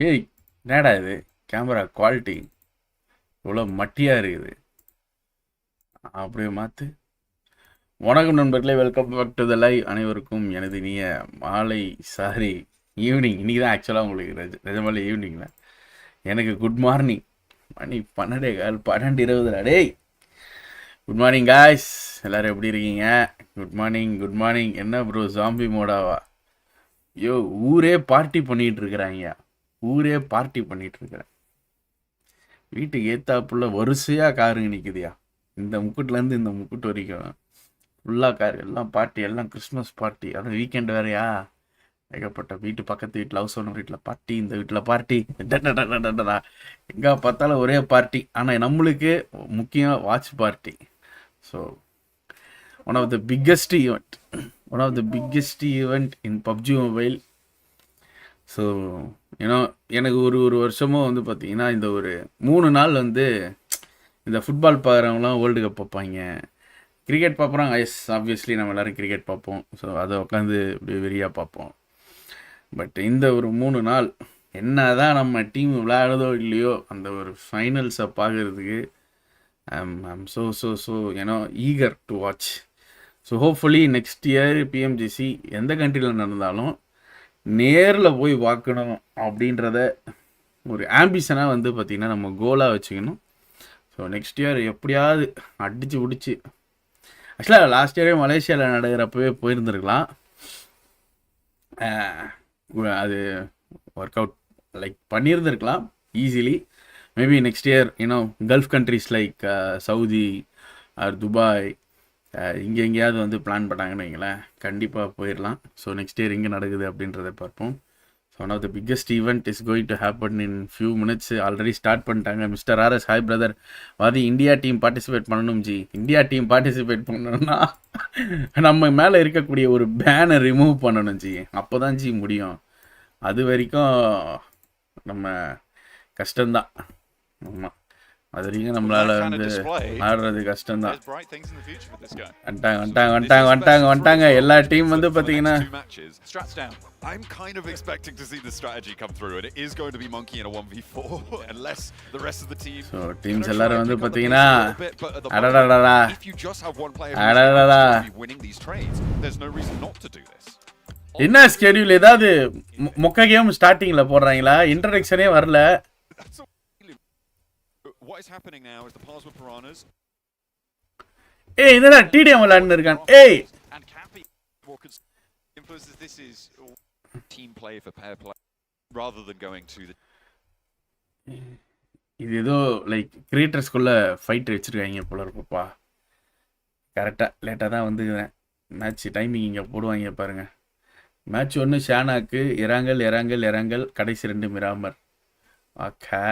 ஏய் என்னடா இது கேமரா குவாலிட்டி இவ்வளோ மட்டியாக இருக்குது. அப்படியே மாற்று. வணக்கம் நண்பர்களே, welcome back to the live. அனைவருக்கும் எனது இனிய மாலை சாரி ஈவினிங். இன்றைக்கி தான் ஆக்சுவலாக உங்களுக்கு நிஜமாலே ஈவினிங்ல எனக்கு குட் மார்னிங். மணி 12:20 டேய். குட் மார்னிங் காய்ஸ், எல்லோரும் எப்படி இருக்கீங்க? Good morning good morning. என்ன ப்ரோ ஜாம்பி மோடாவா? ஐயோ, ஊரே பார்ட்டி பண்ணிகிட்டு இருக்கிறாங்க. ஊரே பார்ட்டி பண்ணிகிட்டு இருக்கிறேன். வீட்டுக்கு ஏத்தாப்புல வரிசையாக காருங்க நிற்குதியா. இந்த முக்குட்லேருந்து இந்த முக்குட்டு வரைக்கும் ஃபுல்லாக கார், எல்லாம் பார்ட்டி, எல்லாம் கிறிஸ்மஸ் பார்ட்டி. அதுவும் வீக்கெண்ட் வேறையா, ஏகப்பட்ட வீட்டு பக்கத்து வீட்டில் ஹவுஸ் ஓனர் வீட்டில் பார்ட்டி, இந்த வீட்டில் பார்ட்டி, எங்கே பார்த்தாலும் ஒரே பார்ட்டி. ஆனால் நம்மளுக்கு முக்கியம் watch party. So one of the biggest event in PUBG mobile. So ஏன்னா எனக்கு ஒரு வருஷமும் வந்து பார்த்திங்கன்னா இந்த ஒரு 3 நாள் வந்து இந்த ஃபுட்பால் பார்க்குறவங்களாம் வேர்ல்டு கப் பார்ப்பாங்க, கிரிக்கெட் பார்க்குறாங்க. எஸ், ஆப்வியஸ்லி நம்ம எல்லோரும் கிரிக்கெட் பார்ப்போம். ஸோ அதை உட்காந்து இப்படி வெறியாக பார்ப்போம். பட் இந்த ஒரு 3 நாள் என்ன தான் நம்ம டீம் விளையாடுதோ இல்லையோ, அந்த ஒரு ஃபைனல்ஸை பார்க்குறதுக்கு I'm so eager to watch. So hopefully next year Pmgc எந்த கண்ட்ரியில் நடந்தாலும் நேரில் போய் பார்க்கணும் அப்படின்றத ஒரு ஆம்பிஷனாக வந்து பார்த்திங்கன்னா நம்ம கோலாக வச்சுக்கணும். ஸோ நெக்ஸ்ட் இயர் எப்படியாவது அடித்து பிடிச்சி, ஆக்சுவலாக லாஸ்ட் இயரே மலேசியாவில் நடக்கிறப்பவே போயிருந்துருக்கலாம். அது ஒர்க் அவுட் லைக் பண்ணியிருந்துருக்கலாம் easily. Maybe next year Gulf countries like Saudi or Dubai இங்கே எங்கேயாவது வந்து பிளான் பண்ணாங்கன்னு வைங்களேன், கண்டிப்பாக போயிடலாம். ஸோ நெக்ஸ்ட் இயர் இங்கே நடக்குது அப்படின்றத பார்ப்போம். So one of the biggest event is going to happen in few minutes. Already start பண்ணிட்டாங்க. Mister RS, hi brother. வாதி இந்தியா டீம் பார்ட்டிசிபேட் பண்ணணும் ஜி. இந்தியா டீம் பார்ட்டிசிபேட் பண்ணணும்னா நம்ம மேலே இருக்கக்கூடிய ஒரு பேனை ரிமூவ் பண்ணணும் ஜி, அப்போ தான் ஜி முடியும். அது வரைக்கும் நம்ம கஷ்டம்தான். ஆமாம், அது வரைக்கும் நம்மளால் வந்து ஆடுறது கஷ்டம்தான். வந்துட்டாங்க எல்லா டீம் வந்து பார்த்தீங்கன்னா. I'm kind of expecting to see the strategy come through, and it is going to be Monkey in a 1v4 unless the rest of the team. So teams எல்லாரும் வந்து பாத்தீங்கன்னா அடடடடா, if you just have one player who's winning these trades, there's no reason not to do this. என்ன schedule ஏதாவது மொக்க game ஸ்டார்டிங்ல போடுறாங்களா? இன்ட்ரோடக்ஷனே வரல. What is happening now is the Parswa Piranhas. ஏய், என்னடா டிடிஎம் விளையாடுன்னு இருக்கான். ஏய், and Cappy influences this is team play for pair play rather than going to the. இது ஏதோ லைக் கிரியேட்டர்ஸ்குள்ள ஃபைட் வச்சிருக்காங்க போல இருக்குப்பா. கரெக்டாக லேட்டாக தான் வந்துக்கிறேன். மேட்ச் டைமிங் இங்கே போடுவாங்க பாருங்க. மேட்ச் 1 ஷானாக்கு, இறாங்கல், கடைசி 2 மிராமர். ஓகே,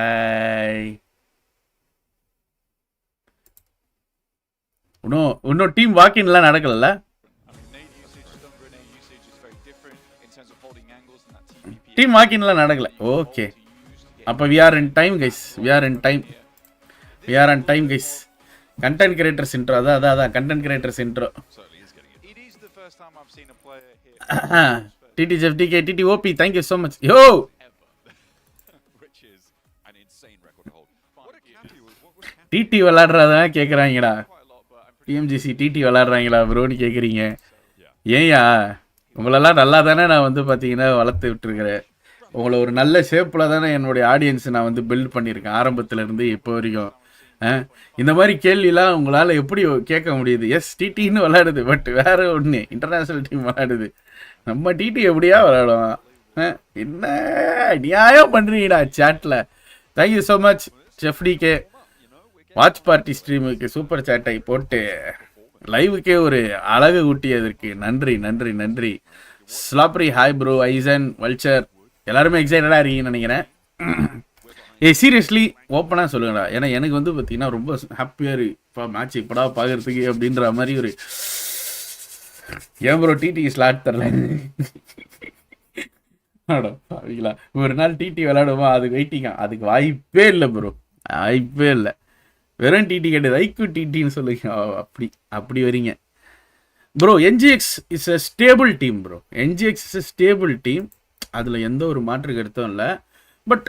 இன்னும் டீம் வாக்கின்லாம் நடக்கல. டீம் வாக்கின்லாம் நடக்கல. ஓகே, அப்போ we are in time guys. Content creators intro. அதான் content creators intro. TTJFDK OP, thank you so much. Yo, TT விளையாடுறதா கேட்குறாங்கடா. Pmgc TT விளையாடுறாங்களா ப்ரோன்னு கேட்குறீங்க. ஏன்யா, உங்களெல்லாம் நல்லா தானே நான் வந்து பார்த்தீங்கன்னா வளர்த்து விட்டுருக்கிறேன். உங்களை ஒரு நல்ல ஷேப்பில் தானே என்னுடைய ஆடியன்ஸை நான் வந்து பில்ட் பண்ணியிருக்கேன் ஆரம்பத்துலேருந்து இப்போ வரைக்கும். இந்த மாதிரி கேள்விலாம் உங்களால் எப்படி கேட்க முடியுது? எஸ், டிடின்னு விளையாடுது, பட் வேறு ஒன்று இன்டர்நேஷ்னல் டீம் விளையாடுது. நம்ம டிடி எப்படியா விளையாடுவோம்? என்ன நியாயம் பண்ணுறீங்கடா சேட்டில். தேங்க்யூ ஸோ மச் செஃப்டிகே. வாட்ச் பார்ட்டி ஸ்ட்ரீமுக்கு சூப்பர் சேட்டை போட்டு லைவுக்கே ஒரு அழகு ஊட்டியதற்கு நன்றி. ஸ்லாப்ரி, ஹாய் ப்ரோ. ஐசன், வல்ச்சர், எல்லாருமே எக்ஸைட்டடாக இருக்கீங்கன்னு நினைக்கிறேன். சீரியஸ்லி ஓப்பனாக சொல்லுங்கடா. ஏன்னா எனக்கு வந்து பார்த்தீங்கன்னா ரொம்ப ஹாப்பியாக இப்போ மேட்ச் இப்படா பார்க்கறதுக்கு அப்படின்ற மாதிரி ஒரு. ஏன் ப்ரோ டிடி ஸ்லாட் தரல? பாவீங்களா, ஒரு நாள் டிடி விளையாடுவோம், அதுக்கு வெயிட்டிங்க. அதுக்கு வாய்ப்பே இல்லை ப்ரோ, வாய்ப்பே இல்லை. வெறும் டிடி கேட்டது ஐக்கு டிடின்னு சொல்லுங்க. அப்படி வரீங்க bro. NGX is a stable team bro. அதில் எந்த ஒரு மாற்று கருத்தும் இல்லை. பட்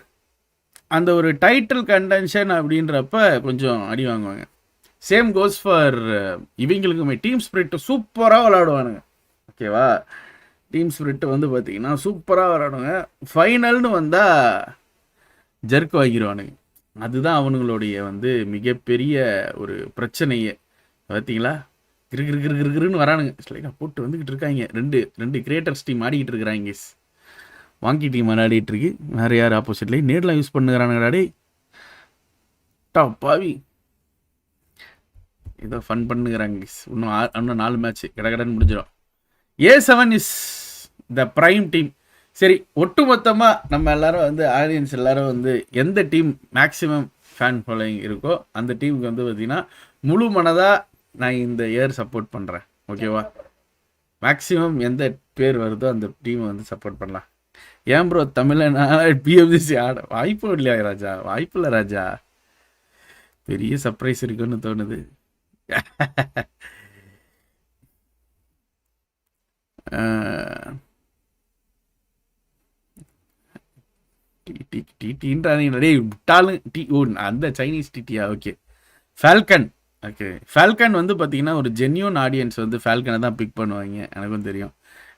அந்த ஒரு டைட்டில் கண்டென்ஷன் அப்படின்றப்ப கொஞ்சம் அடி வாங்குவாங்க. சேம் கோஸ் ஃபார் இவங்களுக்குமே. டீம் ஸ்பிரிட் சூப்பராக விளாடுவானுங்க. ஓகேவா, டீம் ஸ்பிரிட் வந்து பார்த்தீங்கன்னா சூப்பராக விளாடுவாங்க. ஃபைனல்னு வந்தால் ஜர்க் வாங்கிடுவானுங்க. அதுதான் அவனுங்களுடைய வந்து மிகப்பெரிய ஒரு பிரச்சனையே. பார்த்தீங்களா, கிருன்னு வரானுங்க. ஸ்லைடாக போட்டு வந்துக்கிட்டு இருக்காங்க. ரெண்டு கிரியேட்டர்ஸ் டீம் ஆடிக்கிட்டு இருக்கிறாங்க. வாங்கி டீம் விளையாடிட்டு இருக்கு. வேறு யார் ஆப்போசிட்லேயே நேரில் யூஸ் பண்ணுகிறானுங்கடா. பாவி ஏதோ ஃபன் பண்ணுகிறாங்க. இன்னும் 4 மேட்ச் கடகடன்னு முடிஞ்சிடும். A7 is the prime team. சரி, ஒட்டுமொத்தமாக நம்ம எல்லாரும் வந்து ஆடியன்ஸ் எல்லாரும் வந்து எந்த டீம் மேக்ஸிமம் ஃபேன் ஃபாலோயிங் இருக்கோ அந்த டீமுக்கு வந்து பார்த்தீங்கன்னா முழு மனதாக நான் இந்த இயர் சப்போர்ட் பண்ணுறேன். ஓகேவா, மேக்ஸிமம் எந்த பேர் வருதோ அந்த டீமை வந்து சப்போர்ட் பண்ணலாம். ஏன் ப்ரோ தமிழனா PMGC ஆட வாய்ப்பு இல்லையா ராஜா? வாய்ப்பு இல்லை ராஜா. பெரிய சர்ப்ரைஸ் இருக்குன்னு தோணுது. அந்த சைனீஸ் டிடியா? Okay, Falcon. ஓகே, ஃபால்கன் வந்து பார்த்தீங்கன்னா ஒரு ஜென்யூன் ஆடியன்ஸ் வந்து ஃபால்கனை தான் பிக் பண்ணுவாங்க. எனக்கும் தெரியும்.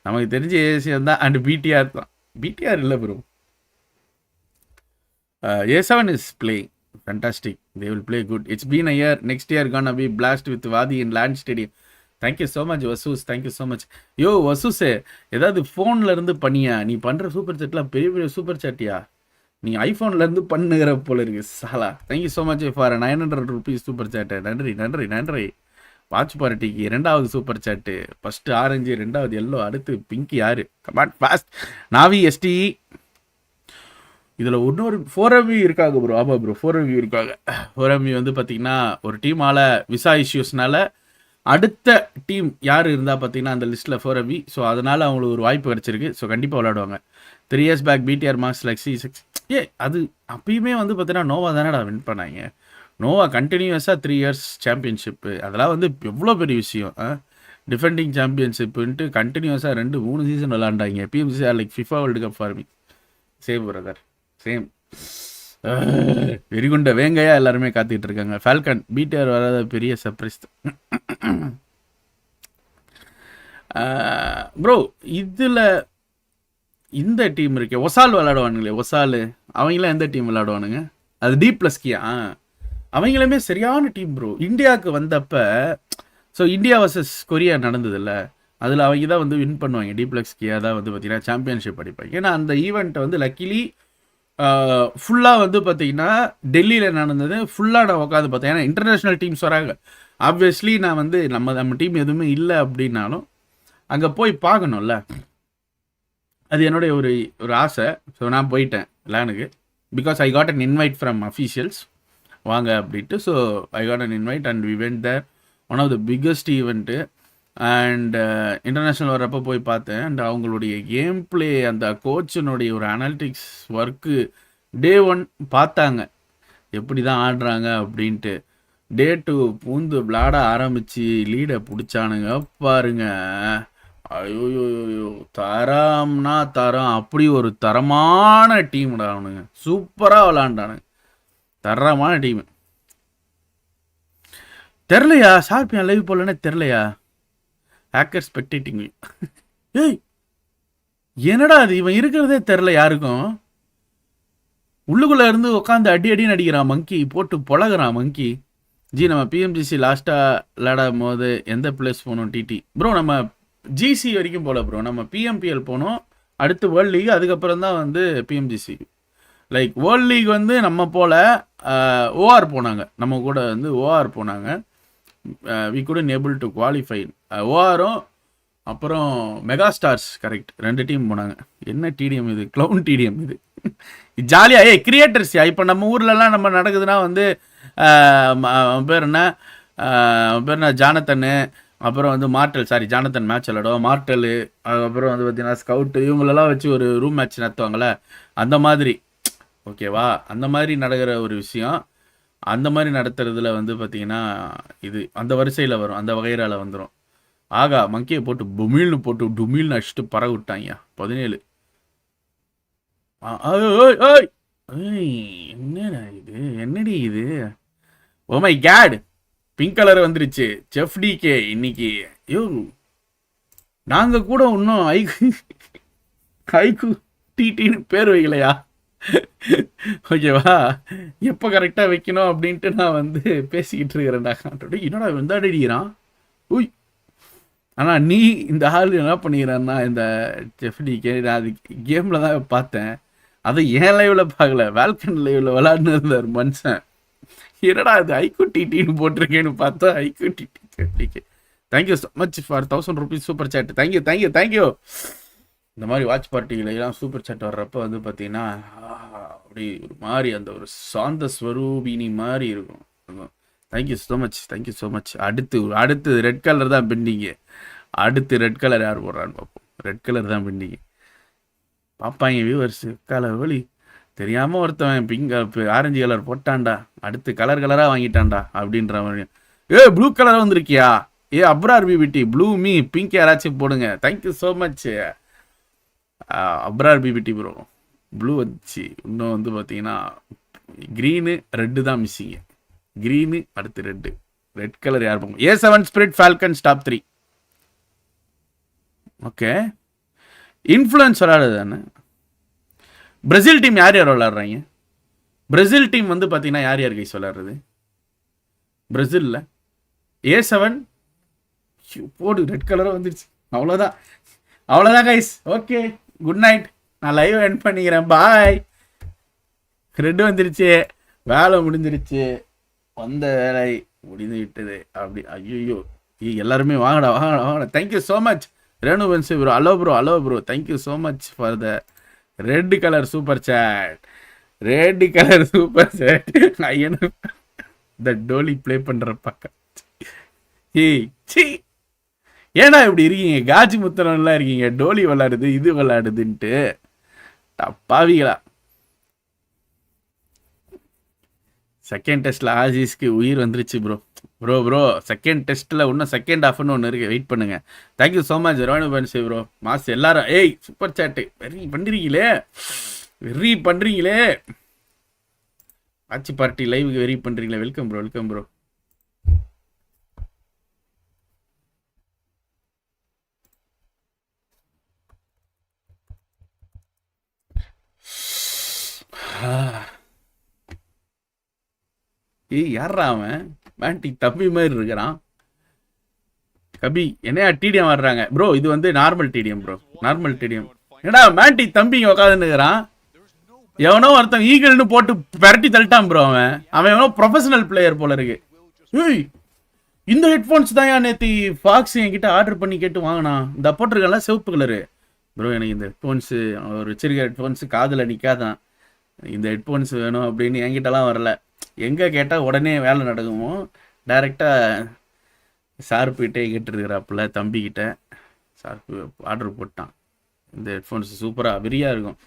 நமக்கு தெரிஞ்ச ஏசியன் தான் அண்ட் BTR தான். BTR இல்லை bro. A7 is playing fantastic. They will play good. It's been a year. Next year gonna be blast with Wadi in Land Stadium. Thank you so much Vasu's. Thank you so much. யோ வசூஸே, ஏதாவது ஃபோனில் இருந்து பண்ணியா? நீ பண்ணுற super சாட்லாம் பெரிய பெரிய super சாட்டியா? நீ ஐஃபோன்லேருந்து பண்ணுகிற போல இருக்கு சாலா. Thank you so much for 900 rupees super chat. நன்றி நன்றி நன்றி. வாட்ச் பார்ட்டிக்கு 2வது சூப்பர் சாட்டு. ஃபஸ்ட்டு ஆரஞ்சு, 2வது எல்லோ, அடுத்து பிங்க். யாரு? கமாட் ஃபாஸ்ட். Navi ST. இதில் இன்னொரு 4MV இருக்காங்க ப்ரோ. ஆமாம் ப்ரோ, 4MV இருக்காங்க. 4MV வந்து பார்த்தீங்கன்னா ஒரு டீமால் விசா இஷ்யூஸ்னால அடுத்த டீம் யார் இருந்தால் பார்த்தீங்கன்னா அந்த லிஸ்ட்டில் 4MV. ஸோ அதனால் அவங்களுக்கு ஒரு வாய்ப்பு கிடச்சிருக்கு. ஸோ கண்டிப்பாக விளையாடுவாங்க. 3 years back BTR marks like C6. அது அப்பயுமே வந்து பார்த்தீங்கன்னா நோவா தானடா வின் பண்ணாங்க. நோவா கண்டினியூஸாக 3 years சாம்பியன்ஷிப்பு. அதெல்லாம் வந்து எவ்வளோ பெரிய விஷயம். டிஃபெண்டிங் சாம்பியன்ஷிப்புன்ட்டு கண்டினியூஸாக 2-3 சீசன் விளாண்டாங்க. PMGC like FIFA world cup for me. Same brother, same. வெறிகுண்ட வேங்கையா எல்லாருமே காத்துக்கிட்டு இருக்காங்க. ஃபால்கன் BTR வராத பெரிய சர்ப்ரைஸ் ப்ரோ. இதில் இந்த டீம் இருக்கே, ஒசால் விளாடுவானுங்களே. ஒசால் அவங்களாம் எந்த டீம் விளாடுவானுங்க? அது D+K. அவங்களுமே சரியான டீம் ப்ரோ. இந்தியாவுக்கு வந்தப்போ ஸோ இந்தியா வர்சஸ் கொரியா நடந்ததில்ல, அதில் அவங்க தான் வந்து வின் பண்ணுவாங்க. D+K தான் வந்து பார்த்தீங்கன்னா சாம்பியன்ஷிப் அடிப்பாங்க. ஏன்னா அந்த ஈவெண்ட்டை வந்து லக்கிலி ஃபுல்லாக வந்து பார்த்தீங்கன்னா டெல்லியில் நடந்தது. ஃபுல்லாக நான் உட்காந்து பார்த்தேன். ஏன்னா இன்டர்நேஷ்னல் டீம்ஸ் வராங்க. ஆப்வியஸ்லி நான் வந்து நம்ம டீம் எதுவுமே இல்லை அப்படின்னாலும் அங்கே போய் பார்க்கணும்ல. அது என்னுடைய ஒரு ஆசை. ஸோ நான் போயிட்டேன் லேனுக்கு. Because I got an invite from officials வாங்க அப்படின்ட்டு. So I got an invite and we went there. One of the biggest event. And international வரப்போ போய் பார்த்தேன். அண்ட் அவங்களுடைய கேம் பிளே, அந்த கோச்சினுடைய ஒரு அனாலிட்டிக்ஸ் ஒர்க்கு Day 1 பார்த்தாங்க எப்படி தான் ஆடுறாங்க அப்படின்ட்டு. Day 2 பூந்து விளாட ஆரம்பித்து லீடை பிடிச்சானுங்க பாருங்க. ஐயோயோயோ, தரம்னா தரம். அப்படி ஒரு தரமான டீம்டா அவனுங்க. சூப்பராக விளாண்டானுங்க. தரமான டீமு. தெரிலையா சார்பியா லைவ் போலன்னே தெரிலையா? Hacker spectating. ஏய் என்னடா அது? இவன் இருக்கிறதே தெரில யாருக்கும். உள்ளுக்குள்ளே இருந்து உட்காந்து அடின்னு அடிக்கிறான் மங்கி. போட்டு பொழகிறான் மங்கி. ஜி, நம்ம PMGC லாஸ்ட்டாக விளையாடும் போது எந்த பிளேஸ் போகணும்? TT bro. நம்ம GC வரைக்கும் போகல ப்ரோ. நம்ம PMPL போனோம், அடுத்து வேர்ல்ட் லீக், அதுக்கப்புறம் தான் வந்து PMGC. லைக் வேர்ல்ட் லீக் வந்து நம்ம போல் OR போனாங்க. நம்ம கூட வந்து OR போனாங்க. We couldn't able to qualify. ORம் அப்புறம் மெகா ஸ்டார்ஸ் கரெக்ட் 2 டீம் போனாங்க. என்ன TDM இது? க்ளவுன் TDM இது. ஜாலியாக கிரியேட்டர்ஸ்யா. இப்போ நம்ம ஊர்லலாம் நம்ம நடக்குதுன்னா வந்து பேர் என்ன ஜானத்தன்னு, அப்புறம் வந்து மார்டல், சாரி ஜானத்தன் மேட்ச் விளாடுவோம், மார்டலு, அதுக்கப்புறம் வந்து பார்த்தீங்கன்னா ஸ்கவுட்டு, இவங்களெல்லாம் வச்சு ஒரு ரூம் மேட்ச் நடத்துவாங்களே அந்த மாதிரி. ஓகேவா, அந்த மாதிரி நடக்கிற ஒரு விஷயம். அந்த மாதிரி நடத்துறதுல வந்து பார்த்தீங்கன்னா இது அந்த வரிசையில் வரும், அந்த வகைரால வந்துடும். ஆகா, மங்கியை போட்டு பொமில்னு போட்டு டுமில்னு அடிச்சுட்டு பறவை விட்டாங்க 17. ஏய் என்னடா இது, என்னடி இது, oh my God, pink colour வந்துருச்சு. செஃப் டிகே இன்னைக்கு யோ நாங்கள் கூட இன்னும் ஐக்கு ஐக்கு டிடின்னு பேர் வைக்கலையா? ஓகேவா, எப்போ கரெக்டாக வைக்கணும் அப்படின்ட்டு நான் வந்து பேசிக்கிட்டு இருக்கிறேன்டா. என்னடா வந்தாடி அடிக்கிறான். உய், ஆனால் நீ இந்த ஆள் என்ன பண்ணிக்கிறேன்னா, இந்த செஃப்டிக்கு நான் அது கேமில் தான் பார்த்தேன். அதை ஏன் லைவில் பார்க்கல, வேல்கன் லைவில் விளாட்னு இருந்தார் மனுஷன். என்னடா இது ஐக்கு டிடின்னு போட்டிருக்கேன்னு பார்த்தா ஐக்கு டிடி செஃப்டிக்கு. Thank you so much for 1000 rupees super chat. Thank you thank you thank you. இந்த மாதிரி வாட்ச் பார்ட்டிகளெல்லாம் சூப்பர் சேட் வர்றப்போ வந்து பார்த்தீங்கன்னா அப்படி ஒரு மாதிரி அந்த ஒரு சாந்த ஸ்வரூபினி மாதிரி இருக்கும். Thank you so much, thank you so much. அடுத்து ரெட் கலர் தான் பெண்டிங்கு. அடுத்து ரெட் கலர் யார் போடுறான்னு பார்ப்போம். ரெட் கலர் தான் பெண்டிங்கு. பார்ப்பாங்க வியூவர்ஸ். வழி தெரியாமல் ஒருத்தவன் பிங்க் ஆரஞ்சு கலர் போட்டான்டா, அடுத்து கலர் கலராக வாங்கிட்டான்டா அப்படின்ற மாதிரி. ப்ளூ கலராக வந்திருக்கியா? அப்ரார் பிபிடி ப்ளூ மீ பிங்க் யாராச்சும் போடுங்க. தேங்க்யூ ஸோ மச் அப்ரார் பிபிடி ப்ரோ. ப்ளூ வந்துச்சு. இன்னும் வந்து பார்த்தீங்கன்னா க்ரீனு ரெட்டு தான் மிஸ்ஸிங்க. க்ரீனு அடுத்து ரெட் கலர் யார் போங்க. A7 Spirit Falcons top 3. Okay, Influence விளாடுது தானே. பிரேசில் டீம் யார் யார் விளாட்றாங்க? பிரேசில் டீம் வந்து பார்த்தீங்கன்னா யார் யார் கைஸ் விளாட்றது பிரேசிலில்? A7 போடு, ரெட் கலராக வந்துடுச்சு. அவ்வளோதான் கைஸ். Okay, good night. நான் லைவ் எண்ட் பண்ணிக்கிறேன். பாய். ரெட்டு வந்துருச்சு, வேலை முடிஞ்சிருச்சு, வந்த வேலை முடிந்து விட்டது. அப்படி ஐயோ எல்லாருமே வாங்கடா. தேங்க்யூ ஸோ மச் ரேணு பென்சி bro. Hello bro thank you so much for the red colour super chat. இந்த டோலி ப்ளே பண்ணுற பக்கம். சி ஏன்னா இப்படி இருக்கீங்க, காஜி முத்தனம்லாம் இருக்கீங்க, டோலி விளாடுது இது விளாடுதுன்ட்டு பாவிகளா. செகண்ட் டெஸ்ட்டில் ஆஜிஸ்க்கு உயிர் வந்துருச்சு ப்ரோ. செகண்ட் டெஸ்ட்டில் இன்னும் செகண்ட் ஹாஃப்னு ஒன்று இருக்குது, வெயிட் பண்ணுங்க. தேங்க்யூ ஸோ மச் ரோனு பன்சி ப்ரோ. மாஸ் எல்லாரும் சூப்பர் சேட்டு வெரி பண்ணுறீங்களே. ஆட்சி பார்ட்டி லைவுக்கு வெரி பண்ணுறீங்களே. Welcome bro. யாரா அவன்? மேண்டி தம்பி மாதிரி இருக்கிறான். கபி என்னையா டிடிஎம் வர்றாங்க ப்ரோ? இது வந்து normal TDM bro, normal TDM. என்னடா மேண்டி தம்பிங்க உட்காந்துன்னுக்கிறான். எவனோ ஒருத்தன் ஈகிள்னு போட்டு பெரட்டி தள்ளிட்டான் ப்ரோ. அவன் எவனோ ப்ரொஃபஷனல் பிளேயர் போல இருக்கு. இந்த ஹெட்ஃபோன்ஸ் தான் நேற்று ஃபாக்ஸ் என்கிட்ட ஆர்டர் பண்ணி கேட்டு வாங்கினான். இந்த போட்டிருக்கல சிவப்பு கலரு ப்ரோ. எனக்கு இந்த ஹெட்ஃபோன்ஸு ஒரு வச்சிருக்க ஹெட்ஃபோன்ஸு காதில் நிற்காதான். இந்த ஹெட்ஃபோன்ஸ் வேணும் அப்படின்னு என்கிட்டலாம் வரல. எங்கே கேட்டால் உடனே வேலை நடக்குமோ, டைரெக்டாக ஷார்ப்புக்கிட்டே கேட்டுருக்கிறாப்புல தம்பிக்கிட்ட. ஷார்ப்பு ஆர்டர் போட்டான். இந்த ஹெட்ஃபோன்ஸ் சூப்பராக வெறியாக இருக்கும்.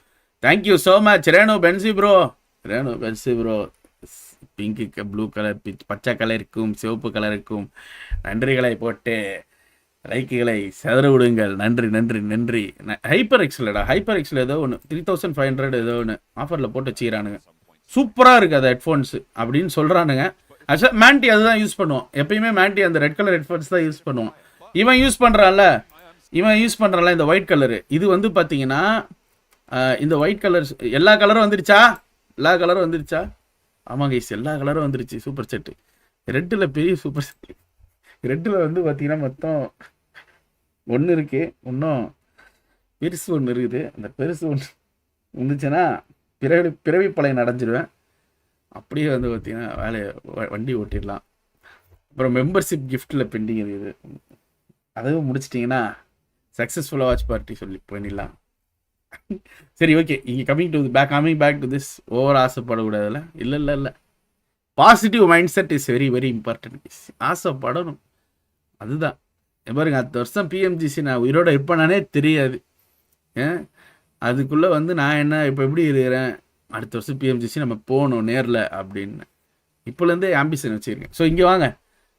தேங்க்யூ ஸோ மச் ரேணு பென்சி ப்ரோ. பிங்க்கு ப்ளூ கலர் பச்சை கலருக்கும் சிவப்பு கலருக்கும் நன்றிகளை போட்டு லைக்குகளை செதற விடுங்கள். நன்றி. ஹைப்பர் எக்ஸில் ஏதோ ஒன்று 3500 ஏதோ ஒன்று ஆஃபரில் போட்டு வச்சுக்கிறானுங்க. சூப்பராக இருக்குது அது ஹெட்ஃபோன்ஸு அப்படின்னு சொல்கிறானுங்க. ஆக்சுவலாக மேண்டி அதுதான் யூஸ் பண்ணுவோம் எப்பயுமே. மேண்டி அந்த ரெட் கலர் ஹெட்ஃபோன்ஸ் தான் யூஸ் பண்ணுவோம். இவன் யூஸ் பண்ணுறான்ல இந்த ஒயிட் கலரு. இது வந்து பார்த்தீங்கன்னா இந்த ஒயிட் கலர் எல்லா கலரும் வந்துருச்சா? ஆமாம் கைஸ், எல்லா கலரும் வந்துருச்சு. சூப்பர் செட்டு ரெட்டில் பெரிய சூப்பர் செட்டு. ரெட்டில் வந்து பார்த்தீங்கன்னா மொத்தம் ஒன்று இருக்குது. இன்னும் பெருசு ஒன்று இருக்குது. அந்த பெருசு ஒன்று வந்துச்சுன்னா பிறவி பழைய அடைஞ்சிடுவேன். அப்படியே வந்து பார்த்தீங்கன்னா வண்டி ஓட்டிடலாம். அப்புறம் மெம்பர்ஷிப் கிஃப்ட்டில் பெண்டிங் இருக்குது. அதுவும் முடிச்சிட்டிங்கன்னா சக்ஸஸ்ஃபுல்லாக வாட்ச் பார்ட்டி சொல்லி பண்ணிடலாம். சரி ஓகே, இங்கே coming back to this over ஆசைப்படக்கூடாதுல்ல. இல்லை positive mind set is very important. ஆசைப்படணும், அதுதான். பாருங்க, அடுத்த வருஷம் பிஎம்ஜிசி நான் உயிரோட இருப்பேனானே தெரியாது. அதுக்குள்ளே வந்து நான் என்ன இப்போ எப்படி இருக்கிறேன், அடுத்த வருஷம் பிஎம்ஜிசி நம்ம போகணும் நேரில் அப்படின்னு இப்போலேருந்தே ஆம்பிஷன் வச்சுருக்கேன். ஸோ இங்கே வாங்க,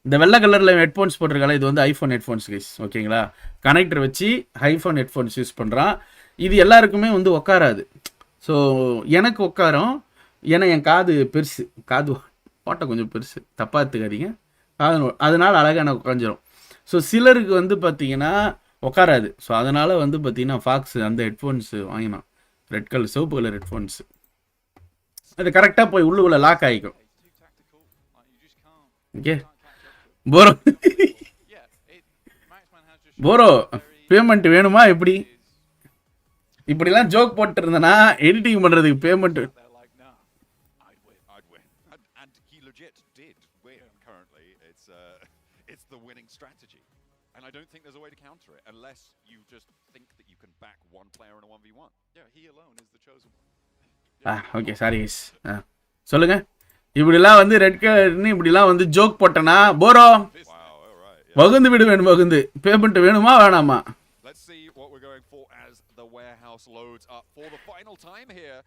இந்த வெள்ளை கலரில் ஹெட்ஃபோன்ஸ் போட்டிருக்கால, இது வந்து ஐஃபோன் ஹெட்ஃபோன்ஸ் கைஸ். ஓகேங்களா, கனெக்டர் வச்சு ஐஃபோன் ஹெட்ஃபோன்ஸ் யூஸ் பண்ணுறான். இது எல்லாருக்குமே வந்து உட்காராது. ஸோ எனக்கு உட்காரும். ஏன்னா என் காது பெருசு, காது ஓட்டை கொஞ்சம் பெருசு, தப்பாக எடுத்துக்காதீங்க. காது அதனால் அழகாக எனக்கு உட்காந்துரும். ஸோ சிலருக்கு வந்து பார்த்தீங்கன்னா உட்காராது. ஸோ அதனால் வந்து பார்த்தீங்கன்னா ஃபாக்ஸ் அந்த ஹெட்ஃபோன்ஸு வாங்கினான், ரெட் கலர் சிவப்பு கலர் ஹெட்ஃபோன்ஸு. அது கரெக்டாக போய் உள்ளுக்குள்ளே லாக் ஆகிக்கும். ஓகே போரோ, போரோ பேமெண்ட் வேணுமா எப்படி? இப்படிலாம் ஜோக் போட்டு இருந்தேன்னா எடிட்டிங் பண்ணுறதுக்கு payment. It's the winning strategy, and I don't think there's a way to counter it unless you just think that you can back one player in a 1v1. Yeah, he alone is the chosen one. Okay sorry guys. சொல்லுங்க. இப்படிலாம் வந்து red கலர்னு இப்படிலாம் வந்து joke போட்டனா போரோ வகுந்து விடுவேன். வகுந்து payment வேணுமா வேணாமா? Let's see what we're going for as the warehouse loads up for the final time here.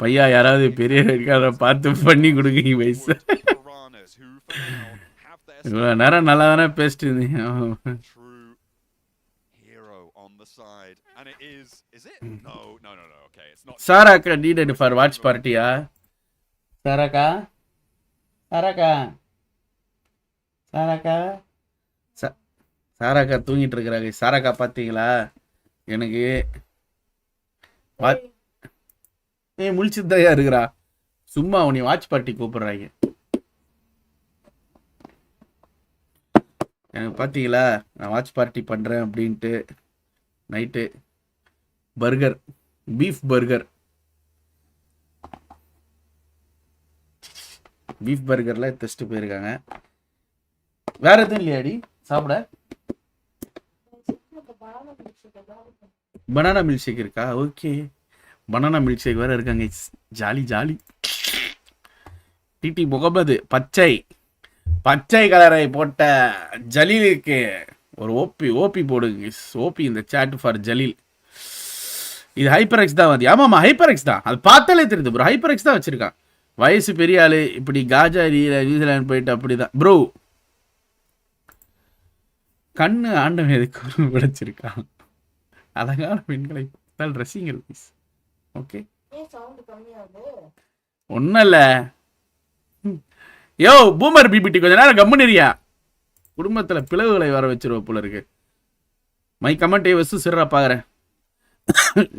பையா யாராவது பெரிய ரெட் கலரை பார்த்து பண்ணி கொடுங்க வயசு. இவ்வளோ நேரம் நல்லா தானே பேசிட்டு இருந்தீங்க. சாராக்கா நீடட் ஃபார் வாட்ச் பார்ட்டியா? சாராக்கா சாராக்கா சாராக்கா சாராக்கா தூங்கிட்டு இருக்கிறாங்க. சாராக்கா பார்த்தீங்களா? எனக்கு முழிச்சுதான் இருக்கிறா. சும்மா உன்னை வாட்ச் பார்ட்டி கூப்பிடுறாங்க. எனக்கு பார்த்தீங்களா நான் வாட்ச் பார்ட்டி பண்ணுறேன் அப்படின்ட்டு. Night burger, beef burger, beef பர்கர்லாம் எடுத்துட்டு போயிருக்காங்க. வேற எதுவும் இல்லையாடி சாப்பிட? பனானா மில்க் ஷேக் இருக்கா? ஓகே, பனானா மில்க் ஷேக் வேற இருக்காங்க. Jolly jolly. டிடி முகமது பச்சை பச்சை கலரை போட்ட ஜலீலுக்கு ஒரு ஓபி போடுங்க. ஓபி இந்த சாட் ஃபார் ஜலீல். இது ஹைப்பர் எக்ஸ் தான் வந்து. ஆமாம்மா ஹைப்பர் எக்ஸ் தான். அது பார்த்தாலே தெரியுது ப்ரோ, ஹைப்பர் எக்ஸ் தான் வச்சிருக்கான். வயசு பெரிய ஆளு இப்படி காஜா நியூசிலாந்து போயிட்டு அப்படிதான் ப்ரோ. கண்ணு ஆண்டவன் எதுக்கு படைச்சிருக்கான்? அழகான பெண்களை ரசிங்கள். ஓகே ஒன்றும் இல்லை. யோ பூமர் பிபிடி கொஞ்ச நேரம் கம்முனிரியா. குடும்பத்தில் பிளவுகளை வர வச்சிருவ போல இருக்கு. மை கமெண்ட் வச்சு சிறா பார்க்குறேன்.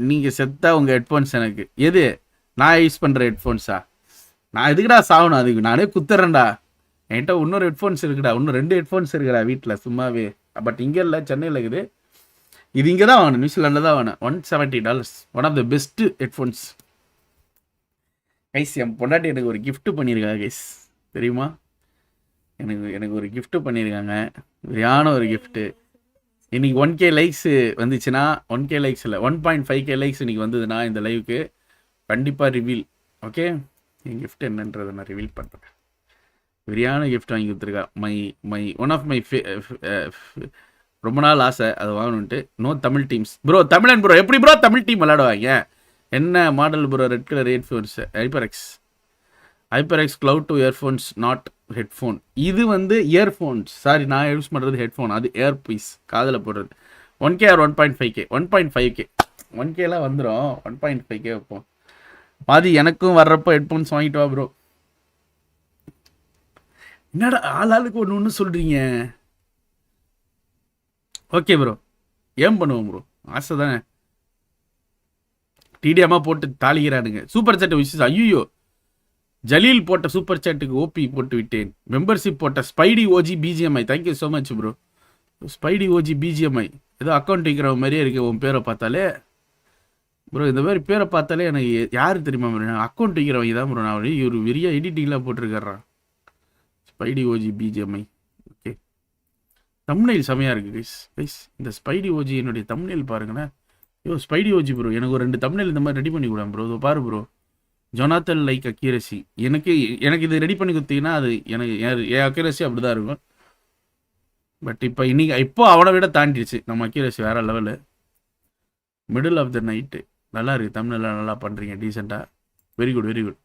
நீங்கள் செத்தா உங்கள் ஹெட்ஃபோன்ஸ் எனக்கு எது? நான் யூஸ் பண்ணுற ஹெட்ஃபோன்ஸா? நான் எதுக்குடா சாகணும்? அதுக்கு நானே குத்துறேன்டா. என்கிட்ட இன்னொரு ஹெட்ஃபோன்ஸ் இருக்குடா, இன்னும் 2 ஹெட்ஃபோன்ஸ் இருக்குடா வீட்டில் சும்மாவே. பட் இங்கே இல்லை, சென்னையில் இருக்குது. இது இங்கே தான் வாங்கணும், நியூசிலாண்டில் தான் வாங்கினேன். $170. One of the best headphones guys. என் பொண்டாட்டி எனக்கு ஒரு கிஃப்ட் பண்ணியிருக்காங்க கைஸ், தெரியுமா? எனக்கு ஒரு கிஃப்ட் பண்ணியிருக்காங்க, சரியான ஒரு கிஃப்ட்டு. இன்னைக்கு 1K லைக்ஸ் வந்துச்சுன்னா, 1K லைக்ஸ் இல்லை 1.5K லைக்ஸ் இன்னைக்கு வந்ததுன்னா இந்த லைவுக்கு கண்டிப்பாக ரிவீல். ஓகே, என் கிஃப்ட் என்னன்றதை நான் ரிவீல் பண்ணுறேன். சரியான கிஃப்ட் வாங்கி கொடுத்துருக்கா. ஒன் ஆஃப் மை ரொம்ப நாள் ஆசை அதை வாங்கணுன்ட்டு. No Tamil teams bro. தமிழன் ப்ரோ எப்படி ப்ரோ தமிழ் டீம் விளையாடுவாங்க? என்ன model bro? Red colour headphones, HyperX Cloud two earphones, not headphone. இது வந்து இயர்ஃபோன்ஸ், சாரி நான் யூஸ் பண்ணுறது ஹெட்ஃபோன், அது இயர் பீஸ் காதில் போடுறது. 1K R 1.5K? 1.5K. 1Kலாம் வந்துடும், 1.5K வைப்போம். பாதி எனக்கும் வர்றப்போ ஹெட்ஃபோன்ஸ் வாங்கிட்டு வா ப்ரோ. என்னடா ஆளாளுக்கு ஒன்று சொல்கிறீங்க? ஓகே ப்ரோ, ஏன் பண்ணுவோம் ப்ரோ, ஆசை தானே. டிடிஎம்மா போட்டு தாளிக்கிறானுங்க. Super chat wishes. ஐயோ, ஜலீல் போட்ட சூப்பர் சாட்டுக்கு ஓபி போட்டு விட்டேன். மெம்பர்ஷிப் போட்ட Spidey OG BGMI, thank you so much bro. Spidey OG BGMI ஏதோ அக்கௌண்ட் வைக்கிற மாதிரியே இருக்கு உன் பேரை பார்த்தாலே ப்ரோ. இந்த மாதிரி பேரை பார்த்தாலே எனக்கு யார் தெரியுமா ப்ரோ? அக்கௌண்ட் வைக்கிறவங்க தான் ப்ரோ. நான் ஒரு வெறியா எடிட்டிங்லாம் போட்டிருக்கிறேன். Spidey OG BGMI. Okay, thumbnail செமையாக இருக்குது கைஸ். கைஸ் இந்த ஸ்பைடி ஓஜி என்னுடைய தம்ப்நெயில் பாருங்களேன். யோ ஸ்பைடி ஓஜி ப்ரோ, எனக்கு ஒரு 2 தம்ப்நெயில் இந்த மாதிரி ரெடி பண்ணி கொடுங்க ப்ரோ. இதோ பாரு ப்ரோ, ஜொனாத்தன் லைக் அக்யூரசி. எனக்கு இது ரெடி பண்ணி கொடுத்தீங்கன்னா அது எனக்கு என் அக்யூரசி அப்படி தான் இருக்கும். பட் இப்போ அவனை விட தாண்டிடுச்சு நம்ம அக்யூரசி, வேற level. Middle of the night நல்லா இருக்குது. தமிழ்லாம் நல்லா பண்ணுறீங்க, டீசெண்டாக. Very good very good.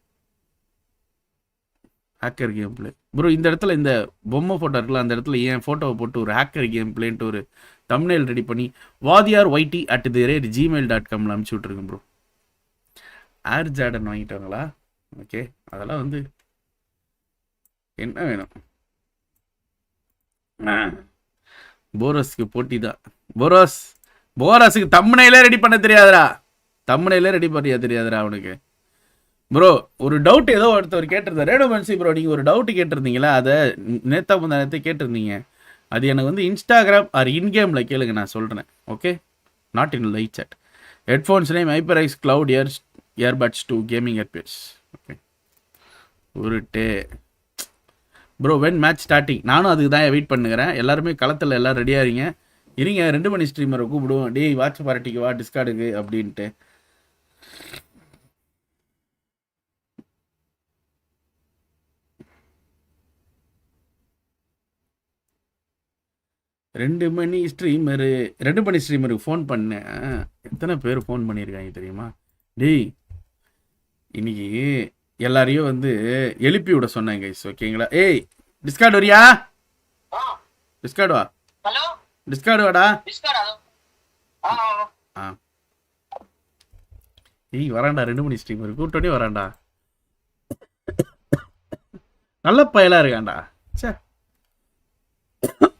Hacker game play bro. இந்த இடத்துல இந்த பொம்மை ஃபோட்டோ இருக்குல்ல, அந்த இடத்துல என் ஃபோட்டோவை போட்டு ஒரு ஹேக்கர் கேம் பிளேன்ட்டு ஒரு தம்ப்நெயில் ரெடி பண்ணி wadyarYT@gmail.com அனுப்பிச்சி விட்ருங்க ப்ரோ. ஏர் ஜார்டன் வாங்கிட்டாங்களா? ஓகே, அதெல்லாம் வந்து என்ன வேணும்? போரஸ்க்கு போட்டி தான். போரஸுக்கு தம்ப்நெயிலே ரெடி பண்ண தெரியாதுடா. அவனுக்கு. ப்ரோ ஒரு டவுட் ஏதோ ஒருத்தர் கேட்டிருந்தார். ரேடோமன்சி ப்ரோ நீங்கள் ஒரு டவுட் கேட்டிருந்தீங்களா? அதை நேற்று கேட்டிருந்தீங்க. அது எனக்கு வந்து இன்ஸ்டாகிராம் ஆர் இன்கேமில் கேளுங்க, நான் சொல்கிறேன். Okay, not in live chat. Headphones name HyperX Cloud earbuds to gaming headbuds. Okay, உருட்டு ப்ரோ. When match starting? நானும் அதுக்கு தான் வெயிட் பண்ணுகிறேன். எல்லாருமே களத்தில் எல்லாம் ரெடியாக இருங்க 2 மணி ஸ்ட்ரீமரை கூப்பிடுவோம். டேய் வாட்ச் பார்ட்டிக்கு வா டிஸ்கார்டுக்கு அப்படின்ட்டு. ரெண்டு மணி ஸ்ட்ரீமருக்கு ஃபோன் பண்ணேன். எத்தனை பேர் ஃபோன் பண்ணியிருக்காங்க தெரியுமா? டேய் இன்னைக்கு எல்லாரையும் வந்து எழுப்பி விட சொன்னேன் கைஸ். ஓகேங்களா? ஏய் டிஸ்கார்டு வரியா? டிஸ்கார்டு வா. டிஸ்கார்டு வாடா. ஏய் வரான்டா, 2 மணி ஸ்ட்ரீமர் கூட்டோடனே வரான்டா. நல்ல பயலா இருக்கான்டா. சே,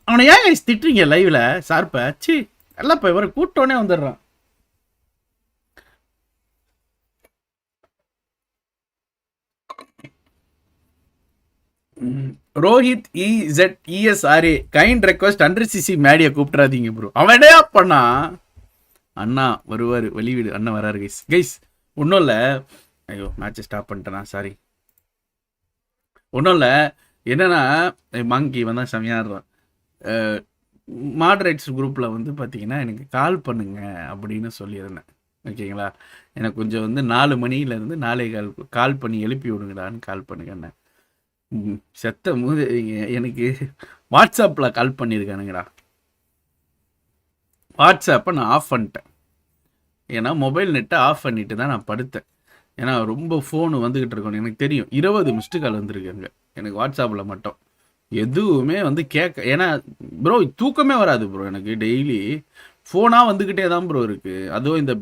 அவனை ஏன் கைஸ் திட்டுறீங்க லைவ்ல? சார்ப்ப சி நல்ல பய வர கூட்டோடனே வந்துடுறான். Rohit EZESRA kind request under CC மேடியை கூப்பிட்றாதீங்க ப்ரோ. அவனே பண்ணா அண்ணா வருவார், வெளிவிடு அண்ணன் வராரு கைஸ். ஒன்றும் இல்லை. ஐயோ மேட்சை ஸ்டாப் பண்ணிட்டேனா, சாரி. ஒன்றும் இல்லை, என்னன்னா மங்கி வந்தால் செமையாடுறான். மாடரேட்ஸ் குரூப்பில் வந்து பார்த்தீங்கன்னா எனக்கு கால் பண்ணுங்க அப்படின்னு சொல்லியிருந்தேன். ஓகேங்களா? எனக்கு கொஞ்சம் வந்து 4 மணிலேருந்து 4:15 கால் பண்ணி எழுப்பி விடுங்கடான்னு கால் பண்ணுங்கண்ணே. செத்த போது எனக்கு வாட்ஸ்அப்பில் கால் பண்ணியிருக்கானுங்கடா. வாட்ஸ்அப்பை நான் ஆஃப் பண்ணிட்டேன். ஏன்னா மொபைல் நெட்டை ஆஃப் பண்ணிட்டு தான் நான் படுத்தேன். ஏன்னா ரொம்ப ஃபோனு வந்துக்கிட்டு இருக்கணும். எனக்கு தெரியும் 20 மிஸ்டு கால் வந்துருக்குங்க எனக்கு வாட்ஸ்அப்பில் மட்டும். எதுவுமே வந்து ஏன்னா ப்ரோ தூக்கமே வராது ப்ரோ எனக்கு. டெய்லி ஃபோனாக வந்துக்கிட்டே தான் ப்ரோ இருக்குது. அதுவும் இந்த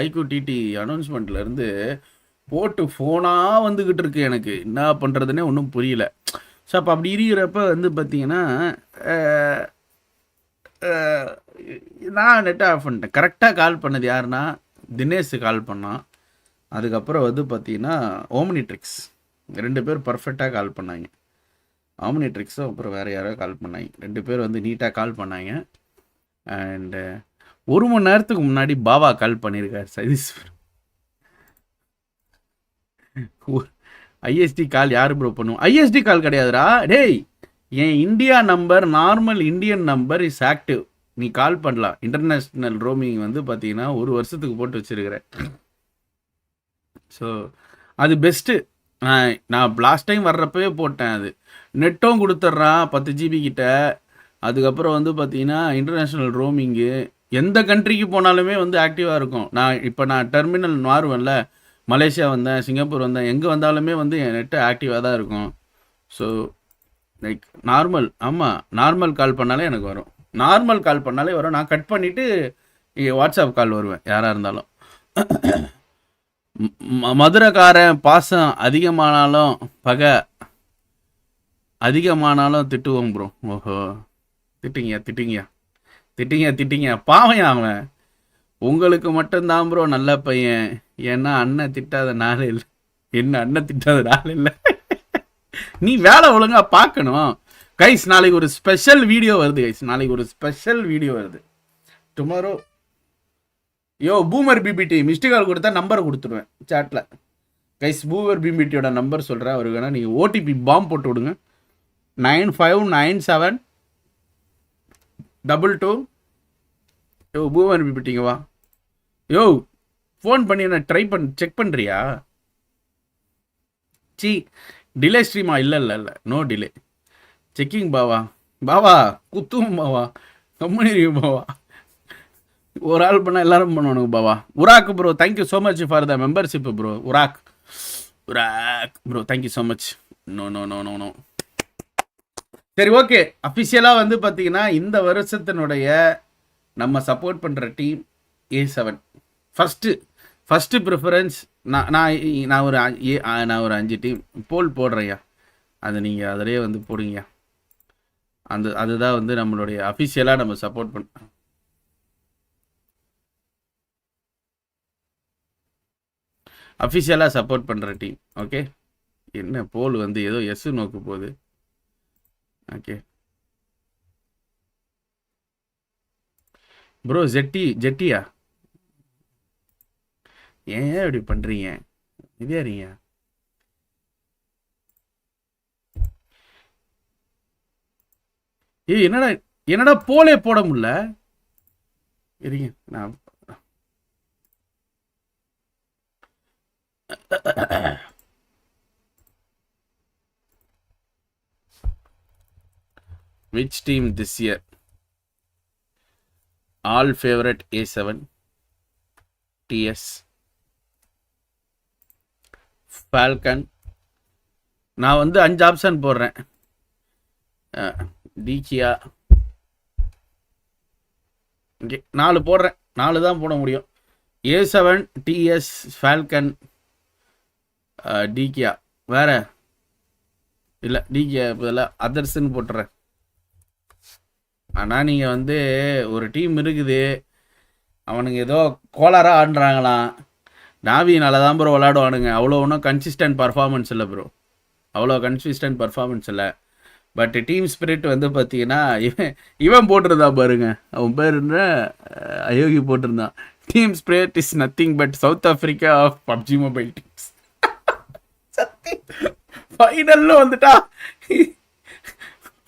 ஐக்யூ டிடி அனௌன்ஸ்மெண்ட்லேருந்து போட்டு ஃபோனாக வந்துக்கிட்டு இருக்கு. எனக்கு என்ன பண்ணுறதுனே ஒன்றும் புரியல. ஸோ அப்போ அப்படி இருக்கிறப்ப வந்து பார்த்தீங்கன்னா நான் நெட்டை ஆஃப் பண்ணிட்டேன். கரெக்டாக கால் பண்ணது யாருன்னா தினேஷ் கால் பண்ணான். அதுக்கப்புறம் வந்து பார்த்தீங்கன்னா ஓம்னிட்ரிக்ஸ் 2 பேர் பர்ஃபெக்டாக கால் பண்ணாங்க. ஆம்னிட்ரிக்ஸும் அப்புறம் வேறு யாரோ கால் பண்ணாங்க. 2 பேர் வந்து நீட்டாக கால் பண்ணாங்க. அண்டு 1 மணி நேரத்துக்கு முன்னாடி பாபா கால் பண்ணியிருக்கார் சதீஸ்வர். ஐஎஸ்டி கால் யார் ப்ரோ பண்ணுவோம்? ஐஎஸ்டி கால் கிடையாதுடா டேய். என் India number normal Indian number is active. நீ கால் பண்ணலாம். இன்டர்நேஷ்னல் ரோமிங் வந்து பார்த்தீங்கன்னா 1 வருஷத்துக்கு போட்டு வச்சுருக்கிறேன். ஸோ அது பெஸ்ட்டு. நான் லாஸ்ட் டைம் வர்றப்பவே போட்டேன். அது நெட்டும் கொடுத்துட்றான் 10 GB கிட்ட. அதுக்கப்புறம் வந்து பார்த்தீங்கன்னா இன்டர்நேஷ்னல் ரோமிங்கு எந்த கண்ட்ரிக்கு போனாலுமே வந்து ஆக்டிவாக இருக்கும். நான் டெர்மினல் மாறுவேன்ல, மலேசியா வந்தேன், சிங்கப்பூர் வந்தேன், எங்கே வந்தாலுமே வந்து என் நெட்டு ஆக்டிவாக தான் இருக்கும். ஸோ லைக் நார்மல் கால் பண்ணாலே எனக்கு வரும். நான் கட் பண்ணிவிட்டு வாட்ஸ்அப் கால் வருவேன் யாராக இருந்தாலும். மதுரைக்காரன் பாசம் அதிகமானாலும் திட்டுவோம் ப்ரோ. ஓஹோ, திட்டிங்க பாவையா அவன். உங்களுக்கு மட்டும்தான் ப்ரோ நல்ல பையன். ஏன்னா அண்ணன் திட்டாத நாள் இல்லை. நீ வேலை ஒழுங்கா பார்க்கணும் கைஸ். நாளைக்கு ஒரு ஸ்பெஷல் வீடியோ வருது tomorrow. Boomer PBT missed call கொடுத்தா நம்பரை கொடுத்துருவேன் சாட்டில் கைஸ். பூமர் பிபிடியோட நம்பர் சொல்கிறேன். அவருக்கு வேணால் நீங்கள் ஓடிபி பாம்பு போட்டு விடுங்க. 959722. பூமர் பிபிடிங்க வா. ஃபோன் பண்ணி நான் செக் பண்ணுறியா? டிலே ஸ்ட்ரீமா? இல்லை நோ டிலே. செக்கிங் பாவா குத்தும் பாவா, கம்பெனி பாவா. ஒரு ஆள் பண்ணால் எல்லாரும் பண்ணுவானுங்க பாவா. உராக் bro thank you so much for the membership bro. உராக் bro thank you so much. No. சரி ஓகே, அஃபிஷியலாக வந்து பார்த்தீங்கன்னா இந்த வருஷத்தினுடைய நம்ம சப்போர்ட் பண்ணுற team A7. First first preference நான் நான் நான் ஒரு நான் ஒரு 5 டீம் போல் போடுறேன்யா. அது நீங்கள் அதிலே வந்து போடுங்கய்யா. அதுதான் வந்து நம்மளுடைய அஃபிஷியலாக நம்ம சப்போர்ட் பண்ண அஃபிஷியலாக சப்போர்ட் பண்ணுற டீம். ஓகே, என்ன போல் வந்து ஏதோ எஸ் நோக்கு போகுது. ஓகே ப்ரோ, ஜெட்டியா ஏன் இப்படி பண்ணுறீங்க? இதே இருங்க. ஏய் என்னடா என்னடா போலே போட முடியல. இருங்க நான் which team this year all favorite A7 TS Falcon. நான் வந்து 5 ஆப்ஷன் போடுறேன். டிகியா ஓகே 4 போடுறேன். 4 தான் போட முடியும். A7 TS Falcon டிகியா வேற இல்லை. டிகியா இப்போதெல்லாம் அதர்ஸ்ன்னு போட்டுறேன். ஆனால் நீங்கள் வந்து ஒரு டீம் இருக்குது, அவனுங்க ஏதோ கோளாராக ஆடுறாங்களாம். நாவி நல்லா தான் ப்ரோ விளாடுவானுங்க. அவ்வளோ ஒன்றும் கன்சிஸ்டன்ட் பர்ஃபார்மன்ஸ் இல்லை ப்ரோ, அவ்வளோ கன்சிஸ்டன்ட் பர்ஃபார்மன்ஸ் இல்லை. பட் டீம் ஸ்பிரிட் வந்து பார்த்தீங்கன்னா இவன் போட்டிருந்தான் பாருங்க, அவன் பேர் என்ன, அயோகி போட்டிருந்தான். Team spirit is nothing but South Africa of PUBG mobile teams. ஃபைனல்ல வந்துட்டா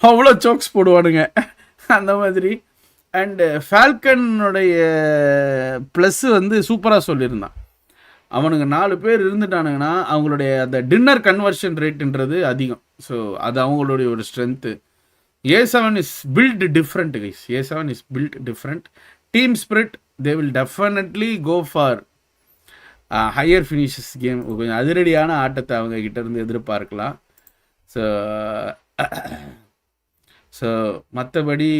அவ்வளோ ஜோக்ஸ் போடுவானுங்க அந்த மாதிரி. அண்டு ஃபால்கனுடைய ப்ளஸ்ஸு வந்து சூப்பராக சொல்லியிருந்தான். அவனுங்க 4 பேர் இருந்துட்டானுங்கன்னா அவங்களுடைய அந்த டின்னர் கன்வர்ஷன் ரேட்டுன்றது அதிகம். ஸோ அது அவங்களுடைய ஒரு strength. A7 is built different guys. A7 is built different. Team spirit they will definitely go for higher finishes game. கொஞ்சம் அதிரடியான ஆட்டத்தை அவங்க கிட்ட இருந்து எதிர்பார்க்கலாம். ஸோ மற்றபடி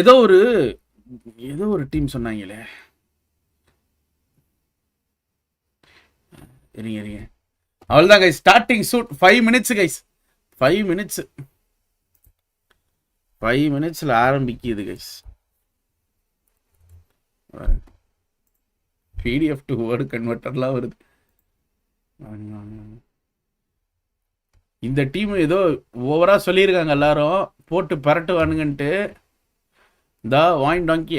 ஏதோ ஒரு டீம் சொன்னாங்களே, இருங்க அவ்வளோதான் guys. Starting shoot 5 minutes guys. 5 மினிட்ஸில் ஆரம்பிக்குது கைஸ். PDF டு வேர்டு கன்வெர்ட்டர்லாம் வருது. இந்த டீம் ஏதோ ஓவராக சொல்லியிருக்காங்க எல்லாரும், போட்டு பரட்டுவானுங்கன்ட்டு. இந்த வாயின் டாங்கி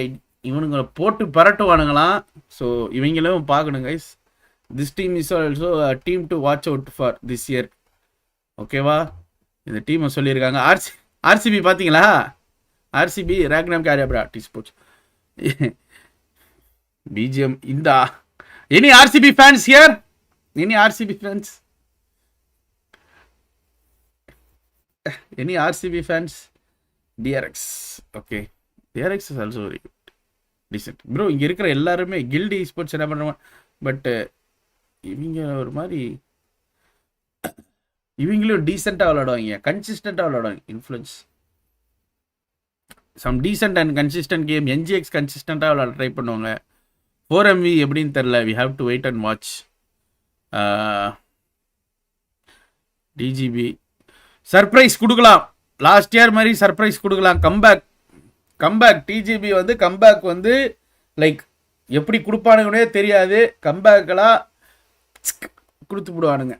இவனுங்களை போட்டு பரட்டுவானுங்களாம். ஸோ இவங்களும் பார்க்கணும் guys. This team is also team to watch out for this year. ஓகேவா? இந்த டீமை சொல்லியிருக்காங்க. ஆர்சிபி பார்த்தீங்களா? ஆர்சிபி ரேக்னம் கேரியாப்ரா டி ஸ்போர்ட்ஸ் பிஜிஎம். இந்த any RCB fans here? Any RCB fans? Any RCB fans? DRX. Okay. DRX is also very good. Decent. Bro, இங்கே இருக்கிற எல்லாருமே கில்டி ஸ்போர்ட்ஸ் என்ன பண்ணுறாங்க, பட் இவங்க ஒரு மாதிரி இவங்களும் டீசெண்டாக விளாடுவாங்க, கன்சிஸ்டண்ட்டாக விளாடுவாங்க. Influence some decent and consistent game. NGX கன்சிஸ்டண்ட்டாக விளாட ட்ரை பண்ணுவாங்க. 4MV எப்படின்னு தெரில. We have to wait and watch. DGB surprise கொடுக்கலாம். லாஸ்ட் இயர் மாதிரி சர்ப்ரைஸ் கொடுக்கலாம். கம்பேக் டிஜிபி வந்து கம்பேக் வந்து லைக் எப்படி கொடுப்பானுங்கன்னே தெரியாது. கம்பேக்கெல்லாம் கொடுத்து விடுவானுங்க.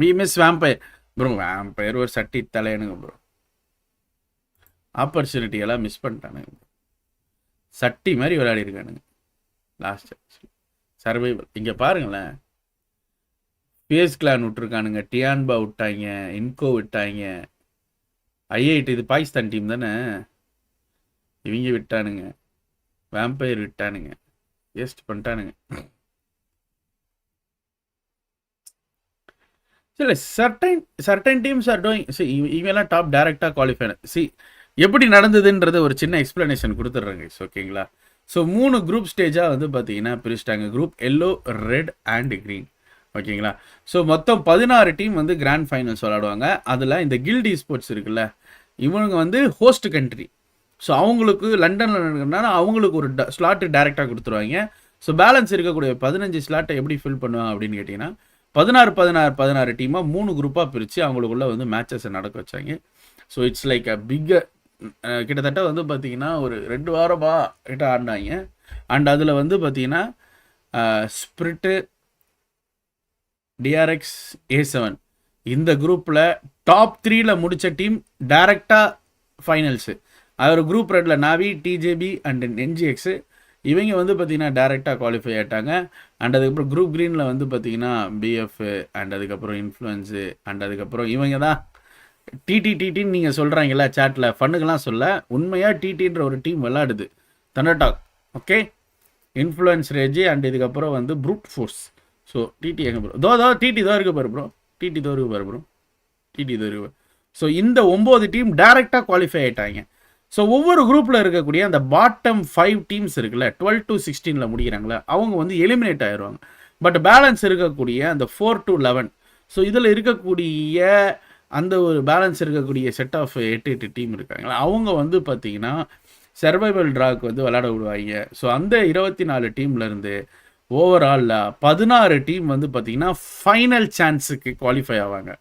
We miss Vampire bro. Vampire ஒரு சட்டி தலையனுங்க ப்ரோ. ஆப்பர்ச்சுனிட்டி எல்லாம் மிஸ் பண்ணிட்டானுங்க. சட்டி மாதிரி விளையாடி இருக்கானுங்க லாஸ்ட் சர்வைவல். இங்கே பாருங்களேன், பேஸ் கிளான் விட்டுருக்கானுங்க, டியான்பா விட்டாங்க, இன்கோ விட்டாங்க, I8 இது பாகிஸ்தான் டீம் தானே, இவங்க விட்டானுங்க, வேம்பயர் விட்டானுங்க, வேஸ்ட் பண்ணிட்டானுங்க. சரி, சர்டன் டீம்ஸ் ஆர் டூயிங். இவங்கெல்லாம் டாப் டைரக்டாக குவாலிஃபை. எப்படி நடந்ததுன்றது ஒரு சின்ன எக்ஸ்பிளனேஷன் கொடுத்துட்றாங்க. ஓகேங்களா? ஸோ 3 குரூப் ஸ்டேஜாக வந்து பார்த்தீங்கன்னா பிரிச்சிட்டாங்க. Group yellow, red and green. ஓகேங்களா? ஸோ மொத்தம் 16 டீம் வந்து கிராண்ட் ஃபைனல்ஸ் விளாடுவாங்க. அதில் இந்த கில்டி ஸ்போர்ட்ஸ் இருக்குல்ல, இவனுங்க வந்து ஹோஸ்ட் கண்ட்ரி. ஸோ அவங்களுக்கு லண்டனில் நடக்கிறதுனால அவங்களுக்கு ஒரு ஸ்லாட்டு டேரெக்டாக கொடுத்துருவாங்க. ஸோ பேலன்ஸ் இருக்கக்கூடிய 15 ஸ்லாட்டை எப்படி ஃபில் பண்ணுவாங்க அப்படின்னு கேட்டிங்கன்னா 16 டீமாக 3 குரூப்பாக பிரித்து அவங்களுக்குள்ள வந்து மேட்சஸை நடக்க வச்சாங்க. So it's like a bigger கிட்டத்தட்ட வந்து பார்த்திங்கன்னா ஒரு 2 வாரமாக கிட்ட ஆடினாங்க. அண்ட் அதில் வந்து பார்த்திங்கன்னா ஸ்பிரிட்டு, டிஆர்எக்ஸ், A7 இந்த குரூப்பில் டாப் 3ல முடித்த டீம் டைரெக்டாக ஃபைனல்ஸு. அவர் குரூப் ரெட்டில் நாவி, டிஜேபி அண்ட் என்ஜிஎக்ஸு இவங்க வந்து பார்த்திங்கன்னா டேரெக்டாக குவாலிஃபை ஆகிட்டாங்க. அண்ட் அதுக்கப்புறம் குரூப் க்ரீனில் வந்து பார்த்திங்கன்னா பிஎஃப் அண்ட் அதுக்கப்புறம் இன்ஃப்ளூயன்ஸு அண்ட் அதுக்கப்புறம் இவங்க தான் டிடின்னு நீங்கள் சொல்கிறாங்களா சேட்டில் ஃபண்ணுக்கெல்லாம் சொல்ல, உண்மையாக டிடின்ற ஒரு டீம் விளாடுது தண்டர்டாக். ஓகே, இன்ஃப்ளூயன்ஸ் ரேஜி அண்ட் இதுக்கப்புறம் வந்து ப்ரூட் ஃபோர்ஸ். ஸோ டிடி எங்கே ப்ரோ? தோ டிடி தான் இருக்கு பாரு ப்ரோ, டிடி தான் இருக்கு பாரு ப்ரோ, டிடி தான் இருக்கு. ஸோ இந்த 9 டீம் டேரெக்டாக குவாலிஃபை ஆகிட்டாங்க. ஸோ ஒவ்வொரு குரூப்பில் இருக்கக்கூடிய அந்த பாட்டம் 5 டீம்ஸ் இருக்குல்ல, 12 to 16 முடிக்கிறாங்களே, அவங்க வந்து எலிமினேட் ஆயிடுவாங்க. பட் பேலன்ஸ் இருக்கக்கூடிய அந்த 4 to 11, ஸோ இதில் இருக்கக்கூடிய அந்த ஒரு பேலன்ஸ் இருக்கக்கூடிய செட் ஆஃப் 8 டீம் இருக்காங்களா, அவங்க வந்து பார்த்திங்கன்னா சர்வைவல் ட்ராக் வந்து விளையாட விடுவாங்க. ஸோ அந்த 24 டீம்லேருந்து ஓவராலில் 16 டீம் வந்து பார்த்திங்கன்னா ஃபைனல் சான்ஸுக்கு குவாலிஃபை ஆவாங்க.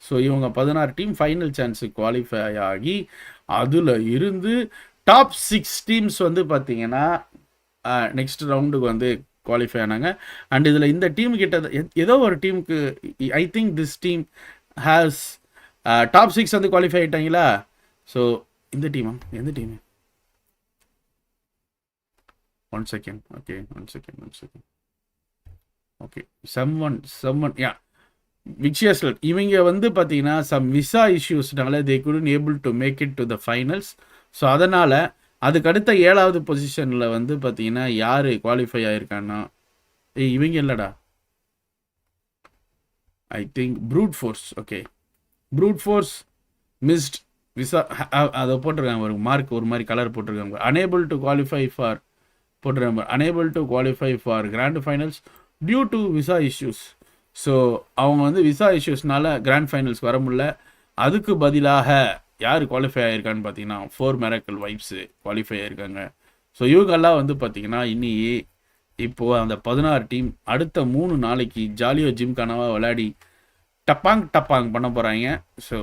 ஸோ இவங்க 16 டீம் ஃபைனல் சான்ஸுக்கு குவாலிஃபை ஆகி அதில் இருந்து டாப் 6 டீம்ஸ் வந்து பார்த்திங்கன்னா நெக்ஸ்ட் ரவுண்டுக்கு வந்து குவாலிஃபை ஆனாங்க. அண்ட் இதில் இந்த டீம் கிட்ட ஏதோ ஒரு டீமுக்கு I think this team has top 6 வந்து குவாலிஃபை ஆகிட்டாங்களா. ஸோ இந்த டீமா எந்த டீமு? ஒன் செகண்ட் ஓகே, செம்மன் யா விக்ஷியஸ்ல இவங்க வந்து பார்த்தீங்கன்னா சம் விசா இஷ்யூஸ்னால they couldn't able to make it to the finals. So அதனால் அதுக்கடுத்த 7வது பொசிஷனில் வந்து பார்த்தீங்கன்னா யார் குவாலிஃபை ஆகிருக்கான்னா, இவங்க இல்லைடா, I think brute force. Okay, brute force missed visa, அதை போட்டிருக்காங்க ஒரு மார்க், ஒரு மாதிரி கலர் போட்டிருக்காங்க. unable to qualify for போட்டிருக்காங்க, unable to qualify for grand finals due to visa issues. So அவங்க வந்து விசா இஷ்யூஸ்னால கிராண்ட் ஃபைனல்ஸ் வர முடியல. அதுக்கு பதிலாக யார் குவாலிஃபை ஆகிருக்கான்னு பார்த்தீங்கன்னா 4 மிராக்கிள் வைப்ஸு குவாலிஃபை ஆகிருக்காங்க. ஸோ இவங்கெல்லாம் வந்து பார்த்தீங்கன்னா இனி இப்போது அந்த 16 டீம் அடுத்த 3 நாளைக்கு ஜாலியோ ஜிம் கனவா விளையாடி டப்பாங் பண்ண போகிறாங்க. ஸோ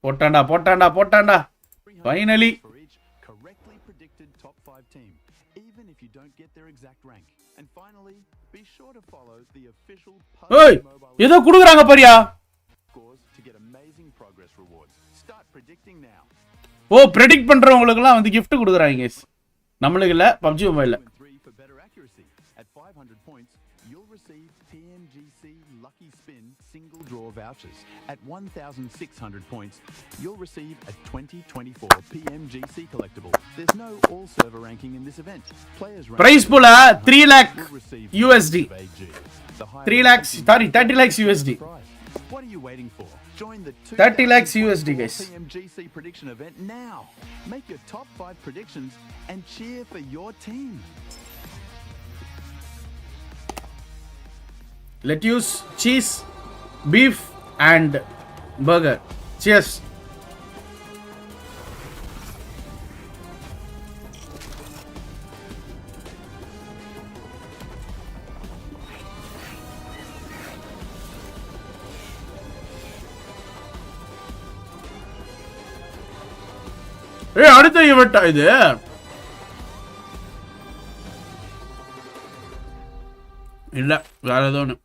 போட்டாண்டா ஃபைனலி. ஏய் ஏதோ குடுக்குறாங்க பாரியா. ஓ ப்ரெடிக்ட் பண்றவங்களுக்குலாம் வந்து gift கொடுக்குறாங்க गाइस. நம்மளுக்கு இல்ல, PUBG மொபைல்ல. At 500 points, you'll receive Pmgc lucky spin single draw vouchers. At 1,600 points, you'll receive a 2024 Pmgc collectible. There's no all server ranking in this event. Players price pool 3 lakh USD. 3 lakhs, sorry 30 lakhs USD. What are you waiting for? Join the 30 lakhs USD guys. Pmgc prediction event now. Make your top 5 predictions and cheer for your team. Lettuce, cheese, beef and burger. Cheers. அடுத்த ஈவென்ட்டா இது? இல்ல வேற ஏதோ ஒன்று.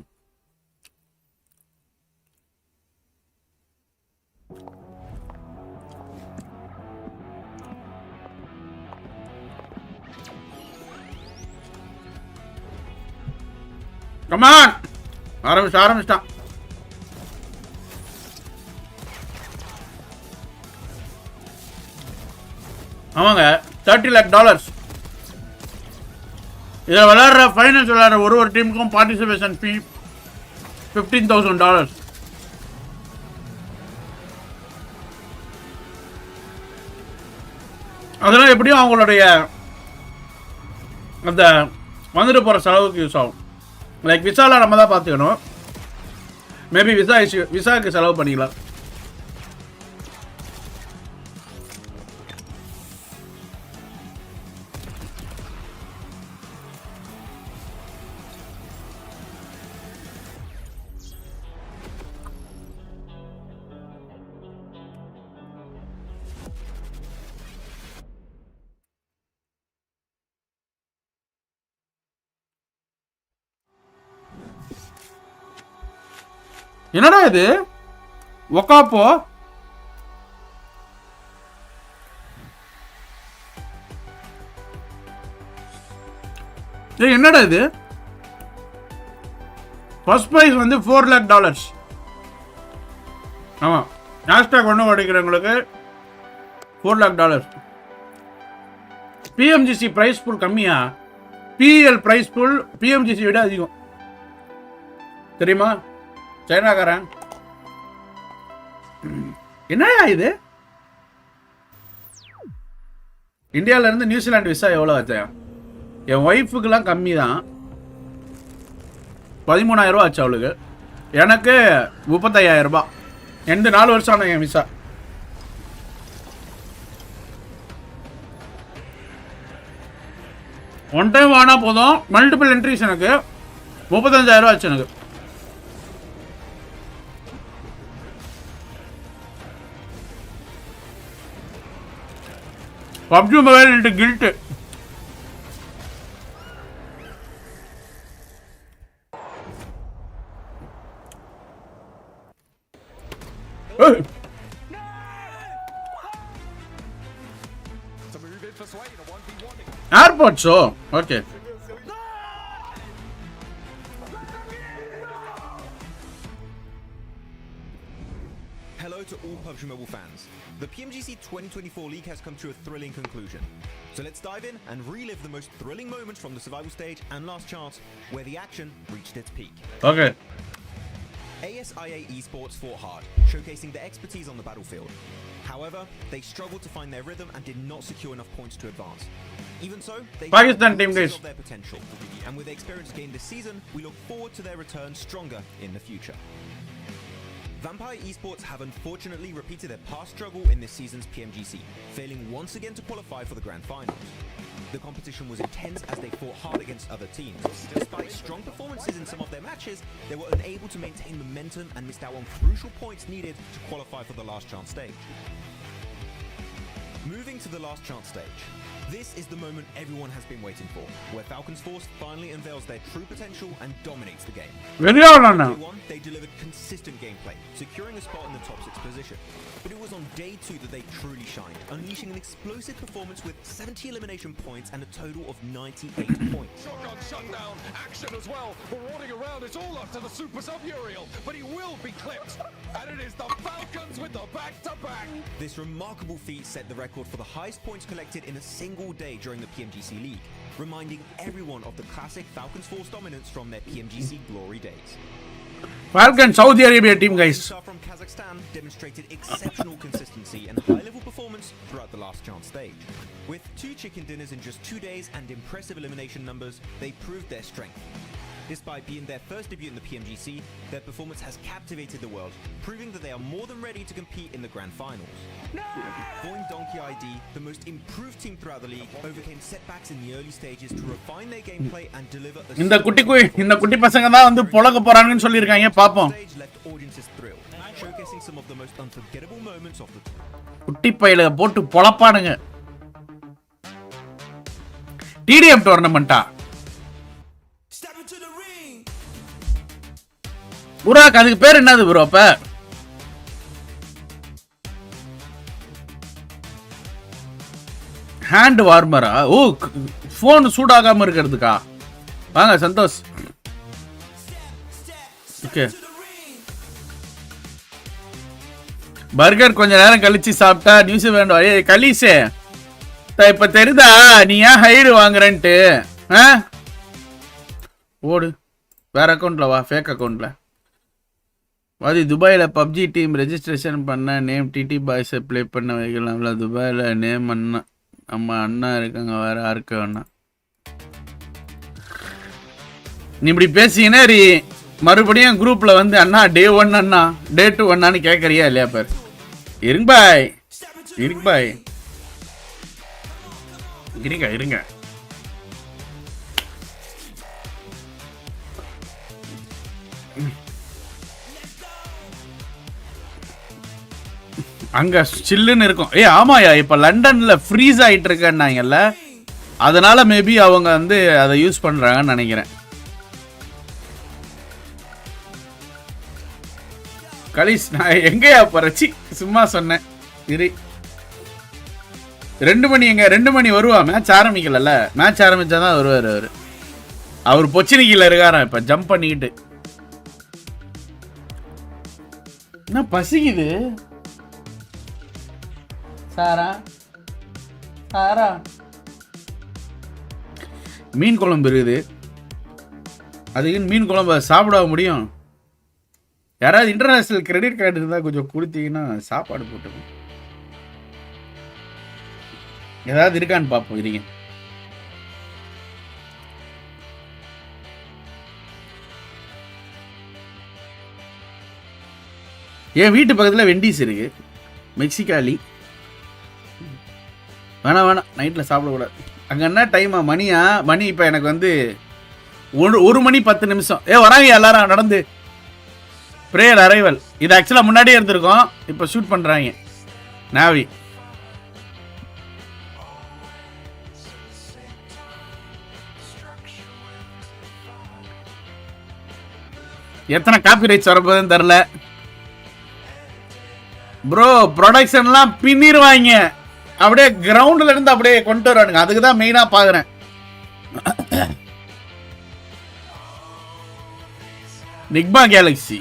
Come on ஆரம்பிச்சிட்டான். ஆமாங்க, $30 lakh. இதில் விளையாடுற ஃபைனல்ஸ் விளையாடுற ஒரு டீமுக்கும் பார்ட்டிசிபேஷன் ஃபீ $15,000. அதெல்லாம் எப்படியும் அவங்களுடைய அந்த வந்துட்டு போகிற செலவுக்கு யூஸ் ஆகும். லைக் விசாவில் நம்ம தான் பார்த்துக்கணும். மேபி விசாவுக்கு செலவு பண்ணிக்கலாம். என்னடா இது ஒக்காப்போ என்னடா இது ஃபர்ஸ்ட் ப்ரைஸ் வந்து $4 lakh. ஆமாம் ஹேஷ்டாக் ஒன்று உடைக்கிறவங்களுக்கு $4 lakh. PMGC ப்ரைஸ் பூல் கம்மியா? பிஎல் ப்ரைஸ் பூல் PMGC விட அதிகம் தெரியுமா? சைனாக்காரன் என்னடா இது? இந்தியாவிலேருந்து நியூசிலாந்து விசா எவ்வளோ ஆச்சா? என் ஒய்ஃபுக்கெல்லாம் கம்மி தான், 13,000 ரூபா ஆச்சு அவளுக்கு. எனக்கு 35,000 ரூபாய். எந்த 4 வருஷம் ஆனால் என் விசா. ஒன் டைம் ஆனால் போதும், மல்டிபிள் என்ட்ரிஸ் எனக்கு 35,000 ரூபா ஆச்சு எனக்கு. PUBG mobile into guilt. Airports, oh, okay. Hello to all PUBG Mobile fans. The Pmgc 2024 league has come to a thrilling conclusion. So let's dive in and relive the most thrilling moments from the survival stage and last chance, where the action reached its peak. Okay. ASIA Esports fought hard, showcasing their expertise on the battlefield. However, they struggled to find their rhythm and did not secure enough points to advance. Even so, they Pakistan team guys of their potential, and with the experience gained this season, we look forward to their return stronger in the future. Vampire Esports have unfortunately repeated their past struggle in this season's PMGC, failing once again to qualify for the grand finals. The competition was intense as they fought hard against other teams. Despite strong performances in some of their matches, they were unable to maintain momentum and missed out on crucial points needed to qualify for the last chance stage. Moving to the last chance stage. This is the moment everyone has been waiting for, where Falcons Force finally unveils their true potential and dominates the game. Very well now. They delivered consistent gameplay, securing a spot in the top 6 position. But it was on day 2 that they truly shined, unleashing an explosive performance with 70 elimination points and a total of 98 points. Shotgun shutdown, action as well. Marauding around, it's all up to the Super Sub Uriel, but he will be clipped. And it is the Falcons with the back-to-back. This remarkable feat set the record for the highest points collected in a single day during the PMGC League, reminding everyone of the classic Falcons Force dominance from their PMGC glory days. Falcon Saudi Arabia team guys from Kazakhstan demonstrated exceptional consistency and high-level performance throughout the last chance stage. With 2 chicken dinners in just 2 days and impressive elimination numbers, they proved their strength. Despite being their first debut in the PMGC, their performance has captivated the world, proving that they are more than ready to compete in the grand finals. Voin Donkey ID, the most improved team throughout the league, overcame setbacks in the early stages to refine their gameplay and deliver a இந்த குட்டி பசங்க தான் வந்து பொளக்க போறாங்கன்னு சொல்லிருக்காங்க பாப்போம். left audiences thrilled, showcasing some of the most unforgettable moments of the குட்டி பையில போட்டு பொளப்பானுங்க. TDM டோர்னமெண்டா? புராக் அதுக்கு பேர் என்னது ப்ரோ? அப்ப ஹேண்ட் வார்மரா? ஓ, போன் சூடாகாம இருக்கிறதுக்கா? வாங்க சந்தோஷ். ஓகே, பர்கர் கொஞ்ச நேரம் கழிச்சு சாப்பிட்டா நியூஸ் வேண்டாம். ஏ கலீஷே, இப்ப தெரியுதா நீ ஏன் ஹைடு வாங்குறன்ட்டு? ஓடு, வேற அக்கௌண்ட்ல வா, ஃபேக் அக்கௌண்ட்ல. அது துபாயில் பப்ஜி டீம் ரெஜிஸ்ட்ரேஷன் பண்ண நேம் டிடி பாய்ஸை ப்ளே பண்ண வைக்கலாம்ல. துபாயில் நேம் அண்ணா, நம்ம அண்ணா இருக்காங்க, வேற யாருக்கு வேணா. நீ இப்படி பேசிங்கன்னா மறுபடியும் குரூப்பில் வந்து அண்ணா டே 1 அண்ணா டே 2 அண்ணான்னு கேட்குறியா இல்லையா? பேர் இருங்க பாய், இருங்க பாய், இருங்க. அங்க சில்லுன்னு இருக்கும். ஆமாயா, இப்ப லண்டன்ல ஃப்ரீஸ் ஆயிட்டு இருக்கேன்னாங்கல்ல, அதனால மேபி அவங்க வந்து அதை யூஸ் பண்றாங்கன்னு நினைக்கிறேன். கலிஸ் நான் எங்கேயா போறச்சி சும்மா சொன்னேன். இரு 2 மணி எங்க 2 மணி வருவா. மேட்ச் ஆரம்பிக்கல. மேட்ச் ஆரம்பிச்சாதான் வருவார். அவர் பொச்சினிக்கில இருக்காராம் இப்ப ஜம்ப் பண்ணிக்கிட்டு. என்ன பசிக்குது சாரா சாரா. மீன் குழம்பு இருக்குது. அதுக்கு மீன் குழம்பு சாப்பிட முடியும். யாராவது இன்டர்நேஷனல் கிரெடிட் கார்டு இருந்தால் கொஞ்சம் கொடுத்தீங்கன்னா சாப்பாடு போட்டுக்கணும். ஏதாவது இருக்கான்னு பார்ப்போம். இருங்க. என் வீட்டு பக்கத்தில் வெண்டீஸ் இருக்கு. மெக்சிகாலி வேணாம் நைட்டில் சாப்பிடக்கூடாது. அங்கே என்ன டைமா மணியா? மணி இப்போ எனக்கு வந்து 1 மணி 10 நிமிஷம். வராங்க எல்லாரும் நடந்து. Prayer arrival. இது ஆக்சுவலாக முன்னாடியே இருந்திருக்கோம். இப்போ ஷூட் பண்ணுறாங்க நாவி. எத்தனை காப்பி ரைட்ஸ் வரப்போதுன்னு தெரில ப்ரோ. ப்ரொடக்ஷன்லாம் பின்னிடுவாங்க. அப்படியே கிரவுண்டில் இருந்து அப்படியே கொண்டு வருவானுங்க. அதுக்கு தான் மெயினாக பார்க்குறேன். நிக்மா கேலக்ஸி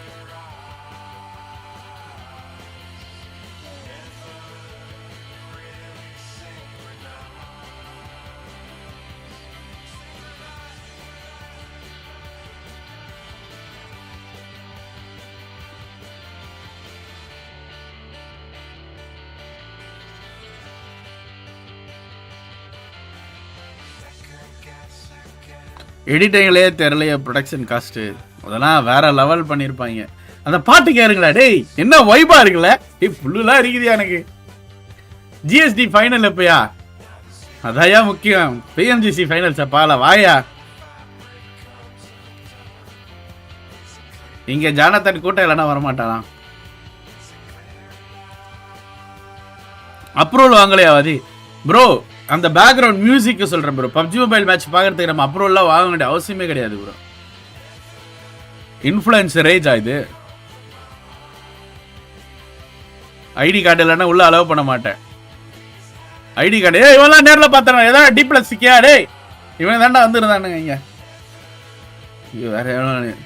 எடிட்டிங்லேயே தெரியலையே ப்ரொடக்ஷன் காஸ்ட்டு. அதெல்லாம் வேற லெவல் பண்ணியிருப்பாங்க. அந்த பாட்டு கேருங்களா டேய், என்ன வைபா இருக்குல்ல. புல்லுலாம் இருக்குதியா எனக்கு. ஜிஎஸ்டி ஃபைனல் எப்பயா? அதாயா முக்கியம். பிஎம்ஜிசி ஃபைனல்ஸ் பால வாயா. இங்க ஜானத்தன் கூட்டம் இல்லைன்னா வரமாட்டானா? அப்ரூவல் வாங்கலையா வாதி ப்ரோ? அந்த பேக்ரவுண்ட் மியூசிக் சொல்றேன் ப்ரோ. பப்ஜி மொபைல் மேட்ச் பார்க்கறதுக்கு நம்ம அப்ரூவல்லாம் வாங்க வேண்டிய அவசியமே கிடையாது ப்ரோ. இன்ஃப்ளூயன்சர் ஏஜ் இது. ஐடி கார்டு இல்லைன்னா உள்ள அலோவ் பண்ண மாட்டேன். ஐடி கார்டு இவெல்லாம் நேரில் பார்த்தேன். ஏதாவது டி பிளஸ் சிக்கியா டே? இவன் தாண்டா வந்துருந்தானுங்க இங்க. வேற எவ்வளோ.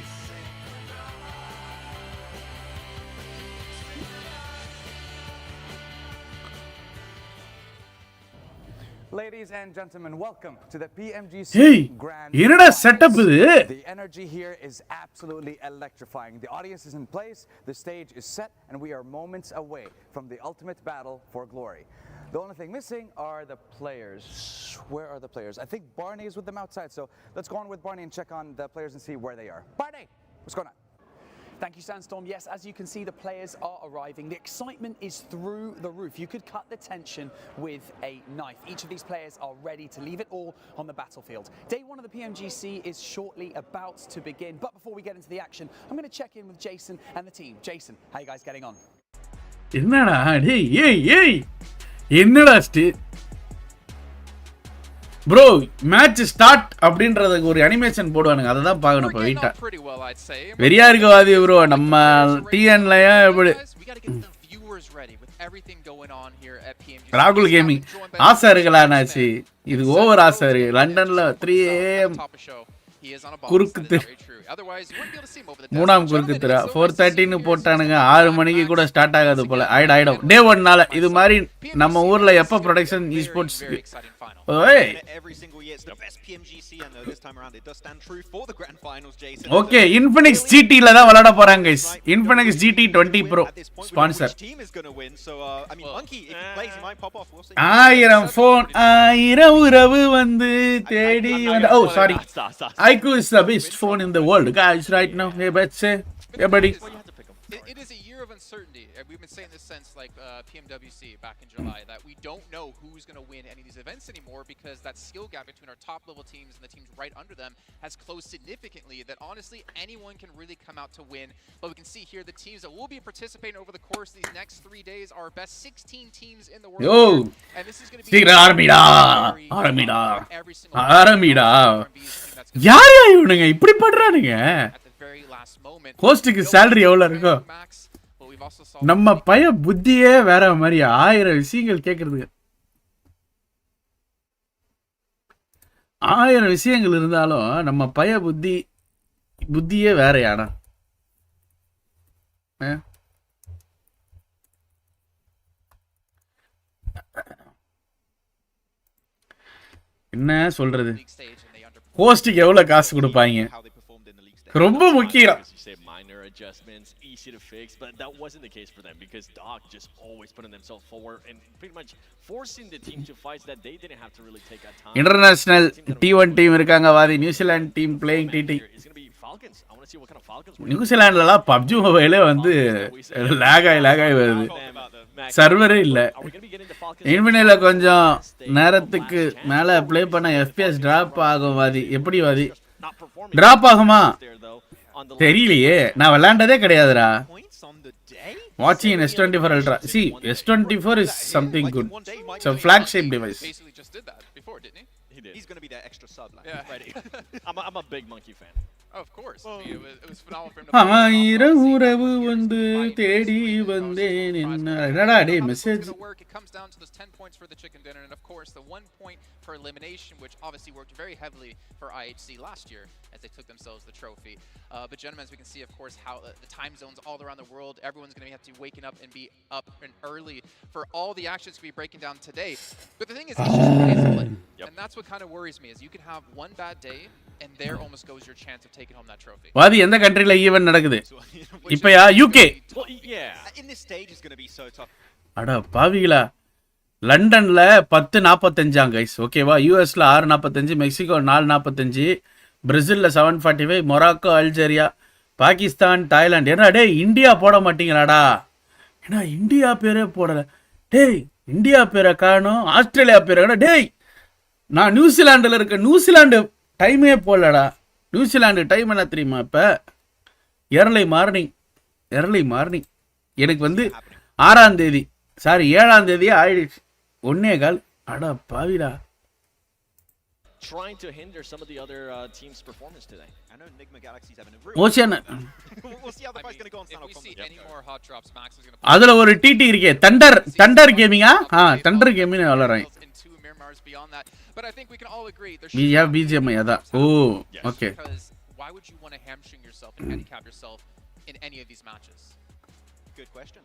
Ladies and gentlemen, welcome to the Pmgc Grand என்னடா செட்டப் இது? The energy here is absolutely electrifying. The audience is in place, the stage is set, and we are moments away from the ultimate battle for glory. The only thing missing are the players. Where are the players? I think Barney is with them outside, so let's go on with Barney and check on the players and see where they are. Barney, what's going on? Thank you, Sandstorm. Yes, as you can see, the players are arriving. The excitement is through the roof. You could cut the tension with a knife. Each of these players are ready to leave it all on the battlefield. Day 1 of the PMGC is shortly about to begin. But before we get into the action, I'm going to check in with Jason and the team. Jason, how are you guys getting on? என்னடா டேய் ஏய் என்னடா bro match start அப்படின்றதுக்கு ஒரு animation போடுவானுங்க. அதை தான் பார்க்கணும் இப்போ வெயிட்டா. வெறியா இருக்கு வாதி ப்ரோ. நம்ம டிஎன்லயா எப்படி ராகுல் கேமிங் ஆசை இருக்கலாம்னாச்சு. இது ஓவர் ஆசை இருக்கு. லண்டன்ல 3 AM குறுக்கு மூணாம் குறுக்கு திரா 4:30 போட்டானுங்க. 6 மணிக்கு கூட ஸ்டார்ட் ஆகாது போல. ஆயிடும் டே 1 நாள். இது மாதிரி நம்ம ஊர்ல எப்ப ப்ரொடக்ஷன் esports ஓகே இன்ஃபினிக்ஸ் ஜிடில தான் விளையாட போறாங்க guys. Infinix GT 20 Pro sponsor. 1000 phone 1000 உறவு வந்து தேடி வந்து. Oh sorry. IQ is the best phone in the world guys right now. Hey but say everybody. It is a year of uncertainty. We've been saying this since like PMWC back in July that we don't know who's going to win any of these events anymore because that skill gap between our top level teams and the teams right under them has closed significantly. That honestly anyone can really come out to win. But we can see here the teams that will be participating over the course of these next 3 days are our best 16 teams in the world. Yo, and this is going to be ஆரம்பிடா யார் இவனுங்க இப்படி பண்றானுங்க? ஹோஸ்டுக்கு salary எவ்வளவு இருக்கோ? they've also solved. நம்ம பய புத்தியே வேற மாதிரி 1000 விஷயங்கள் கேட்கறதுக்கு 1000 விஷயங்கள் இருந்தாலும் நம்ம பய புத்தியே வேறையானா என்ன சொல்றது ஹோஸ்டுக்கு எவ்வளவு காசு கொடுப்பாங்க ரொம்ப முக்கியம் minor adjustments, easy to fix, but that wasn't the case for them because Doc just always putting themselves forward and pretty much forcing the team to fights that they didn't have to really take that time. International T1 team இருக்காங்க வாதி New Zealand team playing TT. It's going to be Falcons. I want to see what kind of Falcons நியூசிலாந்துலலாம் PUBG மொபைலே வந்து lock ஆகி வருது சர்வரே இல்ல இன்ஃபினிட்டில கொஞ்சம் நேரத்துக்கு மேல ப்ளே பண்ண FPS டிராப் ஆகும் வாதி எப்படி வாதி டிராப் ஆகுமா தெரியலையே நான் விளையாண்டதே கிடையாதுடா watching S24 Ultra see S24 is something good it's a flagship device Basically just did that before, didn't he? He did. He's going to be that extra sub. Like, Yeah. ready. I'm a big Monkey fan. Oh, of course. I mean, it was phenomenal for him to play. ஆயிரம் உறவு வந்து தேடி வந்தேன் என்னடா டேய் message It comes down to those 10 points for the chicken dinner, and of course the 1 point for elimination, which obviously worked very heavily for IHC last year as they took themselves the trophy. But gentlemen, as we can see, of course, how the time zones all around the world, everyone's going to have to be waking up and be up and early for all the actions to be breaking down today. But the thing is, each just plays a little. And that's what kind of worries me, is you can have one bad day, and there almost goes your chance of taking home that trophy. வாதி எந்த கண்ட்ரில event நடக்குது இப்பயா UK Well, yeah. In this stage is going to be so tough. அட பாவிகளா லண்டன்ல 10:45 guys ஓகேவா யூஎஸ்ல 6:45 Mexico 4:45 பிரேசில்ல 7:45 Morocco Algeria Pakistan Thailand என்ன டேய் இந்தியா போட மாட்டீங்களாடா ஏன்னா இந்தியா பேரே போடல டேய் இந்தியா பேரை காணோம் ஆஸ்திரேலியா பேரை டேய் நான் நியூசிலாண்டில் இருக்க நியூசிலாண்டு டைமே போடலடா நியூசிலாண்டு டைம் என்ன தெரியுமா இப்போ early மார்னிங் எனக்கு வந்து 6ஆம் தேதி சாரி 7ஆம் தேதியே ஆயிடுச்சு 1:15 அடா பாவிடா Trying to hinder some of the other teams' performance today. I know Enigma Galaxy's having a ocean We'll see how the fight's going to go on If Sanofi. we see any more hot drops, Max is going to அதுல ஒரு TT இருக்கே thunder கேமிங்கா Thunder gaming விளையாடுறேன் in 2 Miramars beyond that. But I think we can all agree there we have BGMI அதான் ஓ okay because why would you want to hamstring yourself and handicap yourself in any of these matches? Good question.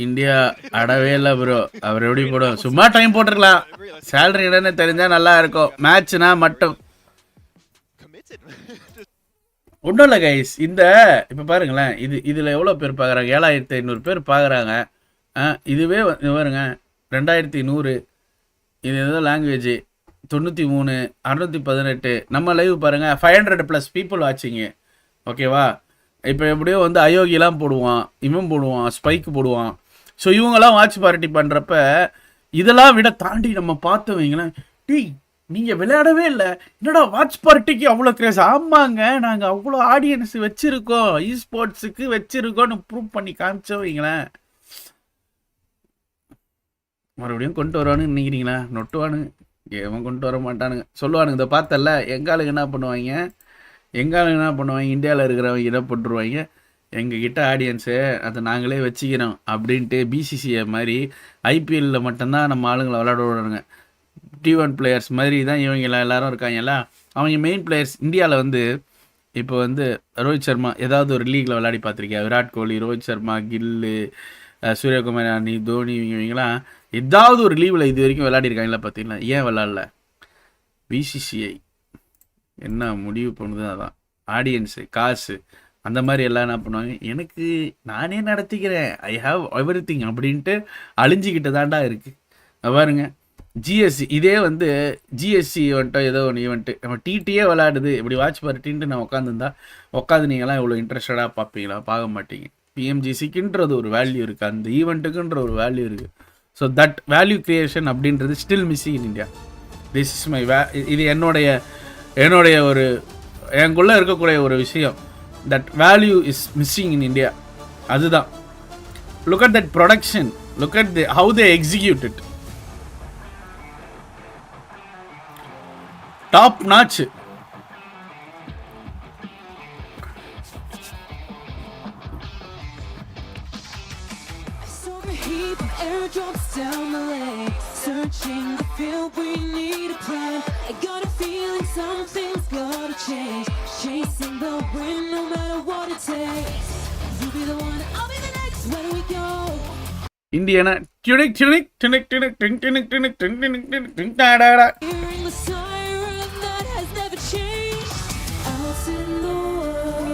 India அடவே இல்லை bro அவர் எப்படி போடும் சும்மா time போட்டுருக்கலாம் salary என்னன்னு தெரிஞ்சா நல்லா இருக்கும் மேட்ச்னா மட்டும் Committed. ஒன்றும் இல்லை கைஸ் இந்த இப்போ பாருங்களேன் இதில் எவ்வளோ பேர் பார்க்குறாங்க 7500 பேர் பார்க்குறாங்க இதுவே பாருங்க 2100 இது ஏதோ லாங்குவேஜ் 93 618 நம்ம லைவ் பாருங்கள் 500+ பீப்புள் வாட்சிங்கு ஓகேவா இப்போ எப்படியோ வந்து அயோக்கியெலாம் போடுவான் இவன் போடுவான் ஸ்பைக்கு போடுவான் ஸோ இவங்கெல்லாம் வாட்ச் பார்ட்டி பண்ணுறப்ப இதெல்லாம் விட தாண்டி நம்ம பார்த்தவங்களேன் டீ நீங்கள் விளையாடவே இல்லை என்னடா வாட்ச் பார்ட்டிக்கு அவ்வளோ கிரேஸ் ஆமாங்க நாங்கள் அவ்வளோ ஆடியன்ஸ் வச்சுருக்கோம் ஸ்போர்ட்ஸுக்கு வச்சுருக்கோன்னு ப்ரூவ் பண்ணி காமிச்சவங்களேன் மறுபடியும் கொண்டு வருவானுன்னு நினைக்கிறீங்களா நொட்டுவானுங்க ஏவன் கொண்டு வர மாட்டானுங்க சொல்லுவானுங்க இதை பார்த்தல எங்காலுங்க என்ன பண்ணுவாங்க இந்தியாவில் இருக்கிறவங்க என்ன போட்டுருவாங்க எங்ககிட்ட ஆடியன்ஸு அதை நாங்களே வச்சுக்கிறோம் அப்படின்ட்டு பிசிசிஐ மாதிரி ஐபிஎல்லில் மட்டும்தான் நம்ம ஆளுங்களை விளையாட விடுறாங்க T1 பிளேயர்ஸ் மாதிரி தான் இவங்க எல்லாரும் இருக்காங்கல்ல அவங்க மெயின் பிளேயர்ஸ் இந்தியாவில் வந்து இப்போ வந்து ரோஹித் சர்மா ஏதாவது ஒரு லீகில் விளையாடி பார்த்துருக்கியா விராட் கோலி ரோஹித் சர்மா கில்லு சூரியகுமார் யானி தோனி இவங்கெல்லாம் ஏதாவது ஒரு லீவில் இது வரைக்கும் விளையாடிருக்காங்களா பார்த்தீங்களா ஏன் விளையாடல பிசிசிஐ என்ன முடிவு பண்ணுது அதான் ஆடியன்ஸு காசு அந்த மாதிரி எல்லாம் என்ன பண்ணுவாங்க எனக்கு நானே நடத்திக்கிறேன் ஐ ஹாவ் எவ்ரிதிங் அப்படின்ட்டு அழிஞ்சிக்கிட்டு தாண்டா இருக்குது பாருங்க ஜிஎஸ்சி இதே வந்து ஜிஎஸ்சி வந்துட்டோ ஏதோ ஒன்று ஈவெண்ட்டு நம்ம டிடியே விளையாடுது இப்படி வாட்ச் பார்ட்டின்ட்டு நான் உட்காந்து நீங்களாம் இவ்வளோ இன்ட்ரெஸ்டடாக பார்ப்பீங்களா பார்க்க மாட்டீங்க பிஎம்ஜிசிக்குன்றது ஒரு வேல்யூ இருக்குது அந்த ஈவெண்ட்டுக்குன்ற ஒரு வேல்யூ இருக்குது ஸோ தட் வேல்யூ கிரியேஷன் அப்படின்றது still missing in India this is my இது என்னுடைய ஒரு எனக்குள்ளே இருக்கக்கூடிய ஒரு விஷயம் that value is missing in India அதுதான் look at that production look at the how they execute it top notch feeling something's gotta change. Chasing the wind, no matter what it takes. You be the one, I'll be the next. Where do we go? Indiana tunik tunik tunik tunik tunik tunik tunik tunik tunik tunik da. Hearing the siren that has never changed. Out in the world,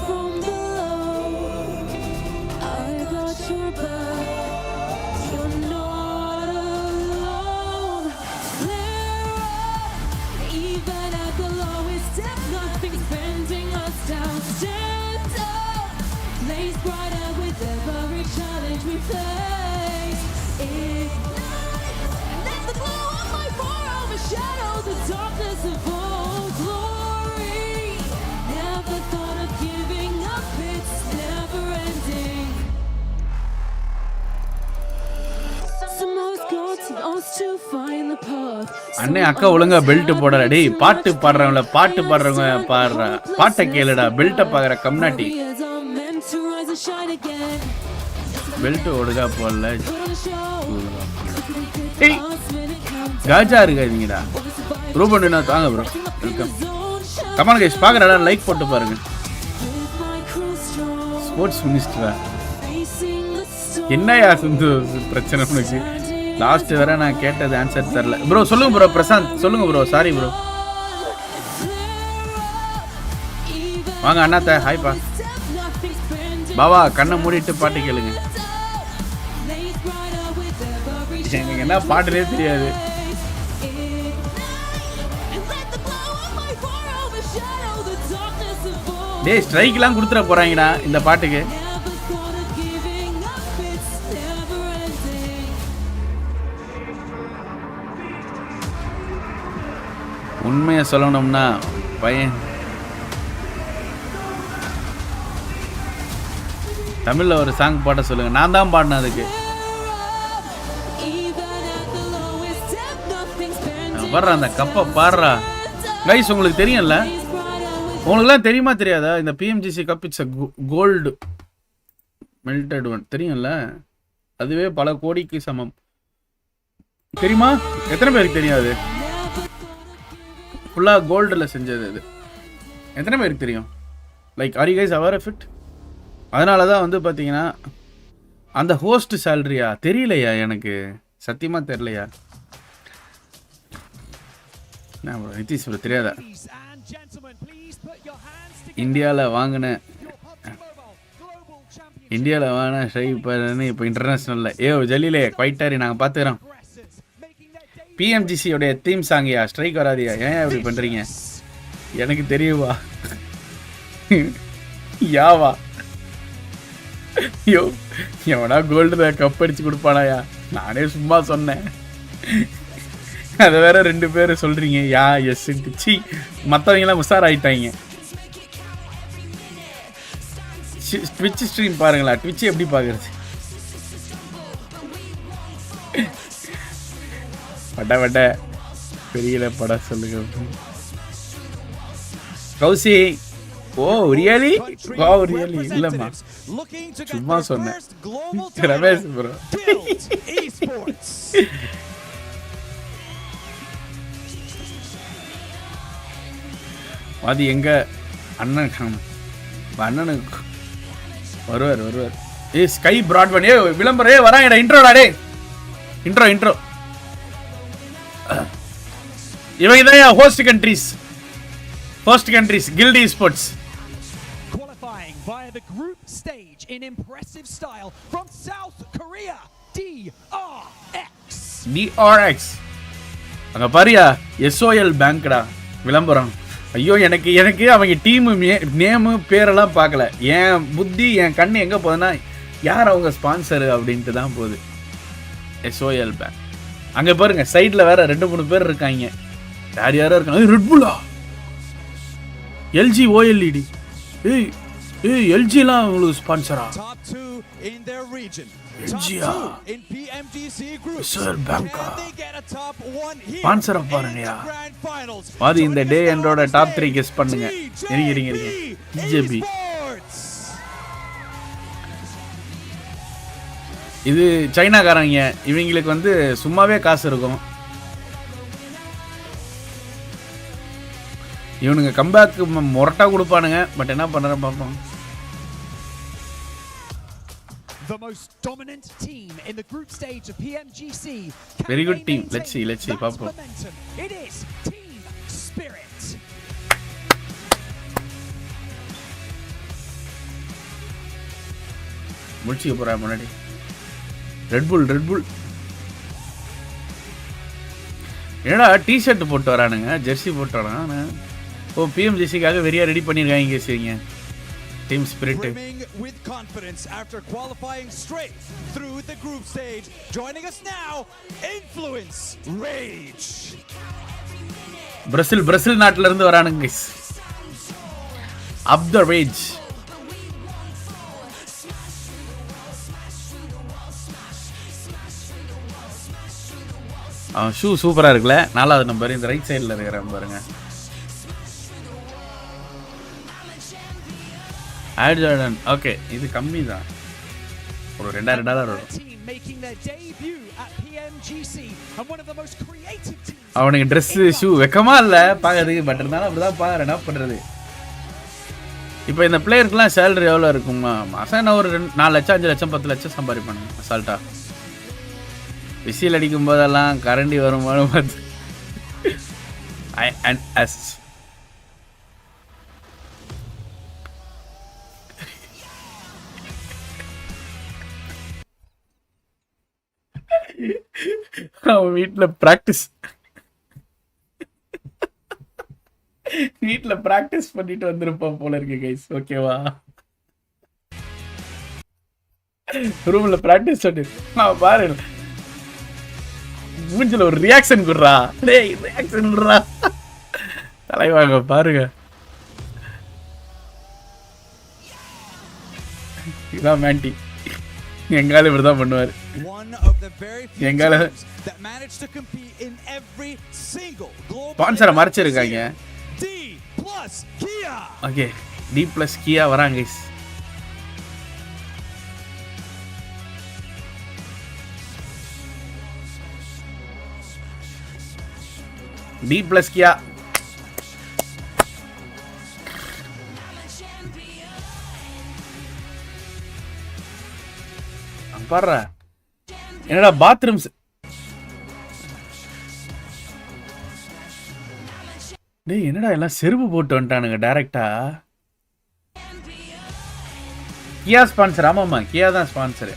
from below. I got your back. You're not alone. Flare up, even at the lowest depth, nothing's bending us down. Stand up, blaze brighter with every challenge we face. Ignite, let the glow of my fire overshadow the darkness of all glory. Never thought of giving up, it's never ending. Somehow it's got us to find the path. அண்ணே அக்கா ஒழுங்கா belt போடல. டேய் பாட்டு பாடுறவங்கள பாட்டு பாடுறவங்க பாடுறா பாட்டை கேளுடா. பெல்ட்டை பாக்குற கம்னாட்டி பெல்ட் ஒழுங்கா போடல. ஏய் காஜா இருக்காதீங்கடா. ப்ரோ பண்ணுனா தாங்க ப்ரோ. வெல்கம். கமான் கைஸ் பாக்குறடா லைக் போட்டு பாருங்க. ஸ்போர்ட்ஸ் மினிஸ்டரா என்னையா சிந்து பிரச்சனை உனக்கு? லாஸ்ட் வர நான் கேட்டது ஆன்சர் தரல ப்ரோ. சொல்லுங்க ப்ரோ பிரசாந்த் சொல்லுங்க ப்ரோ. Sorry bro. வாங்க அண்ணாத்த ஹாய்ப்பா. பாவா கண்ணை மூடிட்டு பாட்டு கேளுங்க. எனக்கு என்ன பாட்டுனே தெரியாது. டேய் ஸ்ட்ரைக்லாம் கொடுத்துட போறாங்கடா இந்த பாட்டுக்கு. உண்மையை சொல்லணும்னா பையன் தமிழ்ல ஒரு சாங் பாட சொல்லுங்க. நான் தான் பாடினேன் அதுக்கு. பாடுறா அந்த கப்பை பாடுறா கைஸ். உங்களுக்கு தெரியும்ல? உங்களுக்குலாம் தெரியுமா தெரியாதா? இந்த PMGC cup it's gold melted one தெரியும்ல? அதுவே பல கோடிக்கு சமம். தெரியுமா? எத்தனை பேருக்கு தெரியாது? ஃபுல்லாக கோல்டில் செஞ்சது இது. எத்தனை பேருக்கு தெரியும்? Like are you guys aware of it? அதனால தான் வந்து பார்த்தீங்கன்னா அந்த ஹோஸ்ட் சேலரியா தெரியலையா எனக்கு சத்தியமாக தெரியலையா. என்ன ப்ரோ நிதிஷ் ப்ரோ தெரியாதா? இந்தியாவில் வாங்கின ட்ரை பண்ணு இப்போ இன்டர்நேஷ்னலில். ஜல்லிலே குவைட்டாரி நாங்கள் பார்த்துக்கிறோம். PMGCயோடைய தீம் சாங்கியா ஸ்ட்ரைக் வராதியா? ஏன் இப்படி பண்ணுறீங்க? எனக்கு தெரியுவா யாவா ஐயோ எவனா கோல்டு கப் அடிச்சு கொடுப்பானாயா? நானே சும்மா சொன்னேன். அதை வேற 2 பேர் சொல்றீங்க. யா எஸ் சி மற்றவங்களாம் உஷார் ஆயிட்டாங்க. ட்விட்ச் ஸ்ட்ரீம் பாருங்களா? ட்விட்ச் எப்படி பார்க்குறது? பட பெரியல படம் சொல்லுங்க கௌசி. ஓ ரியலி? ஓ ரியலி இல்லம்மா சும்மா சொன்னேன். ரமேஷ் ப்ரோ அது எங்க அண்ணன் அண்ணனுக்கு வருவார். ஏ ஸ்கை பிராட்பேண்ட். ஏ விளம்பரம். ஏ வராங்கடா. இன்ட்ரோடா டே. இன்ட்ரோ இவங்க தான் host countries Guild esports qualifying via the group stage in impressive style from South Korea. DRX அங்க பாரியா SOL பேங்க்டா விளம்பரம். ஐயோ எனக்கு அவங்க டீம் நேமு பேரெல்லாம் பார்க்கல. என் புத்தி என் கண்ணு எங்கே போகுதுன்னா யார் அவங்க ஸ்பான்சரு அப்படின்ட்டு தான் போகுது. SOL bank. அங்கே பாருங்க சைடில் வேற 2-3 பேர் இருக்காங்க. யாரோ இருக்காங்க. ரெட்புல்லா LG OLED. ஏய் LGலாம் உங்களுக்கு ஸ்பான்சரா? சார் பேங்கா ஸ்பான்சரா பாருங்கயா. பாதி இந்த டே என்னோட டாப் 3 கெஸ் பண்ணுங்க. இருங்க BJP. இது சைனாக்காரங்க. இவங்களுக்கு வந்து சும்மாவே காசு இருக்கும். இவனுங்க கம்பேக் மொரட்டா கொடுப்பானுங்க. பட் என்ன பண்ணுறேன் பார்ப்போம். The most dominant team in the group stage of PMGC. Very good team. Let's see. Papa. It is Team Spirit. முடிச்சுக்க போறா முன்னாடி. ரெட் புல் என்னடா டி-ஷர்ட் போட்டு வரானுங்க, ஜெர்சி போட்டு வரானுங்க. ஓ பிஎம்ஜிசிக்காக வெறியா ரெடி பண்ணிருக்காங்க சரிங்க. Team Spirit. Brimming with confidence after qualifying straight through the group stage. Joining us now, Influence Rage. Brazil நாட்டுல இருந்து வரானுங்க guys. Up the Rage. Shoe சூப்பரா இருக்குல்ல. 4வது நம்பர் இந்த ரைட் சைடுல இருக்கிற பாருங்க. ஆட்ஜார்டன். ஓகே இது கம்மி தான், ஒரு $2000 வரும். அவனுக்கு ட்ரெஸ் ஷூ வெக்கமா இல்ல பாக்கிறதுக்கு. பட் இருந்தாலும் அப்படிதான் பாக்குறேன், என்ன பண்றது. இப்போ இந்த பிளேயருக்குலாம் சேலரி எவ்வளோ இருக்குமா மாதம்? என்ன ஒரு 4 லட்சம் 5 லட்சம் 10 லட்சம் சம்பாதிப்பானுங்க அசால்ட்டா. விசில் அடிக்கும் போதெல்லாம் கரண்டி வருமானு பார்த்து அவன் வீட்டில் ப்ராக்டிஸ் பண்ணிட்டு வந்திருப்பான் போல இருக்கு கைஸ். ஓகேவா, ரூம்ல ப்ராக்டிஸ் பண்ணி பாரு. மூஞ்சில ஒரு ரியாக்ஷன் குடுறா. டேய் ரியாக்ஷன் குடுறா தலைவாங்க பாருங்க. இதான் மேண்டி. எங்கால இப்படிதான் பண்ணுவாரு. எங்கால ஸ்பான்சரை மறைச்சிருக்காங்க. ஓகே D+ கியா வராங்க கைஸ். D+ கியா பாரு. என்னடா பாத்ரூம்ஸ். டேய் என்னடா எல்லாம் செருப்பு போட்டு வந்துட்டானுங்க டைரக்டா. கியா ஸ்பான்சர். ஆமாமா கியா தான் sponsor.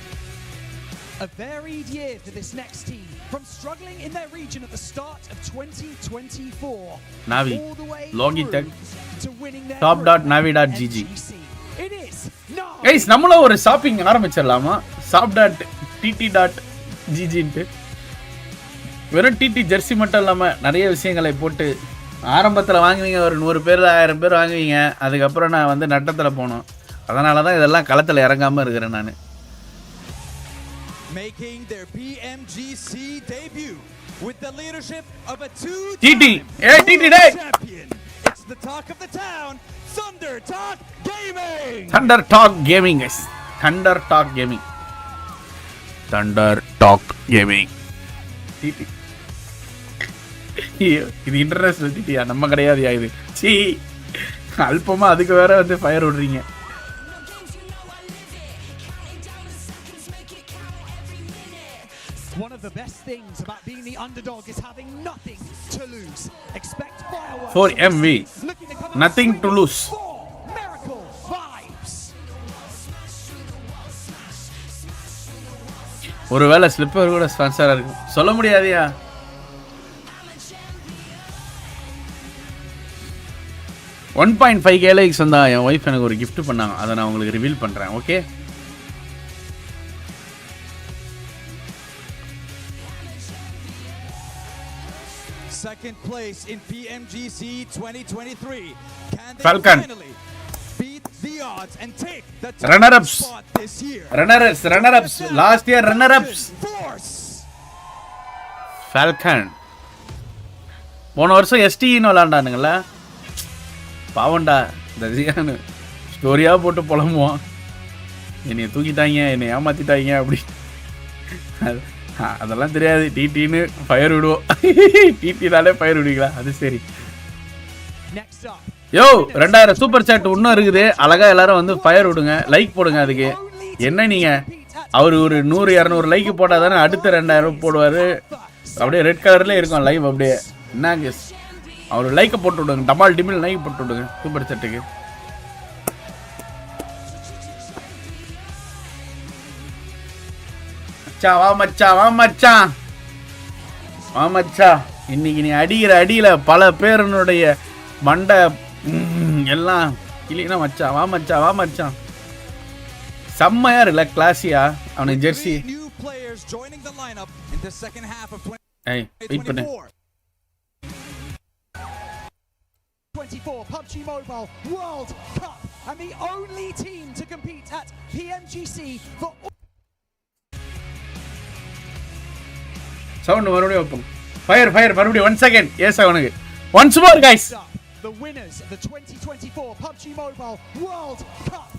A varied year for this next team, from struggling in their region at the start of 2024 Navi all the way Logitech to winning their top.navi.gg. It is Navi. Guys நம்மள ஒரு shopping ஆரம்பிச்சிரலாமா? shop.tt.gg ன்ட்டு வெறும் DD Jersey மட்டும் இல்லாம நிறைய விஷயங்களை போட்டு ஆரம்பத்துல வாங்குவீங்க. ஒரு 100 பேர் 1000 பேர் வாங்குவீங்க. அதுக்கப்புறம் நான் வந்து நட்டத்துல போனோம். அதனால தான் இதெல்லாம் களத்துல இறங்காம இருக்கிறேன் நான். Making their Pmgc debut with the leadership of a champion. It's the talk of the town, Thunder Talk Gaming. Thunder Talk Gaming guys. Thunder Talk Gaming. இது இன்டர்நேஷனல் டிடியா, நம்ம கிடையாதுயா இது. சீ அல்பமா அதுக்கு வேற வந்து ஃபயர் விடுறீங்க. One of the best things about being the underdog is having nothing to lose. Expect fireworks. For MV, nothing to lose. Miracle vibes. ஒருவேளை slipper கூட ஸ்பான்சரா இருக்கும், சொல்ல முடியாதியா. $1.5K லைக்ஸ் வந்தா என் ஒய்ஃப் எனக்கு ஒரு gift பண்ணாங்க. அதை நான் உங்களுக்கு ரிவீல் பண்றேன். Okay, Second place in Pmgc 2023. Can they Falcon. finally beat the odds and take the Runner-ups. spot this year? Runner-ups. Last year runner-ups. Falcon. போன வருஷம் STன்னு விளாண்டானுங்களா பாவண்டா. இந்த ஸ்டோரியா போட்டு புலம்புவான். என்னை தூக்கிட்டாங்க, என்னை ஏமாத்திட்டாங்க அப்படி. அதெல்லாம் தெரியாது. டிடின்னு ஃபயர் விடுவோம். டிடினாலே ஃபயர் விடுவீங்களா? அது சரி. Next up, யோ 2000 சூப்பர் சாட் இன்னும் இருக்குது. அழகா எல்லாரும் வந்து ஃபயர் விடுங்க, லைக் போடுங்க. அதுக்கு என்ன நீங்க அவர் ஒரு 100 200 லைக் போட்டா தானே அடுத்த 2000 போடுவாரு. அப்படியே ரெட் கலர்ல இருக்கும் லைவ். அப்படியே என்ன கேஸ் அவர் லைக்கை போட்டு விடுங்க, டமால் டிமில் லைக் போட்டு விடுங்க சூப்பர் சாட்டுக்கு. மச்சான் வா மச்சான், வா மச்சான், வா மச்சான். இன்னைக்கு நீ அடிக்கிற அடியில பல பேருனுடைய மண்டை எல்லாம் இல்லைன்னா மச்சான், வா மச்சான், வா மச்சான். செம்மையா இருக்குல்ல கிளாஸியா அவனுக்கு ஜெர்சி. ஏய் வெயிட் பண்ணு. 24 PUBG Mobile World Cup and the only team to compete at Pmgc for sound மறுபடியும் வைப்போம். ஃபயர் ஃபயர் மறுபடியும் 1 செகண்ட். எஸ் அவனுக்கு once more guys. the winners of the 2024 PUBG Mobile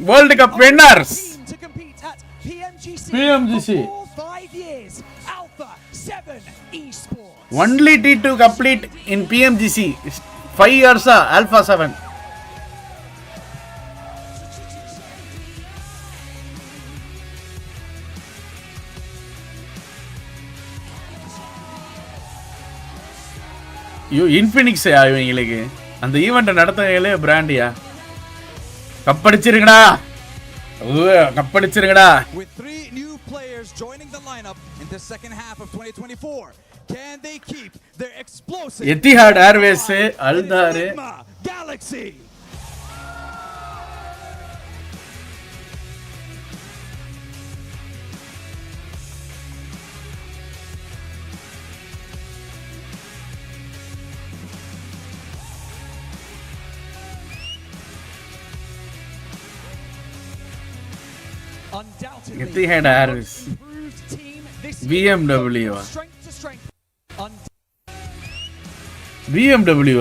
World Cup winners to compete at Pmgc for 5 years. Alpha 7 Esports. Only T2 complete in PMGC. 5 years Alpha 7. Infinix இவங்களுக்கு அந்த event நடத்துறவங்களே பிராண்டியா. கப்படிச்சிருங்கடா, கப்படிச்சிருங்கடா. With 3 new players joining the lineup in the second half of 2024, can they keep their explosive Etihad Airways, Aldar Galaxy? Etihad Airways, BMW, BMW.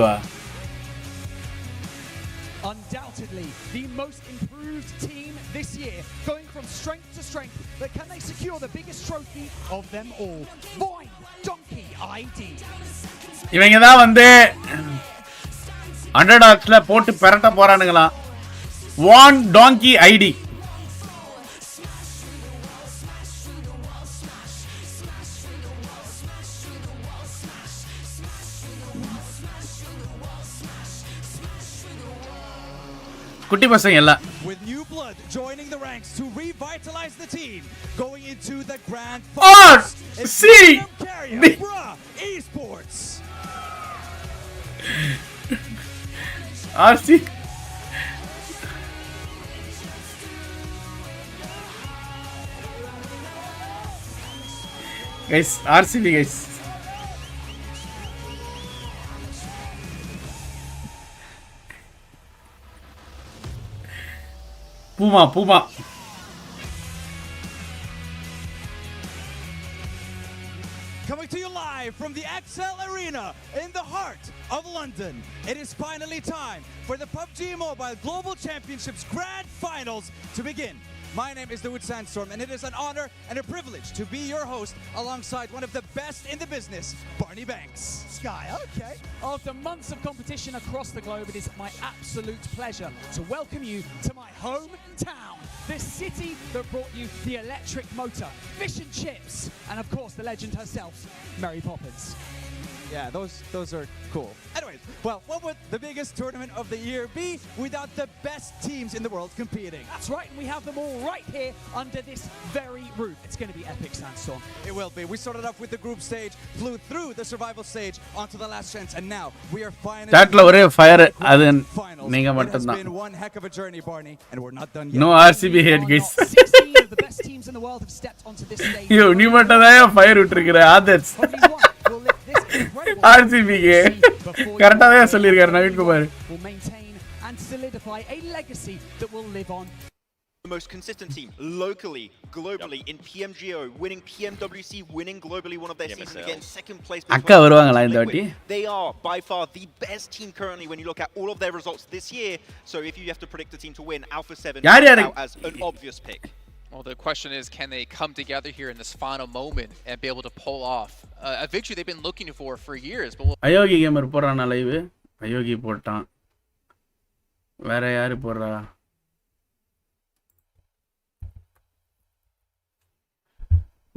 Undoubtedly the most improved team this year, going from strength to strength. But can they secure the biggest trophy of them all? Void Donkey ID. இவங்க தான் வந்து அண்டர்டாக்ஸ்ல போட்டு பெரட்ட போறானுங்களா. வான் டாங்கி ID. குட்டி பசங்க எல்லாம். With new blood joining the ranks to revitalize the team, going into the grand finals. Esports. RC. Guys, RCB guys. Puma. Coming to you live from the XL Arena in the heart of London. It is finally time for the PUBG Mobile Global Championships Grand Finals to begin. My name is Dawood Sandstorm, and it is an honor and a privilege to be your host alongside one of the best in the business, Barney Banks. Sky, okay. After months of competition across the globe, it is my absolute pleasure to welcome you to my hometown, the city that brought you the electric motor, fish and chips, and of course the legend herself, Mary Poppins. Yeah, those are cool. Anyways, well, what would the biggest tournament of the year be without the best teams in the world competing? That's right, and we have them all right here under this very roof. It's going to be epic, Sandstorm. It will be. We started off with the group stage, flew through the survival stage onto the last chance, and now we are finally Chatla ஒரே fire அது நீங்க It மட்டும் has தான். been one heck of a journey, Barney, and we're not done yet. No RCB hate guys. 16 of the best teams in the world have stepped onto this stage. ஐயோ நீ மட்டும் தான் fire விட்டுருக்கிற ஆதர்ஸ். Only one will lift this incredible RCB க்கு கரெக்ட்டா தான் சொல்லிருக்காரு Naveen Kumar. will maintain and solidify a legacy that will live on. The most consistent team locally, globally in PMGO, winning PMWC, winning globally one of their seasons again, second place. அக்கா வருவாங்களா இந்த வாட்டி? They are by far the best team currently when you look at all of their results this year. So if you have to predict a team to win, Alpha 7 யார் out as an obvious pick. Well, the question is, can they come together here in this final moment and be able to pull off a victory they've been looking for years? But அயோகி gamer போறானா live? அயோகி போட்டான். வேற யாரு போடுறா?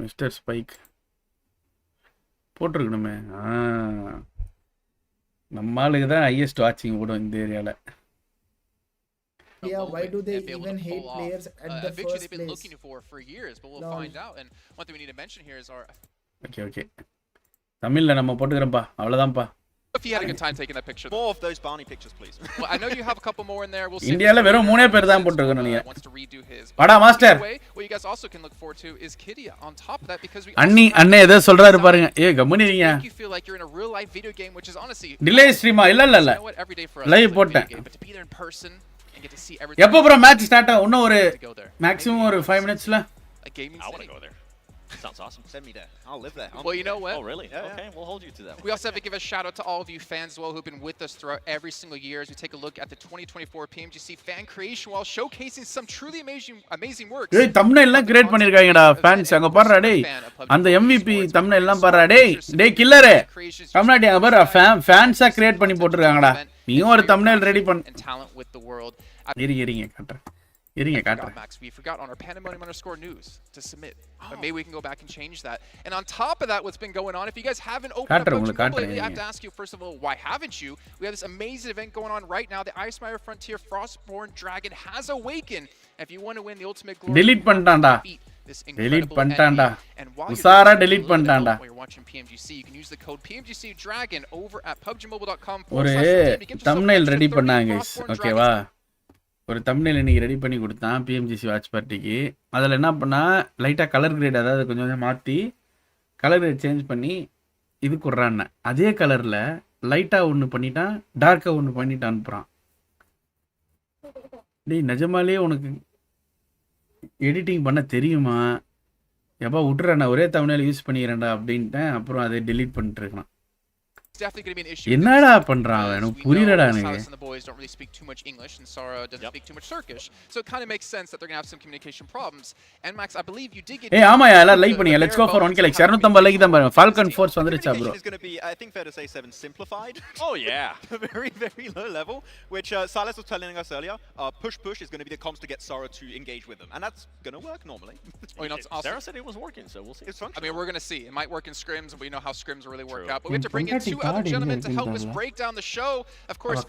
Mister spike போட்டிருக்கணுமே. நம்ம ஆளுக்கு தான் ஹையஸ்ட் வாட்சிங் ஓடும் இந்த ஏரியாவில். Yeah, why do they even hate players at the victory first they've been place? looking for years, but we'll find out. And one thing we need to mention here is our. Okay தமிழ்ல நம்ம போட்டுக்கிறோம்ப்பா, அவ்வளோதான்ப்பா. If you had a good time taking that picture. More of those Barney pictures, please. Well, I know you have a couple more in there. We'll see. இந்தியால வெறும் 3 பேர் தான் போட்டுருக்கோம் நீங்க. Wants to redo his. வாடா master. What you guys also can look forward to is Kidia on top of that because we. அண்ணே ஏதோ சொல்றாரு பாருங்க. கம்முனு இருங்க. You feel like you're in a real life video game, which is honestly. Delay ஸ்ட்ரீமா இல்ல. Live போட்டேன். But to be there in person and get to see everything. எப்போ ப்ரோ மேட்ச் ஸ்டார்ட் ஆகும்? இன்னும் ஒரு மேக்ஸிமம் ஒரு 5 மினிட்ஸ்ல. A gaming. I want to go there. Sounds awesome. Send me there. I'll live there. Well, you know what? Oh, really? Yeah, okay, we'll hold you to that one. We also have to give a shout out to all of you fans as well who've been with us throughout every single year as we take a look at the 2024 PMGC fan creation while showcasing some truly amazing works. ஏய் thumbnail எல்லாம் create பண்ணிருக்காங்கடா fans. அங்க பாருடா டேய். அந்த MVP thumbnail எல்லாம் பாருடா டேய் கில்லரே. கம்னாடி அங்க பாரு ஃபேன்ஸா கிரியேட் பண்ணி போட்டுருக்காங்கடா. நீயும் ஒரு thumbnail ரெடி பண்ணு. இருங்க காட்டுறேன். Max, we forgot on our Pandemonium_news to submit. But maybe we can go back and change that. And on top of that, what's been going on, if you guys haven't opened up lately, I have to ask you, first of all, why haven't you? We have this amazing event going on right now. The Icemire Frontier Frostborn Dragon has awakened. If you want to win the ultimate glory, delete பண்ணிட்டான்டா. உசாரா delete பண்ணிட்டான்டா. While you're watching PMGC, you can use the code PMGC Dragon over at pubgmobile.com. ஒரு thumbnail ready பண்ணாங்க guys. ஓகேவா? ஒரு thumbnail இன்னைக்கு ready பண்ணி கொடுத்தான் PMGC watch பார்ட்டிக்கு. அதில் என்ன பண்ணால் லைட்டாக கலர் கிரேட், அதாவது கொஞ்சம் மாற்றி கலர் கிரேட் சேஞ்ச் பண்ணி இது கொடுறான்னு அதே கலரில் லைட்டாக ஒன்று பண்ணிட்டான், டார்க்காக ஒன்று பண்ணிட்டு அனுப்புகிறான். டேய் நிஜமாலே உனக்கு எடிட்டிங் பண்ண தெரியுமா? எப்போ விட்டுறேன், நான் ஒரே thumbnail யூஸ் பண்ணிக்கிறேன்டா அப்படின்ட்டேன். அப்புறம் அதை டெலீட் பண்ணிட்டு இருக்கான். Definitely going to be an issue. என்னடா பண்றான் எனக்கு புரியலடா எனக்கு. Silas and the boys don't really speak too much English and Sara doesn't speak too much Turkish. So it kind of makes sense that they're going to have some communication problems. And Max, I believe you did get. ஆமாயா எல்லாரும் like பண்ணுங்க. Let's go for 1k like 250 like தான் பாருங்க. Falcon Force வந்துருச்சா bro? It's going to be, I think fair to say, 7 simplified. Oh yeah. Very very low level, which Silas was telling us earlier. Push is going to be the comms to get Sara to engage with them, and that's going to work normally. Sarah said it was working, so we'll see. I mean, we're going to see. It might work in scrims, and we know how scrims really work out. But we have to bring in 2 other gentlemen to help us break down the show. Of course,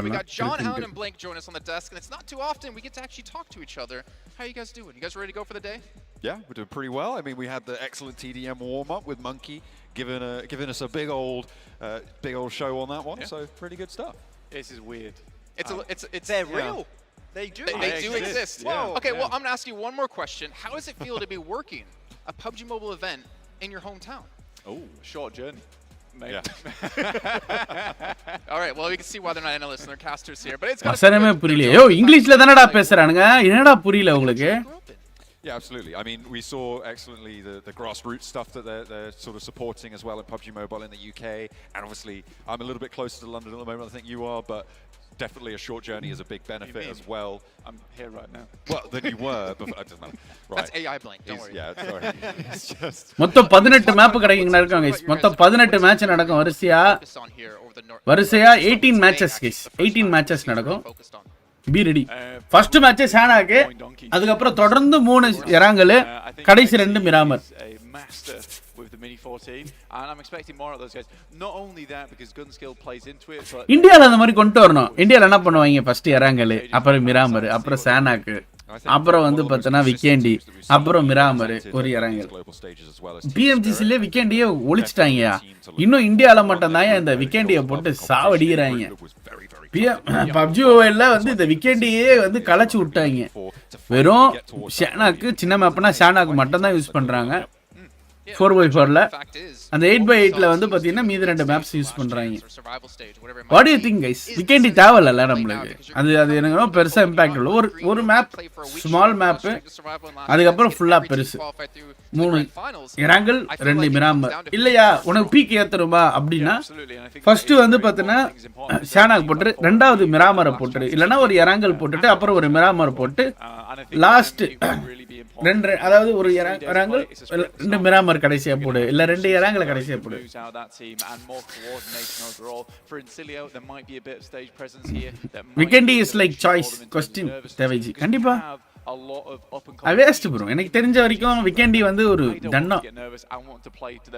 we got John Allen and Blank join us on the desk, and it's not too often we get to actually talk to each other. How you guys doing? You guys ready to go for the day? Yeah, we're doing pretty well. I mean, we had the excellent TDM warm-up with Monkey giving us a big old show on that one. So pretty good stuff. This is weird. They're real. They do exist. Yeah. Okay, well, I'm going to ask you one more question. How does it feel to be working a PUBG Mobile event in your hometown? Oh, short journey. Yeah. All right, well, we can see why they're not analysts and they're casters here, but it's அசரமே புரியல. யோ இங்கிலீஷ்ல தானடா பேசுறானுங்க. என்னடா புரியல உங்களுக்கு? Yeah, absolutely. I mean, we saw excellently the grassroots stuff that they're sort of supporting as well in PUBG Mobile in the UK, and obviously I'm a little bit closer to London at the moment. I think you are, but definitely a short journey is a big benefit as well. I'm here right now. Well, then you were, but it doesn't matter. Right. That's AI blank. Don't worry. Yeah, sorry. It's just. மொத்தம் 18 map கிடைக்குங்க இருக்காங்க guys. மொத்தம் 18 match நடக்கும் வரிசையா 18 matches guys. 18 matches நடக்கும். Be ready. First match சானாக்கு, அதுக்கு அப்புறம் தொடர்ந்து 3 இறாங்கல், கடைசி 2 Miramar. With the Mini 14, and I'm expecting more of those guys. Not only that, because gun skill plays into it, but இந்தியால அந்த மாதிரி கொண்டு வரணும். இந்தியால என்ன பண்ணுவாங்க, ஃபர்ஸ்ட் இறாங்கல், அப்புறம் மிராமர், அப்புறம் சானாக்கு, அப்புறம் வந்து பார்த்தனா விக்கெண்டி, அப்புறம் மிராமர், ஒரு இறாங்கல். PMGCல விக்கெண்டியே ஒளிச்சிட்டாங்கயா. இன்னும் இந்தியால மட்டும் தான் இந்த விக்கெண்டியை போட்டு சாவடிக்கிறாங்க. PUBG Mobileல வந்து இந்த விக்கெண்டியே வந்து கலச்சு விட்டாங்க. வெறும் ஷானாக்கு சின்ன மேப்னா ஷானாக்கு மட்டும் தான் யூஸ் பண்றாங்க. 4x4ல அந்த 8x8ல வந்து பாத்தீங்கன்னா மீதி 2 மேப்ஸ் யூஸ் பண்றாங்க. What do you think guys? விக்கெண்டி தேவையில்ல நம்மளுக்கு. அது எனக்கு பெருசா இம்பாக்ட் இல்ல. ஒரு மேப் ஸ்மால் மேப், அதுக்கு அப்புறம் ஃபுல்லா பெருசு. 3 இறாங்கல் 2 மிராமர். இல்லையா உனக்கு பீக் ஏத்தணுமா அப்படின்னா ஃபர்ஸ்ட் வந்து பாத்தீங்கன்னா ஷானாக்கு போட்டு, ரெண்டாவது மிராமரை போட்டு, இல்லனா ஒரு இறாங்கல் போட்டுட்டு அப்புறம் ஒரு மிராமர் போட்டு லாஸ்ட் ரெண்டு அதாவது ஒரு இறாங்கல் ரெண்டு மிராமர் கடைசியா போடு இல்ல ரெண்டு இறாங்கல கடைசியா போடு. Vikendi is like choice question தேவைஜி கண்டிப்பா வேஸ்ட் ப்ரோ. எனக்கு தெரிஞ்ச வரைக்கும் விக்கெண்டி வந்து ஒரு தண்டம்.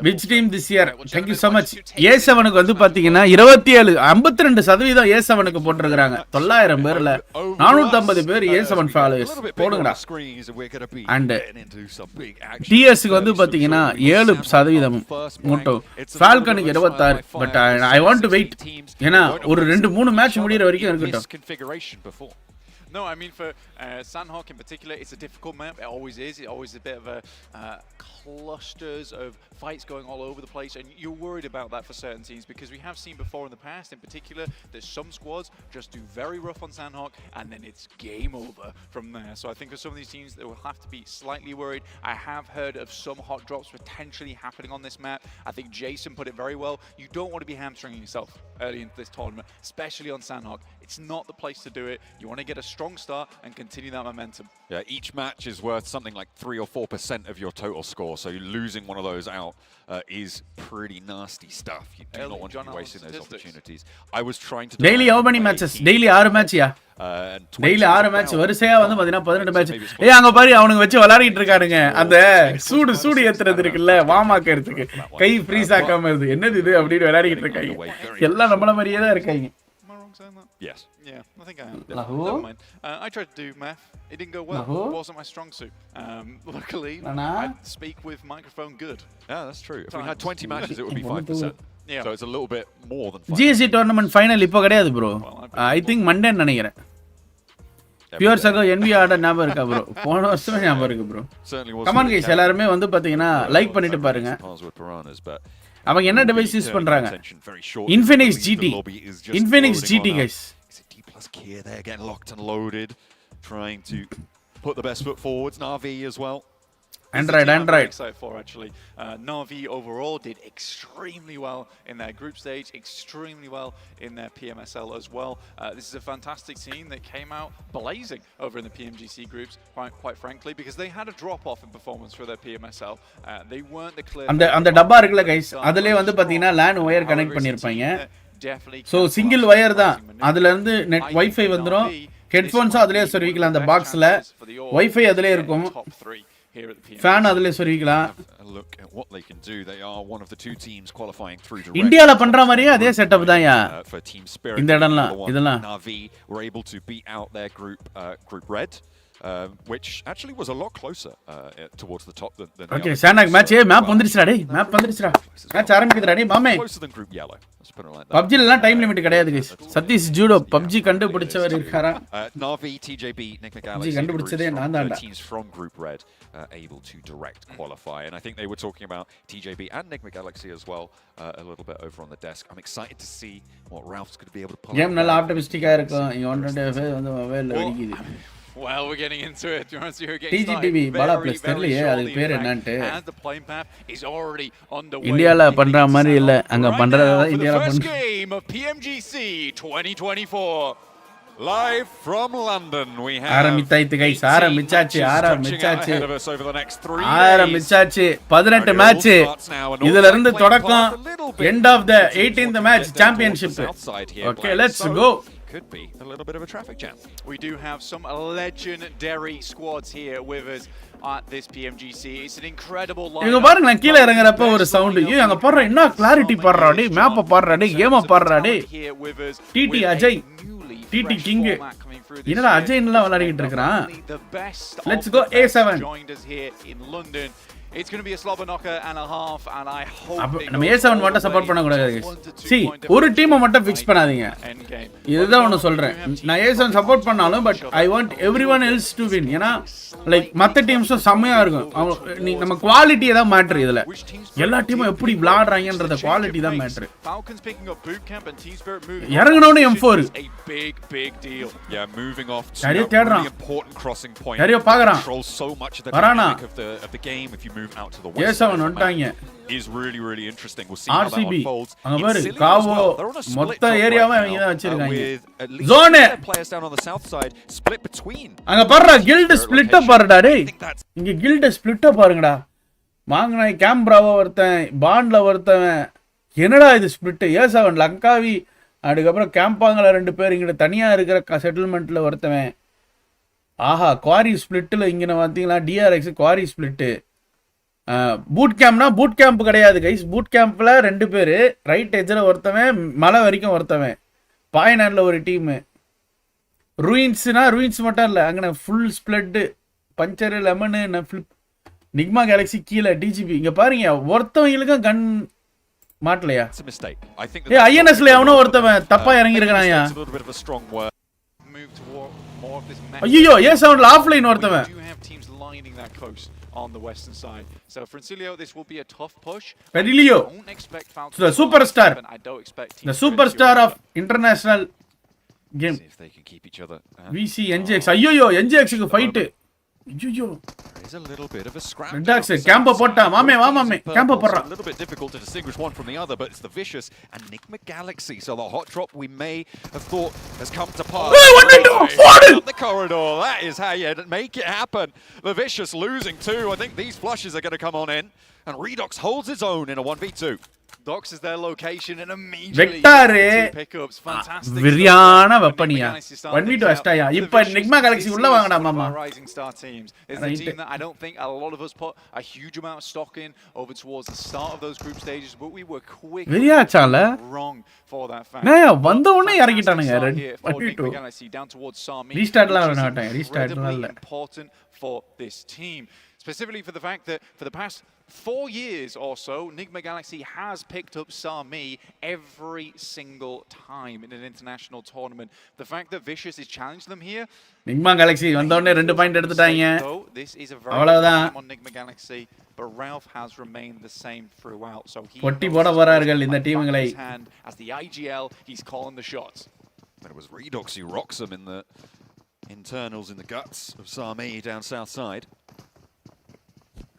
Which team this year? Thank you so much. A7க்கு வந்து பாத்தீங்கன்னா 52% A7க்கு போட்டிருக்காங்க. 900 பேர்ல 450 பேர் A7 ஃபாலோவர்ஸ் போடுங்கடா. அண்ட் TSக்கு வந்து பாத்தீங்கன்னா 7% மட்டும். ஃபால்கனுக்கு 26. But I want to wait. ஏன்னா ஒரு 2-3 மேட்ச் முடியற வரைக்கும் இருக்கட்டும். No, I mean for Sandhawk in particular, it's a difficult map. It always is. It's always a bit of a clusters of fights going all over the place, and you're worried about that for certain teams because we have seen before in the past, in particular, that some squads just do very rough on Sandhawk, and then it's game over from there. So I think for some of these teams, they will have to be slightly worried. I have heard of some hot drops potentially happening on this map. I think Jason put it very well. You don't want to be hamstringing yourself early into this tournament, especially on Sandhawk. It's not the place to do it. You want to get a strong start and continue that momentum. Yeah, each match is worth something like 3 or 4% of your total score, so losing one of those out is pretty nasty stuff. You do not want to be wasting those opportunities. I was trying to daily how many matches? Daily 6 match yeah? Daily 6 match வரிசையா வந்து பாத்தீங்கன்னா 18 match. அங்க பாரு அவனுங்க வச்சு விளையாடிட்டு இருக்கானுங்க. அந்த சூடு ஏத்துறது இருக்குல்ல வாமாக்கிறதுக்கு கை ஃப்ரீஸ் ஆகாம இருக்கு. என்னது இது அப்படின்னு விளையாடிட்டு இருக்காங்க. எல்லாம் நம்மள மாதிரியே தான் இருக்காங்க. Yes. Yeah, I think I am. Never mind. I tried to do math. It didn't go well. It wasn't my strong suit. Luckily, I speak with microphone good. Yeah, that's true. If we had 20 matches, it would be 5%. Yeah. So it's a little bit more than 5%. GSC tournament final இப்போ கிடையாது bro. I think Monday நினைக்கிறேன். Pure சகோ NV order ஞாபகம் இருக்கா bro? போன வருஷமே ஞாபகம் இருக்கு bro. கமான் கைஸ் எல்லாரும் வந்து பாத்தீங்கன்னா லைக் பண்ணிட்டு பாருங்க. அவங்க என்ன டிவைஸ் யூஸ் பண்றாங்க? Infinix GT guys. D+ Kia there getting locked and loaded, trying to put the best foot forwards. Navi as well. Android. Excited for actually. Navi overall did extremely well in their group stage, extremely well in their PMSL as well. This is a fantastic team that came out blazing over in the PMGC groups, quite frankly, because they had a drop off in performance for their PMSL. They weren't the clear. அந்த டப்பா இருக்குல guys, அதுலயே வந்து பாத்தீங்கன்னா LAN wire connect பண்ணிருப்பாங்க. So single wire தான். அதுல இருந்து நெட் வைஃபை வந்துரும். ஹெட்போன்ஸ் அதுலயே சொருவிக்கலாம். அந்த பாக்ஸ்ல வைஃபை அதுலயே இருக்கும். ஃபேன் அதுலயே சொருவிக்கலாம். Look at what they can do. They are one of the two teams qualifying through direct. இந்தியால பண்ற மாதிரியே அதே செட்டப் தான்யா. இந்த இடம்லாம் இதெல்லாம் Navi were able to beat out their group red. Which actually was a lot closer towards the top than okay, Sanak match map வந்துருச்சுடா டேய். Map வந்துருச்சுடா. Match ஆரம்பிக்குதுடா டேய் மாமே. Closer than group yellow. Let's put it like that. PUBG எல்லாம் time limit கிடையாது guys. Satish judo PUBG கண்டுபிடிச்சவர் இருக்காரா? Navi, TJB, Nick McGallagher கண்டுபிடிச்சதே நான் தான்டா. Teams from group red able to direct qualify, and I think they were talking about TJB and Nick McGallagher as well a little bit over on the desk. I'm excited to see what Ralph's going to be able to pull. Game நல்லா ஆப்டிமிஸ்டிக்கா இருக்கும். இங்க 120 வந்து மொபைல்ல வெடிக்குது. Well, we're getting into it. Do you want to see who gets TGTV bala plus தெரியலையே அது பேர் என்னன்னு. And the playing path is already underway. இந்தியால பண்ற மாதிரி இல்ல. அங்க பண்றத இந்தியால பண்ற. First game of PMGC 2024. Live from London, we have ஆரம்பிச்சாச்சு guys. ஆரம்பிச்சாச்சு. over the next 3 days. ஆரம்பிச்சாச்சு. 18 மேட்ச். இதுல இருந்து தொடக்கம் end of the 18th match championship. Okay, let's go. Could be a little bit of a traffic jam. We do have some legendary squads here with us at this PMGC. It's an incredible line. இங்க பாருங்க நான் கீழ இறங்கறப்ப ஒரு sound. ஏய் அங்க பாருடா என்ன clarity பாருடா டேய். மேப்ப பாருடா டேய். கேம பாருடா டேய். TT அஜய். TT king. என்னடா அஜய் நல்லா விளையாடிட்டு இருக்கான். Let's go A7. Joined us here in London. It's going to be a slobber knocker and a half, and I hope நம்ம A7 மட்டும் சப்போர்ட் பண்ண கூடாது. See, ஒரு டீமை மட்டும் ஃபிக்ஸ் பண்ணாதீங்க. இதுதான் ஒன்னு சொல்றேன். நான் A7 சப்போர்ட் பண்ணாலும் but I want everyone else to win. ஏனா லைக் மத்த டீம்ஸும் செமையா இருக்கும். நம்ம குவாலிட்டி தான் மேட்டர் இதுல. எல்லா டீமும் எப்படி விளையாடுறாங்கன்றத குவாலிட்டி தான் matter. இறங்கனோனே M4. Big deal. Yeah, moving off to a really important crossing point. யாரையோ பாக்குறான். Controls so much of the dynamic of the game if you move out to the Yes, west அவன் வந்துட்டாங்க. is really, really interesting. We'll see how that RCB unfolds. அங்க பாரு Silly as காவோ well. They're on a split மொத்த top ஏரியாவை right அவங்க now, தான் வச்சிருக்காங்க. with at least Zone. two of their players down on the south side, split between. அங்க பாருடா guilt ஸ்ப்ளிட்ட பாருடா டேய். இங்க கில்ட் ஸ்ப்ளிட்ட பாருங்கடா. மாங்கனாய் கேம்ப்ராவோ ஒருத்தன், பாண்ட்ல ஒருத்தன். என்னடா இது ஸ்ப்ளிட்? ஏ7 லங்காவி அதுக்கப்புறம் கேம்பாங்கல 2 பேர் இங்க தனியா இருக்கிற செட்டில்மெண்ட்ல ஒருத்தவன். ஆஹா குவாரி ஸ்ப்ளிட்ல இங்க பாத்தீங்களா டிஆர்எக்ஸ் குவாரி ஸ்ப்ளிட். பூட் கேம்ப்னா பூட் கேம்ப் கிடையாது கைஸ். பூட் கேம்ப்ல 2 பேர், ரைட் எட்ஜில் ஒருத்தவன், மலை வரைக்கும் ஒருத்தவன். பாய்னான்ல ஒரு டீமு. ரூயின்ஸ்னா ரூயின்ஸ் மட்டும் இல்லை, அங்கே full split, puncture, lemon, flip, Nigma Galaxy கீழே, டிஜிபி. இங்கே பாருங்க ஒருத்தவங்களுக்கும் கன் மாட்டலையா? ஏ ஐஎன்எஸ்ல எவனோ ஒருத்தவன் தப்பா இறங்கி இருக்கிறாயா? ஐயோ ஏ7ல ஆஃப்லைன் ஒருத்தவன். On the western side. So for Incilio, this will be a tough push. Pedilio, the superstar, the superstar of international game. See if they can keep each other. VC NGX. ஐயோ NGX க்கு fight. ஐயோ There's a little bit of a scrap. Redax கேம்ப போட்டா. மாமே வா மாமே கேம்ப போடுறா. A little bit difficult to distinguish one from the other, but it's the Vicious and Enigma Galaxy. So the hot drop we may have thought has come to pass. Hey, what did you do? Up the corridor. That is how you make it happen. The Vicious losing too. I think these flushes are going to come on in, and Redox holds his own in a 1v2. Dox is their location and immediately pickups. Fantastic. விரியான வெப்பனியா 1v2 அஷ்டாயா. இப்போ நிக்மா Galaxy உள்ள வாங்கடா மாமா. Rising Star teams is the team that I don't think a lot of us put a huge amount of stock in over towards the start of those group stages, but we were விரியாச்சால wrong for that fact. நான் வந்த உடனே இறங்கிட்டானுங்க 1v2. down towards Sami. ரீஸ்டார்ட்லாம் பண்ண மாட்டாங்க. ரீஸ்டார்ட்லாம் இல்ல. Important for this team. Specifically for the fact that for the past 4 years or so, Enigma Galaxy has picked up Sami every single time in an international tournament. The fact that Vicious has challenged them here. Enigma Galaxy வந்த உடனே 2 point எடுத்துட்டாங்க. This is a very on Enigma Galaxy, but Ralph has remained the same throughout. So he பொட்டி போட போறார்கள் இந்த டீம்களை. As the IGL, he's calling the shots. But it was Redox who rocks him in the internals, in the guts of Sami down south side.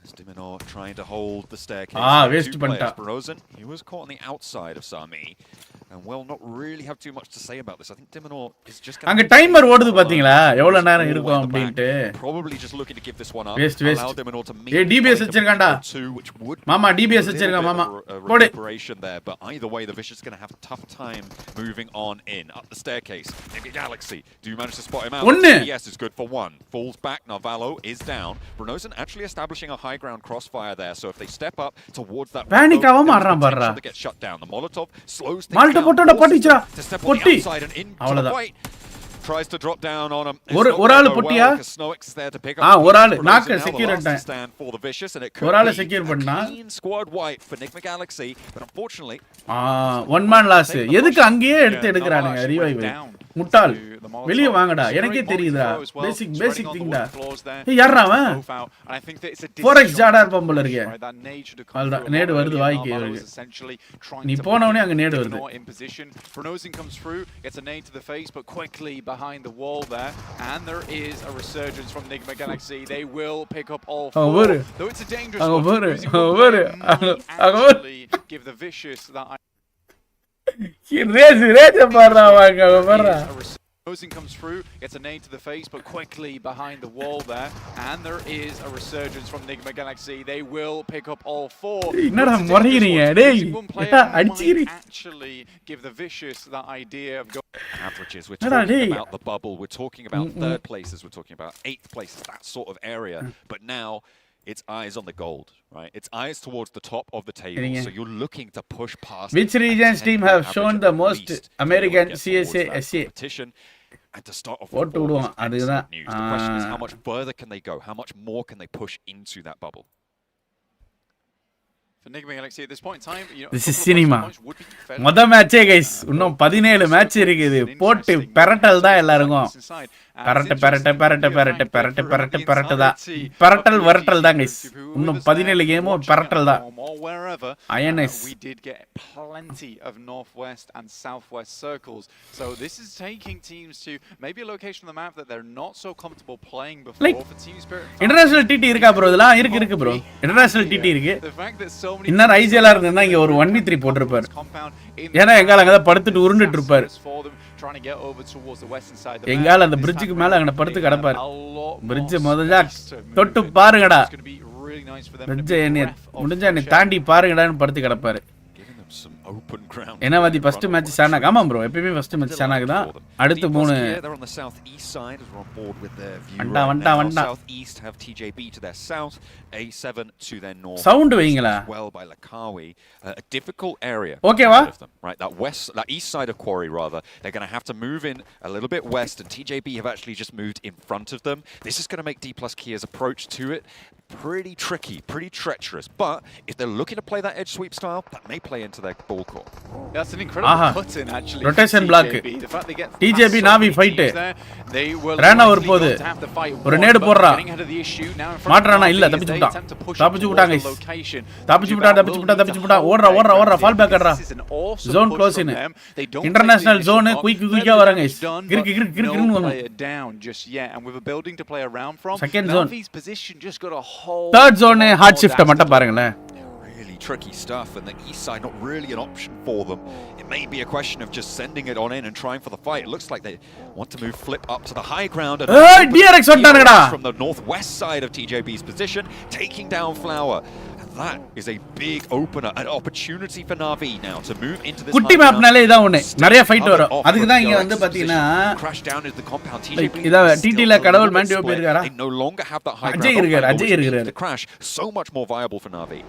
As Diminor trying to hold the staircase. Waste பண்ணிட்டா. Brozen, he was caught on the outside of Sami, and will not really have too much to say about this. I think Diminor is just going அங்க timer ஓடுது பாத்தீங்களா எவ்வளவு நேரம் இருக்கும் அப்படிட்டு. Probably just looking to give this one up. Allow Diminor to meet. DBS வச்சிருக்கான்டா. மாமா DBS வச்சிருக்கான் மாமா. போடு. There, but either way the Vicious is going to have a tough time moving on in up the staircase. Enigma Galaxy, do you manage to spot him out? Yes, is good for 1. Falls back. Narvalo is down. Brozen actually establishing a high ground crossfire there, so if they step up towards that panic ஆவ மாறறான் பாறா. They get shut down. The Molotov slows things down. போட்டோட போடிச்சா. பொட்டி. அவ்வளவுதான். Tries to drop down on him. ஒரு ஆளு பொட்டியா? ஒரு ஆளு நாக்க secure stand for the Vicious, and it ஒரு ஆளு செக்யூர் பண்ணா. Squad wipe for Enigma Galaxy, but unfortunately one man loss. எதுக்கு அங்கேயே எடுக்கறானுங்க ரிவைவ்? முட்டாள் வெளிய வாங்கடா. எனக்கே தெரியுதுடா. பேசிக் திங்டா. ஏய் யாரா அவன்? 4x ஜாடா இருப்பான் போல இருக்கே. அல்டா நேடு வருது வாய்க்கு இருக்கு. நீ போனவனே அங்க நேடு வருது. Brozen comes through, gets a nade to the face, but quickly behind the wall there, and there is a resurgence from Enigma Galaxy. They will pick up all 4. Though it's a dangerous one. Actually give the Vicious that Rage பாறா வாங்க பாறா. Brozen comes through, gets a nade to the face, but quickly behind the wall there, and there is a resurgence from Enigma Galaxy. They will pick up all 4. என்னடா மொறீங்க டேய் அடிச்சிரி. Actually give the Vicious that idea of averages. We're talking about the bubble, we're talking about 3rd places, we're talking about 8th places, that sort of area. But now it's eyes on the gold, right? It's eyes towards the top of the table. So you're looking to push past. Which region's team have shown the most American CSA SA competition? And to start off, what the question is how much further can they go? How much more can they push into that bubble? For Enigma Galaxy at this point in time, this is cinema. மொத மேட்சே guys இன்னும் 17 match இருக்குது. போட்டு பெரட்டல் தான் எல்லாருக்கும். பரட்டல் வரட்டல் தான் guys. இன்னும் 17 கேமும் பரட்டல் தான். INS. We did get plenty of northwest and southwest circles. So this is taking teams to maybe a location on the map that they're not so comfortable playing before. Like, for Team Spirit. International TT இருக்கா bro? இதெல்லாம் இருக்கு bro. International TT இருக்கு. இன்னும் IGL இருந்தா இங்க ஒரு 1v3 போட்டுருப்பாரு. ஏன்னா எங்கால அங்க படுத்துட்டு உருண்டுட்டு இருப்பாரு. எங்கால அந்த பிரிட்ஜுக்கு மேல அங்க படுத்து கிடப்பாரு. பிரிட்ஜ் முதல்ல தொட்டு பாருங்கடா. பிரிட்ஜ் என்ன முடிஞ்சா என்ன தாண்டி பாருங்கடான்னு படுத்து கிடப்பாரு. ஏன்னா வாதி ஃபர்ஸ்ட் மேட்ச் சானாக். ஆமா ப்ரோ எப்பவுமே ஃபர்ஸ்ட் மேட்ச் சானாக் தான். அடுத்து 3 வண்டா சவுண்ட் வைங்களா. A difficult area. ஓகேவா? Right, that east side of Quarry rather. They're going to have to move in a little bit west, and TJB have actually just moved in front of them. This is going to make D+Kia's approach to it pretty tricky, pretty treacherous. But if they're looking to play that edge sweep style, that may play into their ball core. That's an incredible cut-in actually. Rotation block. The fact they get TJB Navi fight. Rana ஒரு போது ஒரு நேடு போடுறா. மாட்றானா இல்ல தப்பிச்சு விட்டாங்க. தப்பிச்சு விட்டா. ஓடுறா ஃபால் பேக் ஆடுறா. Zone close in. International zone குயிக்கா வராங்க. கிறுக்குன்னு வராங்க. Second zone. Third zone hard shift மட்டும் பாருங்களேன். Tricky stuff, and the east side not really an option for them. It may be a question of just sending it on in and trying for the fight. It looks like they want to move flip up to the high ground, and DRX from the northwest side of TJB's position, taking down Flower. That is a big opener, an opportunity for Na'Vi now to move into this. குட்டி மேப்னாலே இதான் ஒண்ணே. நிறைய fight வரும். அதுக்கு தான் இங்க வந்து பாத்தீங்கன்னா crash down into the compound. TJB இத டிடில கடவுள் மாண்டியோ போயிருக்காரா? They no longer have that high ground. Ajay இருக்காரு. The crash so much more viable for Na'Vi.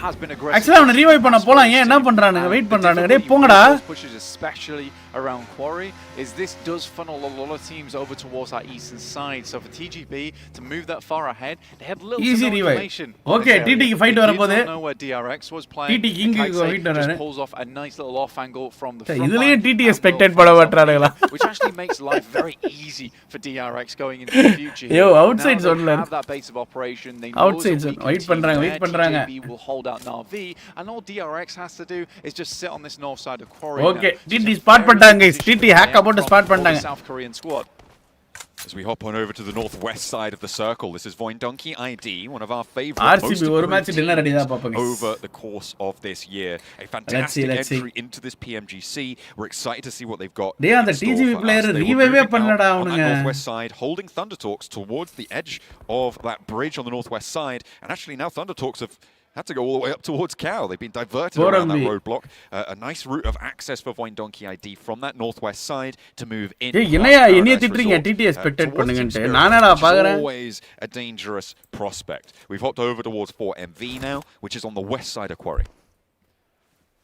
has been aggressive. Actually அவன ரிவைவ் பண்ண போலாம். ஏன் என்ன பண்றானுங்க? வெயிட் பண்றானுங்க. டேய் போங்கடா. Pushes especially around Quarry is this does funnel a lot of teams over towards our eastern side. So for TGB to move that far ahead, they had little easy information. Okay, TT க்கு fight வரப்போகுது. know where DRX was playing. TT கிங்க fight வரானே. Pulls off a nice little off angle from the front. இதுலயே TT expected பண்ண மாட்டறானுங்களா? Which actually makes life very easy for DRX going into the future. Yo, outside zone la have that base of operation. They outside zone wait பண்றாங்க. TGB will hold out Na'Vi, and all DRX has to do is just sit on this north side of Quarry. Okay, TT spot பண்ணிட்டாங்க guys. TT hack about spot பண்ணிட்டாங்க. South Korean squad. As we hop on over to the northwest side of the circle, this is Voindonki ID, one of our favorite RCB ஒரு match dinner அடி தான் பாப்பங்க. Over the course of this year, a fantastic entry into this PMGC. We're excited to see what they've got. They are the TGB player revive பண்ணலடா அவனுங்க. Northwest side, holding Thunder Talks towards the edge of that bridge on the northwest side, and actually now Thunder Talks have had to go all the way up towards Cow. They've been diverted around that roadblock. A nice route of access for Voindonki ID from that northwest side to move in. என்னைய திட்றீங்க TT expected பண்ணுங்கன்ட்டு. நானடா பாக்குறேன். Always a dangerous prospect. We've hopped over towards 4MV now, which is on the west side of Quarry.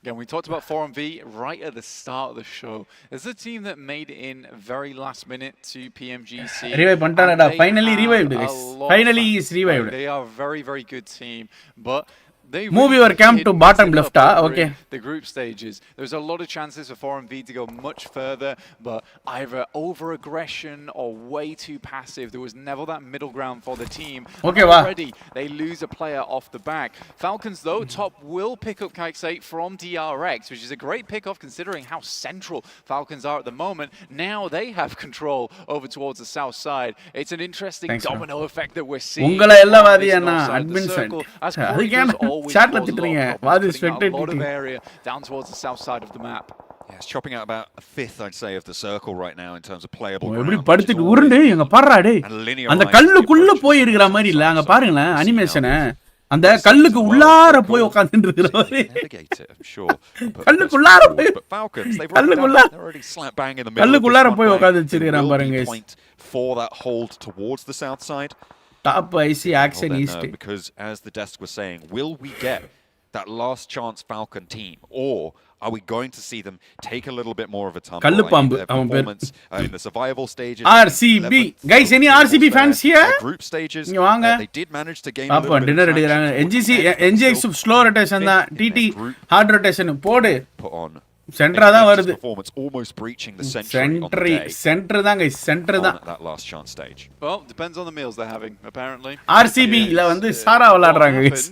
Again, we talked about 4MV right at the start of the show. There's a team that made it in very last minute to PMGC. Revive பண்ணிட்டானடா. Finally revived guys. Finally is revived. They are a very, very good team, but they move your camp to bottom left. Okay. The group stages. There's a lot of chances for 4MV to go much further, but either over aggression or way too passive. There was never that middle ground for the team. Okay, already they lose a player off the back. Falcons though, top will pick up Kikesate from DRX, which is a great pickoff considering how central Falcons are at the moment. Now they have control over towards the south side. It's an interesting domino effect that we're seeing. உங்கள எல்லாம் வாதியானா admin side. Chatல திட்டுறீங்க. வாதி spectate a lot of area down towards the south side of the map. Yeah, it's chopping out about a fifth, I'd say, of the circle right now in terms of playable ground. எப்படி படுத்துட்டு உருண்டு எங்க பாறா டேய். அந்த கல்லுக்குள்ள போய் இருக்கற மாதிரி இல்ல. அங்க பாருங்களேன் அனிமேஷனை. அந்த கல்லுக்கு உள்ளார போய் உட்கார்ந்துட்டு இருக்கறாரு. கல்லுக்குள்ளார போய் கல்லுக்குள்ளார போய் உட்கார்ந்து வச்சிருக்கான் பாருங்க. For that hold towards the south side. Top IC action east. Because as the desk was saying, will we get that last chance Falcon team, or are we going to see them take a little bit more of a tumble? Performance in the survival stages. RCB guys, any RCB fans here? Group stages. They did manage to gain a little bit of traction. NGC slow rotation da TT hard rotation podu. Put on சென்டரா தான் வருது. performance almost breaching the century on the day. Centre தான் guys, centre தான். That last chance stage. Well, depends on the meals they're having apparently. RCB ல வந்து சாரா விளையாடுறாங்க guys.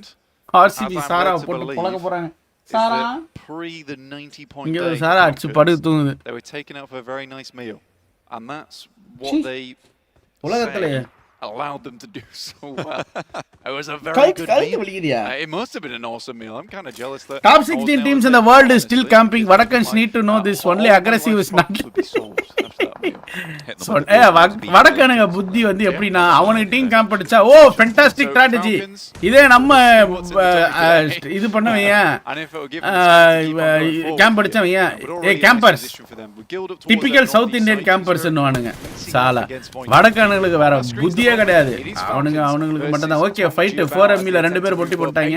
RCB சாரா போட்டு பழக போறாங்க. சாரா pre the 90 point இங்க day. சாரா அடிச்சு படுத்து தூங்குது. They were taken out for a very nice meal. And that's what they உலகத்திலே allowed them to do so well. It was a very good meal. It must have been an awesome meal. I'm kind of jealous that top 16 teams in the world is still camping. Vadakans need to know this. Only aggressive is not. So வடக்கனுங்க புத்தி வந்து எப்படின்னா அவனுக்கு team camp அடிச்சா ஓ fantastic strategy இதே நம்ம இது பண்ணவையா camp அடிச்சவையா a campers typical South Indian campers ன்னுவானுங்க சாலா வடக்கனுங்களுக்கு வேற புத்தியே கிடையாது அவனுங்களுக்கு மட்டும் தான் ஓகே ஃபைட் 4MV ல ரெண்டு பேர் போட்டி போட்டாங்க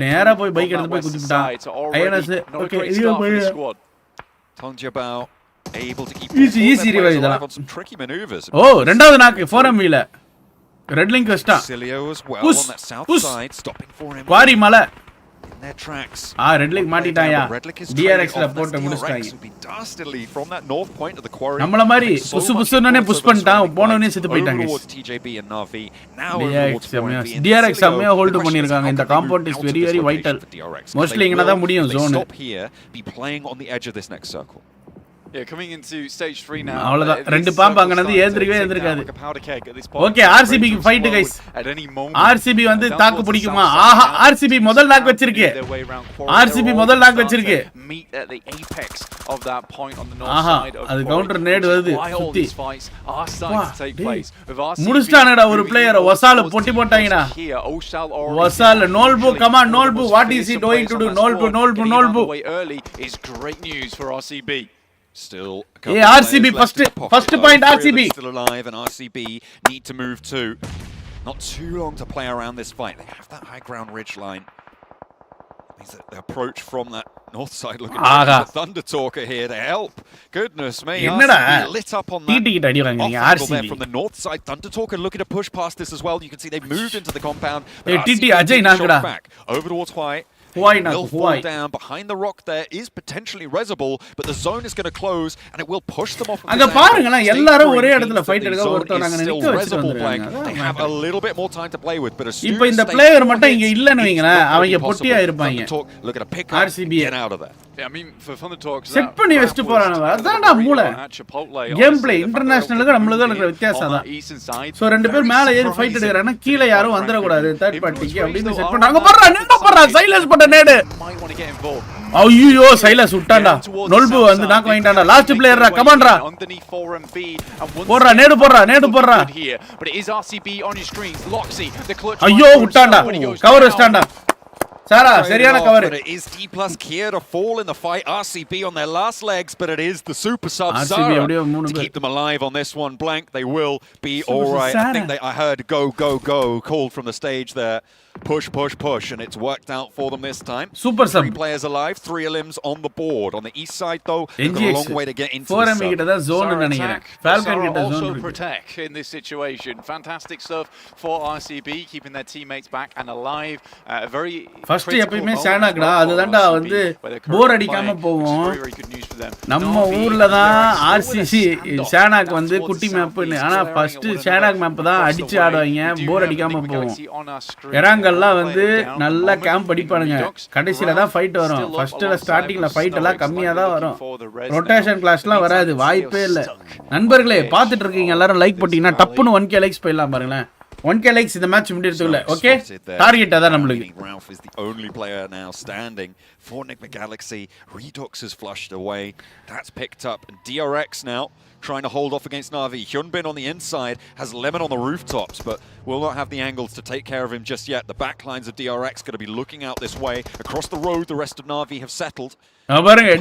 நேரா போய் பைக் எடுத்து போய் குதிச்சிட்டான் ஐஎன்எஸ் ஓகே இது போய் Tongjabao able to keep easy revive on some tricky maneuvers. Oh, ரெண்டாவது நாக்கு 4MV ல ரெட் லிங்க் வெஸ்டா Cilio as well on that south side stopping 4MV. Quarry மலை in their tracks. Red link மாட்டிட்டாயா DRX ல போட்டு முடிச்சிட்டாங்க. Dastardly from that north point of the quarry. நம்மள மாதிரி புஷ் புஷ்னே புஷ் பண்ணிட்டான் போனவனே செத்து போயிட்டாங்க. TJB and Navi now DRX செமையா ஹோல்ட் பண்ணிருக்காங்க. இந்த compound is very very vital. Mostly இங்கனா தான் முடியும் zone. Stop here, be playing on the edge of this next circle. Yeah, coming into stage 3 now. அவ்வளவுதான் ரெண்டு பாம்பு அங்கனது ஏந்திரவே ஓகே RCB க்கு ஃபைட் गाइस. RCB வந்து தாக்கு பிடிக்குமா? ஆஹா RCB முதல் லாக் வச்சிருக்கு. RCB முதல் லாக் வச்சிருக்கு. ஆஹா அது கவுண்டர் நேட் வருது சுத்தி. முடிச்சானடா ஒரு பிளேயர் வசால பொட்டி போட்டாங்கடா. வசால நோல்பு கம் ஆன் நோல்பு what is he doing to to நோல்பு is great news for RCB. Still RCB first point RCB still alive and RCB need to move too. Not too long to play around this fight. They have that high ground ridge line. Means that the approach from that north side looking like the Thunder Talker here to help. Goodness me, RCB lit up on that. RCB from the north side. Thunder Talker looking to push past this as well. You can see they've moved into the compound. TT Ajay Nagada back over towards White. Will fall down behind the rock. There is potentially resible, but the zone is going to close and it will push them off. அங்க பாருங்களா எல்லாரும் ஒரே இடத்துல fight எடுக்க ஒருத்தவங்க நிக்க வச்சிட்டு வந்திருக்காங்க. They have a little bit more time to play with, but இப்போ இந்த பிளேயர் மட்டும் இங்க இல்லன்னு வைங்களா அவங்க பொட்டியா இருப்பாங்க. Look at a pick up. RCB get out of there. Yeah, I mean for Thunder Talks set பண்ணி வெஸ்ட் போறானே அதான்டா மூளை. கேம் பிளே இன்டர்நேஷனலுக்கு நம்மளுக்கு இருக்கிற வித்தியாசம் தான். சோ ரெண்டு பேர் மேல ஏறி ஃபைட் எடுக்கறானே கீழ யாரும் வந்தற கூடாது தேர்ட் பார்ட்டிக்கு அப்படினு செட் பண்ணாங்க. போறா சைலன்ஸ் பண்ண நேடு. ஐயோ சைலன்ஸ் விட்டான்டா. நோல்பு வந்து நாக் வாங்கிட்டான்டா. லாஸ்ட் பிளேயர்ரா கமான்டா. போறா நேடு போறா. ஐயோ விட்டான்டா. கவர் ஸ்டாண்டா. Sara, சரியான cover. It is D+ Kia to fall in the fight. RCB on their last legs, but it is the super sub Sara to keep them alive on this one. Blank, they will be all right. I think I heard go called from the stage there. Push, and it's worked out for them this time. Super sub. 3 players alive, 3 elims on the board. On the east side though, they've got a long way to get into 4MV கிட்ட தான் zone நினைக்கிறேன். Falcon கிட்ட zone also protect in this situation. Fantastic stuff for RCB, keeping their teammates back and alive. A very first எப்பவுமே ஷானாக்டா அதுதான்டா வந்து போர் அடிக்காம போவோம். நம்ம ஊர்ல தான் RCC ஷானாக் வந்து குட்டி மேப்னு. ஆனா ஃபர்ஸ்ட் ஷானாக் மேப் தான் அடிச்சு ஆடுவாங்க. போர் அடிக்காம போவோம். எல்லாம் வந்து நல்லா கேம்ப் அடிப்பானுங்க. கடைசில தான் ஃபைட் வரும். ஃபர்ஸ்ட்ல ஸ்டார்டிங்ல ஃபைட் எல்லாம் கம்மியா தான் வரும். ரொட்டேஷன் கிளாஸ்லாம் வராது. வாய்ப்பே இல்ல. நண்பர்களே பாத்துட்டு இருக்கீங்க எல்லாரும் லைக் போட்டீங்கன்னா டப்புன்னு 1k லைக்ஸ் போயிடலாம் பாருங்களேன். 1k likes இந்த மேட்ச் முடியறதுக்குள்ள ஓகே டார்கெட் அதான் நமக்கு. Ralph is the only player now standing for Enigma Galaxy. Redux is flushed away. That's picked up and DRX now trying to hold off against Na'Vi. Hyunbin on the inside has Lemon on the rooftops, but will not have the angles to take care of him just yet. The backlines of DRX going to be looking out this way. Across the road, the rest of Na'Vi have settled. பாருங்க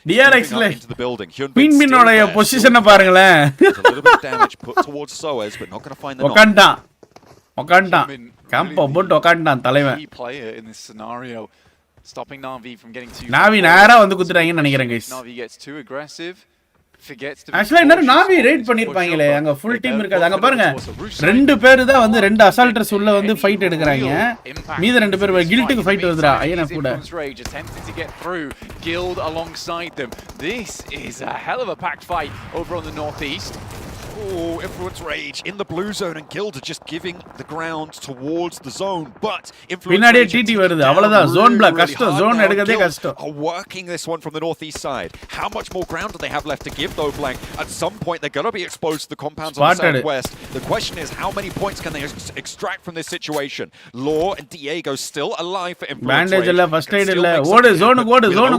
DRX ல பின்பின்னோட பொசிஷனை பாருங்களேன். A little bit of damage put towards Soez, but not going to find the ஒக்காண்டான் camp போட்டு ஒக்காண்டான் தலைவன். player in this scenario stopping Na'Vi from getting too Na'Vi நேரா வந்து குத்துறாங்கன்னு நினைக்கிறேன் guys. Na'Vi gets too aggressive. ஆக்சுவலா என்ன நாவி ரைட் பண்ணிருப்பாங்களே அங்க ஃபுல் டீம் இருக்காது அங்க பாருங்க ரெண்டு பேர் தான் வந்து ரெண்டு அசால்ட்டர்ஸ் உள்ள வந்து ஃபைட் எடுக்கறாங்க மீதி ரெண்டு பேர் கில்ட்டுக்கு ஃபைட் வருதுடா ஐயனா கூட Guild alongside them. This is a hell of a packed fight over on the northeast. Oh, Influence Rage in the blue zone and Guild are just giving the ground towards the zone, but Influence Rage TT வருது அவ்வளவுதான் zone block கஷ்டம் zone எடுக்கதே கஷ்டம் are working this one from the northeast side. How much more ground do they have left to give though, Blank? At some point they're going to be exposed to the compounds on the southwest. The question is how many points can they extract from this situation? Law and Diego still alive for Influence Bandage Rage. இல்ல first aid இல்ல ஓடு zone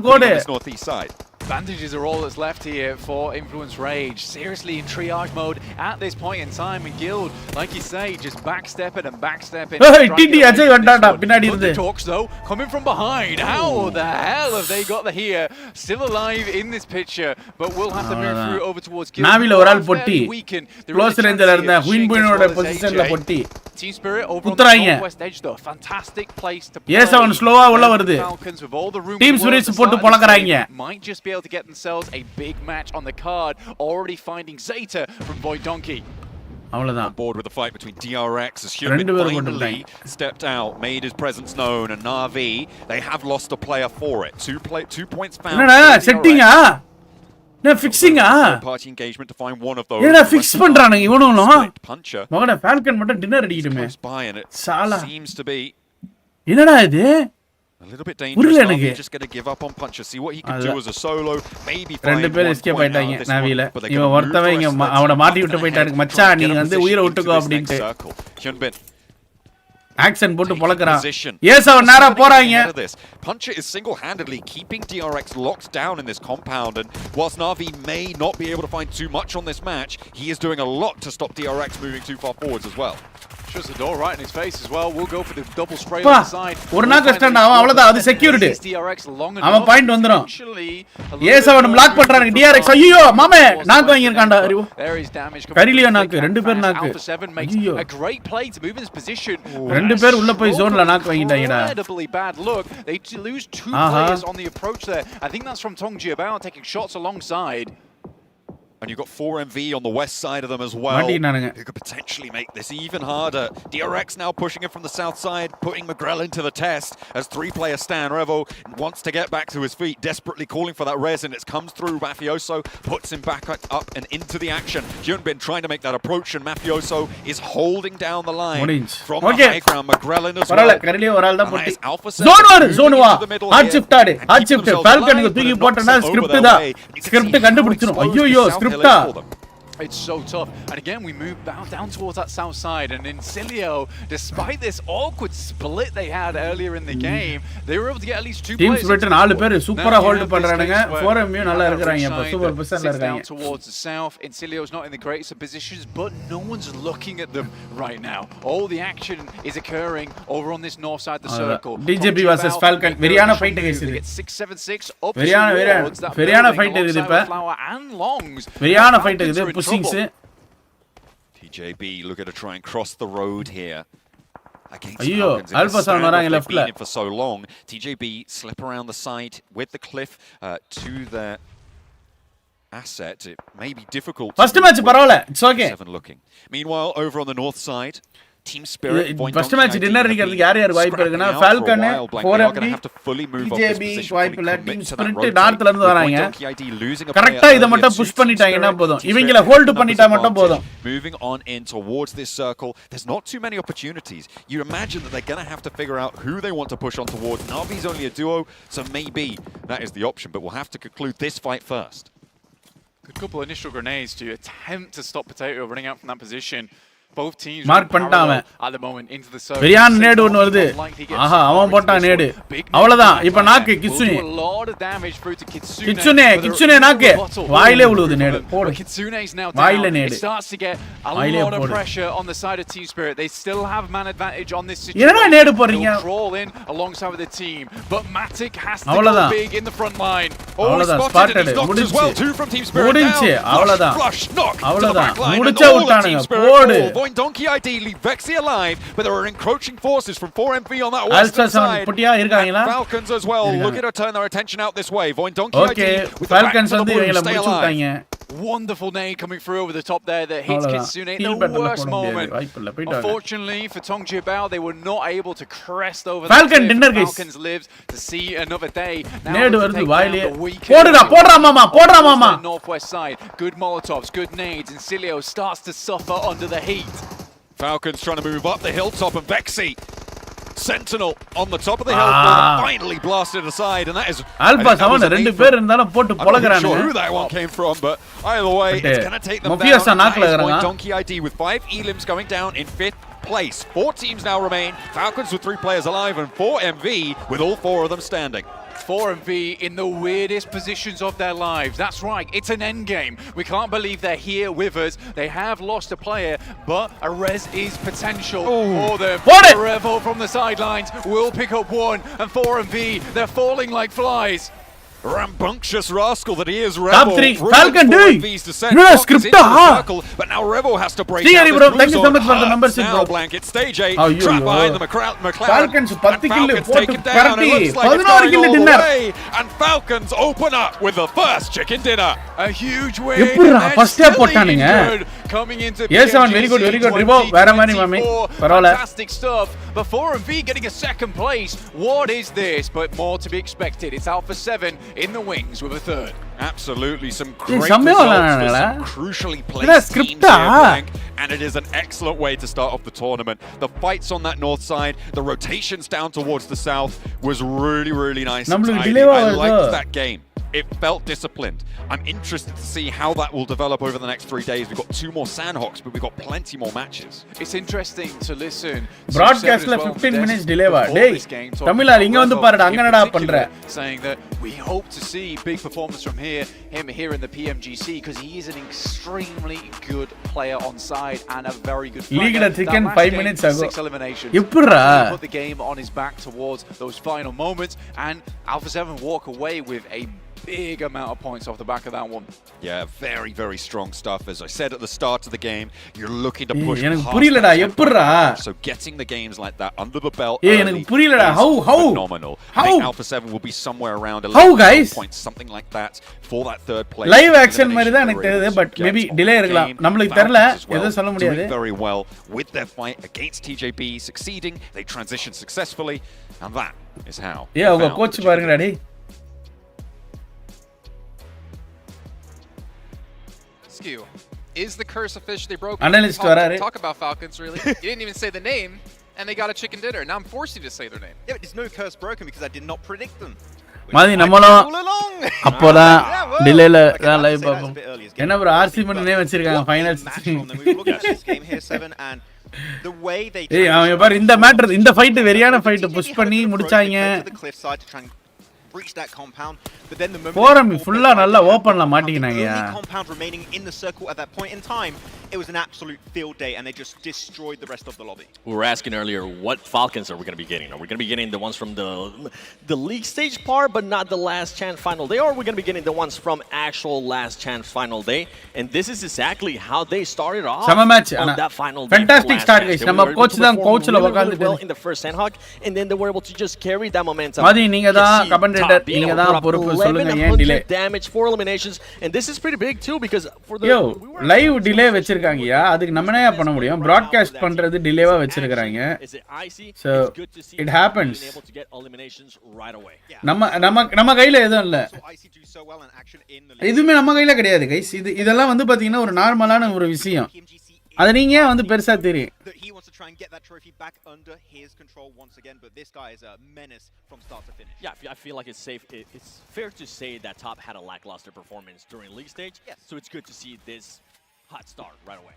code northeast side. Bandages are all that's left here for Influence Rage. Seriously in triage mode at this point in time, and Guild, like you say, just backstepping and backstepping. Hey, TT Ajay வந்தாடா பின்னாடி இருந்து. Talks though, coming from behind. How the hell have they got the here? Still alive in this picture, but we'll have to move through over towards Guild. நாவில ஒரு ஆள் பொட்டி. Close ரேஞ்சில இருந்த குயின்போனோட பொசிஷன்ல பொட்டி. Team Spirit over on the northwest edge though. Fantastic place to play. Yes, அவன் ஸ்லோவா உள்ள வருது. Team Spirit போட்டு பொளக்கறாங்க. Might just be able to get themselves a big match on the card. Already finding Zeta from Void Donkey. On board with the fight between DRX as Human finally stepped out, made his presence known, and Na'Vi, they have lost a player for it. 2 points found. என்னடா செட்டிங்கா நான் ஃபிக்ஸிங்கா party engagement to find one of those. என்னடா fix பண்றானுங்க இவனும் மகனே Falcon மட்டும் dinner அடிக்கட்டுமே சாலா seems to be என்னடா இது a little bit dangerous. He's just going to give up on Puncher. See what he can do as a solo. Maybe ரெண்டு பேர் எஸ்கேப் ஆயிட்டாங்க நாவில இவன் ஒருத்தவன் இங்க அவனை மாட்டி விட்டு போயிட்டாரு மச்சான் நீ வந்து உயிரை விட்டுக்கோ அப்படினு Hyunbin ஆக்சன் போட்டு பொளக்கறான் எஸ் அவன் நேரா போறாங்க Puncher is single-handedly keeping DRX locked down in this compound, and whilst Na'Vi may not be able to find too much on this match, he is doing a lot to stop DRX moving too far forwards as well. Shuts the door right in his face as well. We'll go for the double spray on the side. ஒரு knock stand அவ்வளவுதான் அது security அவன் point வந்துரும் S அவன் black பண்றாங்க DRX ஐயோ மாமே knock வாங்கி இருக்கான்டா கரிலியோ நாக் ரெண்டு பேர் நாக் ஐயோ a great play to move in this position. ரெண்டு பேர் உள்ள போய் ஜோன்ல knock வாங்கிட்டாங்கடா Incredibly bad look. They lose 2 players on the approach there. I think that's from Tongji Bao taking shots alongside. And you've got 4MV on the west side of them as well, who could potentially make this even harder. DRX now pushing it from the south side, putting Magrel into the test as 3-player Stan Revo wants to get back to his feet, desperately calling for that res, and it comes through. Mafioso puts him back up and into the action. Hyunbin trying to make that approach, and Mafioso is holding down the line from the high ground. Magrelin as well. Zone wa hard shift aade hard shift Falcon ku தூக்கி போட்டனா script கண்டுபிடிச்சிரும் ஐயோ It's so tough. And again, we move down towards that south side. And Incilio, despite this awkward split they had earlier in the game, they were able to get at least 2 Team players. Spirit 4 பேர் சூப்பரா hold பண்றானுங்க 4MU நல்லா இருக்கறாங்க இப்ப super பொசிஷன்ல இருக்காங்க. Towards the south, Incilio's not in the greatest of positions, but no one's looking at them right now. All the action is occurring over on this north side of the circle. DJB versus Falcon வெரியான fight guys இது. 676 up வெரியான fight இது இப்ப. வெரியான fight இது pushings. TJB looking to try and cross the road here. ஐயோ alpha San வராங்க லெஃப்ட்ல for so long. TJB slip around the side with the cliff to the asset. It may be difficult. First match பரவாயில்லை it's okay. Meanwhile over on the north side, Team Spirit first match dinner அடிக்கிறதுக்கு யார் வாய்ப்பு இருக்குன்னா Falcon 4MB TJB வாய்ப்பு இல்ல Team Spirit நார்த்ல இருந்து வராங்க கரெக்ட்டா இத மட்டும் புஷ் பண்ணிட்டாங்கன்னா போதும் இவங்கள ஹோல்ட் பண்ணிட்டா மட்டும் போதும் moving on in towards this circle. There's not too many opportunities. You imagine that they're going to have to figure out who they want to push on towards. Navi's only a duo, so maybe that is the option, but we'll have to conclude this fight first. Good couple of initial grenades to attempt to stop Potato running out from that position. Both teams mark பண்ணிட்டான் at the moment into the circle. வெரியான நேடு ஒன்னு வருது ஆஹா அவன் போட்டான் நேடு அவ்வளவுதான் இப்போ நாக்கு கிட்சுனே கிட்சுனே நாக்கு வாயிலே விழுது நேடு போடு வாயிலே நேடு starts to get a lot of pressure on the side of Team Spirit. They still have man advantage on this situation. என்னடா நேடு போறீங்க crawl in alongside with the team, but Matic has to go big in the front line. Spotted முடிஞ்சு அவ்வளவுதான் முடிச்ச விட்டானுங்க போடு Void Donkey ideally, Vexy alive, but there are encroaching forces from 4MV on that western side. Falcons as well, looking to turn their attention out this way. Void Donkey ideally with Falcons வந்து இவங்கள முடிச்சு விட்டாங்க Wonderful nade coming through over the top there that hits Kitsune in the worst moment. Unfortunately for Tongjibao, they were not able to crest over Falcon dinner, guys. Falcons lives to see another day. Nade varudhu vaile. Podra mama. Northwest side. Good Molotovs, good nades, and Cilio starts to suffer under the heat. Falcons trying to move up the hilltop, and Vexy Sentinel on the top of the hill, finally blasted aside, and that is Alpha 7 rendu per irundhalum potu polagaraanga. I'm not sure who that one came from, but either way, it's going to take them down. That is why Donkey ID with 5 elims going down in 5th place. 4 teams now remain. Falcons with 3 players alive, and 4 MV with all 4 of them standing. 4MV in the weirdest positions of their lives. That's right, it's an end game. We can't believe they're here with us. They have lost a player, but a res is potential for them. Revo from the sidelines will pick up one, and 4MV, they're falling like flies. Rambunctious rascal that he is, Revo. Top 3, Falcon, dude! No, script, but now Revo has to break out. Bro, thank you so much for the membership, bro. Blanket, stage 8, trap behind the McLeod. Falcons, 10 kill, taken down, and it looks like it's going all the way. And Falcons open up with the first chicken dinner. A huge win, and still injured. Coming into yes, very good, Revo. Fantastic stuff. But 4MV getting a second place. What is this? But more to be expected. It's Alpha 7 in the wings with a third. Absolutely, some great results for some crucially placed teams here, Frank, and it is an excellent way to start off the tournament. The fights on that north side, the rotations down towards the south was really, really nice and tidy. I liked that game. It felt disciplined. I'm interested to see how that will develop over the next 3 days. We've got 2 more Sandhawks, but we've got plenty more matches. It's interesting to listen. Broadcast la 15 minutes delay va. Hey, Tamila inga vandu parada anganada pandra. Saying that we hope to see big performance from him here in the PMGC because he is an extremely good player on side and a very good fighter. League la chicken 5 minutes ago. 6 eliminations. Eppura put the game on his back towards those final moments, and Alpha 7 walk away with a big amount of points off the back of that one. Yeah, very, very strong stuff. As I said at the start of the game, you're looking to push past. So getting the games like that under the belt is phenomenal. I think Alpha 7 will be somewhere around 11 points, something like that, for that third place. Live action mari da enak theriyudhu, but maybe delay irukkalam. Namukku therilla, edhu solla mudiyadhu. Doing very well with their fight against TJB, succeeding. They transitioned successfully, and that is how. Yeah, uga coach parunga dadi. Is the curse officially broken? Analyst talk about Falcons, really. You didn't even say the name, and they got a chicken dinner. Now I'm forcing you to say their name. Yeah, but there's no curse broken because I did not predict them. Madi nammalo appoda delay la live paapom. Enna bro RC man name vechirukanga finals. We look at this game here 7 and the way they avanga par inda matter inda fight veriyana fight push panni mudichaanga. The cliff side to try and breach that compound, but then the moment forum full nalla open la maatikinaanga. Compound remaining in the circle at that point in time, it was an absolute field day, and they just destroyed the rest of the lobby. We were asking earlier, what Falcons are we going to be getting? Are we going to be getting the ones from the league stage part, but not the last chance final day, or are we going to be getting the ones from actual last chance final day? And this is exactly how they started off on that final day. Fantastic start, guys. Nama coach dan coach la vakandittu well in the first Sandhawk, and then they were able to just carry that momentum. Madi neenga da commentator neenga da poruppu solunga yen delay damage, 4 eliminations, and this is pretty big too because for the live delay vechirukanga. Adukku நம்ம என்ன பண்ண முடியும்? broadcast பண்றது டிலேவா வெச்சிருக்காங்க. So it happens. நம்ம கையில எதுவும் இல்ல. இதுமே நம்ம கையில கிடையாது guys. இதெல்லாம் வந்து பாத்தீங்கன்னா ஒரு நார்மலான ஒரு விஷயம். அது நீங்க வந்து பெருசா தெரியும். He wants to try and get that trophy back under his control once again, but this guy is a menace from start to finish. Yeah, I feel like it's safe. It's fair to say that Top had a lackluster performance during league stage. Yes. So it's good to see this hot start right away.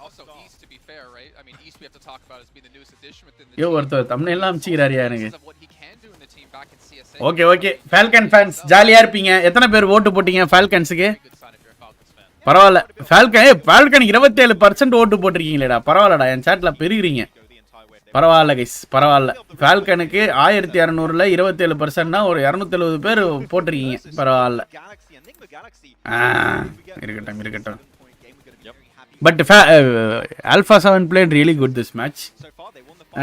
Also, East, to be fair, right? I mean, East we have to talk about as being the newest addition within the team. Yo, thumbnail la amchirariya enakku. What he can do in the team back in CSA. Okay. Falcon fans, jolly-a irpinga. Ethana per vote pottinga Falcons ku? பரவாயில்ல. Falcon 27% vote போட்டிருக்கீங்களேடா. பரவாயில்லடா. என் chatல பெருகிறீங்க. பரவாயில்ல guys, பரவாயில்ல. Falconக்கு 1600ல 27% னா ஒரு 270 பேர் போட்டிருக்கீங்க. பரவாயில்ல. இருக்கட்டும். But Alpha 7 played really good this match.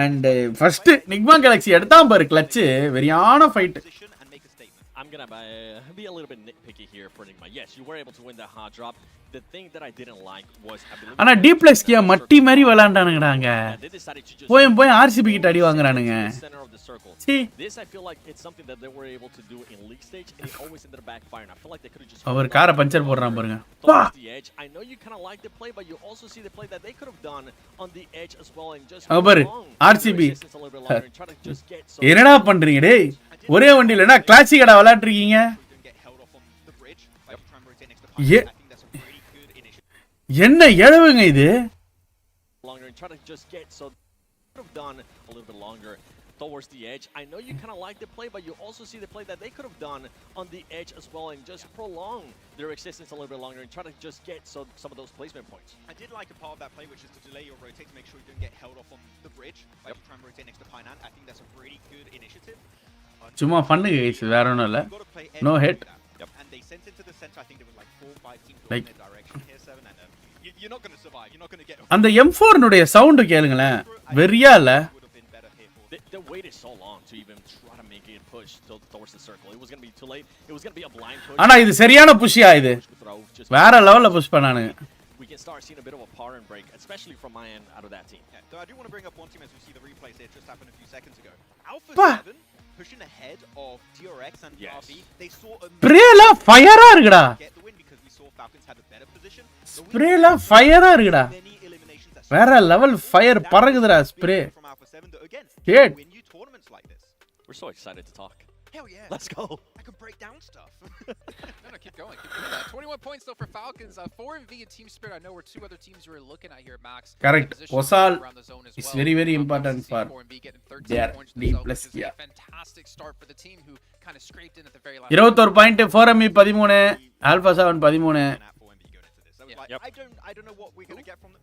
And first Nigma Galaxy எடுத்தான் பாரு clutch வெரியான fight. gonna be a little bit nitpicky here for Enigma. Yes, you were able to win that hot drop. The thing that I didn't like was I believe ஆனா டிப்ளெக்ஸ்கியா மட்டி மாதிரி விளையாண்டானுங்கடாங்க. போய் RCB கிட்ட அடி வாங்குறானுங்க. See, this I feel like it's something that they were able to do in league stage and it always ended up backfiring. I feel like they could have just அவர் காரை puncture போடுறான் பாருங்க. the edge. I know you kind of like the play, but you also see the play that they could have done on the edge as well and just பாரு RCB என்னடா பண்றீங்க டேய்? ஒரே வண்டியில என்ன கிளாசிக்கடா விளையாடுறீங்க? என்ன எழுவுங்க இது? Towards the edge. I know you kind of like the play, but you also see the play that they could have done on the edge as well and just prolong their existence a little bit longer and try to just get some of those placement points. I did like a part of that play, which is to delay your rotate to make sure you don't get held off on the bridge by trying to rotate next to Painan. I think that's a really good initiative. சும்மா பண்ணுங்க guys, வேற ஒண்ணும் இல்ல. No hit. And they sent it to the center. I think there was like 4 or 5 teams going in their direction here, 7, and you're not going to survive. You're not going to get அந்த M4 னுடைய sound கேளுங்களே. வெறியா இல்ல? They waited so long to even try to make it push towards the circle. It was going to be too late. It was going to be a blind push. ஆனா இது சரியான புஷ்யா இது. வேற லெவல்ல push பண்ணானுங்க. We can start seeing a bit of a power and break, especially from my end out of that team. Yeah, so I do want to bring up one team as we see the replays here just happened a few seconds ago. Alpha 7 pushing ahead of DRX and RB. They saw a ஸ்ப்ரேல ஃபயரா இருக்குடா. get the win because we saw Falcons had a better position. ஸ்ப்ரேல ஃபயரா இருக்குடா. வேற level fire பறக்குதுடா spray. Shit. We're so excited to talk. Hell yeah. Let's go. I can break down stuff. No, keep going. 21 points though for Falcons. 4MV and Team Spirit. I know were two other teams you were looking at here, Max. Correct. Osal is very important for their D+. Yeah. Fantastic start for the team who kind of scraped in at the very last. 21 point 4MV 13, Alpha 7 13. I don't know what we're going to get from the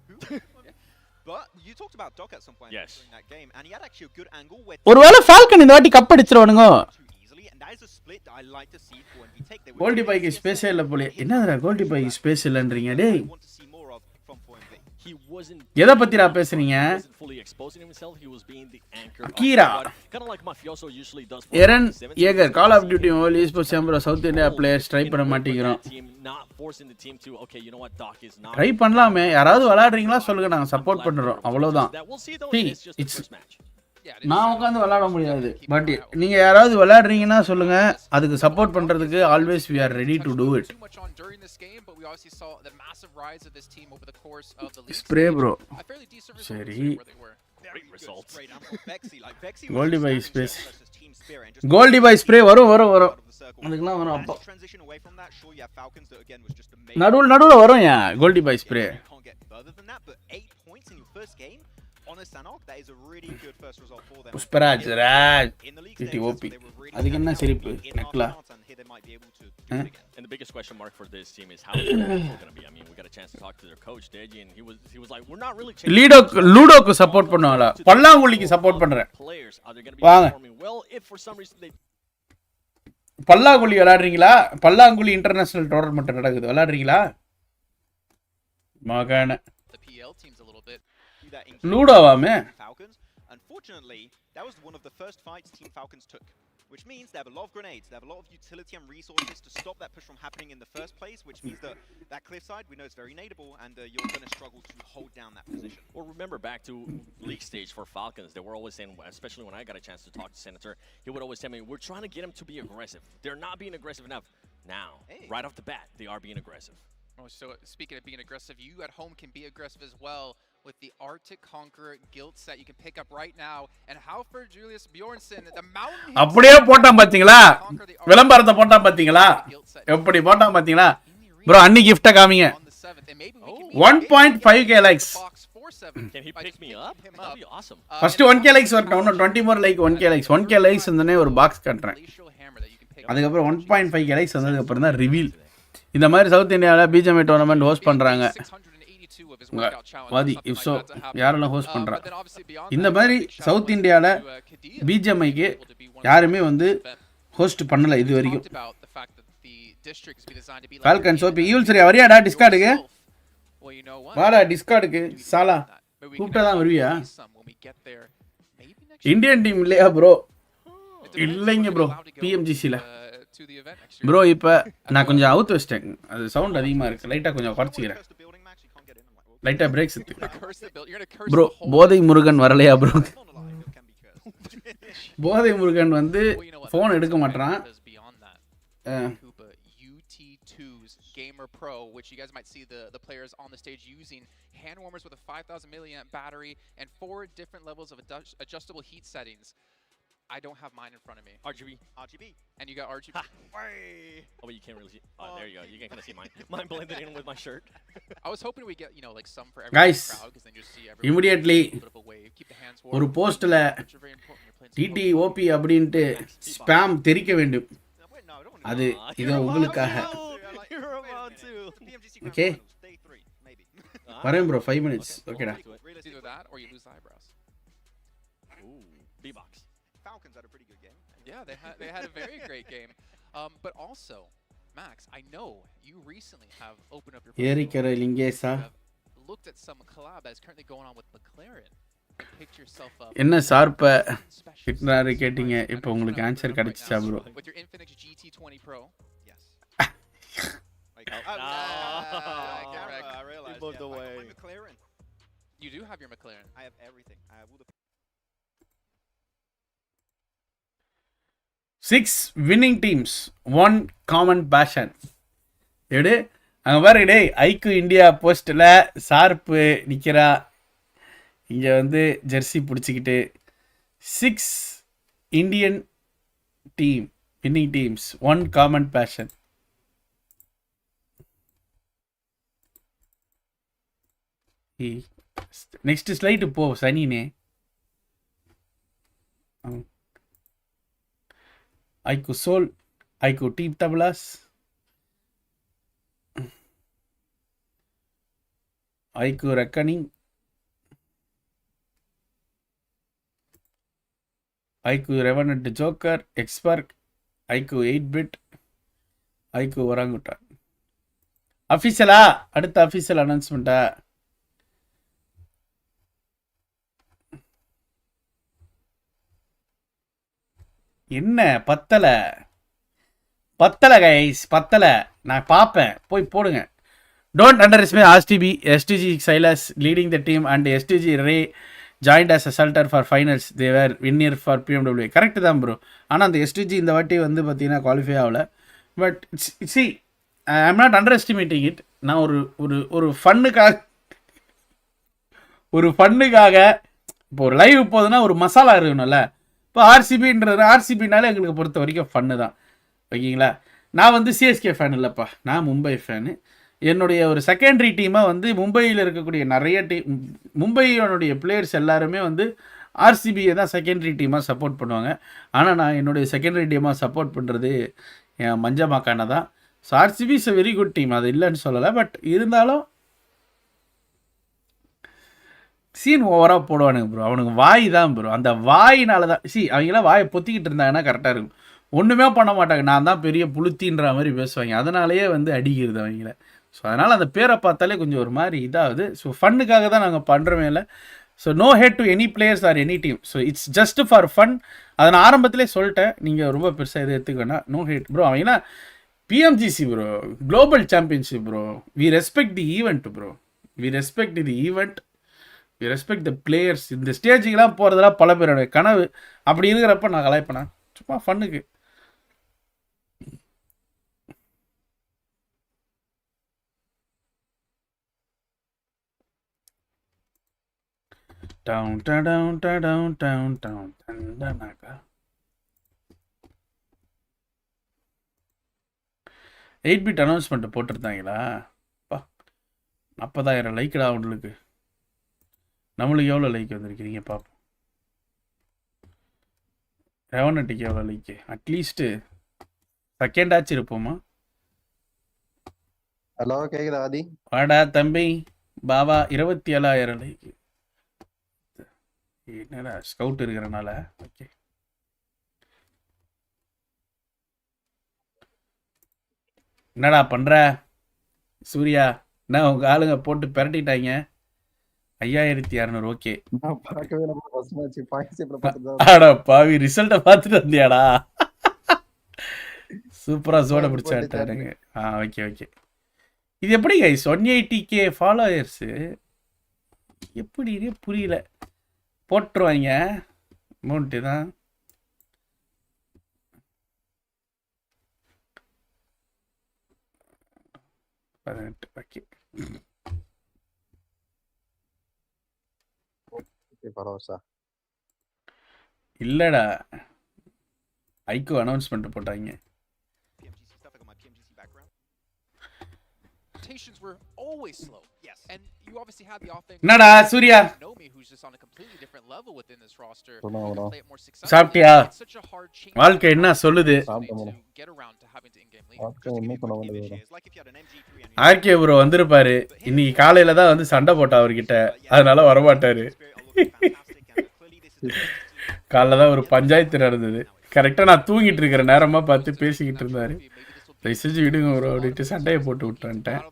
But you talked about Doc at some point during that game, and he had actually a good angle where ஒருவேளை Falcon இந்த வாட்டி cup அடிச்சிருவானுங்க. and that is a split that I like to see for when we take the கோல்டி பைக்கு space இல்ல போல. என்னடா கோல்டி பைக்கு space இல்லன்றீங்க டேய்? He wasn't எதை பத்திடா பேசுறீங்க? fully exposing himself. He was being the anchor. Akira. Kind of like Mafioso usually does. Eren Yeager Call of Duty Mobile Esports Chamber South India players try பண்ண மாட்டீங்கறோம். Not forcing the team to okay, you know what, Doc is not. Try பண்ணலாமே. யாராவது விளையாடுறீங்களா சொல்லுங்க, நாங்க support பண்றோம். அவ்வளவுதான். It's நான் உட்கார்ந்து விளையாட முடியாது. பட் நீங்க யாராவது விளையாடுறீங்கன்னா சொல்லுங்க. அதுக்கு சப்போர்ட் பண்றதுக்கு always we are ready to do it. Spray bro. சரி. Goldy by space. Goldy by spray வரும். அதுக்குலாம் வரும் அப்போ. நடுவுல வரும் யா Goldy by spray. Pushparaj Raj DOP அதுக்கு என்ன சிரிப்பு நெக்லா. And the biggest question mark for this team is how it's going to be. I mean, we got a chance to talk to their coach Deji, and he was like, we're not really changing. லூடோக்கு support பண்ணுவாங்களா? பல்லாங்குழிக்கு support பண்றேன். வாங்க. Well, if for some reason they பல்லாங்குழி விளையாடுறீங்களா? பல்லாங்குழி international tournament நடக்குது, விளையாடுறீங்களா? மகான லூடோவாமே. Unfortunately, that was one of the first fights Team Falcons took, which means they have a lot of grenades, they have a lot of utility and resources to stop that push from happening in the first place, which means that cliffside, we know it's very nadeable, and you're going to struggle to hold down that position. Well, remember back to league stage for Falcons, they were always saying, especially when I got a chance to talk to Senator, he would always tell me, we're trying to get them to be aggressive. They're not being aggressive enough. Now, right off the bat, they are being aggressive. Oh, so speaking of being aggressive, you at home can be aggressive as well with the Arctic Conqueror guild set you can pick up right now. And how for Julius Bjornsson, the mountain அப்படியே போட்டான் பாத்தீங்களா? விளம்பரத்தை போட்டான் பாத்தீங்களா? எப்படி போட்டான் பாத்தீங்களா? bro அன்னி gift காமிங்க. 1.5k likes. Can he pick me up? That'd be awesome. First 1k likes வரணும். 20 more like 1k likes. 1k likes வந்தனே ஒரு பாக்ஸ் கட்டறேன். அதுக்கு அப்புறம் 1.5k likes வந்ததுக்கு அப்புறம் தான் ரிவீல். இந்த மாதிரி சவுத் இந்தியால பிஜிஎம்ஐ டோர்னமெண்ட் ஹோஸ்ட் பண்றாங்க. வாதி இப்சோ யாரெல்லாம் ஹோஸ்ட் பண்றா? இந்த மாதிரி சவுத் இந்தியால பிஜிஎம்ஐக்கு யாருமே வந்து ஹோஸ்ட் பண்ணல இது வரைக்கும். ஃபால்கன்ஸ் ஓபி ஈவில் சரி வரியாடா டிஸ்கார்டுக்கு? வாடா டிஸ்கார்டுக்கு சாலா கூப்பிட்டா தான் வருவியா? இந்தியன் டீம் இல்லையா ப்ரோ? இல்லைங்க ப்ரோ PMGC ல to the event next year. Bro இப்போ நான் கொஞ்சம் அவுத்து வச்சிட்டேன், அது சவுண்ட் அதிகமாக இருக்குது, லைட்டாக கொஞ்சம் குறைச்சிக்கிறேன், லைட்டாக breaks You're gonna curse the build. You're gonna curse bro. the whole. போதை முருகன் வரலையா ப்ரோ? போதை முருகன் வந்து Well, you know what? Phone எடுக்க மாட்டான். Does beyond that. Koopa UT2's Gamer Pro, which you guys might see the players on the stage using hand warmers with a 5,000 milliamp battery and 4 different levels of adjustable heat settings. I don't have mine in front of me. RGB. And you got RGB. Oh, but you can't really see. Oh, there you go. You can kind of see mine. Mine blended in with my shirt. I was hoping we get, you know, like some for Guys, every crowd, because then you see everyone immediately a little bit of a wave. Keep the hands warm. ஒரு போஸ்ட்டில் Which are very important when you're playing some TT OP அப்படின்ட்டு spam தெரிக்க வேண்டும். அது இது உங்களுக்காக. You're about to. Okay வரேன் bro, 5 minutes. ஓகேடா. It's either that or you lose the eyebrows. Ooh, B-box. Falcons had a pretty good game. Yeah, they had a very great game. But also, Max, I know you recently have opened up your ஏரிக்கர லிங்கேசா you have looked at some collab that is currently going on with McLaren and picked yourself up என்ன சார்ப்பை கிட்னாரு கேட்டீங்க, இப்போ உங்களுக்கு answer கிடைச்சிச்சா ப்ரோ? with your Infinix GT20 Pro. Yes. I realized. He moved away. My McLaren. You do have your McLaren. I have everything. I have all the 6 winning teams, 1 common passion. எடு அங்கே பாருங்க, டே ஐக்கு இந்தியா போஸ்ட்டில் சார்ப்பு நிற்கிறா, இங்கே வந்து ஜெர்சி பிடிச்சிக்கிட்டு. 6 Indian team winning teams, 1 common passion. Next slide போ சனினே. Aiku Soul, Aiku Team Tablas, Aiku Reckoning, Aiku Revenant Joker, Expert, Aiku 8-bit, Aiku Orangutan. Official அடுத்த official announcement. என்ன பத்தலை கைஸ், பத்தலை. நான் பார்ப்பேன், போய் போடுங்க. Don't underestimate RCB. STG Silas leading the team and STG Ray joined as assaulter for finals. They were winner for BMW. Correct தான் bro. ஆனால் அந்த எஸ்டிஜி இந்த வாட்டி வந்து பார்த்தீங்கன்னா குவாலிஃபை ஆகலை. But see I am not underestimating it. நான் ஒரு ஃபன்னுக்காக இப்போ ஒரு லைவ் போகுதுன்னா ஒரு மசாலா இருக்கணும்ல. இப்போ ஆர்சிபினாலே எங்களுக்கு பொறுத்த வரைக்கும் ஃபன்னு தான், ஓகேங்களா? நான் வந்து சிஎஸ்கே ஃபேன் இல்லைப்பா, நான் மும்பை ஃபேனு. என்னுடைய ஒரு செகண்டரி டீமாக வந்து மும்பையில் இருக்கக்கூடிய நிறைய மும்பையோடைய பிளேயர்ஸ் எல்லாருமே வந்து ஆர்சிபியை தான் செகண்டரி டீமாக சப்போர்ட் பண்ணுவாங்க. ஆனால் நான் என்னுடைய செகண்டரி டீமாக சப்போர்ட் பண்ணுறது என் மஞ்சமாக்கான தான். So RCB is a very good team, அது இல்லைன்னு சொல்லலை. பட் இருந்தாலும் சீன் ஓவராக போடுவானுங்க ப்ரோ. அவனுக்கு வாய் தான் ப்ரோ, அந்த வாயினால தான். அவங்களாம் வாயை பொத்திக்கிட்டு இருந்தாங்கன்னா கரெக்டாக இருக்கும். ஒன்றுமே பண்ண மாட்டாங்க, நான் தான் பெரிய புளுத்தின்ற மாதிரி பேசுவாங்க. அதனாலேயே வந்து அடிக்கிறது அவங்கள. ஸோ அதனால் அந்த பேரை பார்த்தாலே கொஞ்சம் ஒரு மாதிரி இதாகுது. ஸோ ஃபன்னுக்காக தான் நாங்கள் பண்ணுறமே இல்லை. So no hate to any players or any team. So it's just for fun. அதை நான் ஆரம்பத்திலே சொல்லிட்டேன், நீங்கள் ரொம்ப பெருசாக எதை எடுத்துக்க வேணாம். No hate bro. அவங்கன்னா PMGC bro, global championship bro. We respect the event bro, we respect the event, we respect the players. இந்த ஸ்டேஜுக்கெலாம் போகிறதெல்லாம் பல பேருடைய கனவு. அப்படி இருக்கிறப்ப நான் கலாய்ப்பேன், சும்மா ஃபன்னுக்கு. Down down down down down down 8-bit announcement போட்டிருந்தாங்களா? பா 40,000 லைக்கடா உங்களுக்கு. நம்மளுக்கு எவ்வளோ லைக் வந்திருக்கிறீங்க பார்ப்போம். ரெவனட்டுக்கு எவ்வளோ லைக்கு? அட்லீஸ்ட்டு செகண்டாச்சும் இருப்போமா? ஹலோ, கேக்குதா ஆதி? வாடா தம்பி பாபா. 27,000 லைக்கு. என்னடா ஸ்கவுட் இருக்கிறனால. ஓகே, என்னடா பண்ணுற சூர்யா? என்ன உங்கள் ஆளுங்க போட்டு பிரட்டிட்டாங்க. 5,600. ஓகே. ஆடா பாவி, ரிசல்ட்டை பார்த்துட்டு வந்தியாடா? சூப்பராக சோட பிடிச்சாட்டானுங்க. Okay okay. இது எப்படி கைஸ் 180K ஃபாலோயர்ஸு எப்படி புரியல. போட்டுருவாங்க அமௌண்ட்டு தான். ஓகே இல்லடா ஐக்கு அனௌன்ஸ்மெண்ட் போட்டாங்க. Were always slow. Yes. And you obviously had the offense. என்னடா Surya who's just on a completely different level within this roster. Play it more successfully. சாப்பிட்டியா? வாழ்க்கை என்ன சொல்லுது? Get around to having to in-game lead. RK bro வந்திருப்பாரு. இன்னைக்கு காலையில தான் வந்து சண்டை போட்டா அவர்கிட்ட. அதனால வர மாட்டாரு. காலைல தான் ஒரு பஞ்சாயத்து நடந்தது. கரெக்டா நான் தூங்கிட்டு இருக்கிற நேரமா பார்த்து பேசிக்கிட்டு இருந்தாரு. தயவுசெஞ்சு விடுங்க ப்ரோ அப்படின்ட்டு சண்டையை போட்டு விட்டுட்டேன்.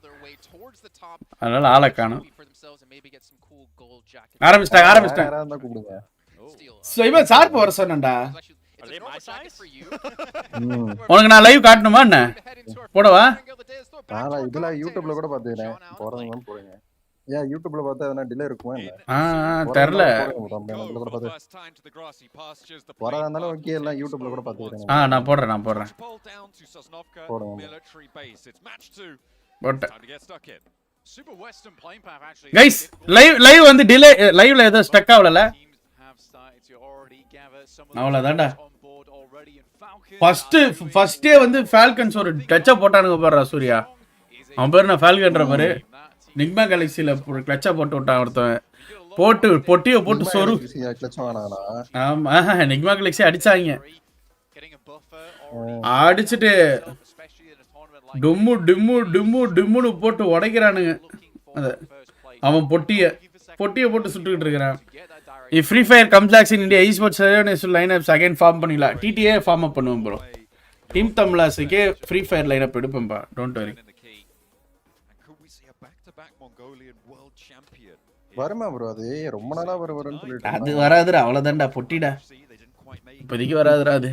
அதனால ஆளை காணும். ஆரம்பிச்சிட்டாங்க. இவன் சார்பு வர சொன்னேன்டா. உனக்கு நான் லைவ் காட்டணுமா என்ன? போடவா? இதெல்லாம் யூடியூப்ல கூட பாத்துக்கிறேன். போறவங்க போறீங்க. யூடியூப்ல பார்த்தா எதனா டிலே இருக்குமா என்ன? தெரியல. வரதா இருந்தாலும் ஓகே எல்லாம் யூடியூப்ல கூட பாத்துக்கிறேன். நான் போடுறேன். போடுங்க. கைஸ் லைவ் வந்து டிலே லைவ்ல ஏதோ ஸ்டக் ஆவலல. அவ்வளவுதான்டா. ஃபர்ஸ்டே வந்து ஃபால்கன்ஸ் ஒரு டச்ச போட்டானுங்க பாரு சூர்யா. அவன் பேர் நான் ஃபால்கன்ற பாரு. நிக்மா கேலக்சில ஒரு கிளட்சா போட்டு விட்டான் ஒருத்தன். பொட்டியை போட்டு சொரு. ஆமா நிக்மா கேலக்சி அடிச்சாங்க. அடிச்சுட்டு டும்மு டிம்மு டிம்மு டிம்முன்னு போட்டு உடைக்கிறானுங்க. அவன் பொட்டியை போட்டு சுட்டுக்கிட்டு இருக்கிறான். Free fire comes in India esports lineups again form பண்ணிடலாம். டிடிஏ ஃபார்ம் அப் பண்ணுவோம் ப்ரோ. டீம் தமிழாஸுக்கே ஃப்ரீ ஃபயர் லைனப் எடுப்பேன்பா. Don't worry. வருமா ப்ரோ? அது ரொம்ப நாளா வரும்னு சொல்லிட்டு அது வராதுடா. அவ்வளவுதான்டா பொட்டிடா. இப்போதைக்கு வராதுடா அது.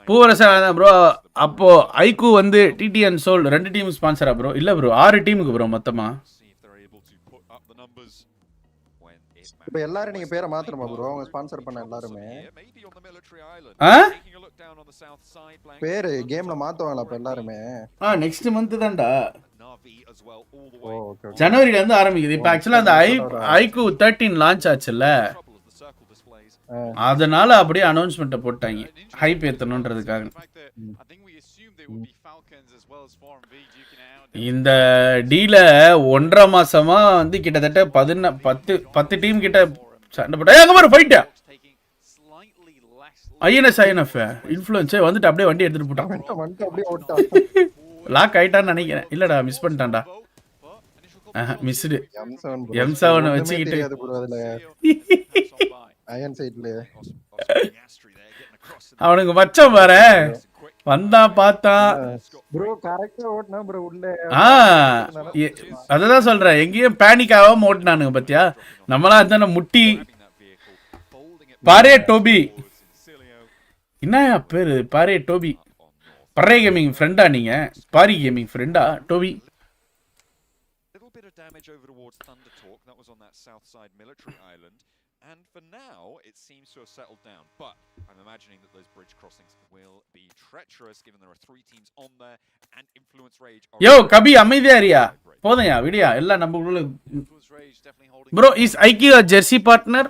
பூவரசன் ப்ரோ அப்போ ஐக்கு வந்து டிடிஎன் சோல் 2 டீம் ஸ்பான்சரா ப்ரோ? இல்ல ப்ரோ 6 டீமுக்கு ப்ரோ மொத்தமா. இப்போ எல்லாரும் நீங்க பேரை மாத்தணுமா ப்ரோ? அவங்க ஸ்பான்சர் பண்ண எல்லாருமே பேரு கேம்ல மாத்துவாங்களா அப்ப எல்லாருமே? நெக்ஸ்ட் மந்த் தான்டா. ஜனவரில இருந்து ஆரம்பிக்குது. இப்போ ஆக்சுவலா அந்த ஐக்கு 13 லான்ச் ஆச்சுல்ல. அதனால அப்படியே அனௌன்ஸ்மெண்ட்டை போட்டாங்க ஹைப் ஏத்தணும்ன்றதுக்காக. இந்த டீல 1.5 மாசமா வந்து கிட்டத்தட்ட 10 டீம் கிட்ட சண்டை போட்டா போயிட்டா. ஐஎன்எஃப் இன்ஃப்ளூயன்ஸே வந்துட்டு அப்படியே வண்டி எடுத்துட்டு போட்டான். லாக் ஆயிட்டான்னு நினைக்கிறேன். இல்லடா மிஸ் பண்ணிட்டான்டா. மிஸ்டு M7 வச்சுக்கிட்டு அவனுக்கு வச்சம் பாரு. வந்தான் பார்த்தான். அததான் சொல்றேன். எங்கேயும் பேனிக் ஆகாம ஓட்டுனானுங்க பாத்தியா. நம்மளாம் அதான முட்டி. பாரே டோபி என்ன பேரு? பாரே டோபி. பரே கேமிங் ஃப்ரெண்டா நீங்க? பாரி கேமிங் ஃப்ரெண்டா dhobi? And for now, it seems to have settled down. But I'm imagining that those bridge crossings will be treacherous, given there are 3 teams on there, and Influence Rage. Yo, Kabi, அமைதியா இருயா. போதயா விடியா எல்லாம் நம்மளுக்குள்ள. Bro, is IQ a jersey partner?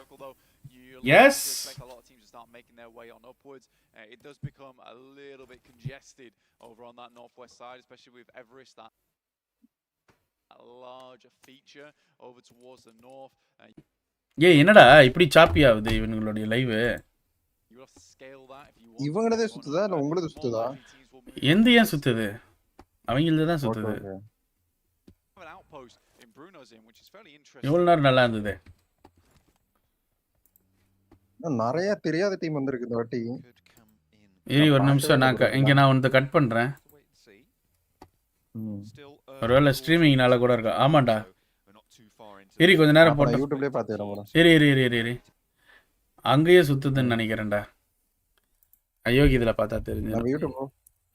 Yes. A lot of teams start making their way on upwards. It does become a little bit congested over on that northwest side, especially with Everest, that larger feature over towards the north. என்னடா இப்படி சாப்பி ஆகுது இவங்களுடைய live? இவங்களதே சுத்துதா இல்ல உங்களது சுத்துதா? எந்த ஏன் சுத்துது? அவங்களது தான் சுத்துது. இவ்வளவு நேரம் நல்லா இருந்தது. நிறைய தெரியாத டீம் வந்திருக்கு இந்த வாட்டி. ஒரு நிமிஷம் நான் வந்து கட் பண்றேன். ஒருவேளை ஸ்ட்ரீமிங்னால கூட இருக்கா. ஆமாண்டா கொஞ்ச நேரம் போட்டேன். யூடியூப்லயே பாத்துறேன். இரு அங்கேயே சுத்துதுன்னு நினைக்கிறேன்டா. அயோகி இதில் பார்த்தா தெரிஞ்சு. நம்ம யூடியூப்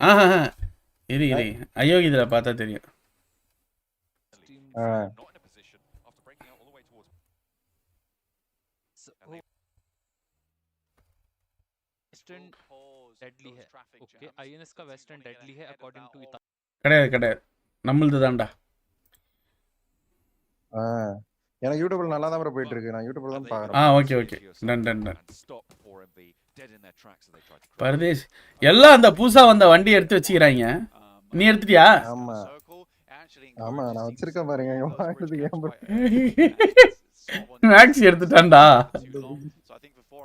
ஆஹா இரு இரு அயோகி இதில் பார்த்தா தெரியும். கிடையாது கிடையாது நம்மளது தான்டா. எனக்கு யூடியூப்ல நல்லா தான் போயிட்டு இருக்கு. நான் யூடியூப்ல தான் பாக்குறேன். Okay okay done done done. பரதேஷ் எல்லாம் அந்த புதுசா வந்த வண்டி எடுத்து வச்சுக்கிறாங்க. நீ எடுத்துட்டியா? ஆமா ஆமா நான் வச்சிருக்கேன் பாருங்க. மேக்ஸ் எடுத்துட்டான்டா.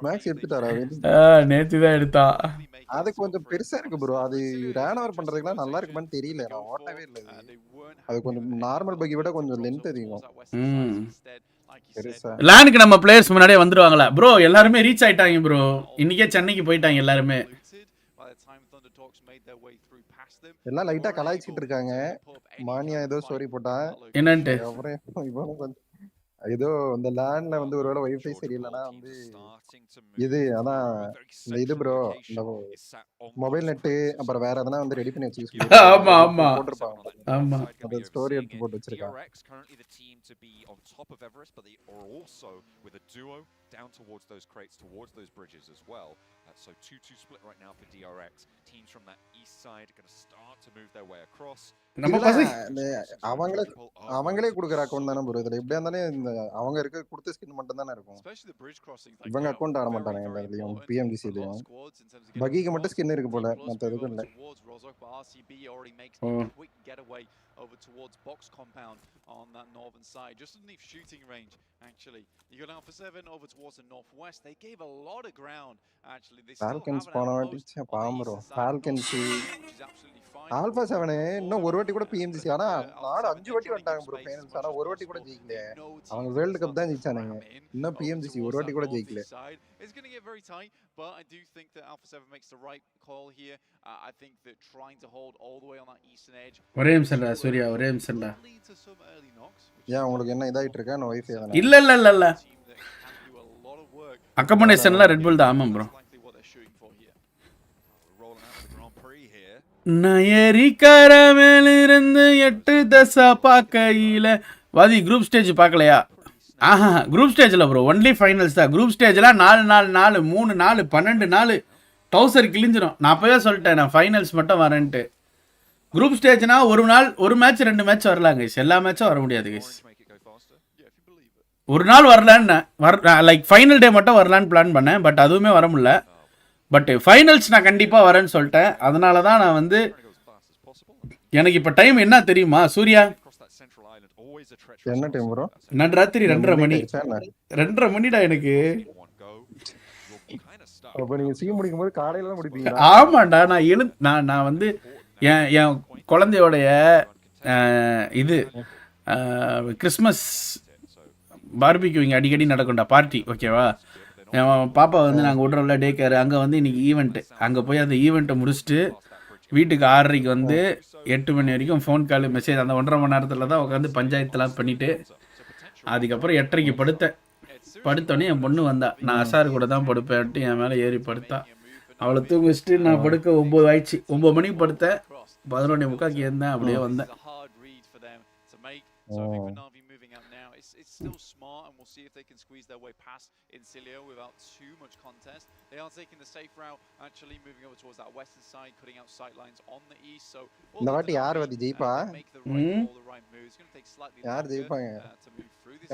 மேக்ஸ் எடுத்துட்டாரா? நேத்து தான் எடுத்தா. அது கொஞ்சம் பெருசா இருக்கு ப்ரோ. அது ரன் ஓவர் பண்றதுக்குலாம் நல்லா இருக்குமான்னு தெரியல. நான் ஓட்டவே இல்லை. அது கொஞ்சம் நார்மல் பைக்கை விட கொஞ்சம் லென்த் அதிகம். பெருசா லேனுக்கு நம்ம பிளேயர்ஸ் முன்னாடியே வந்துருவாங்களா ப்ரோ? எல்லாருமே ரீச் ஆயிட்டாங்க ப்ரோ. இன்னைக்கே சென்னைக்கு போயிட்டாங்க எல்லாருமே. எல்லாம் லைட்டா கலாய்ச்சிட்டு இருக்காங்க. மானியா ஏதோ ஸ்டோரி போட்டா என்னன்ட்டு அப்புறம் ஏதோ இந்த லேண்ட்ல வந்து ஒருவேளை வைஃபை சரியில்லைன்னா வந்து இது அதான் இந்த இது ப்ரோ இந்த மொபைல் நெட்டு அப்புறம் வேற எதனா வந்து ரெடி பண்ணி வச்சுக்க ஆமா ஆமா போட்டிருப்பாங்க. ஆமா அந்த ஸ்டோரி எடுத்து போட்டு வச்சிருக்காங்க. down towards those crates, towards those bridges as well. So 2-2 split right now for DRX. Teams from that east side are going to start to move their way across. அவங்களே குடுக்குற அக்கௌண்ட் தானே bro. இதுல எப்படியா இருந்தாலே இந்த அவங்க இருக்க கொடுத்த ஸ்கின் மட்டும் தானே இருக்கும். இவங்க அக்கௌண்ட் ஆட மாட்டாங்க எல்லாத்துலயும். பிஎம்ஜிசிலையும் பகிக்கு மட்டும் ஸ்கின் இருக்கு போல, மற்ற எதுக்கும் இல்லை. Over towards box compound on that northern side, just underneath shooting range. Actually, you got Alpha 7 over towards the northwest. They gave a lot of ground. Actually, they still Falcons have an outpost பாவம் bro. Falcons alpha 7 இன்னும் ஒரு வாட்டி கூட பிஎம்ஜிசி ஆனா 4-5 வாட்டி வந்துட்டாங்க bro finals. ஆனா ஒரு வாட்டி கூட ஜெயிக்கல. அவங்க வேர்ல்ட் கப் தான் ஜெயிச்சானுங்க. இன்னும் பிஎம்ஜிசி ஒரு வாட்டி கூட ஜெயிக்கல. It's going to get very tight, but I do think that Alpha 7 makes the right call here. I think that trying to hold all the way on that eastern edge. ஒரே நிமிஷம்டா சூர்யா, ஒரே நிமிஷம்டா. ஏன் உங்களுக்கு என்ன இதாயிட்டு இருக்கா? நான் வைஃபை தான. இல்ல இல்ல இல்ல இல்ல அக்கமடேஷன்ல ரெட் புல் தான். ஆமா ப்ரோ. நயரி கரமேலிருந்து 8 தசா பாக்கையில வாதி குரூப் ஸ்டேஜ் பார்க்கலையா? ஆஹா குரூப் ஸ்டேஜில் ப்ரோ ஒன்லி ஃபைனல்ஸ் தான். குரூப் ஸ்டேஜில் 4 3 4 12 டவுசர் கிழிஞ்சிடும். நான் அப்போவே சொல்லிட்டேன் நான் ஃபைனல்ஸ் மட்டும் வரேன்ட்டு. குரூப் ஸ்டேஜ்னா ஒரு நாள் ஒரு மேட்ச் 2 மேட்ச் வரலாங்க. எல்லா மேட்சும் வர முடியாது கைஸ். ஒரு நாள் வரலான்னு லைக் ஃபைனல் டே மட்டும் வரலான்னு பிளான் பண்ணேன். பட் அதுவுமே வர முடியல. பட் ஃபைனல்ஸ் நான் கண்டிப்பாக வரேன்னு சொல்லிட்டேன். அதனால தான் நான் வந்து எனக்கு இப்போ டைம் என்ன தெரியுமா சூர்யா? என்ன டைம் ப்ரோ? நான் ராத்திரி 2:30 மணி 2:30 மணிடா எனக்கு. அப்ப நீங்க சீ முடிக்கும் போது காலையில தான் முடிப்பீங்க? ஆமாண்டா. நான் வந்து என் குழந்தையோடைய இது கிறிஸ்மஸ் பார்பிக்யூ அடிக்கடி நடக்கும்டா பார்ட்டி. ஓகேவா? என் பாப்பா வந்து நாங்கள் விட்றோம்ல டே கேர், அங்கே வந்து இன்றைக்கி ஈவெண்ட்டு. அங்கே போய் அந்த ஈவெண்ட்டை முடிச்சுட்டு வீட்டுக்கு 6:30 வந்து 8 மணி வரைக்கும் ஃபோன் கால் மெசேஜ். அந்த 1.5 மணி நேரத்தில் தான் உட்காந்து பஞ்சாயத்துலாம் பண்ணிவிட்டு அதுக்கப்புறம் 8:30 படுத்தேன். படுத்தோடனே என் பொண்ணு வந்தா. நான் அசார் கூட தான் படுப்பேன்ட்டு என் மேலே ஏறி படுத்தா. அவளை தூங்க வச்சுட்டு நான் படுக்க 9 ஆயிடுச்சு. 9 மணிக்கு படுத்தேன். 11:45 இருந்தேன். அப்படியே வந்தேன். It's still smart, and we'll see if they can squeeze their way past Incilio without too much contest. They are taking the safe route, actually moving over towards that western side, cutting out sight lines on the east. So இந்த வாட்டி யார் வந்து ஜெயிப்பா? யார் ஜெயிப்பாங்க?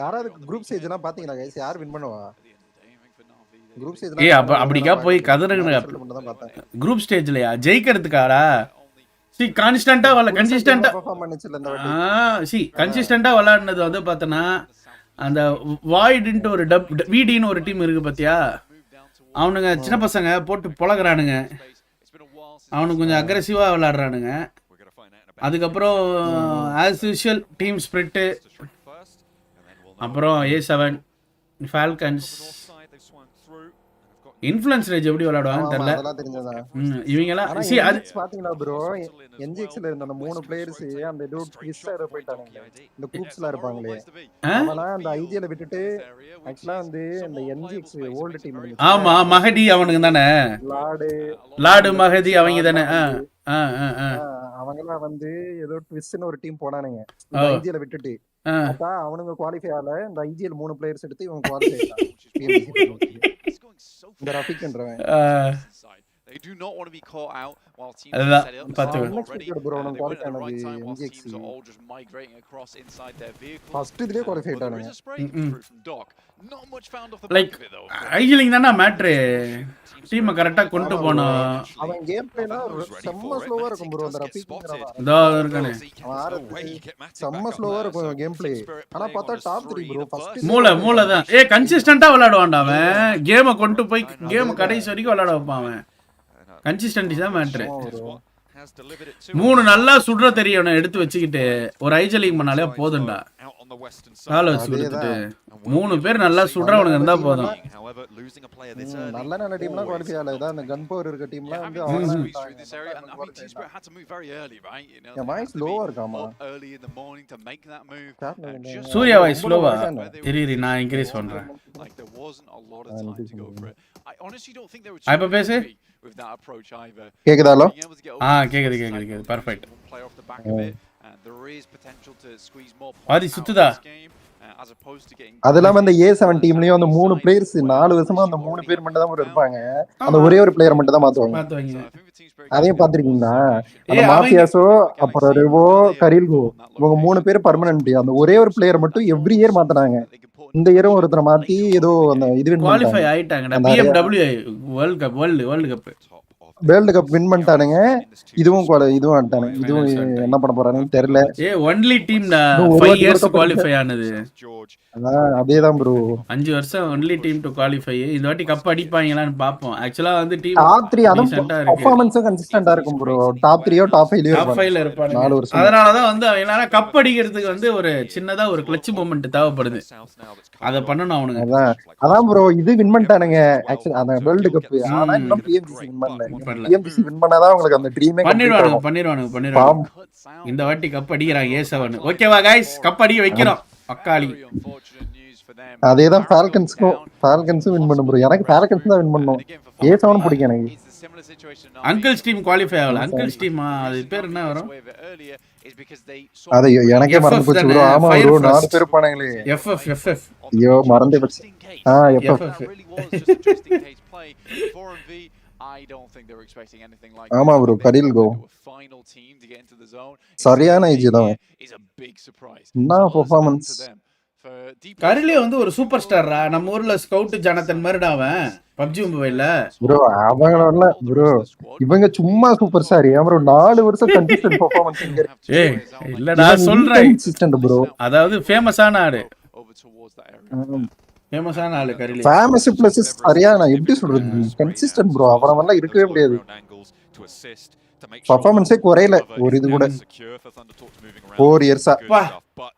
யாராவது group stage எல்லாம் பாத்தீங்களா guys? யார் வின் பண்ணுவா? குரூப் ஸ்டேஜ்ல அப்படிக்கா போய் கதறங்க. குரூப் ஸ்டேஜ்லயா ஜெயிக்கிறதுக்காரா? கான்ஸ்டன்டா கன்சிஸ்டன்டா பெர்ஃபார்ம் பண்ணுச்சுல இந்த வாட்டி. கன்சிஸ்டன்டா விளையாடுனது வந்து பார்த்தனா அந்த வாய்டுன்ட்டு ஒரு விடின்னு ஒரு டீம் இருக்கு பாத்தியா? அவனுங்க சின்ன பசங்க போட்டு பொழகுறானுங்க. அவனுக்கு கொஞ்சம் அக்ரெசிவா விளையாடுறானுங்க. அதுக்கப்புறம் ஆஸ் யூஷுவல் டீம் ஸ்பிரிட்டு, அப்புறம் A7 ஃபால்கன்ஸ் இன்ஃப்ளூயன்ஸ் ரேஜ் எப்படி விளையாடுவாங்கன்னு தெரியல. அதெல்லாம் தெரிஞ்சதான். இவங்கெல்லாம் ஆனா see அது NGX பாத்தீங்களா ப்ரோ, NGXல இருந்த அந்த 3 பிளேயர்ஸ் அந்த ஏதோ ட்விஸ்ட் ஏதோ போயிட்டானுங்க. இந்த குரூப்ஸ்ல இருப்பாங்களே அவலாம் அந்த ஐஜிஎல விட்டுட்டு ஆக்சுவலா வந்து இந்த NGX ஓல்ட் டீம் இருந்துச்சு. ஆமா மஹதி அவனுக்கு தானே, லாடு மஹதி அவங்க தானே. அவங்கலாம் வந்து ஏதோ ட்விஸ்ட்னு ஒரு டீம் போனானுங்க இந்த ஐஜிஎல விட்டுட்டு. அப்ப அவனுங்க குவாலிஃபை ஆகல. இந்த ஐஜிஎல் 3 பிளேயர்ஸ் எடுத்து இவங்க குவாலிஃபை ஆயிட்டாங்க. இந்த ரஃபிக்ன்றவன். They do not want to be caught out while teams are set up already. They went at the right time while teams are all just migrating across inside their vehicles. First idle qualify there is a spray through from Doc. Not much found off the like back of it though. ஐஜிலிங் தான matter. டீமை கரெக்டா கொண்டு போணும். அவன் game பிளேனா செம்ம ஸ்லோவா இருக்கும் bro. அந்த ரஃபிக்ங்கறவன் இதோ இருக்கானே செம்ம ஸ்லோவா இருக்கும் கேம் பிளே. ஆனா பார்த்தா டாப் 3 ப்ரோ. ஃபர்ஸ்ட் மூளை தான். கன்சிஸ்டன்ட்டா விளையாடுவான்டா அவன். கேமை கொண்டு போய் கேம் கடைசி வரைக்கும் விளையாட வைப்பான் அவன். கன்சிஸ்டன்சி தான் மேட்ரு. 3 நல்லா சுடுற தெரியணும் எடுத்து வச்சுக்கிட்டு ஒரு ஐஜலிங் பண்ணாலே போதும்டா. கால வச்சு கொடுத்துட்டு 3 பேர் நல்லா சுடுறவனுங்க இருந்தா போதும். நல்ல நல்ல டீம்லாம் குவாலிஃபை ஆகல. இதான் அந்த கன் பவர் இருக்க டீம்லாம் வந்து வாய்ஸ் லோவா இருக்காமா. சூர்யா வாய்ஸ் ஸ்லோவா தெரியல. நான் இன்க்ரீஸ் பண்றேன். இப்ப பேசு. கேக்குதாலோ? கேக்குது பெர்ஃபெக்ட். பாதி சுத்துதா. அதெல்லாம் அந்த A7 டீம்லயும் அந்த 3 பிளேயர்ஸ் 4 வருஷமா அந்த 3 பேர் மட்டும் தான் இருப்பாங்க. அந்த ஒரே ஒரு பிளேயர் மட்டும் தான் மாத்துவாங்க. அதையும் பாத்திருக்கீங்களா? அந்த மாஃபியாஸோ அப்புறம் ரெவோ கரில்கோ இவங்க 3 பேர் பெர்மனன்ட். அந்த ஒரே ஒரு பிளேயர் மட்டும் எவ்ரி இயர் மாத்துனாங்க. இந்த இயரும் ஒருத்தரை மாத்தி ஏதோ அந்த இது வின் குவாலிஃபை ஆயிட்டாங்கடா. PMW வேர்ல்ட் கப் வின் பண்ணிட்டானுங்க. இதுவும் ஆட்டானுங்க. இதுவும் என்ன பண்ண போறாங்கன்னு தெரியல. ஒன்லி டீம் 5 இயர்ஸ் குவாலிஃபை ஆனது. அதேதான் ப்ரோ. 5 வருஷம் ஒன்லி டீம் டு குவாலிஃபை. இந்த வாட்டி கப் அடிப்பாங்களான்னு பாப்போம். ஆக்சுவலா வந்து டீம் டாப் 3 அதுவும் பெர்ஃபார்மன்ஸும் கன்சிஸ்டன்ட்டா இருக்கும் ப்ரோ. டாப் 3யோ டாப் 5லயோ இருப்பாங்க. 4 வருஷம். அதனால தான் வந்து அவங்களால கப் அடிக்கிறதுக்கு வந்து ஒரு சின்னதா ஒரு கிளட்ச் மூமென்ட் தேவைப்படுது. அத பண்ணனும் அவனுங்க. அதான் ப்ரோ இது வின் பண்ணிட்டானுங்க. ஆக்சுவலி அந்த வேர்ல்ட் கப். ஆனா இன்னும் PMGC வின் பண்ணல. PMGC வின் பண்ணாதான் உங்களுக்கு அந்த ட்ரீமே பண்ணிடுவானுங்க. இந்த வாட்டி கப் அடிக்கிறாங்க A7. ஓகேவா गाइस? கப் அடிக்க வைக்கிறோம். அக்காளி. அதேதான் ஃபால்கன்ஸும் வின் பண்ணும் ப்ரோ. எனக்கு ஃபால்கன்ஸ் தான் வின் பண்ணனும். A7 பிடிக்கும் எனக்கு. அங்கிள்ஸ் டீம் குவாலிஃபை ஆகல. அங்கிள்ஸ் டீம் அது பேர் என்ன வரும்? அது எனக்கே மறந்து போச்சு ப்ரோ. ஆமா ப்ரோ 4 பேர் போனாங்களே. FF ஐயோ மறந்தே போச்சு. FF ஆமா ப்ரோ கரில் கோ சரியான ஏஜ் தான். என்ன பெர்ஃபார்மன்ஸ். கரிலே வந்து ஒரு சூப்பர் ஸ்டார்ரா. நம்ம ஊர்ல ஸ்கவுட் ஜனதன் மாதிரிடா அவன் PUBG மொபைல்ல ப்ரோ. அவங்கள ப்ரோ இவங்க சும்மா சூப்பர் ஸ்டார். ப்ரோ 4 வருஷம் கன்சிஸ்டன்ட் பெர்ஃபார்மன்ஸ் இங்க. இல்லடா சொல்றேன் கன்சிஸ்டன்ட் ப்ரோ. அதாவது ஃபேமஸான ஆளு. ஃபேமஸான ஆளு கரிலே. ஃபேமஸ் பிளஸ் சரியான எப்படி சொல்றது கன்சிஸ்டன்ட் ப்ரோ. அவரெல்லாம் இருக்கவே முடியாது. பெர்ஃபார்மன்ஸே குறையல ஒரு இது கூட. 4 இயர்ஸா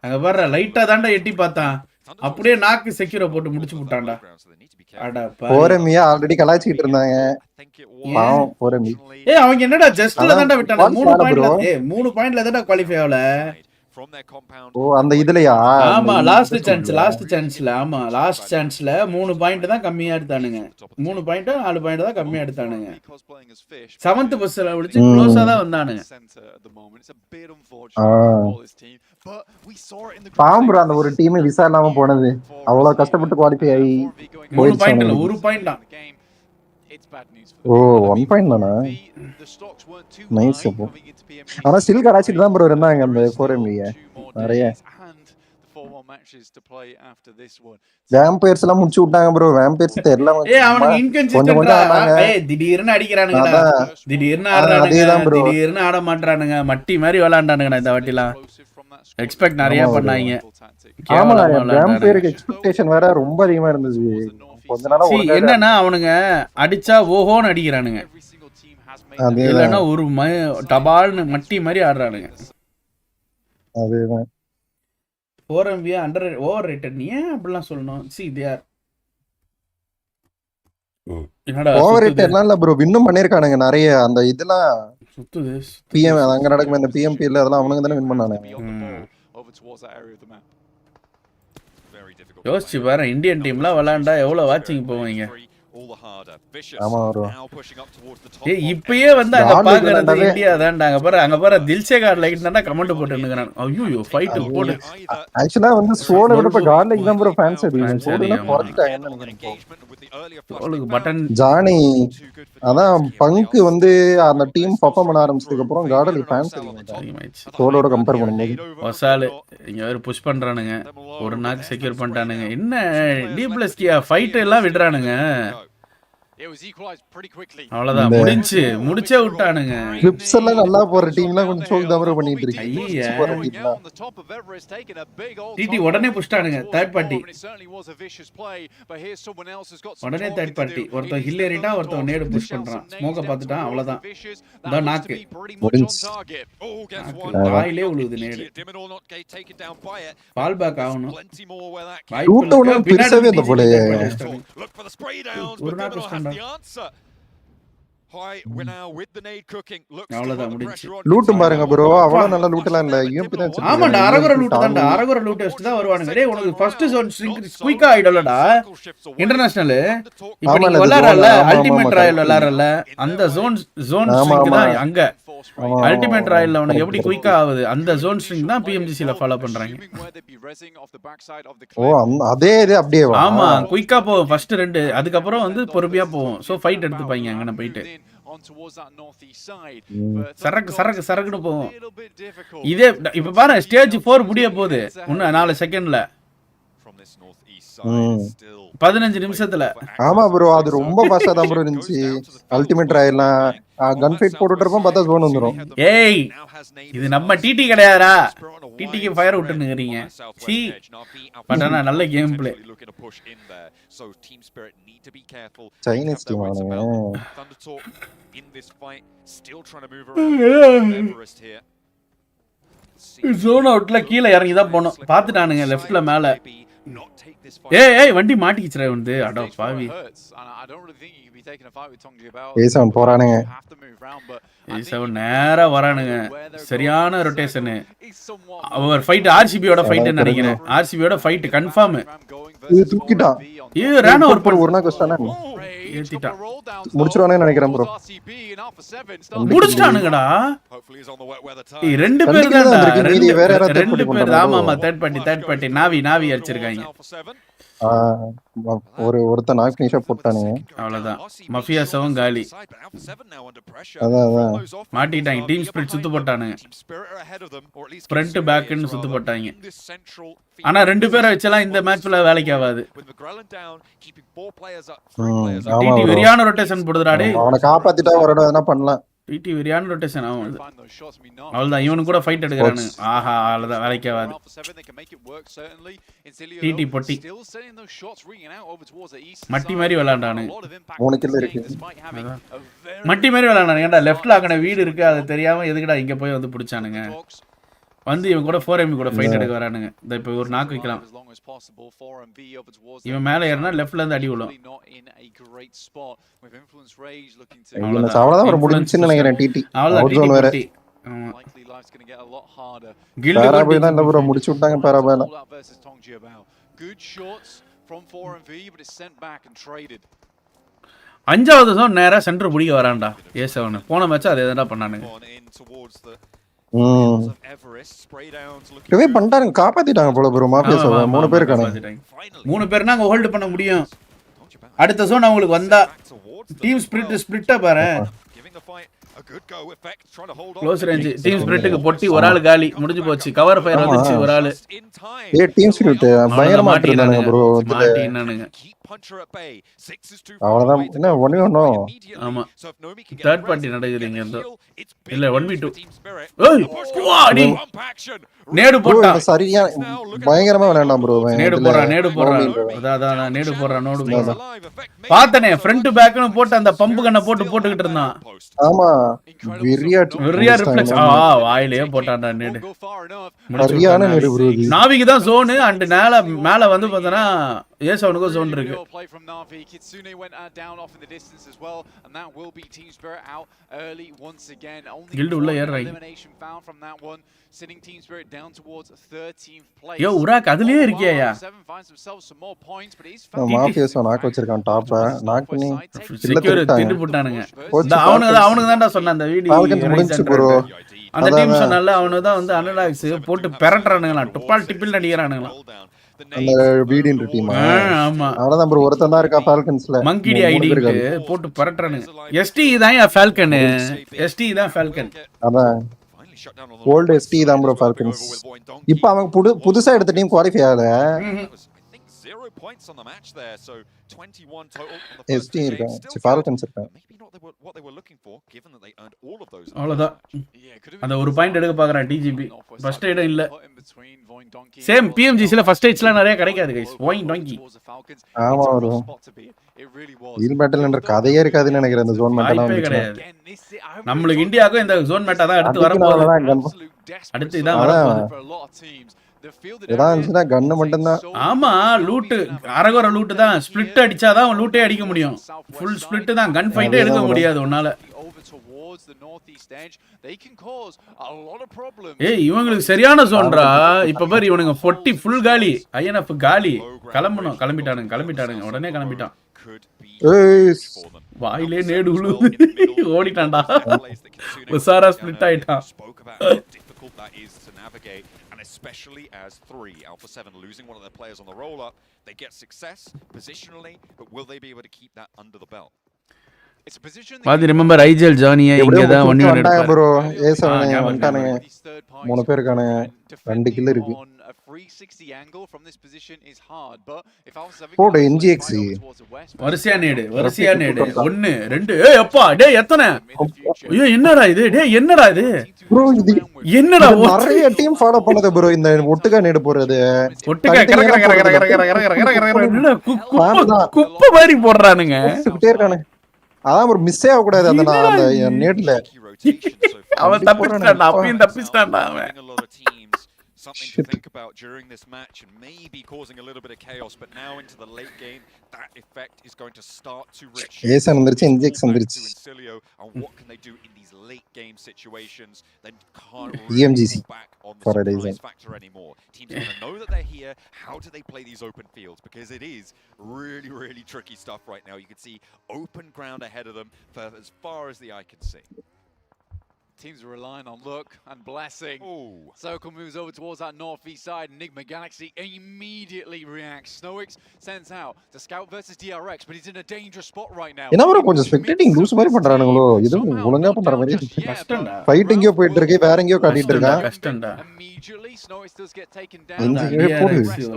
அங்க பாரு லைட்டா தான்டா எட்டி பார்த்தான். அப்படியே நாக்கு செக்யூர போட்டு முடிச்சு விட்டான்டா. அட போரமியா ஆல்ரெடி கலாய்ச்சிட்டு இருந்தாங்க. பாவம் போரமி. அவங்க என்னடா ஜஸ்ட்ல தான்டா விட்டாங்க. 3 பாயிண்ட்ல தான்டா குவாலிஃபை ஆகல. ஓ அந்த இதுலயா? ஆமா லாஸ்ட் சான்ஸ்ல. ஆமா லாஸ்ட் சான்ஸ்ல 3 பாயிண்ட் தான் கம்மியா எடுத்தானுங்க. 3 பாயிண்ட் 4 பாயிண்ட் தான் கம்மியா எடுத்தானுங்க. 7th பொசிஷன்ல முடிச்சு க்ளோஸா தான் வந்தானுங்க. பாவம் ப்ரோ அந்த ஒரு டீம் விசா இல்லாம போனது. அவ்வளவு கஷ்டப்பட்டு குவாலிஃபை ஆகி 3 பாயிண்ட் இல்ல 1 பாயிண்ட் தான். ஓ 1 பாயிண்ட் தானா? Nice bro. ஆனா ஸ்டில் கராச்சில தான் ப்ரோ இருந்தாங்க அந்த 4MV நிறைய. வேம்பயர்ஸ் எல்லாம் முடிச்சு விட்டாங்க ப்ரோ. வேம்பயர்ஸ் தெரியல. அவனுக்கு இன்கன்சிஸ்டன்ட்டா. திடீர்னு அடிக்குறானுங்கடா. திடீர்னு ஆடுறானுங்க. திடீர்னு ஆட மாட்டறானுங்க. மட்டி மாதிரி விளையாண்டானுங்க இந்த வாட்டிலாம். எக்ஸ்பெக்ட் நிறைய பண்ணாங்க. ஆமா வேம்பயருக்கு எக்ஸ்பெக்டேஷன் வேற ரொம்ப அதிகமா இருந்துச்சு. கொஞ்ச நாளா என்னன்னா அவனுங்க அடிச்சா ஓஹோன்னு அடிக்கிறானுங்க. இல்லன்னா ஒரு டபால்னு மட்டி மாதிரி ஆடுறானுங்க. அதேதான் 4MV ஓவர் ரேட்டட். ஏன் அப்படிலாம் சொல்லணும்? See they are over rate எல்லாம் இல்ல ப்ரோ, வின்னும் பண்ணிருக்கானுங்க நிறைய. அந்த இதெல்லாம் சுத்துது பிஎம் அங்க நடக்கும் இந்த பிஎம்பில அதெல்லாம் அவனுங்க தானே வின் பண்ணானுங்க. யோசிச்சு பாரு, இந்தியன் டீம்லாம் விளையாண்டா எவ்வளவு வாட்சிங் போவீங்க. ஆமா ப்ரோ. ஏய் இப்பயே வந்து அங்க பாக்குறது இந்தியா தான்டா. அங்க பாரு தில்ஷே கார்ட் லைட் தான்டா கமெண்ட் போட்டுன்னுக்குறான். ஐயோ ஃபைட் போடு. ஆக்சுவலா வந்து சோல விட இப்ப காட் லைக் தான் ப்ரோ ஃபேன்ஸ் அதிகம். சோலனா குறைச்சிட்டாங்கன்னு நினைக்கிறேன். சோலுக்கு பட்டன் ஜானி அதான் பங்க் வந்து அந்த டீம் பெர்ஃபார்ம் பண்ண ஆரம்பிச்சதுக்கு அப்புறம் காட் லைக் ஃபேன்ஸ் அதிகமாயிடுச்சு சோலோட கம்பேர் பண்ணும்போது. ஒசாலு இங்க வேற புஷ் பண்றானுங்க. ஒரு நாக்கு செக்யூர் பண்ணிட்டானுங்க. என்ன டி+கியா ஃபைட் எல்லாம் விடுறானுங்க. அவ்வளவுதான் முடிச்சே விட்டானுங்க. கிளிப்ஸ் எல்லாம் நல்லா போற டீம்லாம் கொஞ்சம் சோல் தவறு பண்ணிட்டு இருக்கு. டிடி உடனே புஷ்டானுங்க. தேர்ட் பார்ட்டி உடனே தேர்ட் பார்ட்டி. ஒருத்தன் ஹில் ஏறிட்டா ஒருத்தன் நேடு புஷ் பண்றான். ஸ்மோக்க பார்த்துட்டான். அவ்வளவுதான். இந்த நாக்கு வாயிலே உழுவுது நேடு. ஃபால் பேக் ஆகணும். பெருசாவே இந்த போல ஒரு நாக்கு புஷ் அவ்வளவுதான் முடிஞ்சு. லூட்டும் பாருங்க ப்ரோ, அவ்வளவு நல்ல லூட்லாம் இல்ல. யூஎம்பி தான். ஆமாடா, அரகுர லூட் தான்டா. அரகுர லூட் வச்சிட்டு தான் வருவானுங்க. டேய் உனக்கு ஃபர்ஸ்ட் ஜோன் குயிக்கா ஆயிடும்லடா இன்டர்நேஷனல். இப்போ நீ விளையாடல அல்டிமேட் ராயல் விளையாடல, அந்த ஜோன் ஸ்ட்ரிங் தான் அங்க. அல்டிமேட் ராயல்ல உனக்கு எப்படி குயிக்கா ஆகுது, அந்த ஜோன் ஸ்ட்ரிங் தான் PMGC ல ஃபாலோ பண்றாங்க. ஓ அதே இது அப்படியே வா. ஆமா குயிக்கா போகும் ஃபர்ஸ்ட் 2, அதுக்கு அப்புறம் வந்து பொறுமையா போகும். சோ ஃபைட் எடுத்துப்பாங்க அங்கன போயிட்டு. சரக்குன்னு போகும். இதே இப்ப பாரு ஸ்டேஜ் 4 முடிய போகுது இன்னும் 4 செகண்ட்ல, 15 நிமிஷத்துல. ஆமா ப்ரோ, அது ரொம்ப ஃபாஸ்டா தான் ப்ரோ இருந்துச்சு. அல்டிமேட் ராயல்லாம் கன் ஃபைட் போட்டுட்டறப்ப பார்த்தா ஜோன் வந்துரும். ஏய் இது நம்ம டிடி கிடையாதுடா. டிடிக்கு ஃபயர் விட்டுனுங்கறீங்க. சி பட்டனா நல்ல கேம் ப்ளே. சைனீஸ் டீம் அவனுங்க. ஜோன் அவுட்ல கீழ இறங்கி தான் போணும். பாத்துட்டானுங்க லெஃப்ட்ல மேல. ஏய் வண்டி மாட்டிக்கிச்சுடா வந்து. அட பாவி. ஏசவன் போறானுங்க. ஏசவன் நேரா வரானுங்க. சரியான ரொட்டேஷன். அவர் ஃபைட் ஆர்சிபியோட ஃபைட்னு நினைக்கிறேன். ஆர்சிபியோட ஃபைட் கன்ஃபார்ம். இது தூக்கிட்டான். ஏய் ராணா ஒரு நாள் கஷ்டனா ஏத்திட்டான். முடிச்சிருவானே நினைக்கிறேன் ப்ரோ. முடிச்சிட்டானுங்கடா. ரெண்டு பேர் தான். ரெண்டு பேர். ஆமா தேர்ட் பார்ட்டி நாவி அடிச்சிருக்காங்க. ஒருத்த நாக் ஃபினிஷா போட்டானுங்க. அவ்வளவுதான். மஃபியா 7 காலி. அதான் மாட்டிட்டாங்க. டீம் ஸ்பிரிட் சுத்து போட்டானுங்க. ஃப்ரண்ட் பேக்னு சுத்து போட்டாங்க. ஆனா ரெண்டு பேரை வச்சலாம் இந்த மேட்ச்ல வேலைக்கு ஆகாது. டிடி வெரியான ரொட்டேஷன் போடுறா டேய். அவனை காப்பாத்திட்டா வரணும் என்ன பண்ணலாம். டிடி வெரியான ரொட்டேஷன் ஆகும். அவ்வளவுதான். இவனு கூட ஃபைட் எடுக்கறானு. ஆஹா அவ்வளவுதான் வேலைக்கு ஆகாது. டிடி பொட்டி மட்டி மாதிரி விளையாண்டானு. 3 கில் இருக்கு. மட்டி மாதிரி விளையாண்டானு. ஏன்டா லெஃப்ட்ல அங்கன வீடு இருக்கு, அது தெரியாம எதுக்குடா இங்க போய் வந்து பிடிச்சானுங்க. வந்து இவன் கூட 4MB கூட ஃபைட் எடுக்க வரானுங்க. இந்த இப்போ ஒரு நாக்கு வைக்கலாம். இவன் மேல ஏறினா லெஃப்ட்ல இருந்து அடி விழும். அவ்வளவுதான் ஒரு முடிஞ்சுன்னு நினைக்கிறேன். டிடி அவுட் வேற. கில்ட் பேராபாய் தான் ப்ரோ முடிச்சு விட்டாங்க. பேராபாய்ல அஞ்சாவது ஜோன் நேரா சென்டர் பிடிக்க வரான்டா ஏசவன். போன மேட்ச் அதே தான்டா பண்ணானுங்க. ரிவைவ் பண்ணிட்டாங்க. காப்பாத்திட்டாங்க போல ப்ரோ. மாஃபியா 3 பேர் இருக்காங்க. 3 பேர்னா அங்க ஹோல்ட் பண்ண முடியும். அடுத்த ஜோன் அவங்களுக்கு வந்தா டீம் ஸ்பிளிட்டா பாரு. க்ளோஸ் ரேஞ்ச் டீம் ஸ்பிரிட்டுக்கு பொட்டி ஒரு ஆள் காலி. முடிஞ்சு போச்சு. கவர் ஃபயர் வந்துச்சு ஒரு ஆளு. ஏய் டீம் ஸ்பிரிட் பயங்கரமா மாட்டினானுங்க ப்ரோ. மாட்டினானுங்க. அவ்வளவுதான். என்ன 1v1. ஆமா தேர்ட் பார்ட்டி நடக்குதுங்க. இல்ல 1v2. ஏய் வாடி நேடு போட்டா. சரியா பயங்கரமா விளையாண்டான் ப்ரோ. நேடு போறான் அதான் நேடு போறான். பார்த்தனே ஃப்ரண்ட் பேக்னு போட்டு அந்த பம்பு கண்ணை போட்டுக்கிட்டு இருந்தான். ஆமா வெரியா ரிஃப்ளெக்ஸ். வாயிலே போட்டான்டா நேடு. சரியான நேடு ப்ரோ. நாவிக்கு தான் ஜோன் அண்ட் மேல வந்து பார்த்தனா A7க்கும் zone இருக்கு. Play from Na'Vi. Kitsune went down off in the distance as well, and that will be Team Spirit out early once again. Only one elimination found from that one, sending Team Spirit down towards 13th place. யோ உராக் அதுலயே இருக்கியாயா? Finds themselves some more points, but he's mafias knock வச்சிருக்கான் top knock பண்ணி secure திட்டு போட்டானுங்க. அவனுக்கு தான்டா சொன்ன அந்த video falcons முடிஞ்சு bro. அந்த டீம் சொன்னல அவனுக்கு தான் வந்து அனலாக்ஸ் போட்டு பெரட்டறானுங்களா டுப்பால் டிப்பில் நடிகறானுங்களா அந்த வீடியோ டீம். ஆமா அவனதான் ப்ரோ ஒருத்தன் தான் இருக்கா ஃபால்கன்ஸ்ல மங்கிடி ஐடி போட்டு பெரட்டறானுங்க. எஸ்டி தான் ஃபால்கன். எஸ்டி தான் ஃபால்கன். அதான் ஓல்ட் எஸ்டி தான் ப்ரோ ஃபால்கன்ஸ். இப்போ அவங்க புதுசா எடுத்த டீம் குவாலிஃபை ஆகல. 0 points on the match there, so 21 total on the first game. Still Falcons maybe not what they were looking for, given that they earned all of those. அவ்வளவுதான். அந்த ஒரு point எடுக்க பார்க்கறான் டிஜிபி. ஃபர்ஸ்ட் எய்ட் இல்ல. Same PMGCல first எய்ட்ஸ்லாம் நிறைய கிடைக்காது guys. வாயிங் டாங்கி. ஆமா bro. Heel battle என்ற கதையே இருக்காதுன்னு நினைக்கிறேன் அந்த ஜோன் மேட்டலாம் கிடையாது. நம்மளுக்கு இந்தியாவுக்கு இந்த ஜோன் மேட்டா தான் அடுத்து வர போகுது. அடுத்து இதான் வர போகுது. கன்னு மட்டும்தான். ஆமா லூட் அரகர லூட் தான். ஸ்பிளிட் அடிச்சாதான் அவன் லூட்டே அடிக்க முடியும். ஃபுல் ஸ்பிளிட் தான். கன் ஃபைட்டே எடுக்க முடியாது உன்னால. ஏய் இவங்களுக்கு சரியான ஜோன்டா. இப்ப பாரு இவனுங்க 40 ஃபுல் காலி. INF காலி. கிளம்பிட்டானுங்க உடனே கிளம்பிட்டான். வாயிலே நேடு உழு ஓடிட்டான்டா. உசாரா ஸ்பிளிட் ஆயிட்டான். That is to navigate, and especially as 3 Alpha 7 losing one of their players on the roll up, they get success positionally, but will they be able to keep that under the belt? It's a position that remember Igel Johnny இங்க தான் 100 bro A7 வந்துட்டானுங்க. 3 பேர் இருக்கானே 2 kill இருக்கு. A 360 angle from this position is hard, but if Alpha 7 போடு NGX வரிசையா நேடு 1 2 ஏய் அப்பா டேய் எத்தனை ஐயோ என்னடா இது டேய் என்னடா இது ப்ரோ இது என்னடா நிறைய டீம் ஃபாலோ பண்ணது ப்ரோ இந்த ஒட்டுக்கா நேடு போறது. ஒட்டுக்கா குப்பை மாதிரி போடுறானுங்க. சுட்டே இருக்கானே. அதான் ஒரு மிஸ்ஸே ஆக கூடாது அந்த நேட்ல. அவன் தப்பிச்சிட்டான்டா. அப்பயும் தப்பிச்சிட்டான்டா அவன். Something to think about during this match and maybe causing a little bit of chaos, but now into the late game that effect is going to start to reach NGX and what can they do in these late game situations? Then can't Pmgc back on the for a surprise factor anymore. Teams are going to know that they're here. How do they play these open fields? Because it is really tricky stuff right now. You can see open ground ahead of them for as far as the eye can see. Teams are relying on luck and blessing. Circle moves over towards that northeast side. Enigma Galaxy immediately reacts. Snowix sends out the scout versus DRX, but he's in a dangerous spot right now. என்ன bro கொஞ்சம் spectating loose மாதிரி பண்றானுங்களோ. இது ஒழுங்கா பண்ற மாதிரி கஷ்டம்டா. Fight எங்கயோ போயிட்டு இருக்கு, வேற எங்கயோ காட்டிட்டு இருக்கான். கஷ்டம்டா. Immediately Snowix does get taken down.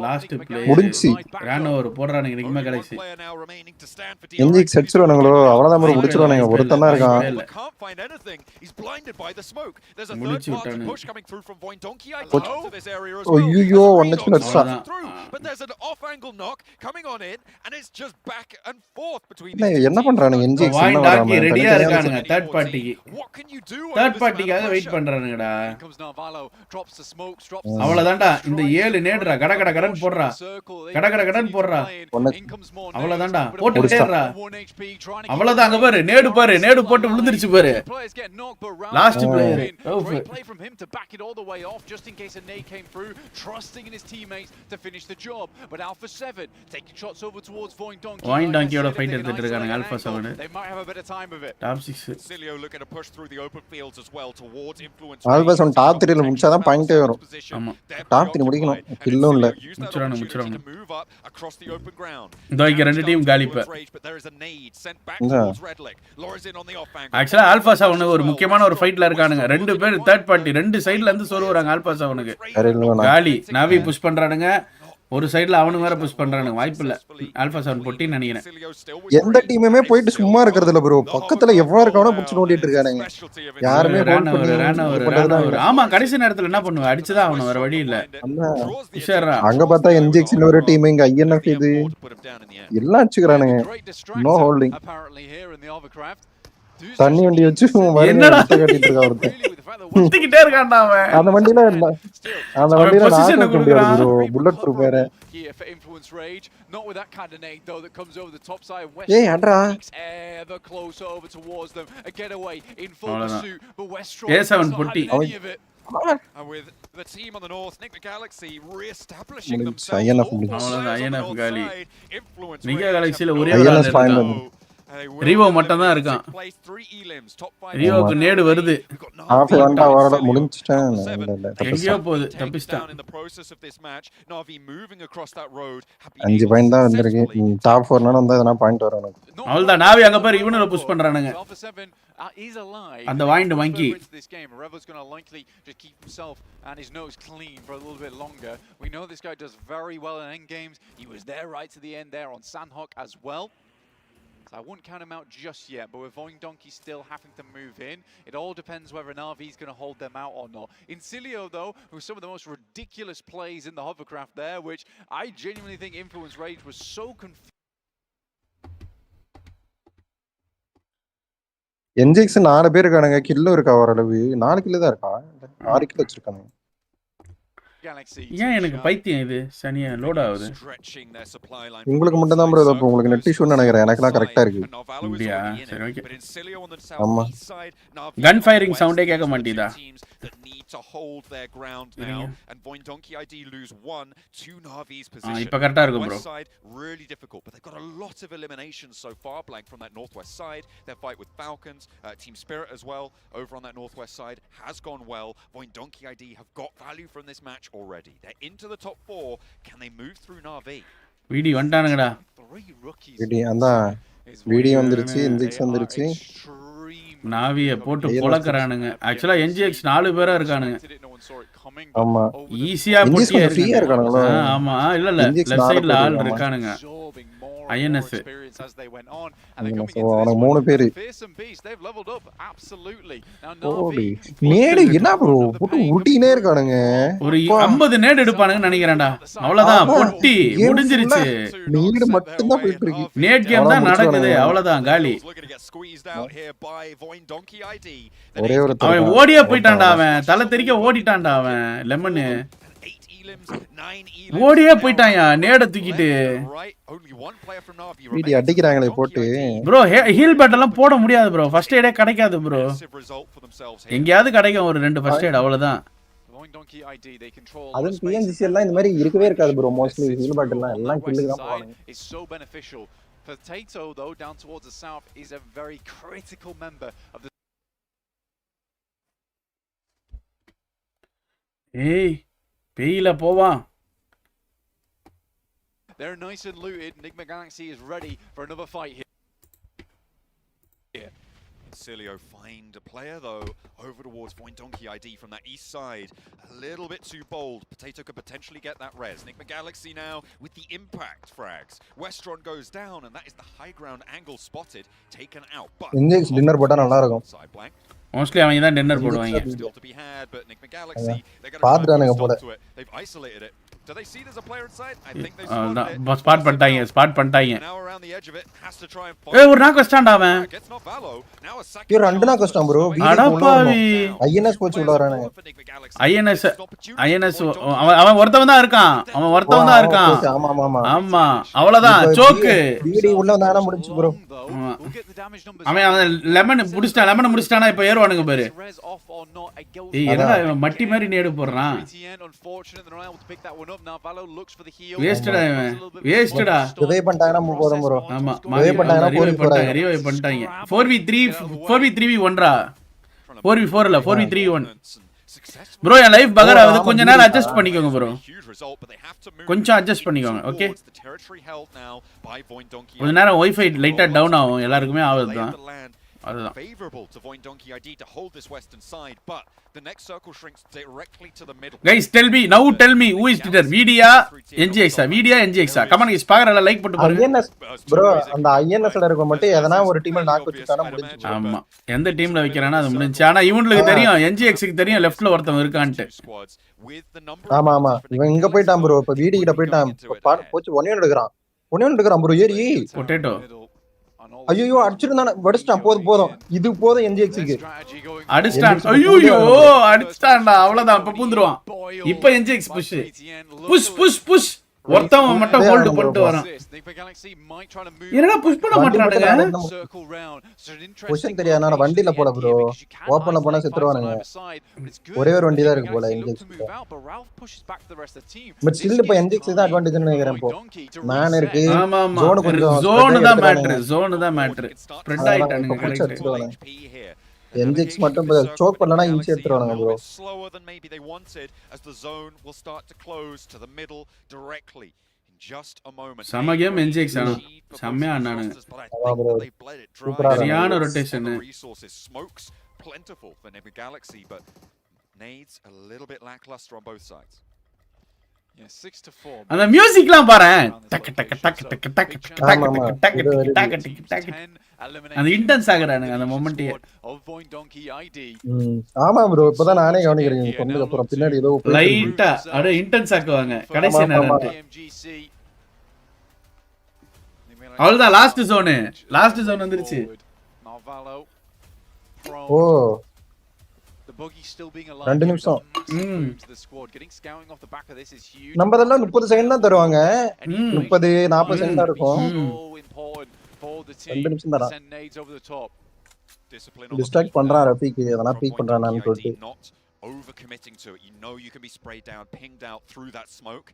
Last play முடிஞ்சி. ரன் ஓவர் போடுறானுங்க Enigma Galaxy. NGX செட்ஸ்றானுங்களோ. அவ்வளவுதான் bro முடிச்சிடுவானுங்க. ஒருத்தன் தான் இருக்கான். Can't find anything. He's blinded by the smoke. There's a third party push coming through from Voin Donkey. I go to this area as well. ஐயோ ஒண்ணு But there's an off angle knock coming on in and it's just back and forth between these. என்ன பண்றானுங்க NGX Voin Donkey ரெடியா இருக்கானுங்க third party. What can you do? Third partyக்காக wait பண்றானுங்கடா. Comes Navallo, drops the smoke, drops. அவ்வளவுதான்டா இந்த 7 நேடுடா கட போடுறா. கட போடுறா. அவ்வளவுதான்டா போட்டுட்டேறா. அவ்வளவுதான் அங்க பாரு நேடு போட்டு விழுந்திருச்சு பாரு. Last player. Great play from him to back it all the way off just in case a nade came through, trusting in his teammates to finish the job. But Alpha 7 taking shots over towards Voin Donkey. Voin Donkey oda fight எடுத்துட்டு இருக்காங்க Alpha 7. They might have a bit of time of it. Top 6. Cilio looking to push through the open fields as well towards influence. Alpha 7 top 3 ல முடிச்சா தான் பாயிண்டே வரும். ஆமா. top 3 முடிக்கணும். கில்லும் இல்ல. முடிச்சறாங்க. இந்த இங்க ரெண்டு டீம் காலி இப்ப. Actually Alpha 7 ஒரு முக்கியமான ஒரு ஃபைட்ல இருக்கானுங்க. ரெண்டு பேர் தேர்ட் பார்ட்டி ரெண்டு சைடுல இருந்து சொருவறாங்க Alpha 7க்கு. காலி நாவி புஷ் பண்றானுங்க. ஒரு சைடுல அவனுங்க வேற புஷ் பண்றானுங்க. வாய்ப்பு இல்ல. Alpha 7 பொட்டின்னு நினைக்கிறேன். எந்த டீமுமே போயிட்டு சும்மா இருக்கறது இல்ல ப்ரோ. பக்கத்துல எவ்வளவு இருக்கவனோ புடிச்சு ஓடிட்டு இருக்கானுங்க. யாருமே ரன் ஆமா கடைசி நேரத்துல என்ன பண்ணுவ? அடிச்சுதான் அவன வேற வழி இல்ல. அங்க பார்த்தா NGX ல ஒரு டீம் இங்க INF இது எல்லாம் அடிச்சுக்கறானுங்க. No holding. தண்ணி வண்டி வச்சு என்னடா கட்டிட்டு இருக்கா ஒருத்தன். குத்திக்கிட்டே இருக்கான்டா அவன். அந்த வண்டியில நாக்க வைக்க முடியாது ப்ரோ. புல்லட் ப்ரூஃப் வேற. Here for Influence Rage, not with that cannon though that comes over the top side. ஏய் அட்ரா. Peeks ever closer over towards them. A getaway in full pursuit, but Westron A7 not பொட்டி. having any of it. And with the team on the north, Nick the Galaxy re-establishing themselves. அவ்வளவுதான் INF காலி. Influence nikah Rage கேலக்சில ஒரே ஒரு ஆள் இருக்கான். ரிவோ மட்டும் தான் இருக்கான். ரிவோக்கு நேடு வருது. ஆஃப் வந்தா வரல முடிஞ்சிட்டேன். எங்கயோ போகுது தப்பிச்சிட்டான். 5 பாயிண்ட் தான் வந்திருக்கு. டாப் 4 னால வந்தா எதனா பாயிண்ட் வரும் எனக்கு. அவ்வளவுதான் நாவி அங்க பாரு இவனல புஷ் பண்றானுங்க. அந்த வாயிண்ட் வங்கி. Revel's going to likely just keep himself and his nose clean for a little bit longer. We know this guy does very well in end games. He was there right to the end there on Sandhawk as well. I wouldn't count him out just yet, but with Voindonkey still having to move in, it all depends whether Navi's going to hold them out or not. Incilio, though, with some of the most ridiculous plays in the hovercraft there, which I genuinely think Influence Rage was so confused. என்ஜிஎக்ஸ் 4 பேர் இருக்கானுங்க. கில்லும் இருக்கா ஓரளவு. 4 கில்லு தான் இருக்கா. 6 kill வச்சிருக்கானுங்க. ஏன் எனக்கு பைத்தியம் இது சனியா லோட் ஆகுது. உங்களுக்கு மட்டும் தான் ப்ரோ அப்போ உங்களுக்கு நெட் இஷ்யூன்னு நினைக்கிறேன். எனக்குலாம் கரெக்டா இருக்கு. அப்படியே சரி ஓகே. ஆமா. கன் ஃபயரிங் சவுண்டே கேட்க மாட்டீதா? இப்ப கரெக்ட்டா இருக்கு bro. Really difficult, but they've got a lot of eliminations so far. Blank from that northwest side. Their fight with Falcons, Team Spirit as well, over on that northwest side has gone well. Voindonkey ID have got value from this match already. They're into the top 4. Can they move through Na'Vi? வீடி வந்துட்டானுங்கடா. வீடி அந்த வீடி வந்துருச்சு. என்ஜிஎக்ஸ் வந்துருச்சு. நாவிய போட்டு பொளக்கறானுங்க. Actually என்ஜிஎக்ஸ் 4 பேரா இருக்கானுங்க. ஆமா. ஈஸியா பொட்டியா ஃப்ரீயா இருக்கானுங்க. ஆமா இல்ல லெஃப்ட் சைடுல ஆள் இருக்கானுங்க. INS அவனுக்கு 3 பேரு. ஓடி நேடு என்ன ப்ரோ போட்டு உருட்டினே இருக்கானுங்க. ஒரு 50 நேடு எடுப்பானுங்க நினைக்கிறேன்டா. அவ்வளவுதான் பொட்டி முடிஞ்சிருச்சு. நேடு மட்டும் தான் போயிட்டு இருக்கு. நேட் கேம் தான் நடக்குது. அவ்வளவுதான் காலி. ஒரே ஒரு அவன் ஓடியே போயிட்டான்டா. அவன் தலை தெறிக்க ஓடிட்டான்டா. அவன் லெமன் ஓடியே போயிட்டான்யா நேட தூக்கிட்டு. வீடி அடிக்குறாங்களே போட்டு. ப்ரோ ஹீல் பேட் எல்லாம் போட முடியாது ப்ரோ. ஃபர்ஸ்ட் எய்டே கிடைக்காது ப்ரோ. எங்கயாவது கிடைக்கும் ஒரு 2 ஃபர்ஸ்ட் எய்ட் அவ்வளவுதான். அது PMGC எல்லாம் இந்த மாதிரி இருக்கவே இருக்காது ப்ரோ. மோஸ்ட்லி ஹீல் பேட் எல்லாம் கில்லுக்கு தான் போவாங்க. Potato though down towards the south is a very critical member of the ஏய் பேயில போவான். They're nice and looted. Enigma Galaxy is ready for another fight here. Cilio find a player though over towards Voindonkey ID from that east side. A little bit too bold. Potato could potentially get that res. Enigma Galaxy now with the impact frags. Westron goes down and that is the high ground angle spotted, taken out. But NGX dinner போட்டா நல்லா இருக்கும். Mostly அவங்க தான் dinner போடுவாங்க. பாத்துட்டானுங்க போட. They've isolated it. Do they see there's a player inside? I think they spot பண்ணிட்டாங்க. Spot பண்ணிட்டாங்க. Now around the edge of it has to try and ஏய் ஒரு நாக் வச்சான்டா அவன். யூ ரெண்டு நாக் வச்சான் ப்ரோ. அடப்பாவி. INS போச்சு உள்ள வரானே. INS அவன் ஒருத்தவன் தான் இருக்கான். அவன் ஒருத்தவன் தான் இருக்கான். ஆமா ஆமா ஆமா அவ்வளவுதான் சோக்கு. வீடி உள்ள வந்தானா முடிஞ்சு ப்ரோ. அவன் லெமன் முடிச்சிட்டானா இப்ப ஏறுவானுங்க பாரு. ஏய் என்னடா இவன் மட்டி மாதிரி நேடு போடுறான். வேஸ்டடா இவன் வேஸ்டடா. ரிவைவ் பண்ணிட்டாங்கன்னா போதும் ப்ரோ. ஆமா ரிவைவ் பண்ணிட்டாங்க. 4v3v1 4v4 இல்ல 4v3v1. ப்ரோ என் லைஃப் பகர் ஆகுது. கொஞ்ச நேரம் அட்ஜஸ்ட் பண்ணிக்கோங்க ப்ரோ. கொஞ்சம் அட்ஜஸ்ட் பண்ணிக்கோங்க ஓகே. கொஞ்ச நேரம் வைஃபை லைட்டா டவுன் ஆகும். எல்லாருக்குமே ஆகுது தான். அதுதான் favorable to Voindonkey ID to hold this western side, but the next circle shrinks directly to the middle. Guys tell me who is leader? VDA NGX come on guys பாக்கறல like போட்டு பாருங்க. INS bro அந்த INS ல இருக்க மட்டும் எதனா ஒரு டீம்ல நாக் வச்சிட்டானா முடிஞ்சு. ஆமா எந்த டீம்ல வைக்கறானே அது முடிஞ்சு. ஆனா இவங்களுக்கு தெரியும் NGX க்கு தெரியும் லெஃப்ட்ல ஒருத்தன் இருக்கான்ட்டு. ஆமா ஆமா இவன் இங்க போய்ட்டான் ப்ரோ. இப்ப VD கிட்ட போய்ட்டான். போச்சு ஒண்ணே எடுக்கறான் ப்ரோ. ஏறி பொட்டேட்டோ ஐயோ அடிச்சிருந்தானே வடிச்சிட்டான். போதும் இது போதும் என்ஜிஎக்ஸ்க்கு. அடிச்சான். ஐயோ அடிச்சான்டா. அவ்வளவுதான். இப்ப பூந்துருவான். இப்ப என்ஜிஎக்ஸ் புஷ் ஒருத்தவன் மட்டும் ஹோல்ட் பண்ணிட்டு வரான். என்னடா புஷ் பண்ண மாட்டானுங்க. பொசிஷன் தெரியாதனால வண்டில போல ப்ரோ. ஓபன்ல போனா செத்துருவானுங்க. ஒரே ஒரு வண்டி தான் இருக்கு போல என்ஜிஎக்ஸ். பட் ஸ்டில் இப்ப என்ஜிஎக்ஸ் தான் அட்வான்டேஜ்னு நினைக்கிறேன். இப்போ மேன் இருக்கு. ஜோன் கொஞ்சம் ஜோன் தான் மேட்டர். ஸ்ப்ரெட் ஆயிட்டானுங்க கரெக்ட். என்ஜிஎக்ஸ் மட்டும் சோக் பண்ணலனா ஈஸியா எடுத்துறானுங்க bro. Slower than maybe they wanted as the zone will start to close to the middle directly in just a moment. சம கேம் என்ஜிஎக்ஸ் ஆனா செம்மையா ஆனானுங்க. சரியான rotation. Resources smokes plentiful for Pmgc but nades a little bit lackluster on both sides. அந்த மியூசிக்லாம் பாறேன். டக் டக் டக் டக் டக் டக் டக் அந்த intense ஆகுறானுங்க அந்த moment. ஆமா bro இப்போதான் நானே கவனிக்கிறேன். சொன்னதுக்கு அப்புறம் பின்னாடி ஏதோ லைட்டா அப்படியே இன்டென்ஸ் ஆக்குவாங்க கடைசி நேரம். அவ்வளவுதான் லாஸ்ட் ஜோன் வந்துருச்சு. ஓ 2 நிமிஷம். நம்மதெல்லாம் 30 செகண்ட் தான் தருவாங்க. 30-40 செகண்ட் தான் இருக்கும். 2 நிமிஷம் தான். டிஸ்ட்ராக்ட் பண்றான் ரஃபீக். அதனா பீக் பண்றானான்னு சொல்லிட்டு. Overcommitting to it. You know you can be sprayed down, pinged out through that smoke.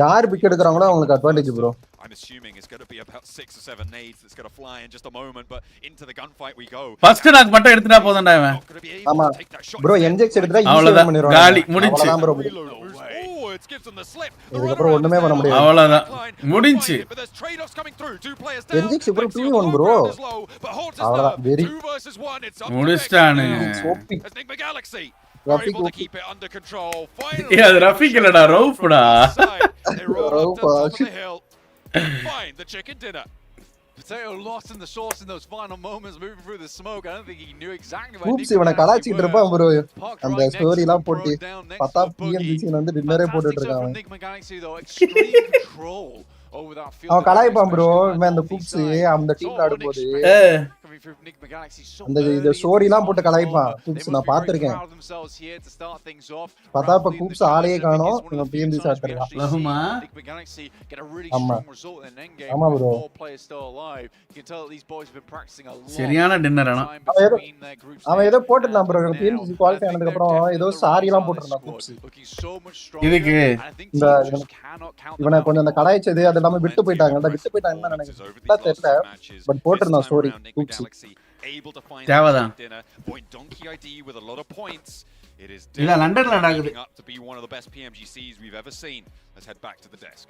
யார் பிக் எடுக்கறாங்களோ அவங்களுக்கு advantage bro. I'm assuming it's going to be about 6 or 7 nades that's going to fly in just a moment but into the gunfight we go. First knock மட்டும் எடுத்துட்டா போதும்டா இவன். ஆமா bro என்ஜெக்ட் எடுத்தா ஈஸியா பண்ணிடுவாங்க. காலி முடிஞ்சு. இதுக்கு அப்புறம் ஒண்ணுமே பண்ண முடியாது. அவ்வளவுதான் முடிஞ்சு. என்ஜெக்ட் இப்போ 2-1 ப்ரோ. அவ்வளவுதான் very முடிச்சானே. Rafik able to keep it under control. Finally, yeah, Rafik இல்லடா ரவுஃப்டா. Find the chicken dinner. Potato lost in the sauce in those final moments, moving through the smoke. I don't think he knew exactly where Nick இவனை கலாச்சிட்டு இருப்பான் bro. அந்த story எல்லாம் போட்டு பத்தா பிஎம்ஜிசி வந்து டின்னரே போட்டுட்டு இருக்கான். அவன் கலாய்ப்பான் ப்ரோ. இவன் அந்த கூப்ஸ் அந்த டீம்ல ஆடும்போது அந்த இந்த ஸ்டோரி எல்லாம் போட்டு கலாய்ப்பான். கூப்ஸ் நான் பாத்திருக்கேன். பத்தா இப்ப கூப்ஸ் ஆளையே காணோம். இவன் பிஎம்ஜிசி ஆடுறான். லஹுமா ஆமா ப்ரோ. சரியான டின்னர் ஆனா அவன் ஏதோ போட்டுட்டான் ப்ரோ. பிஎம்ஜிசி குவாலிஃபை ஆனதுக்கு அப்புறம் ஏதோ சாரி எல்லாம் போட்டுறான் கூப்ஸ். இதுக்கு இந்த இவனை கொஞ்சம் அந்த கலாய்ச்சது அது எல்லாமே விட்டு போயிட்டாங்க. விட்டு போயிட்டாங்கன்னு நினைக்கிறேன். தெரியல but போட்டுறான் story Koops. தேவதான். It is இல்ல லண்டன்ல நடக்குது. to be one of the best PMGCs we've ever seen. Let's head back to the desk.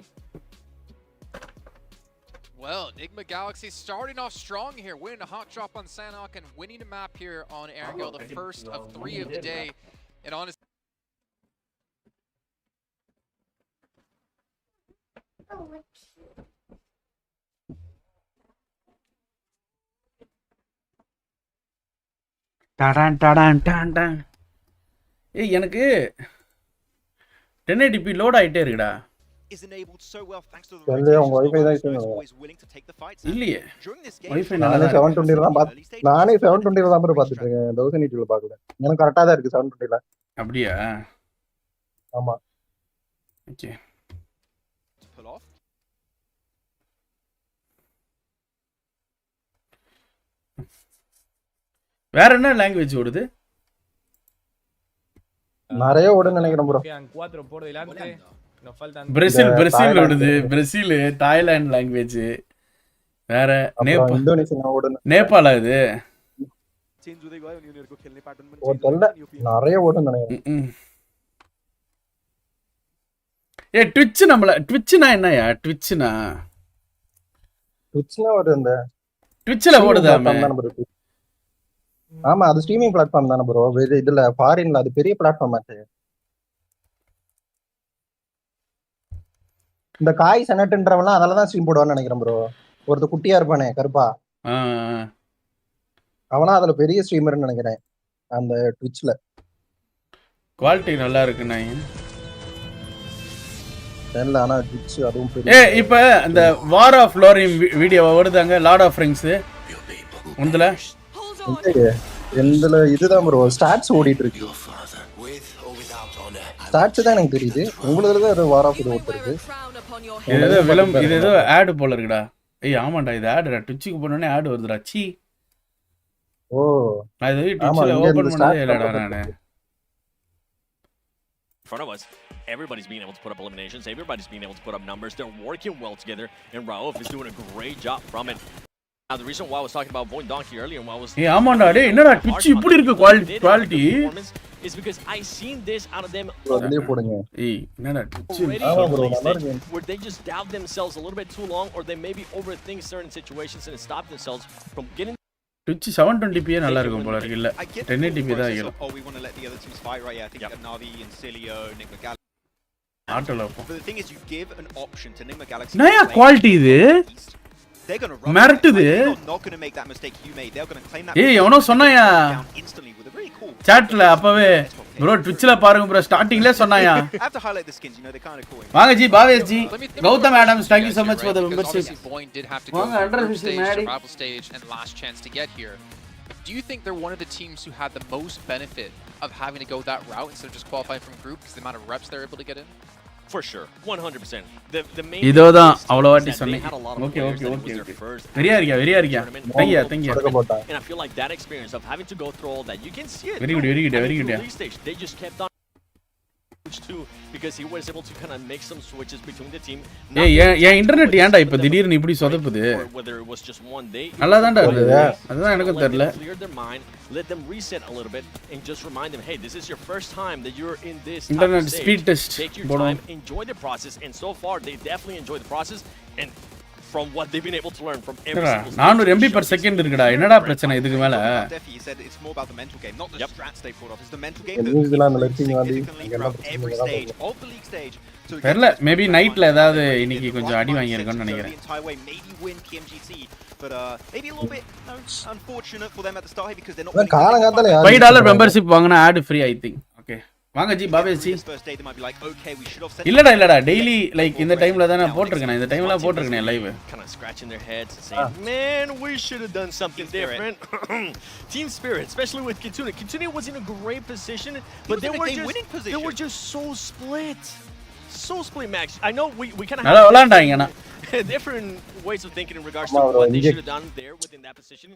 Well, Pmgc starting off strong here, winning a hot drop on Sanhok and winning a map here on Erangel, the first of 3 of the day. And honestly, டாடான். ஏய் எனக்கு 1080p load ஆயிட்டே இருக்குடா. உங்க wifi தான் இல்லையே wifi நானே 720 தான் நானே 720 தான் பார்த்துட்டு இருக்கேன். 1080 ல பார்க்கல. எனக்கு கரெக்ட்டா தான் இருக்கு 720 ல. அப்படியே ஆமா ஓகே. வேற என்ன லாங்குவேஜ் ஓடுது? நிறைய ஓடுன்னு நினைக்கிறேன் ப்ரோ. பிரேசில் ஓடுது. Brazil, Thailand language. வேற இந்தோனேசியா ஓடுது. நேபாள இது. நிறைய ஓடுன்னு நினைக்கிறேன். ஏ ட்விட்ச் நம்மள ட்விட்ச்னா என்னயா? ட்விட்ச்னா ஒரு இந்த ட்விட்ச்ல ஓடுதா? ஆமா அது ஸ்ட்ரீமிங் பிளாட்ஃபார்ம் தானே ப்ரோ. இதுல ஃபாரின்ல அது பெரிய பிளாட்ஃபார்ம் ஆச்சு. இந்த காய் செனட்ன்றவனா அதனால தான் ஸ்ட்ரீம் போடுவான்னு நினைக்கிறேன் ப்ரோ. ஒருத்த குட்டியா இருப்பானே கருப்பா. அவனா அதுல பெரிய ஸ்ட்ரீமர்னு நினைக்கிறேன் அந்த ட்விட்ச்ல. குவாலிட்டி நல்லா இருக்கு. நான் தெரியல ஆனா ஜிட்ஸ் அதுவும் இப்ப அந்த வார் ஆஃப் லோரியம் வீடியோ வருதாங்க லார்ட் ஆஃப் ரிங்ஸ் உந்துல எந்தல இதுதான் ப்ரோ ஸ்டாட்ஸ் ஓடிட்டு இருக்கு ஸ்டாட்ஸ் தான் எனக்கு தெரியுது உங்களுக்கு தான் ஏதோ வார் ஆஃப் இது ஓடிருக்கு இது ஏதோ ஆட் போல இருக்குடா ஆமாண்டா இது ஆடுடா ட்விட்சுக்கு போனோடனே ஆட் வருதுடா சீ ஓ நான் இது ட்விட்ச்ல ஓபன் பண்ணதே இல்லடா நானு front of us, everybody's being able to put up eliminations, everybody's being able to put up numbers, they're working well together, and Raouf is doing a great job from it. Now the reason why I was talking about Void Donkey earlier and why I was ஆமாண்டா டேய் என்னடா Twitch இப்படி இருக்கு quality is because I seen this out of them அதுலயே போடுங்க என்னடா Twitch where they just doubt themselves a little bit too long or they maybe overthink certain situations and stop themselves from getting Twitch 720p நல்லா இருக்கும் போல இருக்கு இல்ல 1080p தான் ஆகும் Oh, we want to let the other teams fight, right? Yeah, I think Navi and Cilio, Enigma Galaxy. But the thing is, you give an option to Enigma Galaxy. Naya quality இது They're going to run. மிரட்டுது They're not going to make that mistake you made. They're going to claim that. எவனோ சொன்னாயா instantly with a really cool. chatல அப்பவே bro Twitchல பாருங்க bro ஸ்டார்டிங்ல சொன்னாயா I have to highlight the skins, you know, they're kind of cool. வாங்க ji Bhavesh ji Gautham Adams thank you so much for the membership Boyne did have to go வாங்க through under stage, survival stage and last chance to get here. Do you think they're one of the teams who had the most benefit of having to go that route instead of just qualifying from group because the amount of reps they're able to get in? For sure, 100%. The main இதோதான் அவ்வளவு வாட்டி சொன்னேன் okay வெரியா இருக்கியா thank you and I feel like that experience of having to go through all that, you can see it. very good They just kept on too because he was able to kind of make some switches between the team. ஏன் internet ஏன்டா இப்ப திடீர்னு இப்படி சொதப்புது Whether it was just one day. நல்லா தான்டா இருந்தது அதுதான் எனக்கும் தெரியல Clear their mind, let them reset a little bit and just remind them, hey, this is your first time that you're in this internet speed test. Take your time, enjoy the process, and so far they definitely enjoy the process and from what they've been able to learn from every single 400 MB per second இருக்குடா என்னடா பிரச்சனை இதுக்கு மேல He said it's more about the mental game, not the strats they pulled off. It's the mental game every stage of the league stage. தெரியல maybe நைட்ல ஏதாவது இன்னைக்கு கொஞ்சம் அடி வாங்கி இருக்கேன்னு நினைக்கிறேன் maybe win Pmgc, but maybe a little bit unfortunate for them at the start because they're not காலங்காத்தால $5 மெம்பர்ஷிப் வாங்குனா ad free I think okay வாங்க ஜி பாவேஷ் ஜி இல்லடா டெய்லி லைக் இந்த டைம்ல தான போட்டுருக்கேன் இந்த டைம்ல போட்டுருக்கேன் live kind of scratching their heads and saying, man, we should have done something different. Team spirit, especially with Kitsune. Kitsune was in a great position, but they were just so split. So split, Max. I know we kind of நல்லா விளையாண்டாங்கனா different ways of thinking in regards to what they should have done there within that position.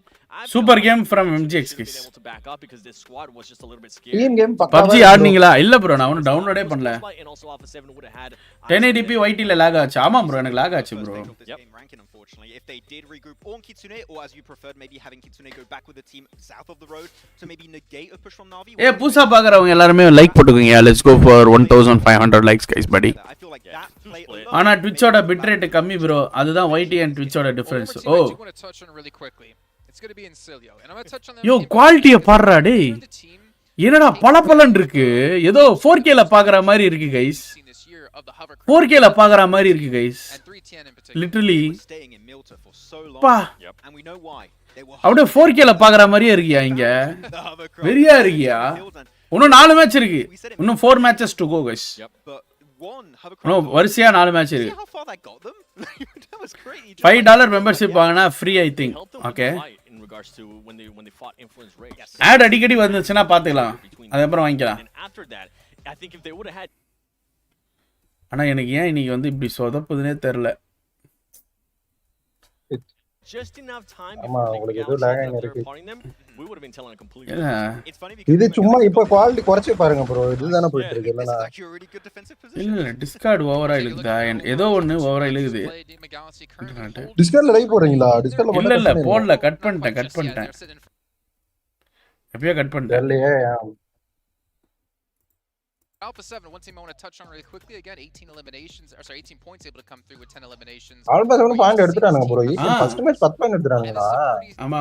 Super game from MGX guys. Able to back up because this squad was just a little bit scared. Team game PUBG ஆடுனீங்களா இல்ல bro நான் ஒன்னு டவுன்லோடே பண்ணல 1080p YT ல lock ஆச்சு ஆமா bro எனக்கு lock ஆச்சு bro unfortunately if they did regroup on Kitsune or as you preferred maybe having Kitsune go back with the team south of the road to maybe negate a push from Navi. புதுசா பாக்குறவங்க எல்லாரும் like போட்டுக்கங்க let's go for 1500 likes guys buddy I feel like that play ஆனா Twitch ஓட bit rate கம்மி bro அதுதான் YT and Twitch ஓட difference oh it's going to be in Cilio and I'm going to touch on them. யோ குவாலிட்டியை பாருடா டேய் என்னடா பளபளன்னு இருக்கு ஏதோ 4K ல பாக்குற மாதிரி இருக்கு गाइस 4K ல பாக்குற மாதிரி இருக்கு गाइस லிட்டரலி பா அப்படியே 4K ல பாக்குற மாதிரியே இருக்கியா இங்க வெரியா இருக்கியா இன்னும் 4 மேட்ச் இருக்கு இன்னும் 4 மேட்சஸ் டு கோ गाइस இன்னும் வரிசையா 4 மேட்ச் இருக்கு $5 மெம்பர்ஷிப் வாங்கினா free I think okay ad அடிக்கடி வந்துச்சுன்னா பாத்துக்கலாம் அதுக்கப்புறம் வாங்கிக்கலாம் ஆனா எனக்கு ஏன் இன்னைக்கு வந்து இப்படி சொதப்புதுன்னே தெரியல ஆமா உங்களுக்கு ஏதோ லாகிங் இருக்கு இது சும்மா இப்ப குவாலிட்டி குறைச்சு பாருங்க ப்ரோ இதுதானே போயிட்டு இருக்கு இல்ல டிஸ்கார்ட் ஓவரா இழுக்குதா ஏதோ ஒன்னு ஓவரா இழுக்குது டிஸ்கார்ட்ல லைவ் போறீங்களா டிஸ்கார்ட்ல இல்ல போடல கட் பண்ணிட்டேன் எப்பயோ கட் பண்ணிட்டேன் இல்லையே Alpha 7, one team I want to touch on really quickly. Again, 18 eliminations, or sorry, 18 points able to come through with 10 eliminations. Alpha 7 point எடுத்துட்டானுங்க bro. ஃபர்ஸ்ட் மேட்ச் 10 பாயிண்ட் எடுத்துறானுங்களா? ஆமா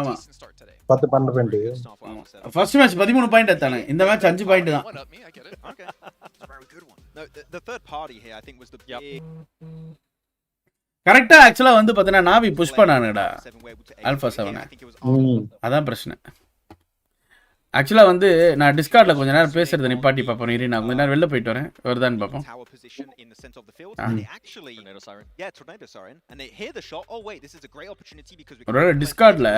10 பாயிண்ட். ஃபர்ஸ்ட் மேட்ச் 13 பாயிண்ட் எடுத்தானே. இந்த match 5 point தான். Okay. Very good one. No, the third party here I think was the big கரெக்ட்டா ஆக்சுவலா வந்து பார்த்தனா நாவி புஷ் பண்ணானுடா. Alpha 7. அதான் பிரச்சனை. ஆக்சுவலாக வந்து நான் டிஸ்கார்டில் கொஞ்ச நேரம் பேசுறதை நிப்பாட்டி பார்ப்போம். நான் கொஞ்ச நேரம் வெளில போயிட்டு வரேன், வருதான்னு பார்ப்போம். Tower position in the center of the field, and they actually tornado siren, and they hear the shot. Oh wait, this is a great opportunity because we ஒருவேளை டிஸ்கார்டில்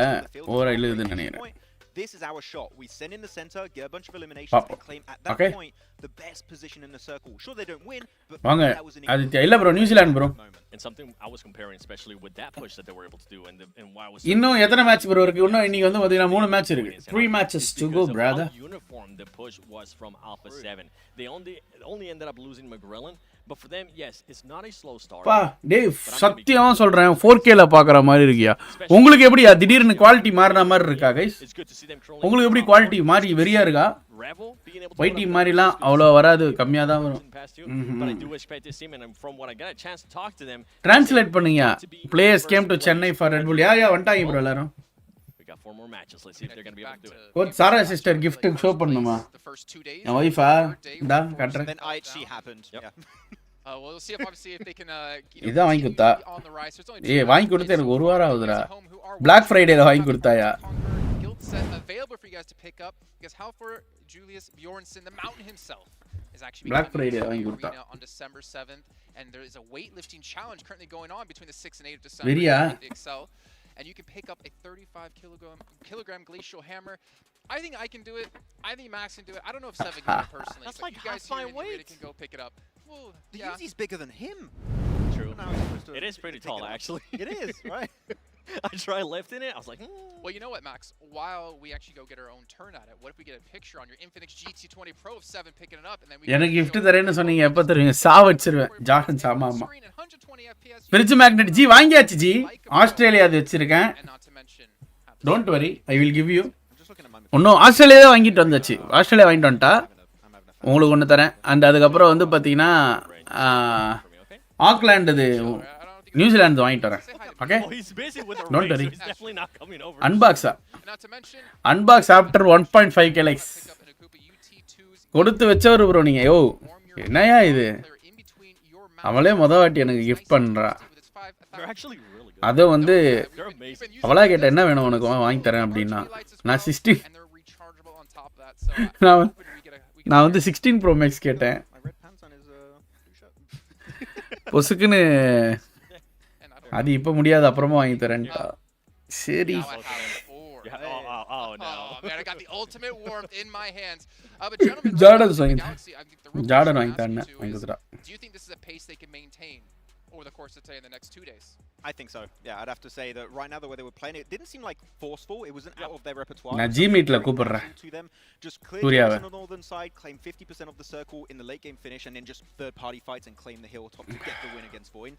ஓவரா இல்லைன்னு நினைக்கிறேன். This is our shot. We send in the center, get a bunch of eliminations, and claim at that point the best position in the circle. Sure, they don't win, but வாங்க that was an Aditya. இல்ல bro, New Zealand bro. And something I was comparing, especially with that push that they were able to do, and why I was. இன்னும் எத்தனை match bro இருக்கு? இன்னும் இன்னைக்கு வந்து பாத்தீங்கன்னா 3 match இருக்கு. 3 matches to go, brother. Uniform, the push was from Alpha 7. They only ended up losing McGrillen, but for them, yes, it's not a slow start. பா டேய், சத்தியமா சொல்றேன், 4K ல பாக்குற மாதிரி இருக்கியா? உங்களுக்கு எப்படியா திடீர்னு குவாலிட்டி மாறின மாதிரி இருக்கா கைஸ்? உங்களுக்கு எப்படி குவாலிட்டி மாறி வெறியா இருக்கா? வைட்டி மாதிரிலாம் அவ்வளோ வராது, கம்மியாக தான் வரும். டிரான்ஸ்லேட் பண்ணுங்க. Players came to Chennai for red புல். யார் வந்துட்டாங்க ப்ரோ எல்லாரும்? கோச் சாரா சிஸ்டர் கிஃப்ட் ஷோ பண்ணுமா? என் வைஃபா டா காட்றேன். இதான் வாங்கி கொடுத்தா. வாங்கி கொடுத்து எனக்கு 1 வாரம் ஆகுதுடா. Black Fridayல வாங்கி கொடுத்தாயா? Set available for you guys to pick up because Halfor Julius Bjornsson, the mountain himself, is actually Black Friday on December 7th, and there is a weightlifting challenge currently going on between the 6th and 8th of December at the Excel, and you can pick up a 35 kilogram glacial hammer. I think I can do it. I think Max can do it. I don't know if Seven can do it personally. That's like you guys half my weight. can go pick it up. Well, the Uzi's bigger than him. True. It is pretty tall, actually. It is, right? I tried lifting it. I was like, Well, you know what, Max? While we actually go get our own turn at it, what if we get a picture on your Infinix GT20 Pro of 7 picking it up, and then we எனக்கு gift தரேன்னு சொன்னீங்க, எப்ப தருவீங்க? சாவச்சிருவேன். Jordan சாமாமா. Fridge magnet G வாங்கியாச்சு G. Australia அது வச்சிருக்கேன். Don't worry, I will give you. இன்னும் Australia தான் வாங்கிட்டு வந்தாச்சு. ஆஸ்திரேலியா வாங்கிட்டு வந்துட்டா உங்களுக்கு ஒன்று தரேன். அண்ட் அதுக்கப்புறம் வந்து பார்த்தீங்கன்னா ஆக்லாண்ட் இது நியூசிலாந்து வாங்கிட்டு வரேன். Okay, don't worry. Unbox after 1.5K likes கொடுத்து வச்சவர் ப்ரோ நீங்கள். யோ என்னையா இது? அவளே வாட்டி எனக்கு கிஃப்ட் பண்ணுறா. அதை வந்து அவளா கேட்ட என்ன வேணும் உனக்கு வாங்கி தரேன் அப்படின்னா, நான் 16 நான் வந்து 16 Pro Max கேட்டேன். பொசுக்குன்னு அது இப்போ முடியாது, அப்புறமா வாங்கி தரேன்டா. சரி ஜார்டன் வாங்கி தரேன் வாங்கி கொடுத்துட்டா. over the course of today in the next 2 days? I think so. Yeah, I'd have to say that right now the way they were playing it didn't seem like forceful. It wasn't out of their repertoire. Na G-Meet la கூப்பிடுறேன். Just clear on the northern side, claim 50% of the circle in the late game finish, and then just third party fights and claim the hilltop to get the win against Void.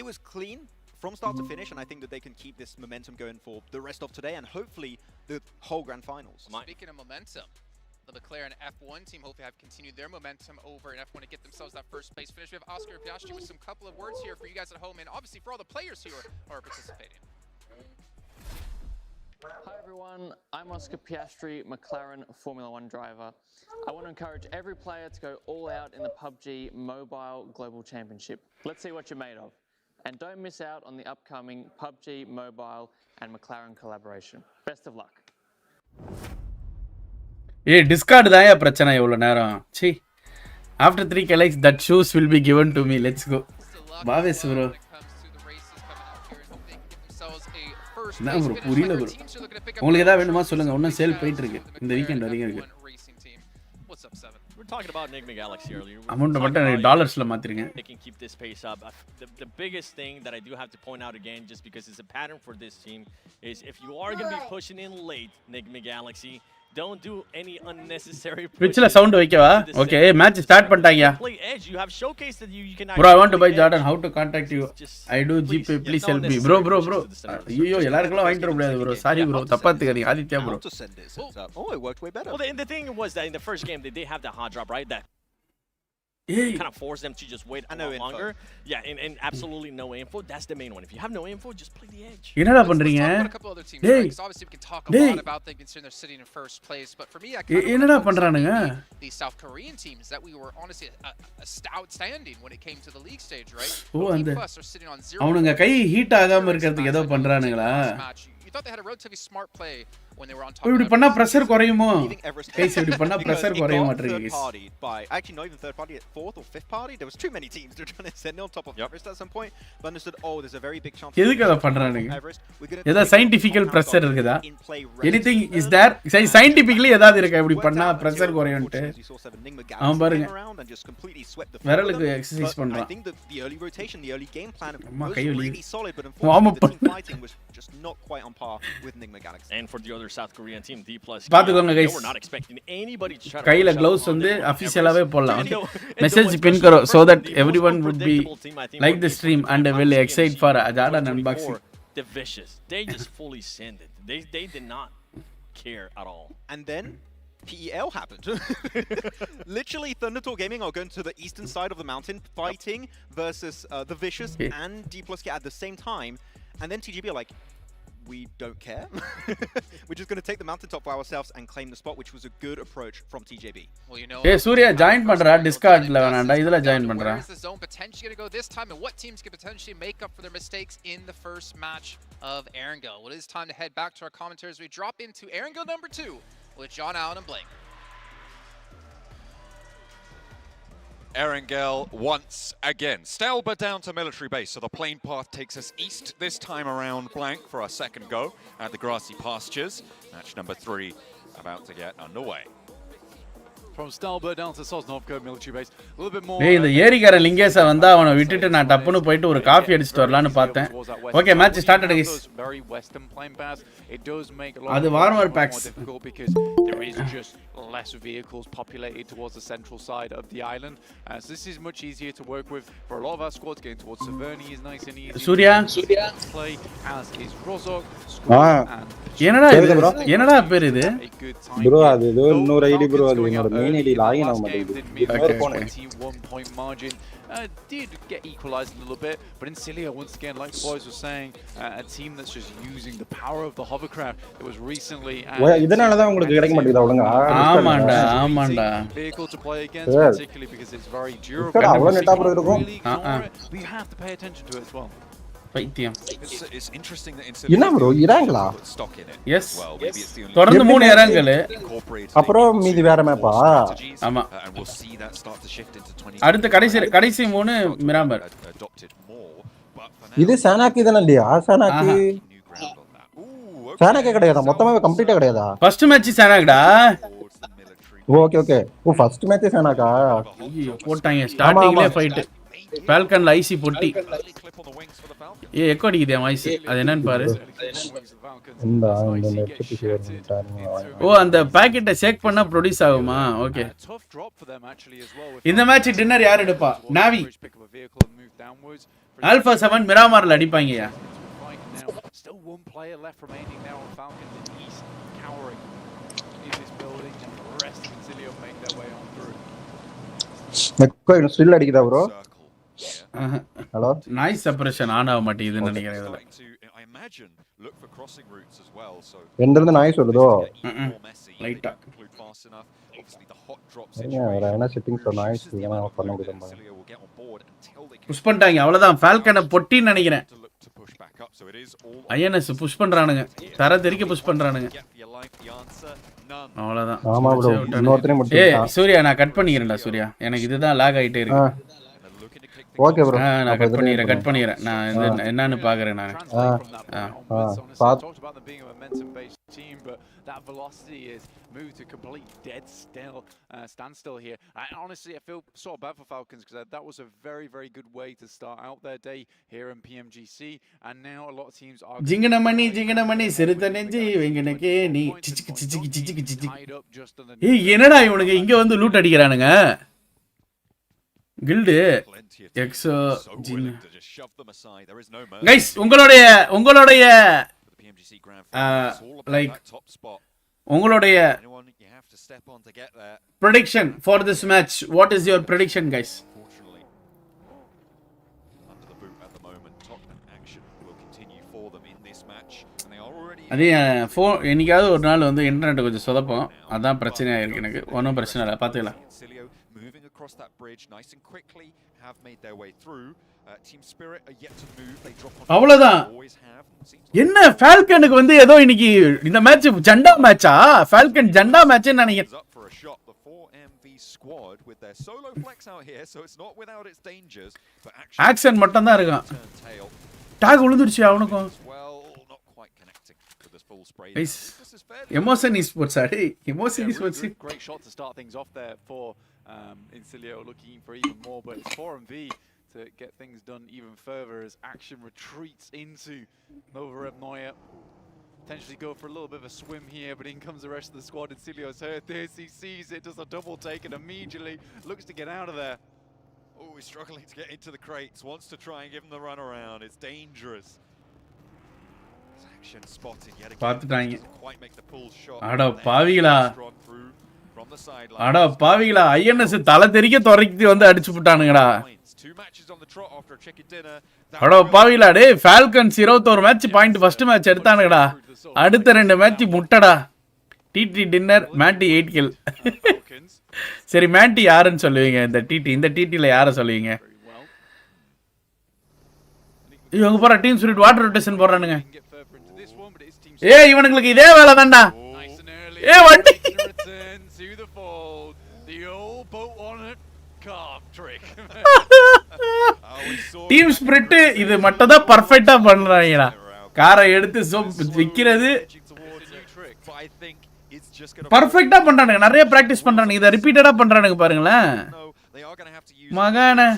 It was clean from start to finish, and I think that they can keep this momentum going for the rest of today and hopefully the whole grand finals. Speaking of momentum, the McLaren F1 team hopefully have continued their momentum over in F1 to get themselves that first place finish. We have Oscar Piastri with some couple of words here for you guys at home and obviously for all the players who are participating. Hi everyone, I'm Oscar Piastri, McLaren Formula 1 driver. I want to encourage every player to go all out in the PUBG Mobile Global Championship. Let's see what you're made of. And don't miss out on the upcoming PUBG Mobile and McLaren collaboration. Best of luck. Discard தான் பிரச்சனை இவ்வளோ நேரம். C after 3K likes that shoes will be given to me. Let's go. Bhavesh bro. என்ன bro புரியல bro. உங்களுக்கு ஏதாவது வேணுமா சொல்லுங்க. இன்னும் சேல் போயிட்டு இருக்கு இந்த வீக்கெண்ட் வரைக்கும் இருக்கு. We're talking about Nick McGalaxy earlier. Amount மட்டும் டாலர்ஸ்ல மாத்திருங்க. They can keep this pace up. The biggest thing that I do have to point out again, just because it's a pattern for this team, is if you are going to be pushing in late, Nick McGalaxy, don't do any unnecessary push. Twitchல sound வைக்கவா? Okay, match start பண்ணிட்டாங்க. Play edge. You have showcased that you can. Bro, I want to buy Jordan. How to contact you? I do GPay. Please help me. Bro. ஐயோ எல்லாருக்கும் வாங்கிட்டு வர முடியாது bro. Sorry bro. தப்பாத்துக்காதீங்க. Aditya bro. Oh, it worked way better. Well, the thing was that in the first game they have the hot drop, right? That kind of force them to just wait a lot longer. Yeah, and absolutely no info. That's the main one. If you have no info, just play the edge. என்னடா பண்றீங்க? Hey, obviously we can talk a lot about them considering they're sitting in first place, but for me I kind of என்னடா பண்றானுங்க? The South Korean teams that we were honestly outstanding when it came to the league stage, right? அந்த plus are sitting on 0. அவனுங்க கை heat ஆகாம இருக்கிறதுக்கு ஏதோ பண்றானுங்களா? You thought they had a relatively smart play when they were on top. இப்படி பண்ணா pressure குறையுமோ guys இப்படி பண்ணா pressure குறைய மாட்டேங்குது guys actually not even third party, fourth or fifth party. There was too many teams to try to send on top of Everest at some point, but understood, oh, there's a very big chance எதுக்கு அத பண்றானுங்க ஏதா scientifical pressure இருக்குதா anything is there scientifically ஏதாவது இருக்கா இப்படி பண்ணா pressure குறையும்ட்டு அவன் பாருங்க விரலுக்கு எக்சர்சைஸ் பண்றான் I think the early rotation, the early game plan was கையொலி really solid, but unfortunately the fighting was just not quite on par with Nigma Galaxy. And for the other South Korean team, D+, பாத்துக்கோங்க they guys were not expecting anybody to try to கையில gloves வந்து அபிஷியலாவே போடலாம் message பின் करो so that everyone would be like the stream and will excite for Jordan unboxing. The Vicious, they just fully sent it. They did not care at all. And then PEL happened. Literally, Thundertalk Gaming are going to the eastern side of the mountain, fighting versus the Vicious and D+K at the same time. And then TGB are like, we don't care. We're just going to take the mountaintop for ourselves and claim the spot, which was a good approach from TJB. Well, you know, hey Surya join பண்றா Discordல வேணாம்டா இதுல join பண்றா. Where is the zone potentially going to go this time, and what teams can potentially make up for their mistakes in the first match of Erangel? Well, it is time to head back to our commentators. We drop into Erangel number 2 with John Allen and Blake. Erangel once again. Stelba down to military base, so the plane path takes us east this time around blank for our second go at the grassy pastures. Match number 3 about to get underway. From Stelba down to Sosnovka military base. A little bit more. டேய் இந்த ஏரிக்கார லிங்கேஷா வந்தா அவனை விட்டுட்டு நான் டப்புன்னு போயிட்டு ஒரு coffee அடிச்சிட்டு வரலாம்னு பார்த்தேன் ஓகே மேட்ச் ஸ்டார்ட் ஆயிடுச்சு guys very western plane pass. It does make a lot அது warmer packs more difficult because there is just less vehicles populated towards the central side of the island. So this is much easier to work with for a lot of our squads. Getting towards Severny is nice and easy. Surya play as is Rozok. என்னடா பேர் இது bro அது ஏதோ இன்னொரு ID bro அது என்னோட main ID login ஆக மாட்டேங்குது 21 point margin. Did get equalized a little bit, but in Cilia, once again, like Boys was saying, a team that's just using the power of the hovercraft that was recently. இதனால தான் உங்களுக்கு கிடைக்க மாட்டேங்குது ஒழுங்கா ஆமாண்டா vehicle to play against, particularly because it's very durable. அவ்வளவு நெட்டா bro இருக்கும் But you have to pay attention to it as well. பைத்தியம் It's interesting that என்ன bro இறாங்களா எஸ் தொடர்ந்து 3 இறங்கல் அப்புறம் மீதி வேற மேப்பா ஆமா அடுத்து கடைசி 3 மிராமர் இது சானாக்கி தான இல்லையா சானாக்கி சானாக்கி கிடையாதா மொத்தமாவே கம்ப்ளீட்டா கிடையாதா ஃபர்ஸ்ட் மேட்ச் சானாக்கடா ஓகே ஓகே ஓ ஃபர்ஸ்ட் மேட்ச் சானாக்கா போட்டாங்க ஸ்டார்டிங்லயே ஃபைட் ஃபால்கன்ல ஐசி பொட்டி எக்கோ அடிக்குதே வாய்ஸ் அது என்னன்னு பாரு ஓ அந்த பாக்கெட்டை ஷேக் பண்ணா ப்ரொடியூஸ் ஆகுமா ஓகே இந்த மேட்ச் டின்னர் யார் எடுப்பா நாவி alpha 7 மிராமார்ல அடிப்பாங்கயா Still one player left remaining now on Falcon in the east, cowering in this building, and the rest of Concilio make their way on through. Echo still அடிக்குதா bro hello noise suppression on ஆக மாட்டேங்குதுன்னு நினைக்கிறேன் இதுல look for crossing routes as well, so எந்திருந்து நாய் சொல்லுதோ லைட்டா obviously the hot drops வேற என்ன செட்டிங்ஸ் நாய்ஸ் ஏனா பண்ண முடியுமா புஷ் பண்ணிட்டாங்க அவ்வளவுதான் ஃபால்கனை பொட்டின்னு நினைக்கிறேன் ஐஎன்எஸ் புஷ் பண்றானுங்க தர தெறிக்க புஷ் பண்றானுங்க அவ்வளவுதான் ஆமா bro இன்னொருத்தரே மட்டும் ஏய் சூர்யா நான் கட் பண்ணிக்கிறேன்டா சூர்யா எனக்கு இதுதான் லாக் ஆயிட்டே இருக்கு ஓகே bro நான் கட் பண்ணிக்கிறேன் நான் என்னன்னு பாக்குறேன் நான் that velocity is moved to complete standstill here. Honestly, I feel sort of bad for Falcons because that was a very, very good way to start out their day here in Pmgc, and now a lot of teams are ஜிங்கனமணி சிறுத்த நெஞ்சி வெங்கனக்கே நீ ஏய் என்னடா இவனுங்க இங்க வந்து loot அடிக்கறானுங்க guild Exo guys உங்களுடைய like உங்களுடைய prediction for this match, what is your prediction guys? அதே என்னைக்காவது ஒரு நாள் வந்து இன்டர்நெட் கொஞ்சம் சொதப்போம் அதான் பிரச்சனையா இருக்கு எனக்கு ஒன்றும் பிரச்சனை இல்லை பார்த்துக்கலாம் moving across that bridge nice and quickly, have made their way through. Team Spirit are yet to move. They drop on. அவ்வளவுதான். என்ன ஃபால்கனுக்கு வந்து ஏதோ இன்னைக்கு இந்த மேட்ச் ஜண்டா மேட்சா? ஃபால்கன் ஜண்டா மேட்ச்னு நினைக்கிறேன். The 4MV squad with their solo flex out here, so it's not without its dangers, but action மட்டும் தான் இருக்கான். டாக் விழுந்துருச்சு அவனுக்கும். Nice. Emotion esports, Adi. Emotion esports. Great shot to start things off there for Incilio, looking for even more, but it's 4MV to get things done even further as action retreats into Nova Rebnoya. Potentially go for a little bit of a swim here, but in comes the rest of the squad. Incilio's heard this, he sees it, does a double take and immediately looks to get out of there. Oh, he's struggling to get into the crates, wants to try and give him the run around. It's dangerous. Action spotted yet again. Doesn't quite make the pull shot. அட பாவிகளா. அட பாவிகளா, INS தலை தெறிக்க துரக்கி வந்து அடிச்சு விட்டானுங்கடா. அட பாவிகளா, டேய் Falcons 21 match point first match எடுத்தானுங்கடா. அடுத்த 2 மேட்ச் முட்டடா. TT dinner Matty 8 kill. சரி மேட்டி யாருன்னு சொல்லுவீங்க? இந்த டிடில யாரை சொல்லுவீங்க? இவங்க போற டீம் ஸ்பிரிட் வாட்டர் ரொட்டேஷன் போறானுங்க. ஏய் இவனுங்களுக்கு இதே வேலை தான்டா. ஏய் வண்டி டீம் ஸ்பிரிட் இது மட்டும் தான் பர்ஃபெக்ட்டா பண்றாங்கடா. காரை எடுத்து விக்கிறது பர்ஃபெக்ட்டா பண்றானுங்க. நிறைய பிராக்டிஸ் பண்றானுங்க. இத ரிப்பீட்டடா பண்றானுங்க பாருங்களேன். மகானே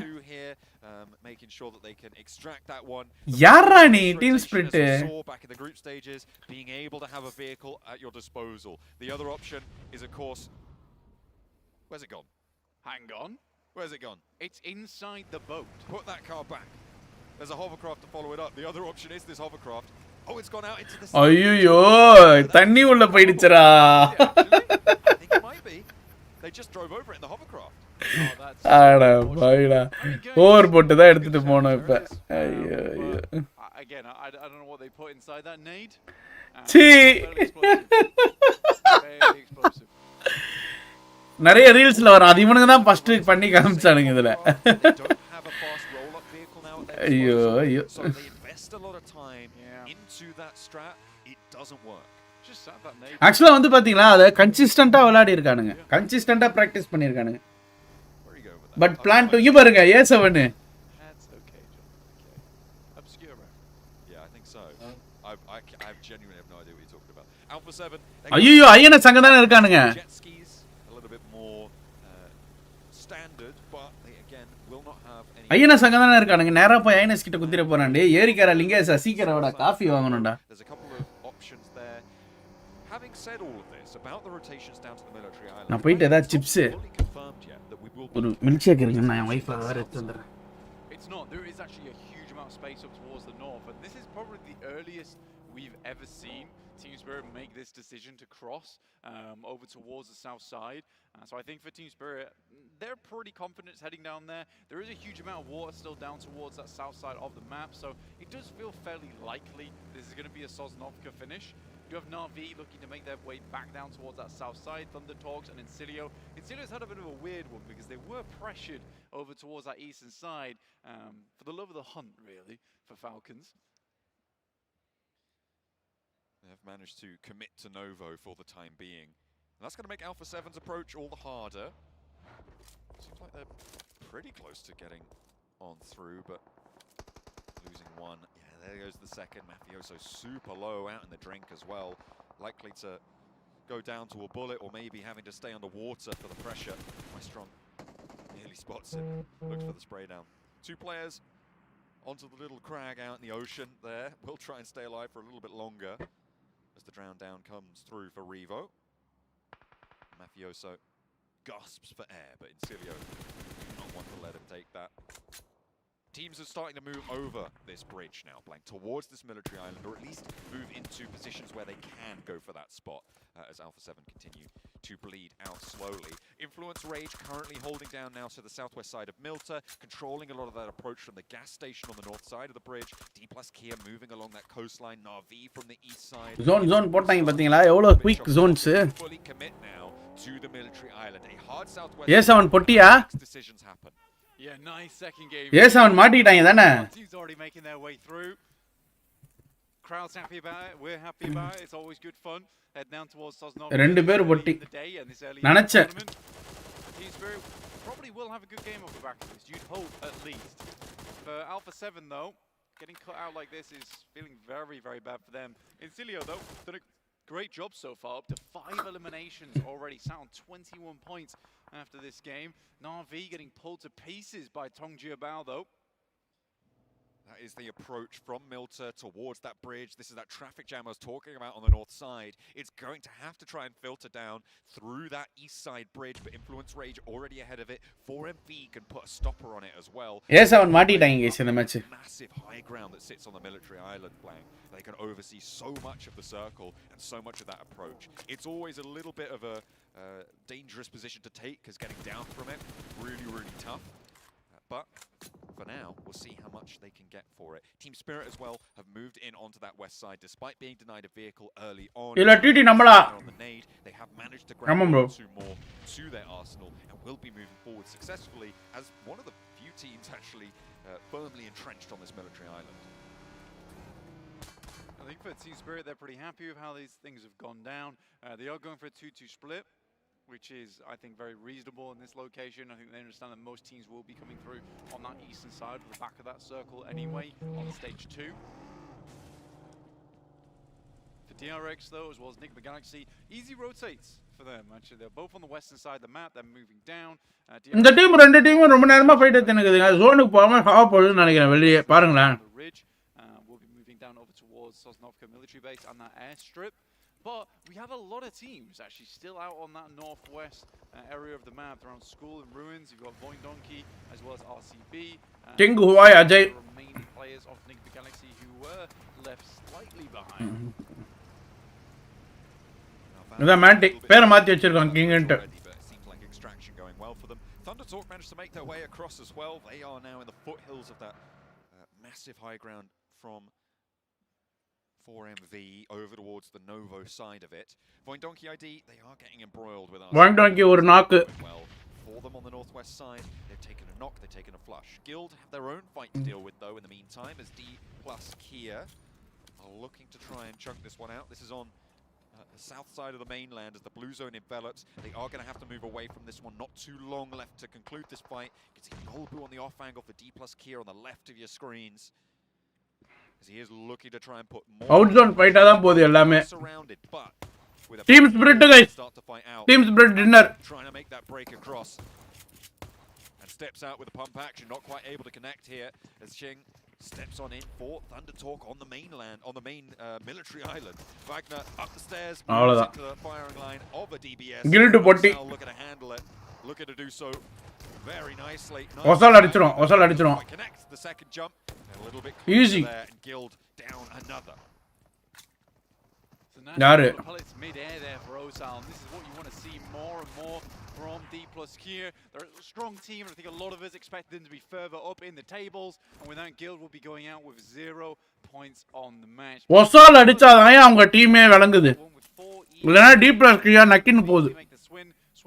யாரா நீ team spirit? being able to have a vehicle at your disposal. The other option is of course, where's it gone? Hang on. Where's it gone? It's inside the boat. Put that car back. There's a hovercraft to follow it up. The other option is this hovercraft. Oh, it's gone out into the sea. ஐயோ தண்ணி உள்ள போயிடுச்சுடா. I think it might be. They just drove over it in the hovercraft. ஆடா பாவிடா. Over போட்டு தான் எடுத்துட்டு போனோம் இப்ப. ஐயோ ஐயோ. Again, I don't know what they put inside that nade. சீ. நிறைய ரீல்ஸ்ல வரும். அது இவனுங்க தான் ஃபர்ஸ்ட் பண்ணி காமிச்சானுங்க இதுல. ஐயோ ஐயோ. ஆக்சுவலா வந்து பாத்தீங்களா அத கன்சிஸ்டன்ட்டா விளையாடி இருக்கானுங்க. கன்சிஸ்டன்ட்டா பிராக்டிஸ் பண்ணிருக்கானுங்க. பட் பிளான் டு பாருங்க A7. ஐயோ ஐஎன்எஸ் அங்க தான இருக்கானுங்க. ஐஎன்எஸ் அங்க தான இருக்கானுங்க. நேரா போய் ஐஎன்எஸ் கிட்ட குத்திர போறான்டே. ஏரிக்கார லிங்கேஷ் சீக்கிரம்டா காபி வாங்கணும்டா. நான் போயிட்டு ஏதாவது சிப்ஸ் ஒரு மில்க் ஷேக் இருக்குங்க. நான் என் வைஃப் வேற எடுத்து வந்துறேன். It's not. There is actually a huge amount of space up towards the north, and this is probably the earliest we've ever seen Team Spirit make this decision to cross over towards the south side. So I think for Team Spirit, they're pretty confident heading down there. There is a huge amount of water still down towards that south side of the map, so it does feel fairly likely this is going to be a Sosnovka finish. You have Na'Vi looking to make their way back down towards that south side. Thunder Talks and Incilio. Incilio's had a bit of a weird one because they were pressured over towards that eastern side for the love of the hunt, really, for Falcons. They have managed to commit to Novo for the time being. And that's going to make Alpha 7's approach all the harder. Seems like they're pretty close to getting on through, but losing one. Yeah, there goes the second. Mafioso super low out in the drink as well. Likely to go down to a bullet or maybe having to stay underwater for the pressure. Maestron nearly spots him. Looks for the spray down. 2 players onto the little crag out in the ocean there. We'll try and stay alive for a little bit longer as the drown down comes through for Revo. Mafioso gasps for air, but Incilio do not want to let him take that. Teams are starting to move over this bridge now, Blank, towards this military island, or at least move into positions where they can go for that spot as Alpha 7 continue to bleed out slowly. In Influence Rage currently holding down now to the southwest side of Milta, controlling a lot of that approach from the gas station on the north side of the bridge. D plus Kia moving along that coastline. Navi from the east side. Zone போட்டாங்க பாத்தீங்களா எவ்வளவு quick zones. Fully commit now to the military island. A hard southwest. A7 பொட்டியா? Decisions happen. Yeah, nice second game. A7 மாட்டிட்டாங்க தானே? Teams already making their way through. Crowd's happy about it. We're happy about it. It's always good fun. Head down towards Sosnov. ரெண்டு பேர் பொட்டி. நினைச்சேன். Team Spirit probably will have a good game off the back of this. You'd hope at least. For Alpha 7 though, getting cut out like this is feeling very, very bad for them. Incilio though, done a great job so far. Up to 5 eliminations already. Sat on 21 points after this game. Na'Vi getting pulled to pieces by Tong Jiabao though. That is the approach from Milta towards that bridge. This is that traffic jam I was talking about on the north side. It's going to have to try and filter down through that east side bridge, but Influence Rage already ahead of it. 4MV can put a stopper on it as well. A7 மாட்டிட்டாங்க guys இந்த match. Massive high ground that sits on the military island, Blank. They can oversee so much of the circle and so much of that approach. It's always a little bit of a dangerous position to take because getting down from it, really, really tough. But for now, we'll see how much they can get for it. Team Spirit as well have moved in onto that west side despite being denied a vehicle early on. இல்ல TT நம்மளா? On the nade, they have managed to grab two more to their arsenal and will be moving forward successfully as one of the few teams actually firmly entrenched on this military island. I think for Team Spirit, they're pretty happy with how these things have gone down. They are going for a 2-2 split, which is, I think, very reasonable in this location. I think they understand that most teams will be coming through on that eastern side, at the back of that circle anyway, on stage 2. For DRX, though, as well as Pmgc, easy rotates for them, actually. They're both on the western side of the map. They're moving down. இந்த team ரெண்டு டீமும் ரொம்ப நேரமா fight எடுத்துனுக்குதுங்க. ஜோனுக்கு போகாம have போடுதுன்னு நினைக்கிறேன் வெளியே பாருங்களேன். We'll be moving down over towards Sosnovka military base and that airstrip. But we have a lot of teams actually still out on that northwest area of the map around School and Ruins. You've got Voindonki as well as RCB. King Huai Ajay. The remaining players of Pmgc who were left slightly behind. இத மாட்டி பேரை மாத்தி வச்சிருக்காங்க கிங்ன்ட்டு. Seems like extraction going well for them. Thunder Talk managed to make their way across as well. They are now in the foothills of that massive high ground from 4MV over towards the Novo side of it. Voindonki ID, they are getting embroiled with us. Voindonki ஒரு knock. Well, for them on the northwest side, they've taken a knock, they've taken a flush. Guild have their own fight to deal with though in the meantime as D plus Kia are looking to try and chunk this one out. This is on the south side of the mainland as the blue zone envelops. They are going to have to move away from this one. Not too long left to conclude this fight. You can see Nolbu on the off angle for D plus Kia on the left of your screens. As he is looking to try and put more outzone fight தான் போகுது எல்லாமே. surrounded, but with a Team Spirit guys. start to fight out. Team Spirit dinner. Trying to make that break across. And steps out with a pump action, not quite able to connect here as Xing steps on in for Thunder Talk on the mainland, on the main military island. Wagner up the stairs, moves into the firing line of a DBS. Guild பொட்டி. Looking to handle it, looking to do so very nicely. ஒசல் அடிச்சிரும். Connects the second jump. A little bit easy there and Guild down another. So now it's mid-air there for Ozal, and this is what you want to see more and more from D plus Kia. They're a strong team, and I think a lot of us expect them to be further up in the tables, and with that Guild will be going out with 0 points on the match. ஒசல் அடிச்சாதான் அவங்க டீமே விளங்குது. இல்லனா D plus Kia நக்கின்னு போகுது.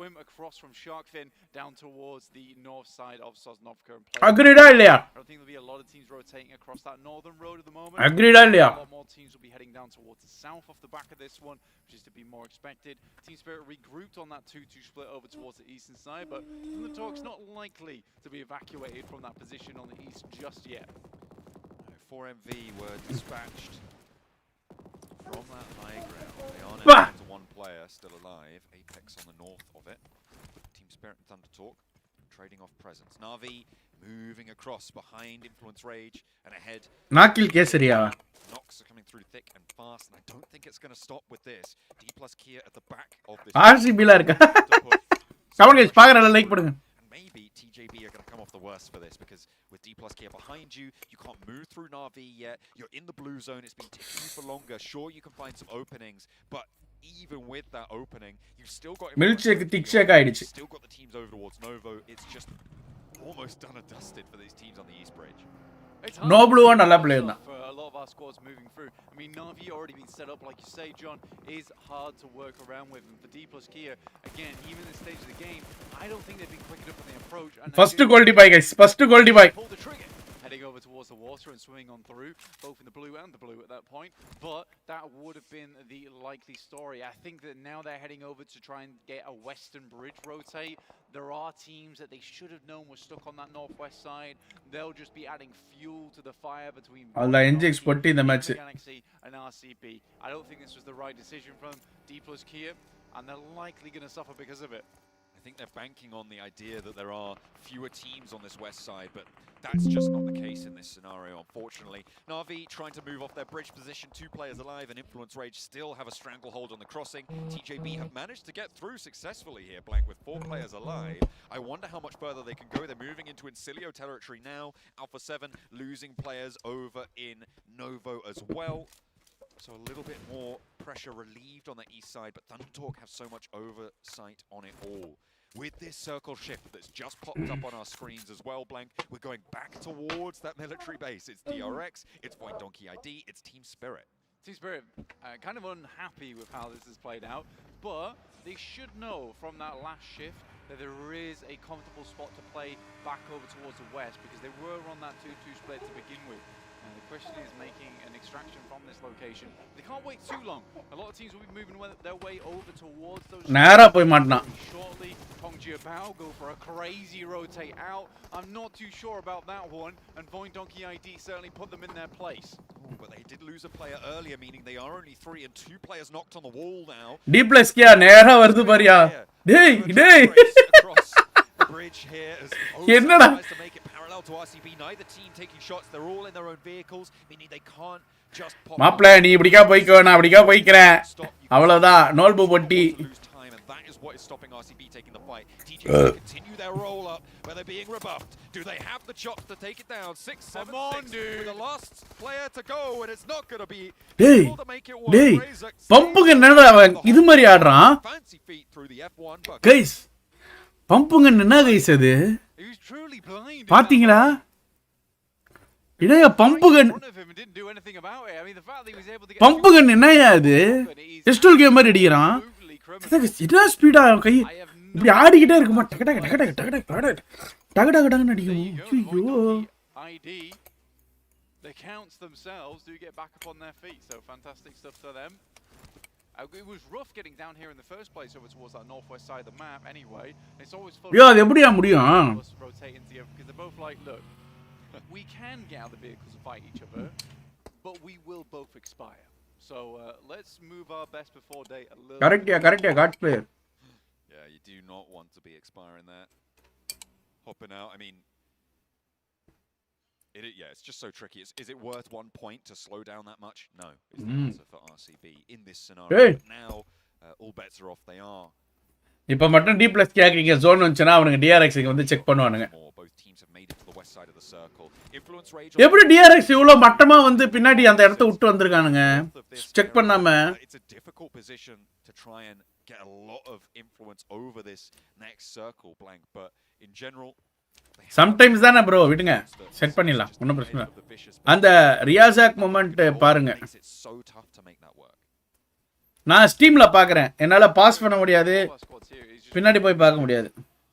Swim across from Sharkfin down towards the north side of Sosnovka. Agreed இல்லையா? I don't think there'll be a lot of teams rotating across that northern road at the moment. Agreed இல்லையா? A lot more teams will be heading down towards the south off the back of this one, which is to be more expected. Team Spirit regrouped on that 2-2 split over towards the eastern side, but the Talk's not likely to be evacuated from that position on the east just yet. 4MV were dispatched from that high ground. They are now down to one player still alive. Apex on the north of it. Team Spirit and Thunder Talk trading off presence. Navi moving across behind Influence Rage and ahead. நாக்கில் Kesariya. Knocks are coming through thick and fast, and I don't think it's going to stop with this. D plus Kia at the back of this. RCB ல இருக்கா. Come on guys, பாக்குறல like பண்ணுங்க. Maybe TJB are going to come off the worst for this because with D plus Kia behind you, you can't move through Navi yet. You're in the blue zone. It's been taking you for longer. Sure, you can find some openings, but even with that opening, you've still got milkshake thick shake ஆயிடுச்சு. Still got the team over towards Novo. It's just almost done and dusted for these teams on the East Bridge. No blue one alla play na. For a lot of our squads moving through. I mean, Na'Vi already been set up, like you say, John, is hard to work around with. And for D plus Kia, again, even in this stage of the game, I don't think they've been quick enough in the approach. And First Goldie bye guys. First Goldie bye. Pull the trigger. Heading over towards the water and swimming on through, both in the blue and the blue at that point. But that would have been the likely story. I think that now they're heading over to try and get a western bridge rotate. There are teams that they should have known were stuck on that northwest side. They'll just be adding fuel to the fire between NGX potty the match. Galaxy and RCB. I don't think this was the right decision from D plus Kia, and they're likely going to suffer because of it. I think they're banking on the idea that there are fewer teams on this west side, but that's just not the case in this scenario, unfortunately. Na'Vi trying to move off their bridge position, 2 players alive, and Influence Rage still have a stranglehold on the crossing. TJB have managed to get through successfully here, Blank, with 4 players alive. I wonder how much further they can go. They're moving into Incilio territory now. Alpha 7 losing players over in Novo as well. So a little bit more pressure relieved on the east side, but Thundertalk have so much oversight on it all. With this circle shift that's just popped up on our screens as well, Blank, we're going back towards that military base. It's DRX, it's Void Donkey ID, it's Team Spirit. Team Spirit kind of unhappy with how this has played out, but they should know from that last shift that there is a comfortable spot to play back over towards the west, because they were on that 2-2 split to begin with. And the question is making an extraction from this location. They can't wait too long. A lot of teams will be moving their way over towards those. Shortly, Pmgc go for a crazy rotate out. I'm not too sure about that one. And Void Donkey ID certainly put them in their place. Ooh, but they did lose a player earlier, meaning they are only 3 and 2 players knocked on the wall now. D plus Kia நேரா வருது பாரியா. டேய். Bridge here as என்னடா tries to make it parallel to RCB. Neither team taking shots. They're all in their own vehicles, meaning they can't just pop. மாப்ள நீ இப்படிக்கா போய்க்கோ நான் அப்படிக்கா போய்க்கறேன். அவ்வளவுதான் நோல்பு பொட்டி. And that is what is stopping RCB taking the fight. TJ continue their roll up, where they're being rebuffed. Do they have the chops to take it down? 6-7-6 with the last player to go, and it's not going to be able to make it work. டேய் பம்புங்க என்னடா அவன் இது மாதிரி ஆடுறான். Fancy feet through the F1 bucket. Guys பம்புங்க என்ன guys அது? பாத்தீங்களா? இடையா பம்புகன் பம்புகன் என்னையா அது? டெஸ்டல் கேம் மாதிரி அடிக்கிறான். என்ன ஸ்பீடா கை இப்படி ஆடிக்கிட்டே இருக்குமா? டக டக டக டக டக டக டக டக டகன்னு அடிக்கும். ஐயோ. The counts themselves do get back up on their feet, so fantastic stuff to them. It was rough getting down here in the first place over towards that northwest side of the map anyway. It's always fun. Yeah, அது எப்படியா முடியும்? Rotating together because they're both like, look, we can get out of the vehicles and fight each other, but we will both expire. So let's move our best before day a little. Correct, yeah, God's player. Yeah, you do not want to be expiring that. Hopping out, I mean, yeah, it's just so tricky. Is it worth 1 point to slow down that much? No, is the answer for RCB in this scenario. Hey. But now, all bets are off. They are. இப்போ மட்டும் D+ கேக்குங்க zone வந்துச்சுனா அவனுங்க DRX க்கு வந்து check பண்ணுவானுங்க. Both teams have made it to the west side of the circle. Influence Rage. எப்படி DRX இவ்ளோ மட்டமா வந்து பின்னாடி அந்த இடத்தை விட்டு வந்திருக்கானுங்க? செக் பண்ணாம. It's a difficult position to try and get a lot of influence over this next circle, Blank, but in general sometimes தானே ப்ரோ விடுங்க செட் பண்ணிடலாம் ஒன்றும் பிரச்சனை இல்லை. அந்த ரியாசாக் மொமெண்ட் பாருங்க. நான் ஸ்டீம்ல பார்க்குறேன், என்னால் பாஸ் பண்ண முடியாது, பின்னாடி போய் பார்க்க முடியாது.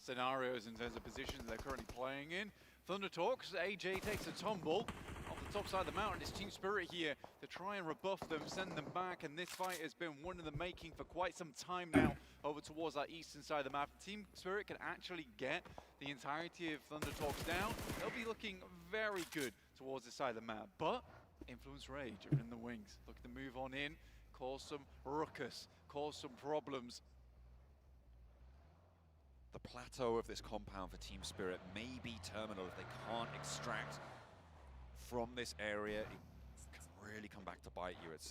Scenarios in terms of positions they're currently playing in. Thundertalks, AJ takes a tumble off the top side of the mountain. It's Team Spirit here to try and rebuff them, send them back, and this fight has been one in the making for quite some time now over towards that eastern side of the map. Team Spirit can actually get the entirety of Thundertalks down. They'll be looking very good towards this side of the map, but Influence Rage are in the wings, looking to move on in, cause some ruckus, cause some problems. The plateau of this compound for Team Spirit may be terminal if they can't extract from this area. It can really come back to bite you. It's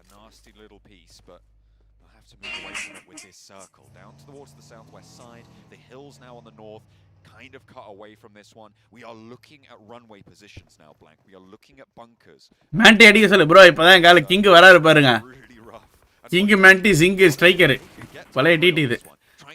a nasty little piece, but they'll have to move away from it with this circle. Down towards the southwest side, the hills now on the north, kind of cut away from this one. We are looking at runway positions now, Blank. We are looking at bunkers. Manti அடிக்க சொல்லு bro, இப்போதான் கால king வராரு பாருங்க. King Mandy Singh striker. பழைய DD இது.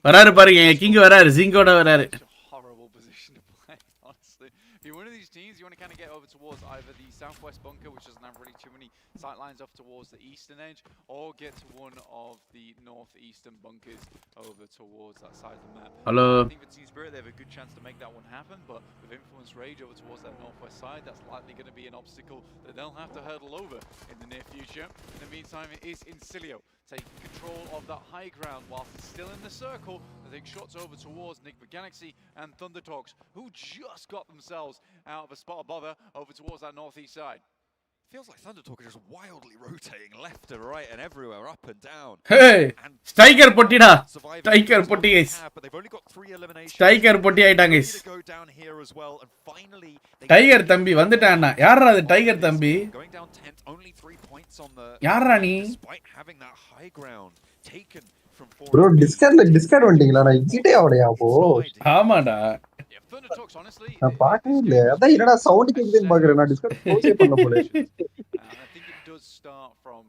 வராரு பாருங்க கிங் வராரு ஜிங்கோட வராரு. Horrible position to play, honestly. If you're one of these teams, you want to kind of get over towards either the southwest bunker, which doesn't have really too many sight lines off towards the eastern edge, or get to one of the northeastern bunkers over towards that side of the map. Hello. I think for Team Spirit, they have a good chance to make that one happen, but with Influence Rage over towards that northwest side, that's likely going to be an obstacle that they'll have to hurdle over in the near future. In the meantime, it is Incilio taking control of that high ground whilst it's still in the circle. They take shots over towards Pmgc and Thundertalks, who just got themselves out of a spot above her over towards that northeast side. Feels like Thundertalk is just wildly rotating left to right and everywhere, up and down. Hey, striker potida. Striker potti guys. But they've only got 3 eliminations. Striker potti ஆயிட்டாங்க guys. Go down here as well, and finally Tiger தம்பி வந்துட்டானா? யாரா அது Tiger தம்பி? Going down 10th, only 3 points on the. யாரா நீ? Despite having that high ground taken from 4. Bro, discard வந்துட்டீங்களா? நான் எக்ஸிட்டே ஆவலையா அப்போ? ஆமாடா. நான் பார்க்கவே இல்ல. அதான் என்னடா சவுண்ட் கேக்குதுன்னு பார்க்கறேன். நான் டிஸ்கார்ட் க்ளோஸ் பண்ணல போல. I think it does start from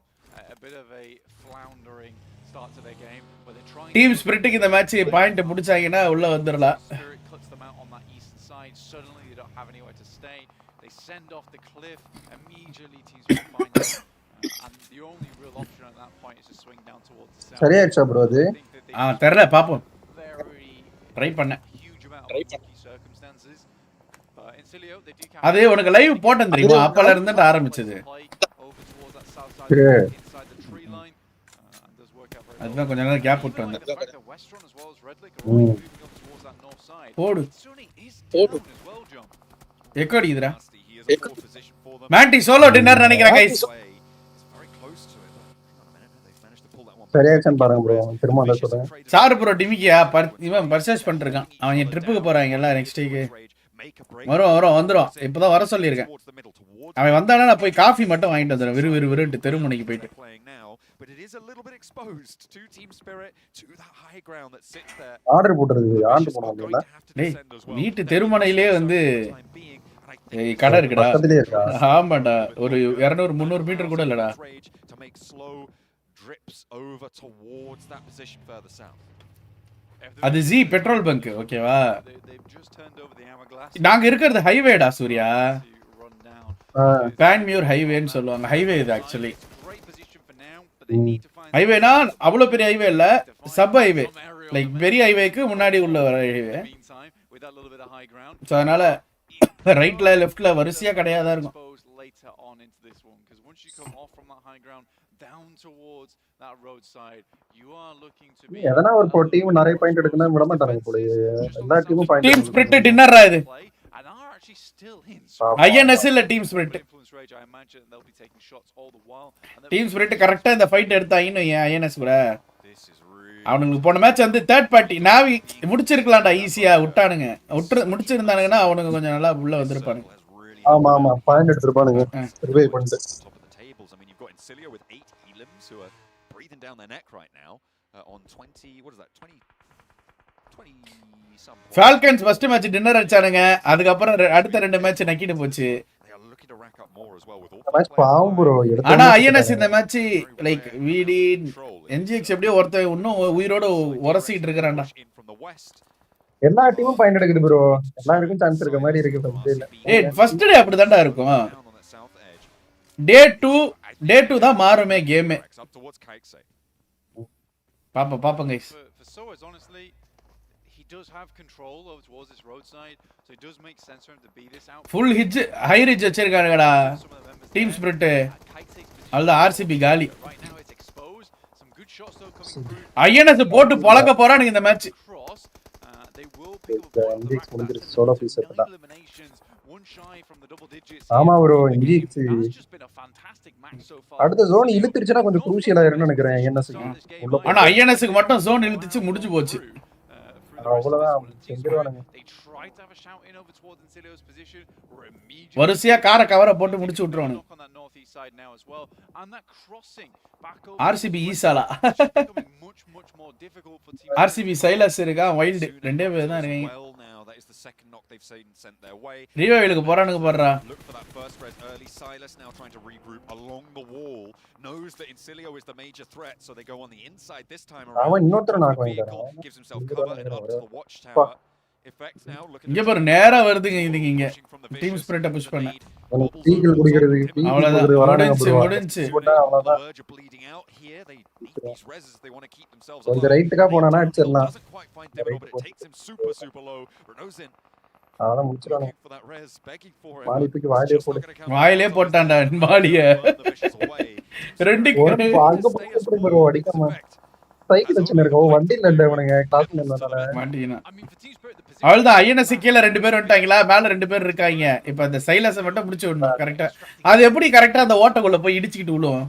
a bit of a floundering start to their game, but they're trying. Team Spiritக்கு இந்த மேட்ச் பாயிண்ட் பிடிச்சாங்கன்னா உள்ள வந்துறலாம். Spirit cuts them out on that eastern side. Suddenly they don't have anywhere to stay. They send off the cliff. Immediately Team Spirit find them. And the only real option at that point is to swing down towards the south. சரியாச்சா bro அது? தெரியல பாப்போம். Try பண்ணேன். அதே உனக்கு live போட்டேன் தெரியுமா? அப்பல இருந்து ஆரம்பிச்சது. அதுதான் கொஞ்ச நேரம் கேப் விட்டு வந்தேன். போடு. எக்கோடி இதுடா. மேண்டி சோலோ டின்னர் நினைக்கிறேன் गाइस. சரியாச்சான்னு பாருங்க bro. திரும்ப அத சொல்றேன். சார் ப்ரோ டிமிக்கியா இவன் பர்ச்சேஸ் பண்ணிருக்கான். அவன் ட்ரிப்புக்கு போறாங்க எல்லாம் நெக்ஸ்ட் வீக். வந்துரும். இப்போதான் வர சொல்லியிருக்கேன். அவன் வந்தானா நான் போய் காஃபி மட்டும் வாங்கிட்டு வந்துடுறேன். விறுவிறுன்ட்டு தெருமுனைக்கு போயிட்டு. ஆர்டர் போடுறது. டேய் வீட்டு தெருமுனையிலே வந்து கடை இருக்குடா. ஆமாடா ஒரு 200-300 மீட்டர் கூட இல்லடா. அது ஜி பெட்ரோல் பங்க் ஓகேவா? நாங்க இருக்கிறது ஹைவேடா சூர்யா. பேன்மியூர் ஹைவேன்னு சொல்லுவாங்க. ஹைவே இது ஆக்சுவலி. ஹைவேனா அவ்வளவு பெரிய ஹைவே இல்ல, சப் ஹைவே. லைக் பெரிய ஹைவேக்கு முன்னாடி உள்ள ஹைவே. சோ அதனால ரைட்ல லெஃப்ட்ல வரிசையா கடையா தான் இருக்கும். எதனா ஒரு டீம் நிறைய பாயிண்ட் எடுக்கணும் விட மாட்டாங்க போல. எல்லா டீமும் பாயிண்ட். டீம் ஸ்பிரிட் டின்னரா இது. INS இல்ல டீம் ஸ்பிரிட். டீம் ஸ்பிரிட் கரெக்ட்டா இந்த ஃபைட் எடுத்தாயின்னு INS கூட. அவனுக்கு போன மேட்ச் வந்து தேர்ட் பார்ட்டி நாவி முடிச்சிருக்கலாம்டா ஈஸியா. விட்டானுங்க. முடிச்சிருந்தானுங்கன்னா அவனுக்கு கொஞ்சம் நல்லா உள்ள வந்திருப்பானுங்க. ஆமா ஆமா பாயிண்ட் எடுத்துப்பானுங்க. ரிவைவ் பண்ணிட்டு. Down their neck right now on 20 what is that 20 some Falcons first match dinner அடிச்சானுங்க. அதுக்கு அப்புறம் அடுத்த ரெண்டு மேட்ச் நக்கிட்டு போச்சு. மேட்ச் பாவம் bro. ஆனா INS இந்த மேட்ச் லைக் VD NGX எப்படியோ ஒருத்த இன்னும் உயிரோட உரசிட்டு இருக்கறான்டா. எல்லா டீமும் பாயிண்ட் எடுக்குது bro. எல்லாருக்கும் சான்ஸ் இருக்க மாதிரி இருக்கு ஃபர்ஸ்ட் டேல. ஏய் ஃபர்ஸ்ட் டே அப்படி தான்டா இருக்கும். டே 2 தான் மாறுமே கேம். பாப்பா guys. For Soaz, honestly, he does have control over towards this roadside, so it does make sense for him to be this out. Full hit, high ridge வச்சிருக்காங்கடா. Team Spirit. அல்ல RCB காலி. INS போட்டு பொளக்க போறானுங்க இந்த match. NGX முடிஞ்சிருச்சு. Solo piece எடுத்தா. ஆமா bro NGX அடுத்த zone இழுத்துருச்சுனா கொஞ்சம் க்ரூஷியலா இருக்குன்னு நினைக்கிறேன் INS க்கு. ஆனா INS க்கு மட்டும் ஜோன் இழுத்துச்சு முடிஞ்சு போச்சு. அவ்வளவுதான் செஞ்சிருவானுங்க. வரிசையா காரை கவரை போட்டு முடிச்சு விட்டுருவானுங்க. RCB ஈசாலா. RCB சைலஸ் இருக்கா வைல்ட் ரெண்டே பேர் தான் இருக்காங்க. second knock they've sent their way. ரீவைலுக்கு போறானுங்க பாறா. Look for that first res early. Silas now trying to regroup along the wall. Knows that Incilio is the major threat, so they go on the inside this time around. அவன் இன்னொருத்தர knock வாங்கிட்டான். Gives himself cover and up to the watchtower. Effects now looking. இங்க பாரு நேரா வருதுங்க இதுங்க இங்க. Team ஸ்பிரிட்ட push பண்ண. டீகிள் குடிக்கிறது அவ்வளவுதான் முடிஞ்சு அவ்வளவுதான். கொஞ்சம் ரைட்டுக்கா போனானா அடிச்சிரலாம். அதான் முடிச்சிரானே. மாலிக்கு வாயிலே போடு. வாயிலே போட்டான்டா மாலிய. ரெண்டு அங்க போய் ப்ரோ அடிக்காம. சைக்கிள் வச்சு இருக்கோ வண்டில இல்ல இவனுங்க கிளாஸ்ல இல்லனால. மாட்டினா. அவ்வளவுதான் ஐஎன்எஸ் கீழ ரெண்டு பேர் வந்துட்டாங்களா மேல ரெண்டு பேர் இருக்காங்க. இப்போ அந்த சைலஸை மட்டும் முடிச்சு விடணும் கரெக்டா. அது எப்படி கரெக்டா அந்த ஓட்டக்குள்ள போய் இடிச்சிட்டு விழுவும்.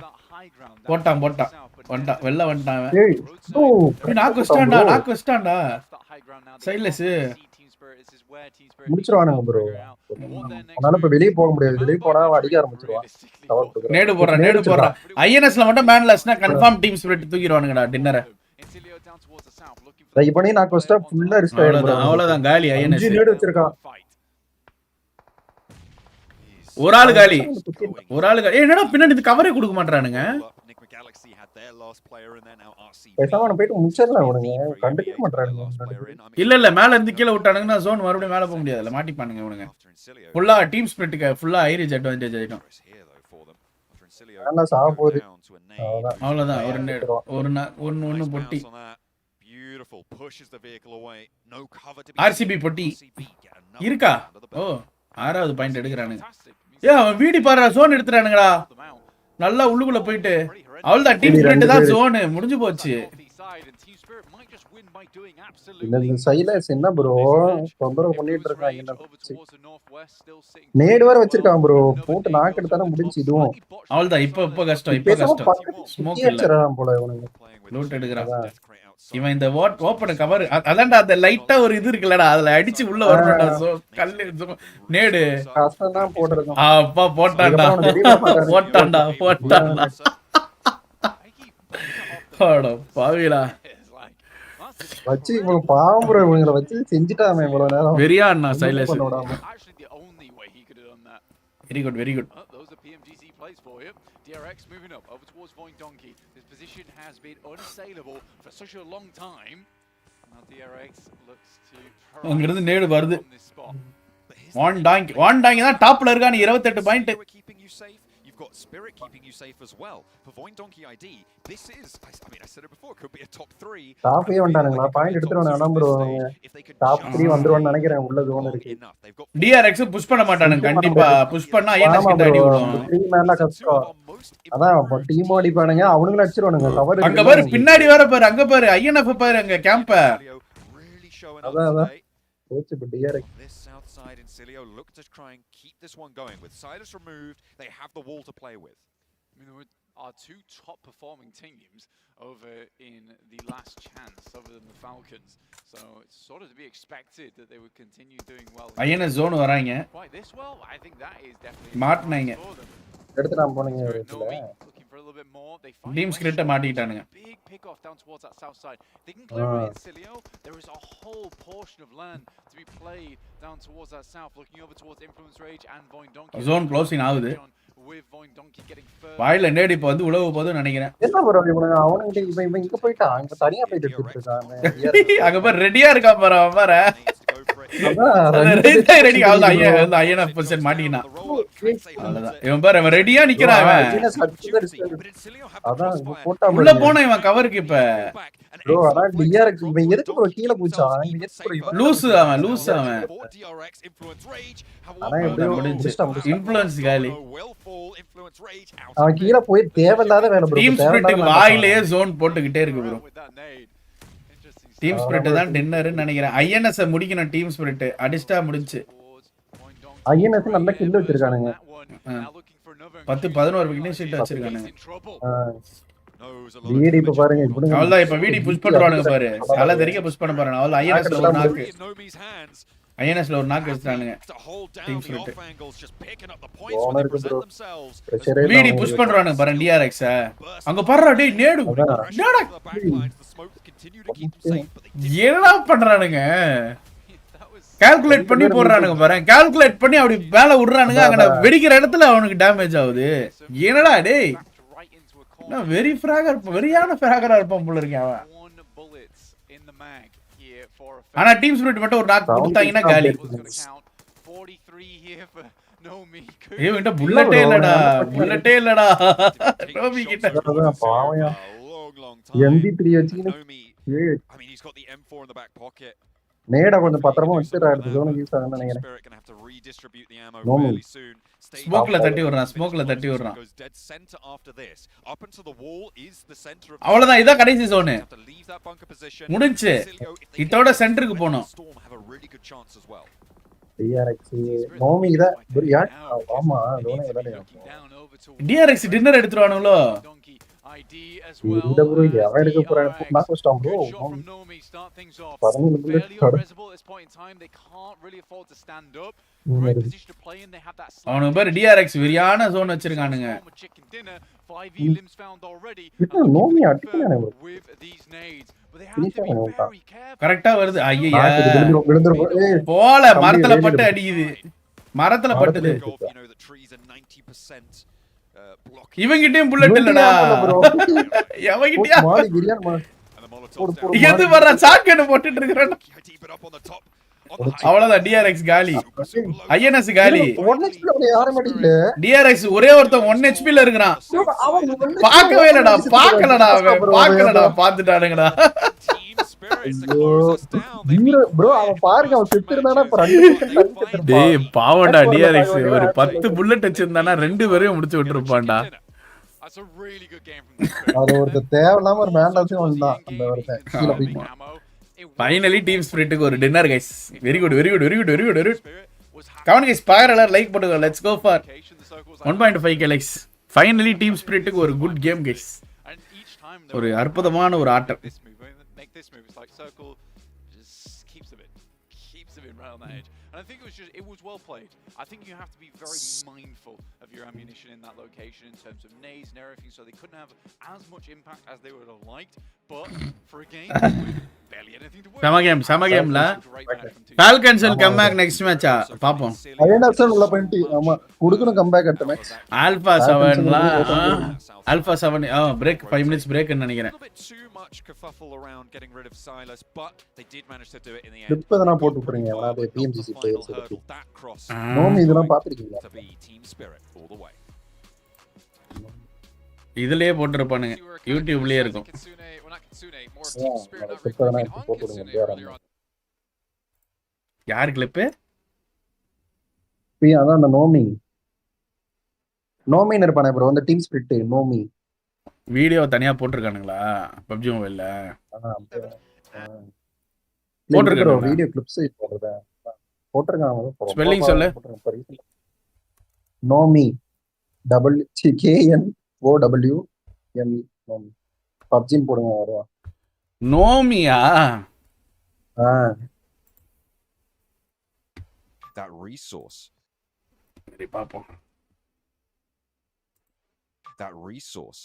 போட்டான் வந்துட்டான் வெள்ள வந்துட்டான் அவன். ஏய் நாக்கு வச்சிட்டான்டா சைலஸ் முடிச்சிரானுங்க ப்ரோ. அதனால இப்ப வெளிய போக முடியாது. வெளிய போனா அடிக்க ஆரம்பிச்சிடுவான். நேடு போடுறான். ஐஎன்எஸ்ல மட்டும் மேன்லஸ்னா கன்ஃபார்ம் டீம் ஸ்பிரிட் தூக்கிடுவானுங்கடா டின்னரை. இப்பனே நான் கோஸ்டா ஃபுல்லா ரிஸ்க் ஆயிடும். அவ்வளவுதான் காலி ஐஎன்எஸ். நேடு வச்சிருக்கான். ஒரு ஆளு காலி. ஏய் என்னடா பின்னாடி இது கவரே கொடுக்க மாட்டறானுங்க. பேசாம போய்ட்டு முடிச்சிரலாம் இவனுங்க. கண்டுக்க மாட்டறானுங்க. இல்ல மேல இருந்து கீழ விட்டானுங்கன்னா ஜோன் மறுபடியும் மேல போக முடியாதுல மாட்டிப்பானுங்க இவனுங்க. ஃபுல்லா டீம் ஸ்பிரிட்க்கு ஃபுல்லா ஐரிஜ் அட்வான்டேஜ் ஆயிடும். ஆனா சாவ போகுது. அவ்வளவுதான் ஒன்னு பொட்டி. ஆர்சிபி பொட்டி இருக்கா? ஓ ஆறாவது பாயிண்ட் எடுக்கறானுங்க. அவன் வீடி பாறா ஜோன் எடுத்துறானுங்கடா. நல்லா உள்ளுக்குள்ள போயிட்டு அவ்வளவுதான் டீம் ஸ்பிரிட் தான் ஜோன் முடிஞ்சு போச்சு. இந்த சைலஸ் என்ன ப்ரோ தொந்தரவு பண்ணிட்டு இருக்காங்க. என்ன நேடு வர வச்சிருக்கான் ப்ரோ. போட்டு நாக் எடுத்தானே முடிஞ்சு இதுவும். அவ்வளவுதான் இப்ப கஷ்டம். ஸ்மோக் இல்ல போல இவனுங்க. லூட் எடுக்கறான். இவன் இந்த ஓபன் கவர் அதான்டா அந்த லைட்டா ஒரு இது இருக்குலடா அதுல அடிச்சு உள்ள வரணும்டா. சோ கல்லு நேடு கஷ்டம் தான் போடுறது. அப்பா போட்டான்டா. அட பாவிலா வச்சி இவங்க பாவம் ப்ரோ. இவங்கள வச்சி செஞ்சிட்டாமே இவ்வளவு நேரம். வெரியா அண்ணா Silas. Very good. Those are Pmgc plays for you. DRX moving up over towards Voindonkey. This position has been unassailable for such a long time. Now DRX looks to அங்கிருந்து நேடு வருது. ஒன் டாங்கி தான் டாப்ல இருக்கானே 28 point. You've got Spirit keeping you safe as well. For Voindonkey ID, this is I said it before, could be a top 3. Top 3 வந்தானுங்களா? Point எடுத்துறவன அதான் ப்ரோ. டாப் 3 வந்துருவான்னு நினைக்கிறேன். உள்ள ஜோன் இருக்கு. டிஆர்எக்ஸ் புஷ் பண்ண மாட்டானுங்க கண்டிப்பா. புஷ் பண்ணா ஐஎன்எஸ் கிட்ட அடி விழும். 3 மேல கஷ்டம். அதான் டீம் ஓடிப்பானுங்க. அவனுங்க அடிச்சிருவானுங்க. கவர் அங்க பாரு பின்னாடி வர பாரு. அங்க பாரு ஐஎன்எஃப் பாரு அங்க கேம்ப். அதான் கோச் இப்ப TRX This south side in Cilio look to try and keep this one going. With Silas removed, they have the wall to play with. there are two top performing teams over in the last chance, other than the Falcons. So it's sort of to be expected that they would continue doing well. INS zone வராங்க. Quite this well, I think that is definitely மாட்னாங்க. எடுத்து நான் போனீங்க இதுல. Team ஸ்கிரிட்ட மாட்டிட்டானுங்க. Big pick off down towards that south side. They can clear it in Cilio. There is a whole portion of land to be played down towards that south, looking over towards Influence Rage and Voindonkey. Zone closing ஆகுது. With Voindonkey getting further. வாயில நேடி இப்ப வந்து உலவு போதுன்னு நினைக்கிறேன். என்ன bro இவனுங்க அவனுங்க இவன் இங்க போய்ட்டான். அங்க தனியா போயிட்டு இருக்கான். அங்க பாரு ரெடியா இருக்கா பாரு அவன் பாரு. ரெடி ஆல்தான் ஐஎன்எஃப் பொசிஷன் மாட்டினா. அவ்வளவுதான். இவன் பாரு அவன் ரெடியா நிக்கறான் அவன். அதான் போட்டா உள்ள போனா இவன் கவருக்கு இப்ப. ப்ரோ அதான் டிஆர்எக்ஸ் இவன் எதுக்கு ப்ரோ கீழ போச்சான்? இவன் எதுக்கு ப்ரோ லூஸ் அவன். அதான் எப்படியோ முடிஞ்சிட்டான். இன்ஃப்ளூயன்ஸ் காலி. அவன் கீழ போய் தேவையில்லாத வேலை ப்ரோ. டீம் ஸ்பிரிட்க்கு வாயிலேயே ஜோன் போட்டுக்கிட்டே இருக்கு ப்ரோ. டீம் ஸ்பிரிட் தான் டின்னர்னு நினைக்கிறேன். ஐஎன்எஸ் முடிக்கணும் டீம் ஸ்பிரிட். அடிஸ்டா முடிஞ்சு. ஐஎன்எஸ் நல்ல கில் வச்சிருக்கானுங்க. 10-11 விக்கெட் ஷீட் வச்சிருக்கானுங்க. வீடி இப்ப பாருங்க இப்படி அவ்வளவுதான். இப்ப வீடி புஷ் பண்றானுங்க பாரு. தல தெறிக்க புஷ் பண்ண போறானே. அவ்வளவு ஐஎன்எஸ்ல ஒரு நாக்கு. ஐஎன்எஸ்ல ஒரு நாக்கு வச்சிட்டானுங்க டீம் ஸ்பிரிட். ஓனருக்கு ப்ரோ வீடி புஷ் பண்றானுங்க பாரு டிஆர்எக்ஸ். அங்க பாருடா டேய் நேடு. என்னடா பண்றானுங்க? கால்குலேட் பண்ணி போடுறானுங்க பாரு. கால்குலேட் பண்ணி அப்படி மேல விடுறானுங்க. அங்க வெடிக்கிற இடத்துல அவனுக்கு டேமேஜ் ஆகுது. என்னடா டேய், நான் வெறியான ஃபிராகரா இருப்பான் போல இருக்கேன் அவன். ஆனா டீம் ஸ்பிரிட் மட்டும் ஒரு நாக் கொடுத்தாங்கன்னா காலி. ஏன்டா புல்லட்டே இல்லடா நோமி கிட்ட. பாவம் MP3 வச்சிட்டு I mean, he's got the M4 in the back pocket. நேடா கொஞ்சம் பத்திரமா வச்சிராரு. ஜோன் யூஸ் ஆகும்னு நினைக்கிறேன். நோமி ஸ்மோக்ல தட்டி விடுறான். அவ்வளவுதான், இதான் கடைசி ஜோன். முடிஞ்சு இதோட சென்டருக்கு போணும். DRX நோமி இத யார்? ஆமா ஜோனே இதானே. DRX டின்னர் எடுத்துறானுங்களோ. இந்த ப்ரோ அவன் எடுக்க போறான். Knock ஸ்டாம் bro. 17 புல்லட் அவனுக்கு பேர் DRX வெறியான ஜோன் வச்சிருக்கானுங்க. நோமி அடிக்கறானே ப்ரோ. கரெக்ட்டா வருது. ஐயா போல மரத்துல பட்டு அடிக்குது. மரத்துல பட்டுது. இவங்கிட்டயும் புல்லட் இல்லடா. எவங்கிட்டயா எது வர சாக்கென போட்டுட்டு இருக்கறான். அவ்வளவுதான், DRX காலி. INS காலி. 1 HP ல யாரும் மாட்டீங்க. DRX ஒரே ஒருத்தன் 1 HP ல இருக்கறான். பார்க்கவே இல்லடா, பார்க்கலடா பாத்துட்டானுங்கடா. ப்ரோ அவன் பாருங்க, அவன் செத்துறானா அப்ப 2% டேய் பாவடா. DRX ஒரு 10 புல்லட் வச்சிருந்தானா 2 பேரையும் முடிச்சு விட்டுருப்பான்டா. அது ஒரு தேவலாம ஒரு மேண்டஸே வந்தான் அந்த ஒருத்தன் கீழ போய். ஃபைனலி டீம் ஸ்பிரிட்டுக்கு ஒரு dinner guys. Very good. Comment guys, பாக்குற எல்லாரும் லைக் பண்ணுங்க. Let's go for 1.5k likes. Finally team ஸ்பிரிட்டுக்கு ஒரு குட் கேம் கைஸ். ஒரு அற்புதமான ஒரு ஆட்டம். This move is like circle, just keeps a bit right on that edge. And I think it was well played. I think you have to be very mindful of your ammunition in that location in terms of nades and everything, so they couldn't have as much impact as they would have liked. But for a game with barely anything to work. Sama game la. Falcons will come back next match. பாப்போம். ஐஎன்எஸ்எல் உள்ள பண்ணிட்டு ஆமா குடுக்கணும் comeback at match. Alpha 7 la. Alpha 7 break 5 minutes break ன்னு நினைக்கிறேன். Kerfuffle around getting rid of Silas, but they did manage to do it in the end. clip எதனா போட்டு விட்டுறீங்க. அவனாவே PMGC players எடுத்து. நோமி இதெல்லாம் பாத்துக்கிட்டீங்களா? இதுலயே போட்டுருப்பானுங்க. YouTubeலயே இருக்கும். யார் கிளிப்? அதான் அந்த நோமின்னு இருப்பானே ப்ரோ, அந்த டீம் ஸ்பிரிட் நோமி. வீடியோ தனியா போட்டுருக்கானுங்களா PUBG மொபைல்ல? போட்டுருக்காங்க வீடியோ கிளிப்ஸ் போட்டுருக்காங்க. ஸ்பெல்லிங் சொல்லு. Know me KNOWME know me. PUBG போடுங்க வருவா. நோமியா? That resource. That resource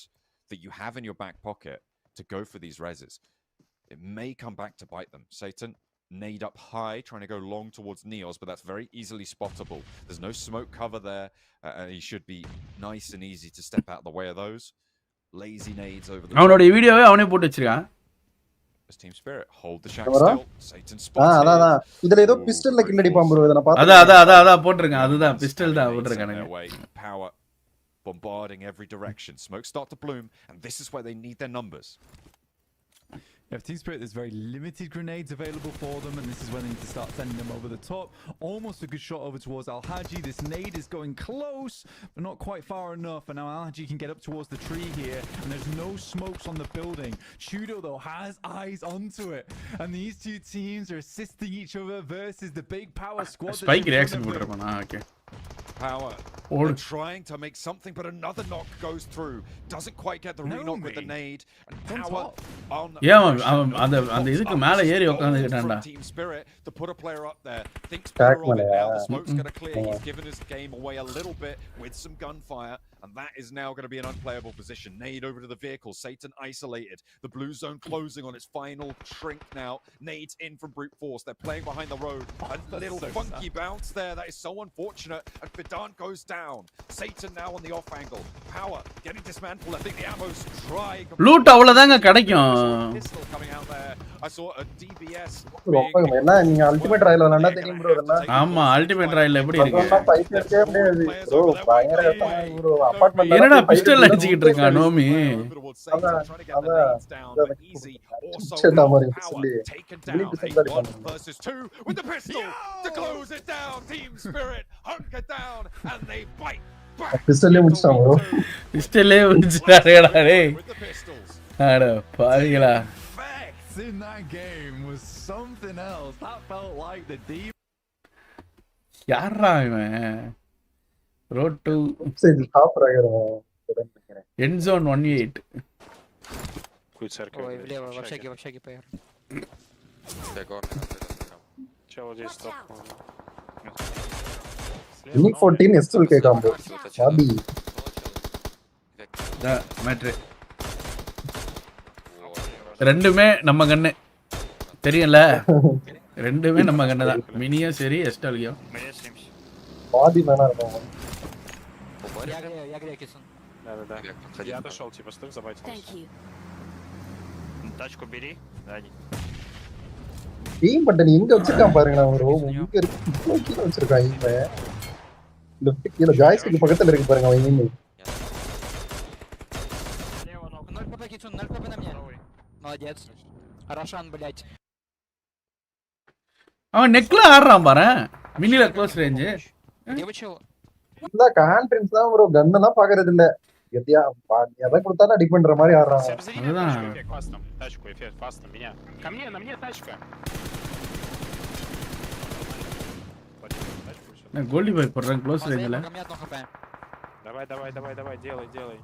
that you have in your back pocket to go for these reses, it may come back to bite them. Satan, nade up high, trying to go long towards Neos, but that's very easily spottable. There's no smoke cover there, and he should be nice and easy to step out of the way of those. Lazy nades over the... அவனோட வீடியோவே அவனே போட்டு வச்சிருக்கான். Team Spirit, hold the shack still. Satan spots. அதான் இதுல ஏதோ பிஸ்டல்ல kill அடிப்பான் bro. இத நான் பார்த்தேன். அதான் போட்டுருக்கான். அதுதான் பிஸ்டல் தான் போட்டுருக்கானுங்க. Power bombarding every direction. Smoke start to bloom, and this is where they need their numbers. Yeah, Team Spirit, there's very limited grenades available for them, and this is when they need to start sending them over the top. Almost a good shot over towards Al-Haji. This nade is going close, but not quite far enough, and now Al-Haji can get up towards the tree here, and there's no smokes on the building. Chudo, though, has eyes onto it, and these two teams are assisting each other versus the big power squad. Spike reaction. Okay. Power They're trying to make something, but another knock goes through. Doesn't quite get the re-knock with the nade. And power on அந்த இதுக்கு மேல ஏறி உட்கார்ந்துட்டான்டா. Team Spirit to put a player up there. Thinks better of it now. The smoke's going to clear. He's given his game away a little bit with some gunfire, and that is now going to be an unplayable position. Nade over to the vehicle. Satan isolated. The blue zone closing on its final shrink now. Nade's in from brute force. They're playing behind the road. A little funky bounce there. That is so unfortunate. And Fidant goes down. Satan now on the off angle. Power getting dismantled. I think the ammo's try. Loot அவ்வளவுதாங்க கிடைக்கும். Pistol coming out there. I saw a DBS. என்ன நீங்க ultimate Royal விளையாண்டா தெரியும் bro இதெல்லாம். ஆமா ultimate Royal எப்படி இருக்கு? அதெல்லாம் ஃபைட் பண்ணவே முடியாது ப்ரோ. பயங்கர ப்ரோ அபார்ட்மென்ட்ல என்னடா பிஸ்டல் அடிச்சிட்டு இருக்கான் நோமி? செட்டா மாதிரி சொல்லி versus 2 with the pistol to close it down. Team Spirit hunker down and they bite back. பிஸ்டல்லே முடிச்சான் ப்ரோ. பிஸ்டல்லே முடிச்சாரேடா டேய். அட பாவிகளா. In that game was something else. That felt like the deep. யாரா இவன்? ரோட் டு சரி சாப்றாயரோ. End zone 18. Ой, влево, в общаге поехали. Чего здесь стоп? Unique 14 SLK combo. Abi. Da matter. ரெண்டுமே நம்ம கண்ணு. தெரியல. ரெண்டுமே நம்ம கண்ணு தான். மினியும் சரி எஸ்டல்கியும். பாதி மேனா இருக்கும். Я грею, Кисон. Да. Я отошел, типа, стой, забайтил. Тачку бери. Да. டீம் பட்டன் எங்க வச்சிருக்கான் பாருங்க ப்ரோ. இங்க இருக்கு. கீழ வச்சிருக்கான் இவன். லெஃப்ட் கீழ ஜாய்ஸ்டிக் பக்கத்துல இருக்கு பாருங்க அவன் இங்க. Лево ног. 0 pp Кисон, 0 pp на мне. Молодец. Рошан, блядь. அவன் நெக்ல ஆடுறான் பாரு. மினில க்ளோஸ் ரேஞ்ச். Где вы чел? இந்த கான்ட்ரன்ஸ் தான் ப்ரோ கன்னெல்லாம் பாக்குறது இல்ல. எதையா எதை கொடுத்தாலும் அடி பண்ற மாதிரி ஆடுறான். அதுதான். Тачку, эффект, фастом, меня. Ко мне, на мне тачка. நான் கோல்டி பாய் போடுறேன் க்ளோஸ் ரேஞ்சில. Давай, делай.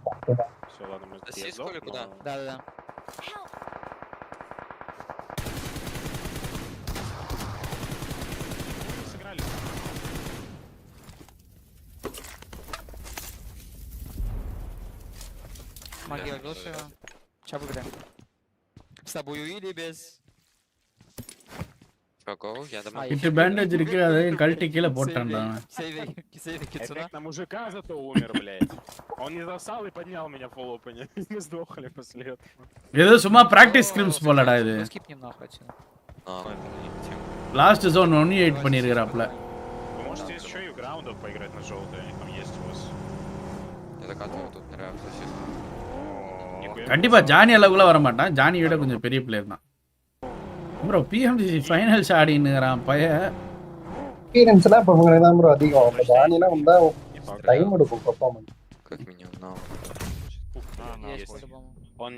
Все, ладно, мы сделали. Куда? Да. Сыграли. Магия Гошева. Чё выиграем? С тобой или без? இட்டு பேண்டேஜ் இருக்கு அதை கழட்டி கீழே போட்டான்டா. Эффект на мужика зато умер, блядь. Он не засал и поднял меня в фоллопене. Мы сдохли после этого. ஏதோ சும்மா பிராக்டீஸ் ஸ்கிரிம்ஸ் போலடா இது. லாஸ்ட் ஜோன் 18 பண்ணிருக்கறாப்ல. Вы можете еще и граундов поиграть на желтые, там есть у вас. Я докатываю тут нравится совсем. கண்டிப்பா ஜானி அளவுக்குள்ள வர மாட்டான். ஜானி விட கொஞ்சம் பெரிய பிளேயர் தான். ப்ரோ PMGC ஃபைனல்ஸ் ஆடினுங்கறான் பைய. எக்ஸ்பீரியன்ஸ்லாம் இப்ப உங்களுக்கு தான் ப்ரோ அதிகம். அப்ப ஜானினா வந்தா டைம் எடுக்கும் பெர்ஃபார்மன்ஸ். Как минимум, но. Он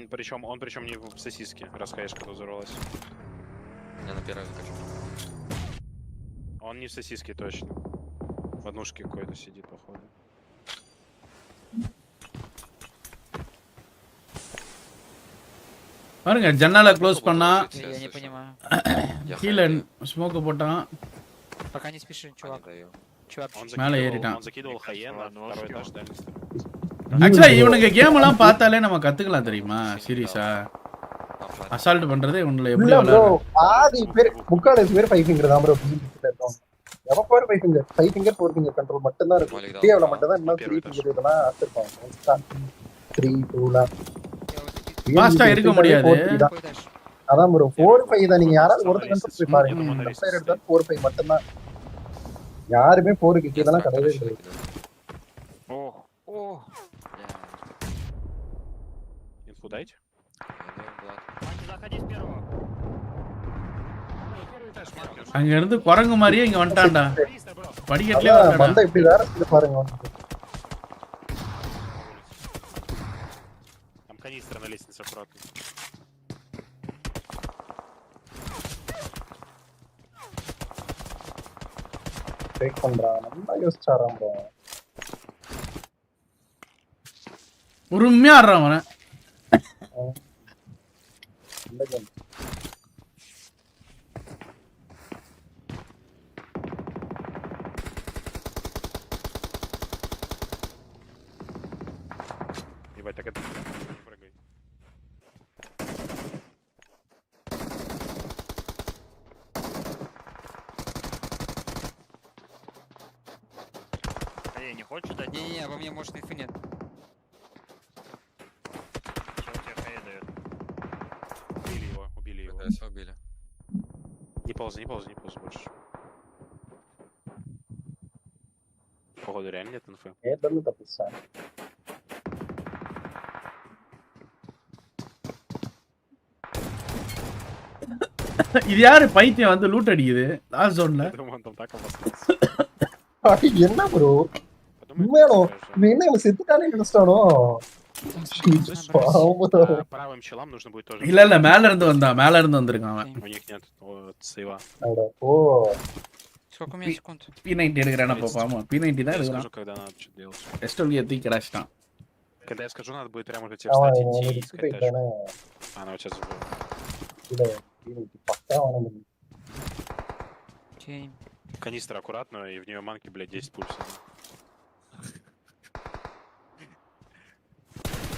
причем не в сосиске, раз хаешка взорвалась. Я на первый закажу. Он не в сосиске точно. В однушке какой-то сидит, походу. பாருங்க ஜன்னல க்ளோஸ் பண்ணா. Я не понимаю. கீழ ஸ்மோக் போட்டான். Пока не спеши, чувак. மேல ஏறிட்டான். Он закидывал хаена, второй этаж дальности. ஆக்சுவலா இவனுங்க கேம் எல்லாம் பார்த்தாலே நம்ம கத்துக்கலாம் தெரியுமா? சீரியஸா. அசால்ட் பண்றதே இவனுல எப்படி விளையாடுறாங்க. ஆதி பேர் முக்காலேஸ் பேர் 5 ஃபிங்கர் தான் ப்ரோ PMGC இருக்கும். எவ பாரு 5 ஃபிங்கர் 4 ஃபிங்கர் கண்ட்ரோல் மட்டும் தான் இருக்கு. டிஏல மட்டும் தான் இன்னும் 3 ஃபிங்கர் இதெல்லாம் ஆத்திருப்பாங்க. 3 2ல ஃபாஸ்டா இருக்க முடியாது. அதான் ப்ரோ 4 5 தான். நீங்க யாராவது ஒருத்தர் கண்ட்ரோல் பண்ணி பாருங்க. லெஃப்ட் எடுத்தா 4 5 மட்டும் தான். யாருமே 4 கிட்ட இதெல்லாம் கிடையவே கிடையாது. О. Инфу дайте. Заходи с первого. அங்க இருந்து குரங்கு மாதிரியே இங்க வந்துட்டான்டா. படிக்கட்டலே வந்தாடா. வந்தா இப்படி வேற இது பாருங்க. Там канистра на лестнице аккуратно. பிரேக் பண்றான். நல்லா யோசிச்சாராம் ப்ரோ. பொறுமையா ஆடுறான் அவன. Ебать, так это не прыгай. Не хочешь дать? Не-не-не, во мне может инфы нет. Чего тебе хай дает? Убили его. ПТС убили. Не ползи больше. Походу реально нет инфы. இது யாரு பைத்தியம் வந்து லூட் அடிக்குது லாஸ்ட் ஜோன்ல? Я думаю, он там так обосрался. என்ன ப்ரோ உண்மையானோ என்ன இவன் செத்துட்டானே நினைச்சிட்டானோ? Правым челам нужно будет тоже. இல்ல மேல இருந்து வந்திருக்கான் அவன். У них нет сейва. ஓ Сколько у меня секунд? P90 எடுக்கறானே பாப்பா. P90 தான் Я எடுக்கறான். скажу, когда надо что делать. SWG தூக்கி கடாச்சிட்டான். Когда я скажу, надо будет прямо уже тебе встать, идти и искать тачку. Она вот сейчас уже. Канистра аккуратно, и в нее манки, блядь, 10 пульсов.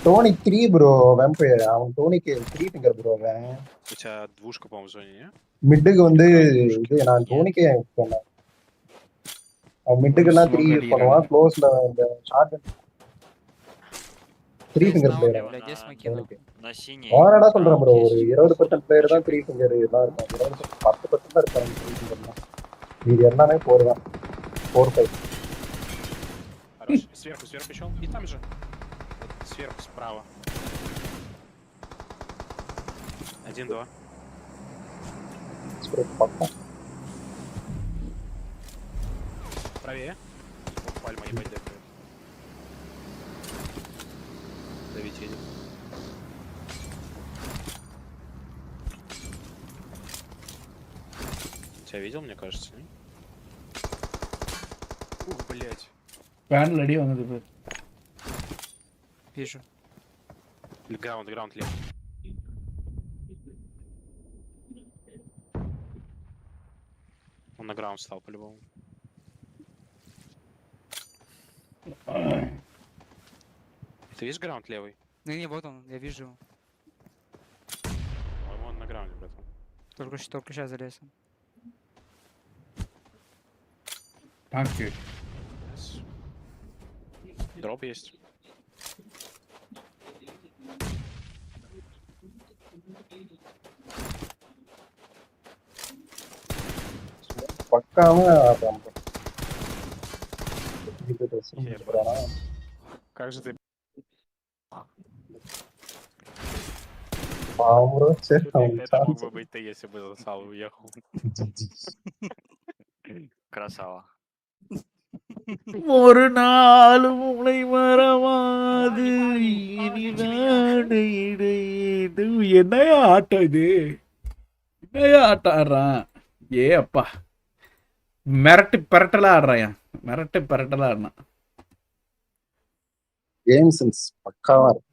டோனி 3 ப்ரோ வேம்பயர் அவன் டோனிக்கு 3 ஃபிங்கர் ப்ரோ அவன். У тебя двушка, по-моему, в зоне, не? மிட்டுக்கு வந்து இது நான் டோனிக்கே சொன்னேன். அவன் மிட்டுக்குலாம் 3 யூஸ் பண்ணுவான் க்ளோஸ்ல அந்த ஷாட் 3 ஃபிங்கர் பிளேயர். На синий. வாரடா சொல்றேன் ப்ரோ ஒரு 20% பிளேயர் தான் 3 ஃபிங்கர் எல்லாம் இருக்கும். 10% தான் இருக்காங்க 3 ஃபிங்கர்லாம். இது எல்லாமே 4 தான். 4-5. Хорош. Сверху еще. И там же. Вот сверху справа. 1-2. Правее. Пальма ебать дает. Давить едет. Тебя видел, мне кажется, не? Ух, блять. பேன்ல அடி வந்தது. Вижу. Граунд лев. Он на граунд стал по-любому. Ты видишь граунд левый? Не, вот он, я вижу. По-моему, он на граунде, братан. Только сейчас залез. Панки. Дроп есть. பக்காம Как же ты? Это мог бы быть ты, если бы засал и уехал. Красава. ஒரு நாள் உன்னை மறவாது என்னையா ஆட்டம் இது? என்னையா ஆட்டம் ஆடுறான்? ஏ அப்பா மிரட்டலா ஆடுறான். மிரட்டலா ஆடுறான். கேம் சென்ஸ் பக்காவா இருக்கு.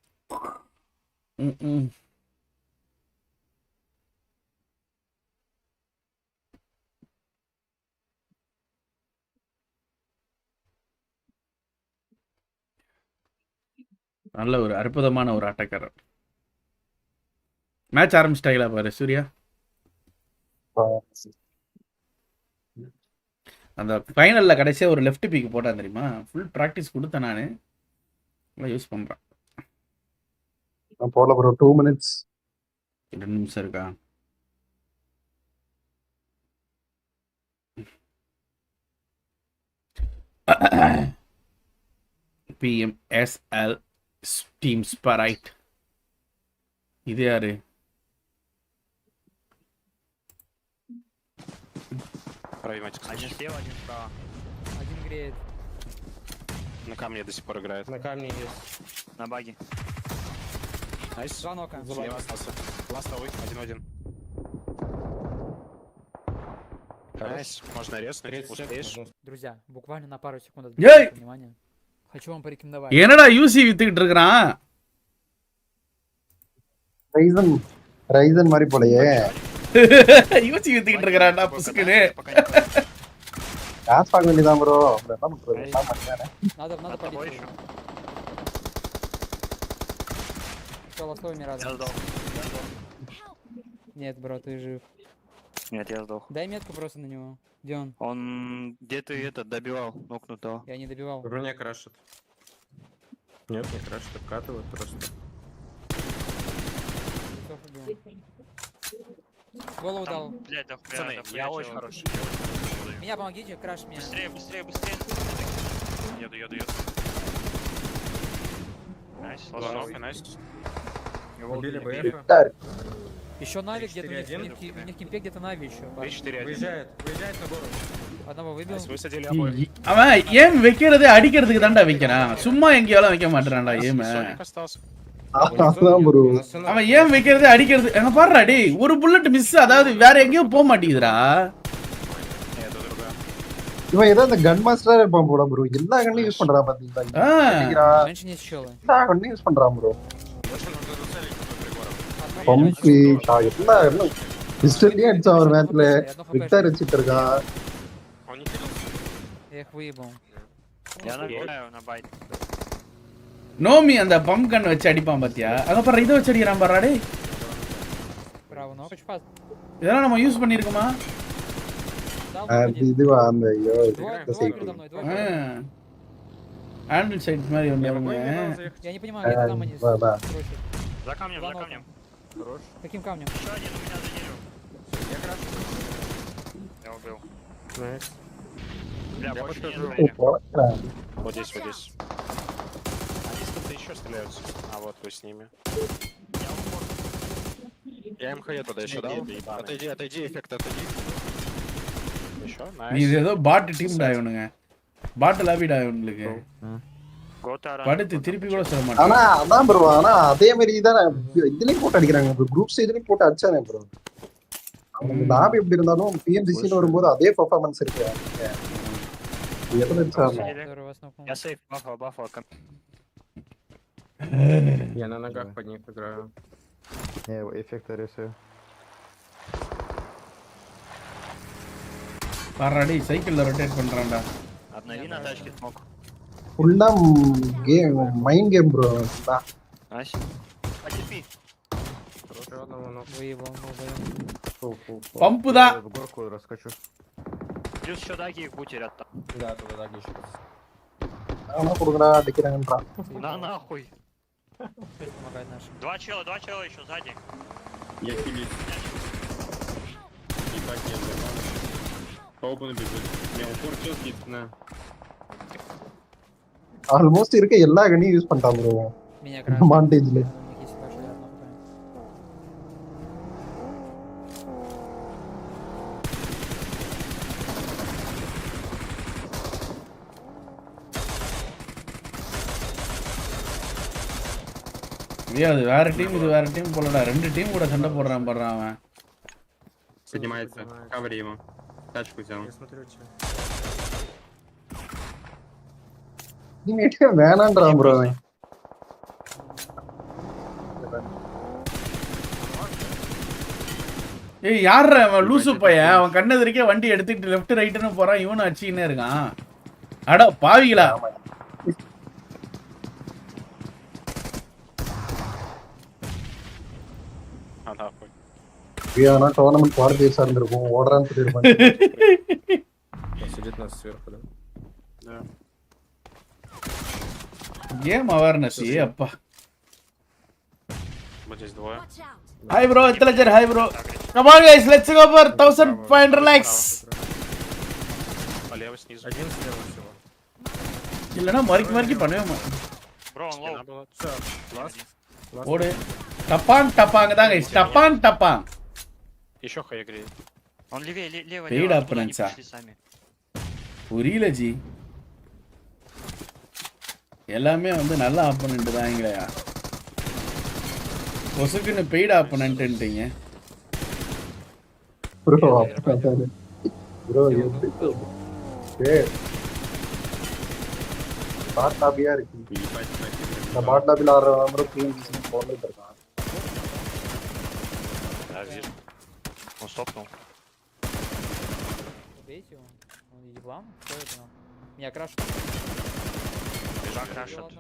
நல்ல ஒரு அற்புதமான ஒரு ஆட்டக்காரர். மேட்ச் ஆரம்பிச்சிட்டாங்களா பாரு சூர்யா. அந்த ஃபைனல்ல கடைசியா ஒரு லெஃப்ட் பிக் போட்டான் தெரியுமா? ஃபுல் பிராக்டிஸ் கொடுத்தேன் நானு. யூஸ் பண்றேன். நான் போடல ப்ரோ 2 minutes. 2 நிமிஷம் இருக்கா? PMSL Team Sprite. இது யாரு? Один слева, один справа. Один греет. На камне до сих пор играет. На камне есть. На баге. Найс. Два нока. Слева остался. Ластовый, 1-1. Найс. Можно резнуть, успеешь. Друзья, буквально на пару секунд Ей! внимания. Хочу вам порекомендовать. என்னடா யூசி வித்துக்கிட்டு இருக்கான்? ரைசன் மாதிரி போலயே யூசி வித்துக்கிட்டு இருக்கறான்டா புஸ்குனு. காசு பார்க்க வேண்டியதான் ப்ரோ. அப்புறம் என்ன பண்றது? எல்லாம் பண்ணியானே. Надо побольше. Голосовыми рядом. Я сдох. Нет, бро, ты жив. Нет, я сдох. Дай метку просто на него. Где он? Он где-то этот добивал нокнутого. Я не добивал. Броня крашит. Нет, не крашит, обкатывает просто. Голову дал. Блядь, да Пацаны, я очень хороший. Меня помогите, краш меня. Быстрее, быстрее, быстрее. Еду. Найс, ладно. Найс. Убили БФ. Еще Нави где-то, у них кемпе где-то Нави еще. 3-4-1. Выезжает на гору. Одного выбил. Высадили обоих. அவன் ஏம் வைக்கிறது அடிக்கிறதுக்கு தான்டா வைக்கிறான். சும்மா எங்கேயாலும் வைக்க மாட்டறான்டா ஏம். அதான் ப்ரோ. அவன் ஏன் வைக்கிறது அடிக்கிறது. எங்க பாருடா டேய், ஒரு புல்லட் மிஸ், அதாவது வேற எங்கேயும் போக மாட்டேங்குதுடா. இவன் ஏதோ அந்த கன் மாஸ்டரா இருப்பான் போல ப்ரோ. எல்லா கன்னையும் யூஸ் பண்றான் பாத்தீங்களா? எல்லா கன்னையும் யூஸ் பண்றான் ப்ரோ. பம்பி எல்லாம் ஹிஸ்டரியே அடிச்சான் ஒரு மேட்ச்ல. விக்டர் வச்சிட்டு இருக்கான். Я их выебал. Я набираю на байт. நோமி அந்த பம்ப் கன் வச்சு அடிப்பான் பாத்தியா? அங்க பாரு இத வச்சு அடிக்கிறான் பாருடா டேய். Браво, ну очень фаст. இதெல்லாம் நம்ம யூஸ் பண்ணிருக்கோமா? இதுவா அந்த ஐயோ இந்த சைக்கிள். ஹேண்டில் சைட்ஸ் மாதிரி ஒண்ணு. Я не понимаю, где там они. За камнем. Хорош. Каким камнем? Еще один у меня за деревом. Я крашу. Я убил. Найс. Бля, Я больше не подхожу. стреляю. Вот здесь. Они с кем-то еще стреляются. А вот вы с ними. Я МХ туда еще дал. Отойди, эффект, отойди. Еще, நீ найс. ஏதோ பாட் டீம் டா இவனுங்க. பாட் லாபிடா இவனுக்கு. Гота படுத்து திருப்பி கூட சொல்ல மாட்டான். ஆனா அதான் ப்ரோ. ஆனா அதே மாதிரி தான் இதுலயும் போட்டு அடிக்கிறாங்க ப்ரோ. குரூப் ஸ்டேஜ்லயும் போட்டு அடிச்சானே ப்ரோ. அவங்க லாபி எப்படி இருந்தாலும் பிஎம்ஜிசின்னு வரும்போது அதே பெர்ஃபார்மன்ஸ் இருக்கு. எதுல அடிச்சாங்க? Я сейф, бафа. Я на ногах под них играю. Я его эффекта рисую. பாருடா டேய், சைக்கிள்ல ரொட்டேட் பண்றான்டா. Обнови на тачке смог. ஃபுல்லா game mind game bro. Найс. Потерпи. Выебал, pump தான். В горку раскачу. Плюс еще даги их бутерят там. Да, туда даги еще. ஆனா குடுங்கடா அடிக்கிறாங்கன்றான். На нахуй. Помогает нашим. Два чела еще сзади. Я хилить. Ебать, нет, нормально. По опену бежит. Я упор чел на. ஆல்மோஸ்ட் இருக்க எல்லா கன்னையும் யூஸ் பண்ணிட்டான் ப்ரோ. Меня краш. மாண்டேஜ்ல. Есть ваши одно пока. அது வேற டீம், இது வேற டீம் போலடா. ரெண்டு டீம் கூட சண்டை போடுறான் பாருடா அவன். Поднимается. Каври ему. Тачку взял. Я смотрю, че. இனிமேட்டே வேணான்றான் ப்ரோ. ஏய் யாரா அவன் லூசு பையன்? அவன் கண்ணெதிரிக்கே வண்டி எடுத்துக்கிட்டு லெஃப்ட் ரைட்னு போறான். இவனும் அடிச்சுக்கினே இருக்கான். அட பாவிகளா. ஏன்னா டோர்னமெண்ட் குவாலிஃபையர்ஸா இருந்திருக்கும். ஓடுறான்னு சொல்லிருப்பாங்க. Сидит нас сверху, да? Да. Game awareness, அப்பா. Вот здесь двое. Hi bro, intelligent, hi bro. Come on guys, let's go for 1500 likes. Полево снизу. Один слева всего. இல்லனா மறுக்கி பண்ணவே மாட்டேன். Bro, on low. Все, last. ஓடு. டப்பாங் தான் guys, டப்பாங். Еще хай греет. Он левее, лево. Paid opponents. புரியல ஜி. எல்லாமே வந்து நல்ல ஆப்போனன்ட் தான் இங்கயா. ஒசுக்குன்னு பெய்ட் ஆப்போனன்ட்ன்றீங்க. ப்ரோ பாட்டாபியா இருக்கு. இந்த பாட்டாபில ஆடுற மாதிரி பிஎம்ஜிசி போன்ல இருக்கான். Да, вижу. Он стопнул. Убейте его. Он еблан? Кто это? Меня крашит. Бежа крашит.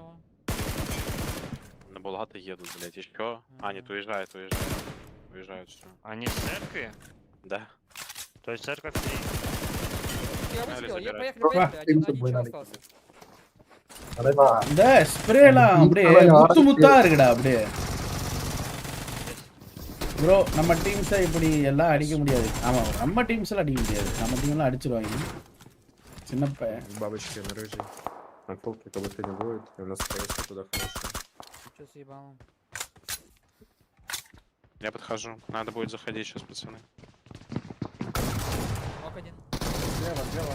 На Булгата едут, блядь, еще. А, нет, уезжают. Уезжают, все. Они с церкви? Да. То есть церковь Я Погнали выстрелил, я забирать. поехали. Один чё остался. இந்த ஸ்ப்ரேலாம் அப்படியே முத்து முத்தா இருக்குடா அப்படியே. ப்ரோ நம்ம டீம்ஸை இப்படி எல்லாம் அடிக்க முடியாது. ஆமா நம்ம டீம்ஸ்லாம் அடிக்க முடியாது. நம்ம டீம்லாம் அடிச்சிருவாங்க. சின்னப்ப Бабочки на рыжий. На толке кого-то не будет. И у нас поездка туда хорошая. Чё съебало? Я подхожу. Надо будет заходить сейчас, пацаны. Нок один. Слева.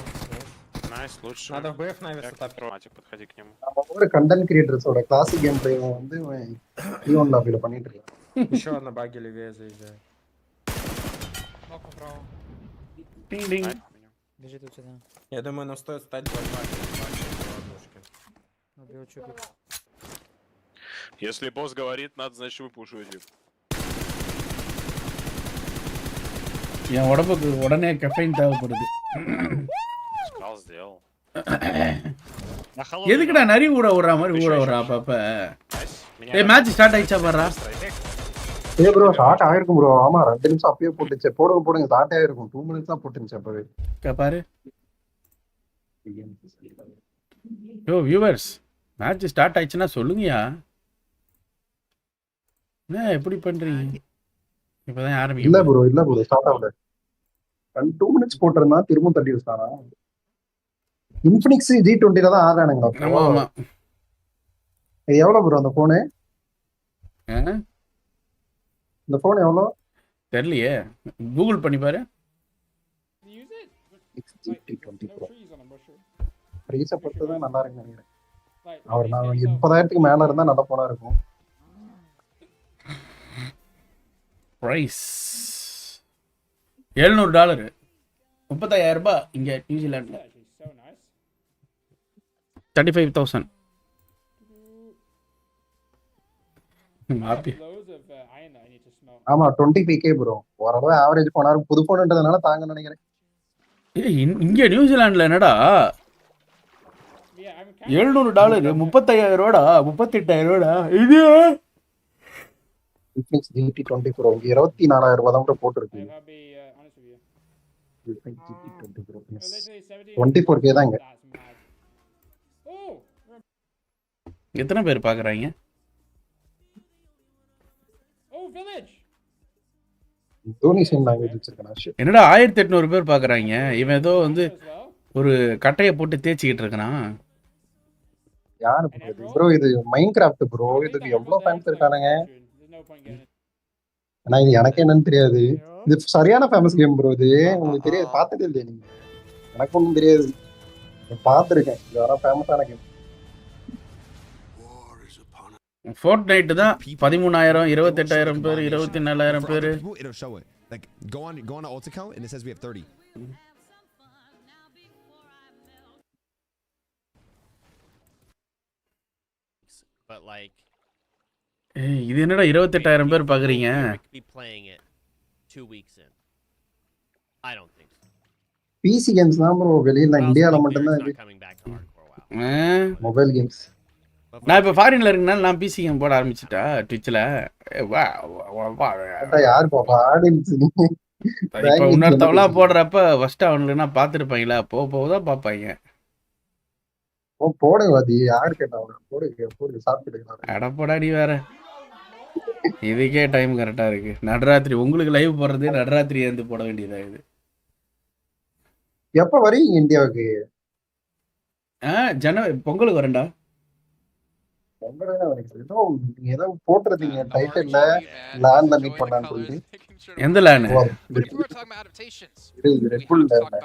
Найс, лучше. Надо в БФ навес Матик, подходи к нему. ஒரு கண்டென்ட் கிரியேட்டர்ஸோட கிளாசிக் கேம் பிளே வந்து ஈவன் லாபில பண்ணிட்டு இருக்கான். Еще одна баги левее заезжает. Нок направо. Динг-динг. Бежит у тебя. Я думаю, нам стоит стать двойной ладошки. Убил чупик. Если босс говорит, надо, значит, вы пушите. என் உடம்புக்கு உடனே கஃபைன் தேவைப்படுது. Сказал, сделал. எதுக்குடா நரி ஊற விடுற மாதிரி ஊற விடுறா அப்பப்ப. ஏய் மேட்ச் ஸ்டார்ட் ஆயிச்சா பாருடா. ஏய் ப்ரோ ஸ்டார்ட் ஆயிருக்கும் ப்ரோ. ஆமா 2 நிமிஷம் அப்பவே போட்டுச்சு. போடுங்க ஸ்டார்ட் ஆயிருக்கும். 2 minutes தான் போட்டுச்சு அப்பவே. பாரு. யோ வியூவர்ஸ் மேட்ச் ஸ்டார்ட் ஆயிச்சுன்னா சொல்லுங்கயா. என்ன எப்படி பண்றீங்க? இப்பதான் ஆரம்பிக்கும். இல்ல ப்ரோ ஸ்டார்ட் ஆகல. 2 minutes போட்டுறதா திரும்ப தள்ளி வச்சானா. இன்ஃபினிக்ஸ் G20 ல தான் ஆறானுங்க. ஆமா. இது எவ்வளவு ப்ரோ அந்த போன்? இந்த போன் எவ்வளவு? தெரியலையே. கூகுள் பண்ணி பாரு. G20 Pro. பிரைஸ பொறுத்து தான் நல்லா இருக்குன்னு நினைக்கிறேன். அவர் நான் 30,000க்கு மேல இருந்தா நல்ல போனா இருக்கும். பிரைஸ் $700 $35,000 இங்க நியூசிலாந்துல 35,000. ஆமா 25K ப்ரோ. ஓரளவு ஆவரேஜ் போனா புது போன்ன்றதுனால தாங்க நினைக்கிறேன். இங்க நியூசிலாந்துல என்னடா $700 $35,000 $38,000 இது Infinix GT20 Pro 24,000 தான் ப்ரோ போட்டுருக்கு. 24K தான் இங்க. எத்தனை பேர் பாக்குறாங்க? இந்தோனேஷியன் லாங்குவேஜ் வச்சிருக்கேன். என்னடா 1800 பேர் பாக்குறாங்க. இவன் ஏதோ வந்து ஒரு கட்டைய போட்டு தேய்ச்சிக்கிட்டு இருக்கான். யாரு ப்ரோ இது மைன்கிராஃப்ட் ப்ரோ. இதுக்கு எவ்வளவு ஃபேன்ஸ் இருக்கானுங்க. ஆனா இது எனக்கு என்னன்னு தெரியாது. இது சரியான ஃபேமஸ் கேம் ப்ரோ. இது உங்களுக்கு தெரியாது, பார்த்ததே இல்லையா நீங்க? எனக்கு ஒன்றும் தெரியாது. பார்த்துருக்கேன். இது வர ஃபேமஸான கேம். Fortnite தான் 13,000 28,000 பேர் 24,000 பேர். It'll show it. Like go on the alt account and it says we have 30. But like இது என்னடா 28,000 பேர் பாக்குறீங்க? be playing it 2 weeks in. I don't think so. PC games தான் ப்ரோ. வெளியில இந்தியால மட்டும் தான் இது. Mobile games. நான் இப்ப ஃபாரின்ல இருக்கனால நான் PC கேம் போட ஆரம்பிச்சிட்டா ட்விட்ச்ல. யார் பாப்பா ஆடியன்ஸ் நீ? இப்ப இன்னொருத்தவளா போடுறப்ப ஃபர்ஸ்ட் அவனுக்குனா பாத்துருப்பாங்களா? போதான் பாப்பாங்க. போடுங்க வாதி. யார் கேட்டா போடுங்க சாப்பிடுங்க. அட போடாடி வேற. இதுக்கே டைம் கரெக்டா இருக்கு. நடராத்திரி உங்களுக்கு லைவ் போடுறதே நடராத்திரி ஏந்து போட வேண்டியதா இது. எப்ப வரீங்க இந்தியாவுக்கு? ஜனவரி பொங்கலுக்கு வரேன்டா. ஏதோ போட்டுருந்தீங்க டைட்டில்ல லேண்ட்ல மீட் பண்ணலாம்னு சொல்லி. எந்த லேண்ட்? ரெட் புல் லேண்ட்.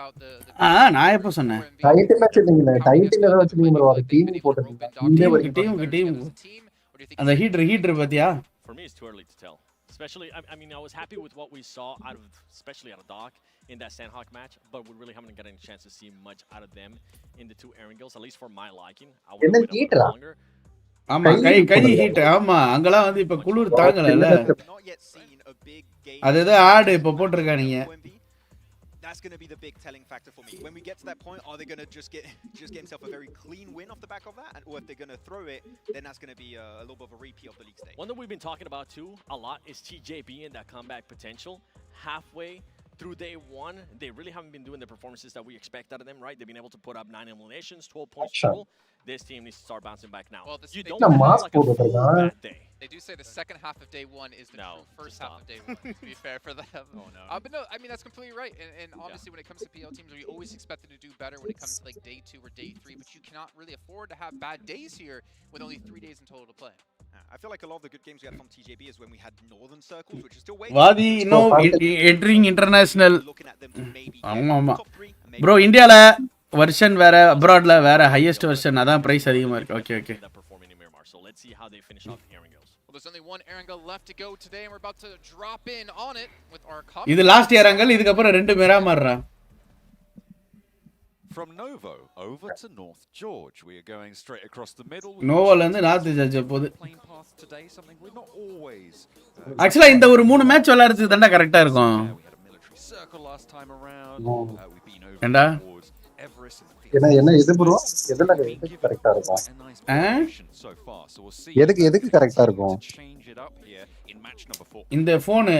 நான் எப்ப சொன்னேன்? டைட்டில் வச்சிருந்தீங்க. டைட்டில் ஏதோ வச்சிருந்தீங்க ப்ரோ. அது டீம் போட்டுருந்தீங்க. டீம் அந்த ஹீட்டர் பாத்தியா? For me, it's too early to tell. Especially, I mean, I was happy with what we saw especially out of Doc in that Sandhawk match, but we really haven't gotten a chance to see much out of them in the two Erangels, at least for my liking. I would wait a little longer. ஆமா கை heat. ஆமா அங்கெல்லாம் வந்து இப்ப குளிர் தாங்கலல. அது ஏதோ ஆடு இப்ப போட்டுருக்கானீங்க. That's going to be the big telling factor for me. When we get to that point, are they going to just get himself a very clean win off the back of that? Or if they're going to throw it, then that's going to be a little bit of a repeat of the league stage. One that we've been talking about too a lot is TJB and that comeback potential. Halfway through day one, they really haven't been doing the performances that we expect out of them, right? They've been able to put up 9 eliminations, 12 points total. This team needs to start bouncing back now. Well, you don't want to have like a full bad day. They do say the second half of day one is the true first half of day one, to be fair for them. Oh, no. But no, I mean, that's completely right. And honestly, when it comes to PL teams, we always expect them to do better when it comes to like day 2 or day 3, but you cannot really afford to have bad days here with only 3 days in total to play. I feel like a lot of the good games we had from TJB is when we had Northern Circles, which is still waiting. Vadi no entering international. ஆமா bro இந்தியால version வேற அப்ராட்ல வேற highest version அதான் price அதிகமா இருக்கு. Okay So let's see how they finish off the Erangels. Well, there's only one Erangel left to go today and we're about to drop in on it with our இது last Erangel இதுக்கு அப்புறம் ரெண்டு மிராமார்ரா. From Novo over to North George, we are going straight across the middle. நோவால இருந்து north judge போகுது. Today something we're not always. Actually இந்த ஒரு 3 match விளையாடுறதுக்கு தான்டா கரெக்ட்டா இருக்கும். Circle last time around. We've been over ஏண்டா என்ன இது ப்ரோ எதுல கரெக்ட்டா இருக்கும்? எதுக்கு கரெக்ட்டா இருக்கும்? இந்த போன்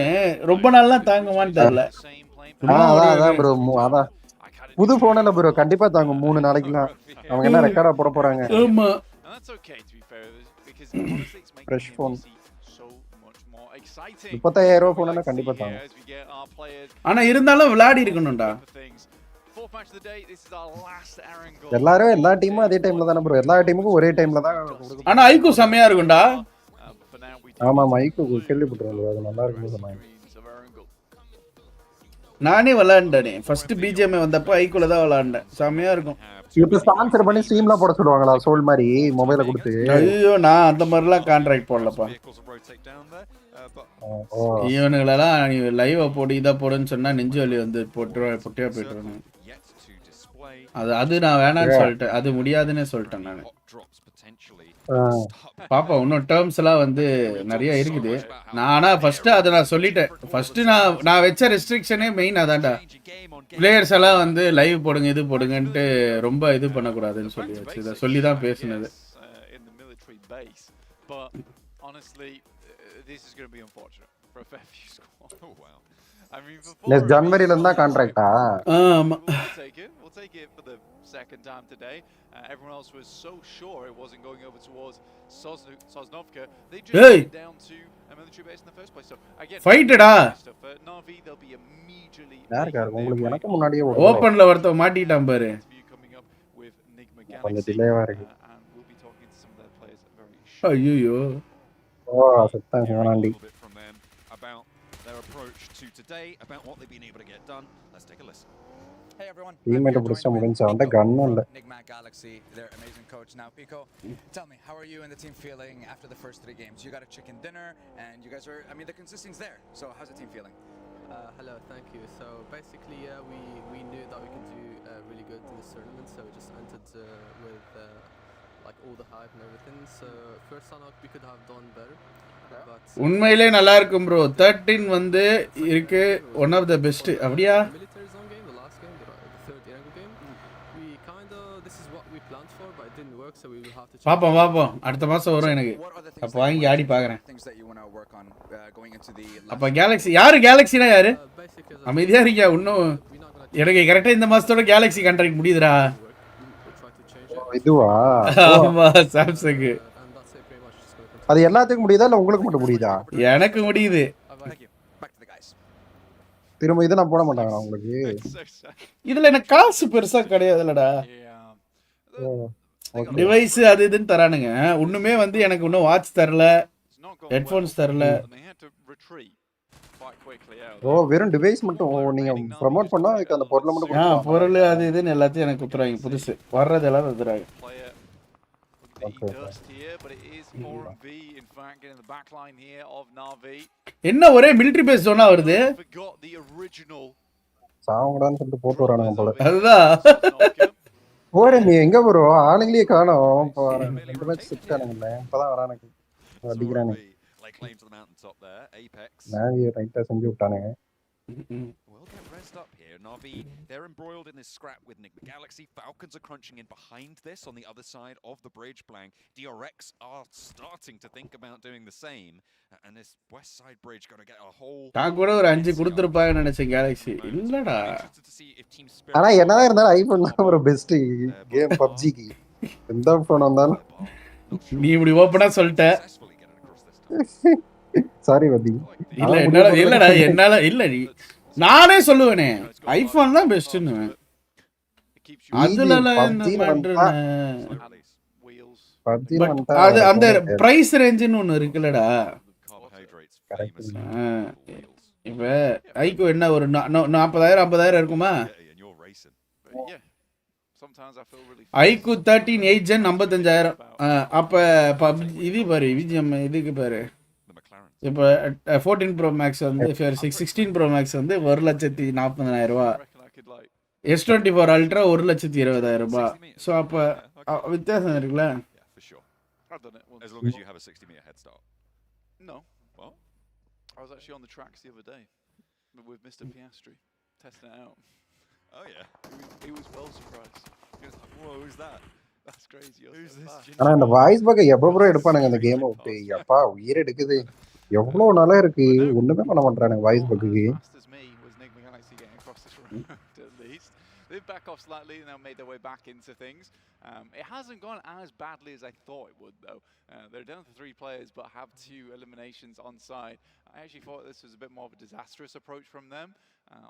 ரொம்ப நாளா தாங்குமான்னு தெரியல. அதான் ப்ரோ அதான் புது போன் இல்ல ப்ரோ கண்டிப்பா தாங்கும் 3 நாளைக்குலாம். அவங்க என்ன ரெக்கார்டா போட போறாங்க? ஆமா. ஃப்ரெஷ் போன் 35000 போனா கண்டிப்பா தாங்கும். ஆனா இருந்தாலும் விளையாடி இருக்கணும்டா. எல்லாரும் எல்லா டீமும் அதே டைம்ல தான ப்ரோ எல்லா டீமுக்கும் ஒரே டைம்ல தான் கொடுக்கும். ஆனா ஐக்கு செமையா இருக்கும்டா. ஆமா ஐக்கு கேள்விப்பட்டேன் அது நல்லா இருக்குன்னு சொன்னாங்க. நானே விளையாண்டனே ஃபர்ஸ்ட் பிஜிஎம் வந்தப்ப ஐக்குல தான் விளையாண்டேன். செமையா இருக்கும். இப்போ ஸ்பான்சர் பண்ணி ஸ்ட்ரீம்ல போட சொல்லுவாங்களா சோல் மாதிரி மொபைல கொடுத்து? ஐயோ நான் அந்த மாதிரிலாம் கான்ட்ராக்ட் போடலப்பா. இவனுங்களெல்லாம் நீ லைவ் போடு இதை போடுன்னு சொன்னா நெஞ்சு வலி வந்து பொட்டியா போயிட்டு அது நான் வேணான்னு சொல்லிட்டேன். அது முடியாதுன்னு சொல்லிட்டேன் நான். பாப்பா இன்னும் டேர்ம்ஸ் எல்லாம் வந்து நிறைய இருக்குது. நான் ஆனா ஃபர்ஸ்ட் அதை நான் சொல்லிட்டேன். ஃபர்ஸ்ட் நான் வச்ச ரெஸ்ட்ரிக்ஷனே மெயின் அதான்டா. பிளேயர்ஸ் எல்லாம் வந்து லைவ் போடுங்க இது போடுங்கன்ட்டு ரொம்ப இது பண்ணக்கூடாதுன்னு சொல்லி வச்சு இதை சொல்லி தான் பேசுனது. ஜனவரில இருந்தா கான்ட்ராக்டா? ஆமா. We'll take it for the second time today. Everyone else was so sure it wasn't going over towards Sosnovka. They just went down to a military base in the first place. So again, ஃபைட்டடா. Navi they'll be immediately உங்களுக்கு எனக்கு முன்னாடியே ஓபன்ல வரத மாட்டிட்டான் பாரு. கொஞ்சம் டிலேவா இருக்கு. ஐயோ. சத்தம் வேணாண்டி. Their approach to today about what they've been able to get done. Let's take a listen. Hey everyone. Teammate புடிச்சா முடிஞ்சா அந்த கன் இல்ல. Nigmat Galaxy, their amazing coach. Now Pico, tell me, how are you and the team feeling after the first 3 games? You got a chicken dinner and you guys are the consistency's there. So how's the team feeling? Hello, thank you. So basically, we knew that we can do really good in this tournament, so we just entered with like all the hype and everything. So first Sanhok we could have done better. உண்மையிலே நல்லா இருக்கும் bro. 13 வந்து இருக்கு one of the best. அப்படியே military zone game, the last game, the third Erangel game. We kind of this is what we planned for, but it didn't work, so we will have to பாப்போம் அடுத்த மாசம் வரும் எனக்கு. அப்ப வாங்கி ஆடி பார்க்கறேன். அப்ப கேலக்ஸி யாரு கேலக்ஸினா யாரு? அமைதியா இருக்கியா இன்னும் எனக்கு கரெக்ட்டா இந்த மாசத்தோட கேலக்ஸி கான்ட்ராக்ட் முடியுதுடா. இதுவா? ஆமா சாம்சங். அது எல்லாத்துக்கும் முடியுதா இல்ல உங்களுக்கு மட்டும் முடியுதா? எனக்கு முடியுது. திரும்ப இத நான் போட மாட்டாங்களா உங்களுக்கு? இதுல எனக்கு காசு பெருசா கிடையாதுலடா. டிவைஸ் அது இதுன்னு தரானுங்க. ஒண்ணுமே வந்து எனக்கு இன்னும் வாட்ச் தரல, ஹெட்போன்ஸ் தரல. வெறும் டிவைஸ் மட்டும் நீங்க ப்ரோமோட் பண்ணா அந்த பொருளை மட்டும் கொடுத்துருவாங்க. பொருள் அது இதுன்னு எல்லாத்தையும் எனக்கு கொடுத்துறாங்க. புதுசு வர்றது எல்லாம் கொடுத்துறாங்க. என்ன ஒரே மிலிட்டரி பேஸ் ஜோனா வருது? சாவங்கடான்னு சொல்லிட்டு போட்டு வரானுங்க போல. அதுதான் போற நீ எங்க ப்ரோ ஆளுங்களே காணோம். இப்போ 2 மேட்ச் செட்டானுங்கல்ல இப்பதான் வரானுங்க அடிக்கிறானுங்க. claim to the mountaintop there. Apex. நாவி ரைட்டா செஞ்சு விட்டானுங்க. Will get rezzed up here. Navi, they're embroiled in this scrap with Pmgc. Falcons are crunching in behind this on the other side of the bridge blank. DRX are starting to think about doing the same. And this west side bridge going to get a whole... நான் கூட ஒரு 5 கொடுத்துருப்பாங்கன்னு நினைச்சேன் Galaxy. இல்லடா. ஆனா என்னதான் இருந்தாலும் iPhone தான் ஒரு பெஸ்ட் கேம் பப்ஜிக்கு. எந்த போன் வந்தாலும் நீ இப்படி ஓப்பனா சொல்லிட்ட. சாரி வதி. இல்ல இல்லடா என்னால இல்ல நானே சொல்லுவேனே ஐபோன் தான் பெஸ்ட்னு. அதுல அது அந்த பிரைஸ் ரேஞ்சுன்னு ஒன்னு இருக்குல்லடா. இப்ப ஐகோ என்ன ஒரு 40,000 50,000 இருக்குமா? ஐகோ 13 8 ஜென் 55,000. அப்ப இது பாரு விஜிஎம் இதுக்கு பாரு. இப்போ 14 ப்ரோ மேக்ஸ் வந்து 16 ப்ரோ மேக்ஸ் வந்து 1,40,40,000 ரூபாய். S24 அல்ட்ரா 1,20,000 ரூபாய். ஸோ அப்போ வித்தியாசம் இருக்குல்ல. I've done it once. As long as you have a 60-meter head start. No. Well, I was actually on the tracks the other day with Mr. Piastri, testing it out. Oh yeah. He was well surprised. He was like, "Whoa, who's that? That's crazy." Who's this? ஆனா அந்த voice பக்க எப்போ bro எடுப்பானுங்க அந்த கேமை விட்டு? அப்பா உயிர் எடுக்குது. எவ்வளோ நல்லா இருக்கு. ஒண்ணுமே பண்ண மாட்டானுங்க voice பக்குக்கு. They've back off slightly and now made their way back into things. It hasn't gone as badly as I thought it would, though. They're down to 3 players, but have 2 eliminations on side. I actually thought this was a bit more of a disastrous approach from them.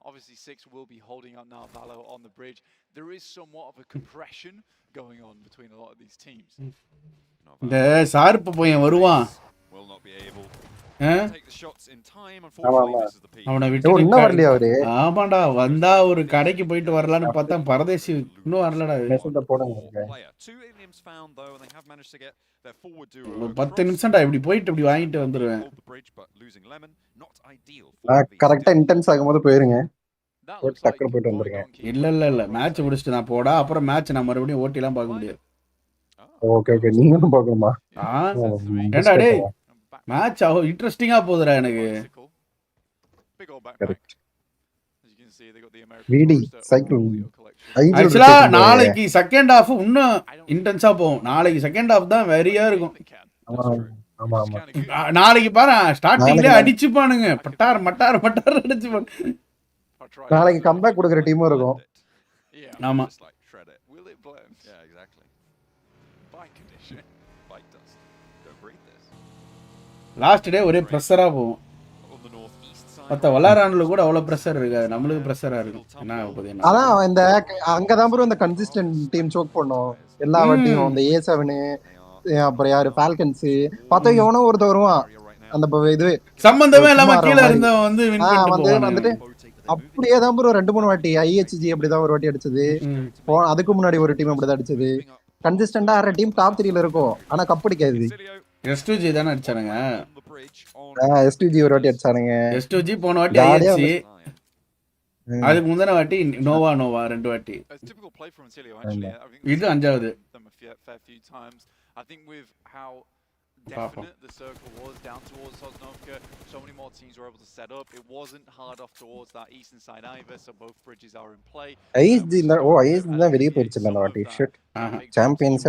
Obviously, 6 will be holding up now Valo on the bridge. There is somewhat of a compression going on between a lot of these teams. இந்த சார்ப்பு பையன் வருவான். Will not be able take the shots in time. Unfortunately, this is the peak. அவனை விட்டு இன்னும் வரலையா அவரு? ஆமாடா வந்தா ஒரு கடைக்கு போயிட்டு வரலாம்னு பார்த்தா பரதேசி இன்னும் வரலடா. மெசேஜ் போடுங்க. 2 aliens found though and they have managed to get their forward duo. 10 நிமிஷம்டா இப்படி போயிட்டு இப்படி வாங்கிட்டு வந்துருவேன். கரெக்ட்டா இன்டென்ஸ் ஆகும்போது போயிருங்க. டக்குனு போயிட்டு வந்துருங்க. இல்ல மேட்ச் முடிச்சிட்டு நான் போடா. அப்புறம் மேட்ச் நான் மறுபடியும் ஓட்டிலாம் பார்க்க முடியாது. ஓகே நீங்களும் பார்க்கணுமா? ஏண்டா டேய் மேட்ச் இன்ட்ரஸ்டிங்கா போகுதுடா எனக்கு. கரெக்ட். வீடி சைக்கிள் ஆக்சுவலா நாளைக்கு செகண்ட் ஹாஃப் இன்னும் இன்டென்ஸா போகும். நாளைக்கு செகண்ட் ஹாஃப் தான் வெரியா இருக்கும். ஆமா நாளைக்கு பாரு ஸ்டார்டிங்லயே அடிச்சுப்பானுங்க. பட்டார் மட்டார் மட்டார் அடிச்சுப்பானுங்க. நாளைக்கு கம்பேக் கொடுக்குற டீமும் இருக்கும். ஆமா. லாஸ்ட் டே ஒரே ப்ரெஷரா போகும். மத்த வளாரான்ல கூட அவ்வளவு ப்ரெஷர் இருக்காது. நம்மளுக்கு ப்ரெஷரா இருக்கும். என்ன ஆகுது? அதான் இந்த அங்கதான் ப்ரோ இந்த கன்சிஸ்டன்ட் டீம் சோக் பண்ணும் எல்லா வாட்டியும். இந்த A7 அப்புறம் யாரு ஃபால்கன்ஸ் பார்த்தா எவனோ ஒருத்தர் வருவான். அந்த இது சம்பந்தமே இல்லாம கீழ இருந்தவன் வந்து வின் பண்ணிட்டு வந்துட்டு அப்படியே தான் ப்ரோ 2-3 வாட்டி IHG அப்படிதான் ஒரு வாட்டி அடிச்சது. அதுக்கு முன்னாடி ஒரு டீம் அப்படிதான் அடிச்சது. கன்சிஸ்டன்டா ஆற டீம் டாப் 3ல இருக்கும். ஆனா கப் அடிக்காது. S2G தான அடிச்சானுங்க. S2G ஒரு வாட்டி அடிச்சானுங்க. S2G போன வாட்டி IHG. அதுக்கு முந்தின வாட்டி நோவா 2 வாட்டி. இது அஞ்சாவது. I think with how definite the circle was down towards Sosnovka, so many more teams were able to set up. It wasn't hard off towards that eastern side either, so both bridges are in play. IHG தான் வெளிய போயிடுச்சு அந்த வாட்டி. Shit. Champions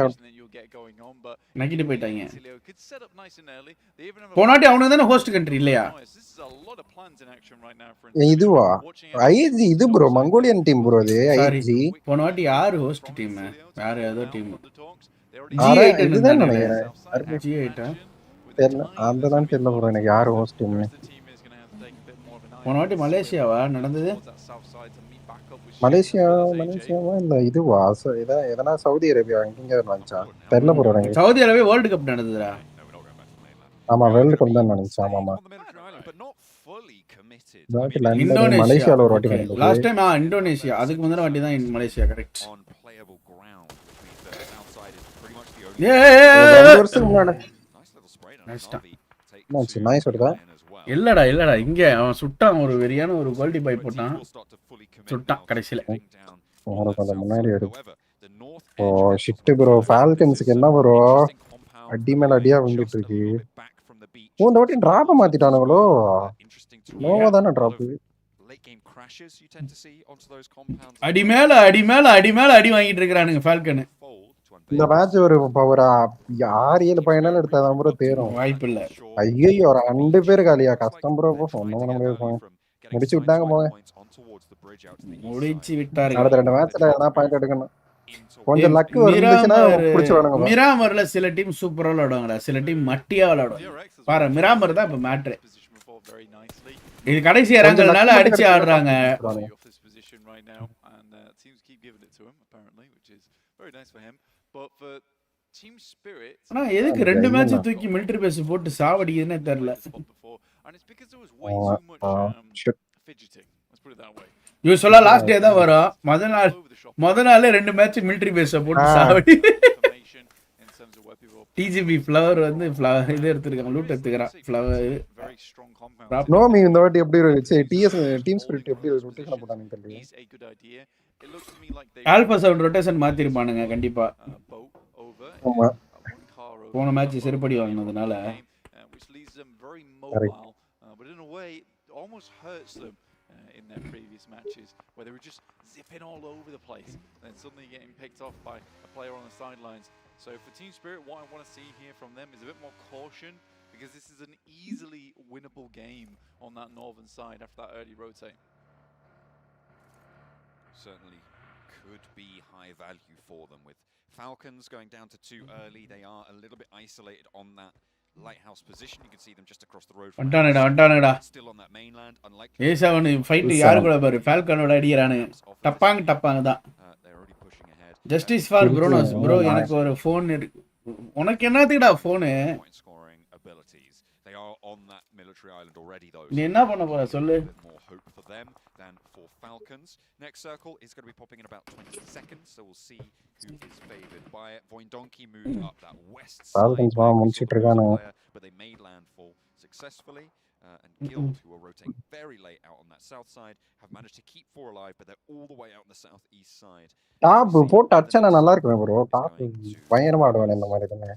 நக்கிட்டு போயிட்டாங்க. போனாட்டி அவனுக்கு தான host country இல்லையா? இதுவா IHG இது ப்ரோ மங்கோலியன் டீம் ப்ரோ அது IHG. போனாட்டி யார் ஹோஸ்ட் டீம்? வேற ஏதோ டீம். G8 இதுதான் நினைக்கிறேன். G8 தெரியல. அதுதான் தெரியல ப்ரோ எனக்கு யார் ஹோஸ்ட் டீம். போன வாட்டி மலேசியாவா நடந்தது? மலேசியாவா இல்ல இதுவா எதனா சவுதி அரேபியா எங்க வந்துச்சா தெரியல ப்ரோ எனக்கு. சவுதி அரேபியா வேர்ல்ட் கப் நடந்ததுடா. ஆமா வேர்ல்ட் கப் தான் நடந்துச்சு. ஆமாமா. மலேசியால ஒரு வாட்டி நடந்தது. Last time Indonesia. அதுக்கு முந்தின வாட்டி தான் மலேசியா. கரெக்ட். இல்லடா இங்க அவன் சுட்டான். ஒரு வெறியான ஒரு கோல்டி பாய் போட்டான். சுட்டான் கடைசியில. கொஞ்சம் முன்னாடி எடுத்து ஓ ஷிட் ப்ரோ ஃபால்கன்ஸ்க்கு என்ன ப்ரோ அடி மேல அடியா வந்துட்டு இருக்கு. ஓ இந்த வாட்டி டிராப் மாத்திட்டானுங்களோ. நோவா தானே டிராப். அடி மேல அடி மேல அடி மேல அடி வாங்கிட்டு இருக்கானுங்க ஃபால்கன். இந்த மேட்ச் ஒரு 6-7 பையனால எடுத்தாதான் ப்ரோ தேரும். வாய்ப்பு இல்ல. ஐயோ ஒரு 2 பேர் காலியா கஷ்டம் ப்ரோ. ஒண்ணும் பண்ண முடியாது போங்க. முடிச்சு விட்டாங்க போங்க. முடிச்சு விட்டாரு. அடுத்த 2 மேட்ச்ல எதனா பாயிண்ட் எடுக்கணும். கொஞ்சம் லக் வந்துச்சுன்னா புடிச்சுவானுங்க. மிராமர்ல சில டீம் சூப்பரா விளையாடுவாங்கடா, சில டீம் மட்டியா விளையாடுவாங்க. பாரு மிராமர் தான் இப்ப மேட்ரு. இது கடைசி இறங்கறதுனால அடிச்சு ஆடுறாங்க. ஆனா எதுக்கு 2 மேட்ச் தூக்கி மிலிட்டரி பேஸ் போட்டு சாவடிக்குதுன்னே தெரியல. யூசுவலா லாஸ்ட் டே தான் வரும். முத நாள் 2 மேட்ச் மிலிட்டரி பேஸ போட்டு சாவடி. டிஜிபி ஃப்ளவர் வந்து இது எடுத்துருக்காங்க, லூட் எடுத்துக்கிறான் ஃப்ளவர். நோமி இந்த வாட்டி எப்படி டிஎஸ் டீம் ஸ்பிரிட் எப்படி ரொட்டேஷன் போட்டானுங்க தெரியல. ஆல்பா 7 ரொட்டேஷன் மாத்திருப்பானுங்க கண்டிப்பா. ஆமா போன மேட்ச் செருப்படி வாங்கினதுனால. In their previous matches, where they were just zipping all over the place, then suddenly getting picked off by a player on the sidelines. So for Team Spirit, what I want to see here from them is a bit more caution, because this is an easily winnable game on that northern side after that early rotate. Certainly could be high value for them, with Falcons going down to 2 early. They are a little bit isolated on that lighthouse position. You can see them just across the road from அண்டானடா still on that mainland. Unlike A7 fight யாரு கூட பாரு, ஃபால்கனோட அடியறானுங்க. டப்பாங்க தான். Justice for ப்ரோனோஸ். Bro எனக்கு ஒரு phone இருக்கு. உனக்கு என்னத்துக்குடா phone? They are on that military island already though. நீ என்ன பண்ண போற சொல்லு? More hope for them than for Falcons. Next circle is going to be popping in about 20 seconds, so we'll see who is favored by it. Voindonki moved up that west side. Falcons முடிச்சிட்டு இருக்காங்க. But they made landfall successfully. And Guild, who are rotating very late out on that south side, have managed to keep 4 alive, but they're all the way out on the southeast side. Top போட் அச்சனா நல்லா இருக்குமே bro. Top பயங்கரமா ஆடுவானே இந்த மாதிரி தானே.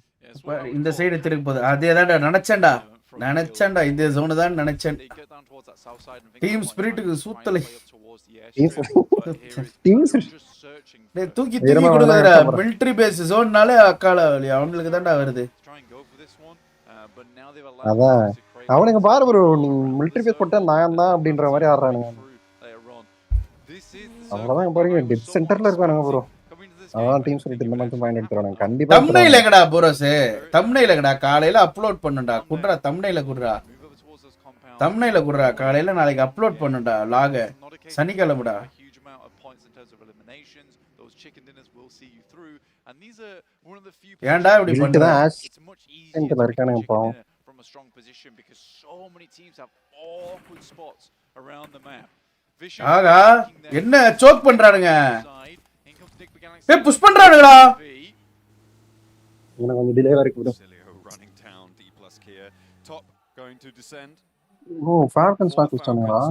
இந்த side திருப்பி போகுது. அதேதான்டா நினைச்சேன்டா இந்த ஜோன் தான் நினைச்சேன். டீம் ஸ்பிரிட்டுக்கு சூத்தலை. தூக்கி கொடுக்குற மிலிட்டரி பேஸ் ஜோன்னாலே அக்கால அவங்களுக்கு தான்டா வருது. அதான் அவனுங்க பாரு ப்ரோ, நீ மிலிட்டரி பேஸ் போட்டா நான் தான் அப்படின்ற மாதிரி ஆடுறானுங்க. அவ்வளவுதான் பாருங்க, டெட் சென்டர்ல இருக்கானுங்க ப்ரோ. அதான் டீம் ஸ்பிரிட் இந்த மாதிரி பாயிண்ட் எடுத்துறானுங்க கண்டிப்பா. தம்ப்நெயில் எங்கடா போரோஸ்? தம்ப்நெயில் எங்கடா? காலையில அப்லோட் பண்ணுடா. குட்ரா தம்ப்நெயில குட்ரா. தம்ப்நெயில குட்ரா. காலையில நாளைக்கு அப்லோட் பண்ணுடா லாக. சனிக்கிழமைடா. ஏன்டா இப்படி பண்ற? சென்டர்ல இருக்கானுங்க பாவம். From a strong position because so many teams have awkward spots around the map. ஆகா என்ன சோக் பண்றானுங்க? ஏய் புஷ் பண்றானுங்கடா. எனக்கு கொஞ்சம் டிலேவா இருக்கு bro. Running down D+ Kia. Top going to descend. Oh Falcons stack வச்சானுங்களா?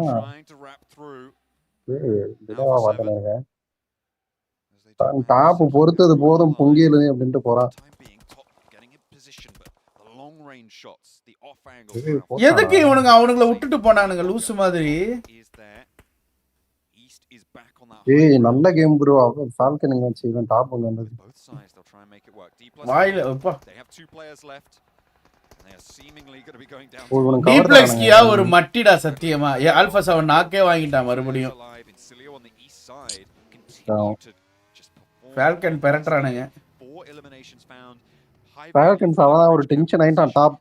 டிலேவா வாட்டனங்க. டாப் பொறுத்தது போதும் பொங்கியல அப்படினு போறா. எதுக்கு அவனுங்களை விட்டுட்டு போனானுங்க லூசு மாதிரி? ஏய் நல்ல கேம் ப்ரோ. ஃபால்கன் எங்க வச்சு இவன் டாப் ஒன்னு வந்தது. வாயில அப்பா. டீப்ளெக்ஸ் கியா ஒரு மட்டிடா சத்தியமா. ஆல்பா 7 நாக்கே வாங்கிட்டான் மறுபடியும். ஃபால்கன் பெரட்றானுங்க. ஃபால்கன்ஸ் அவனா ஒரு டென்ஷன் ஆயிட்டான் top.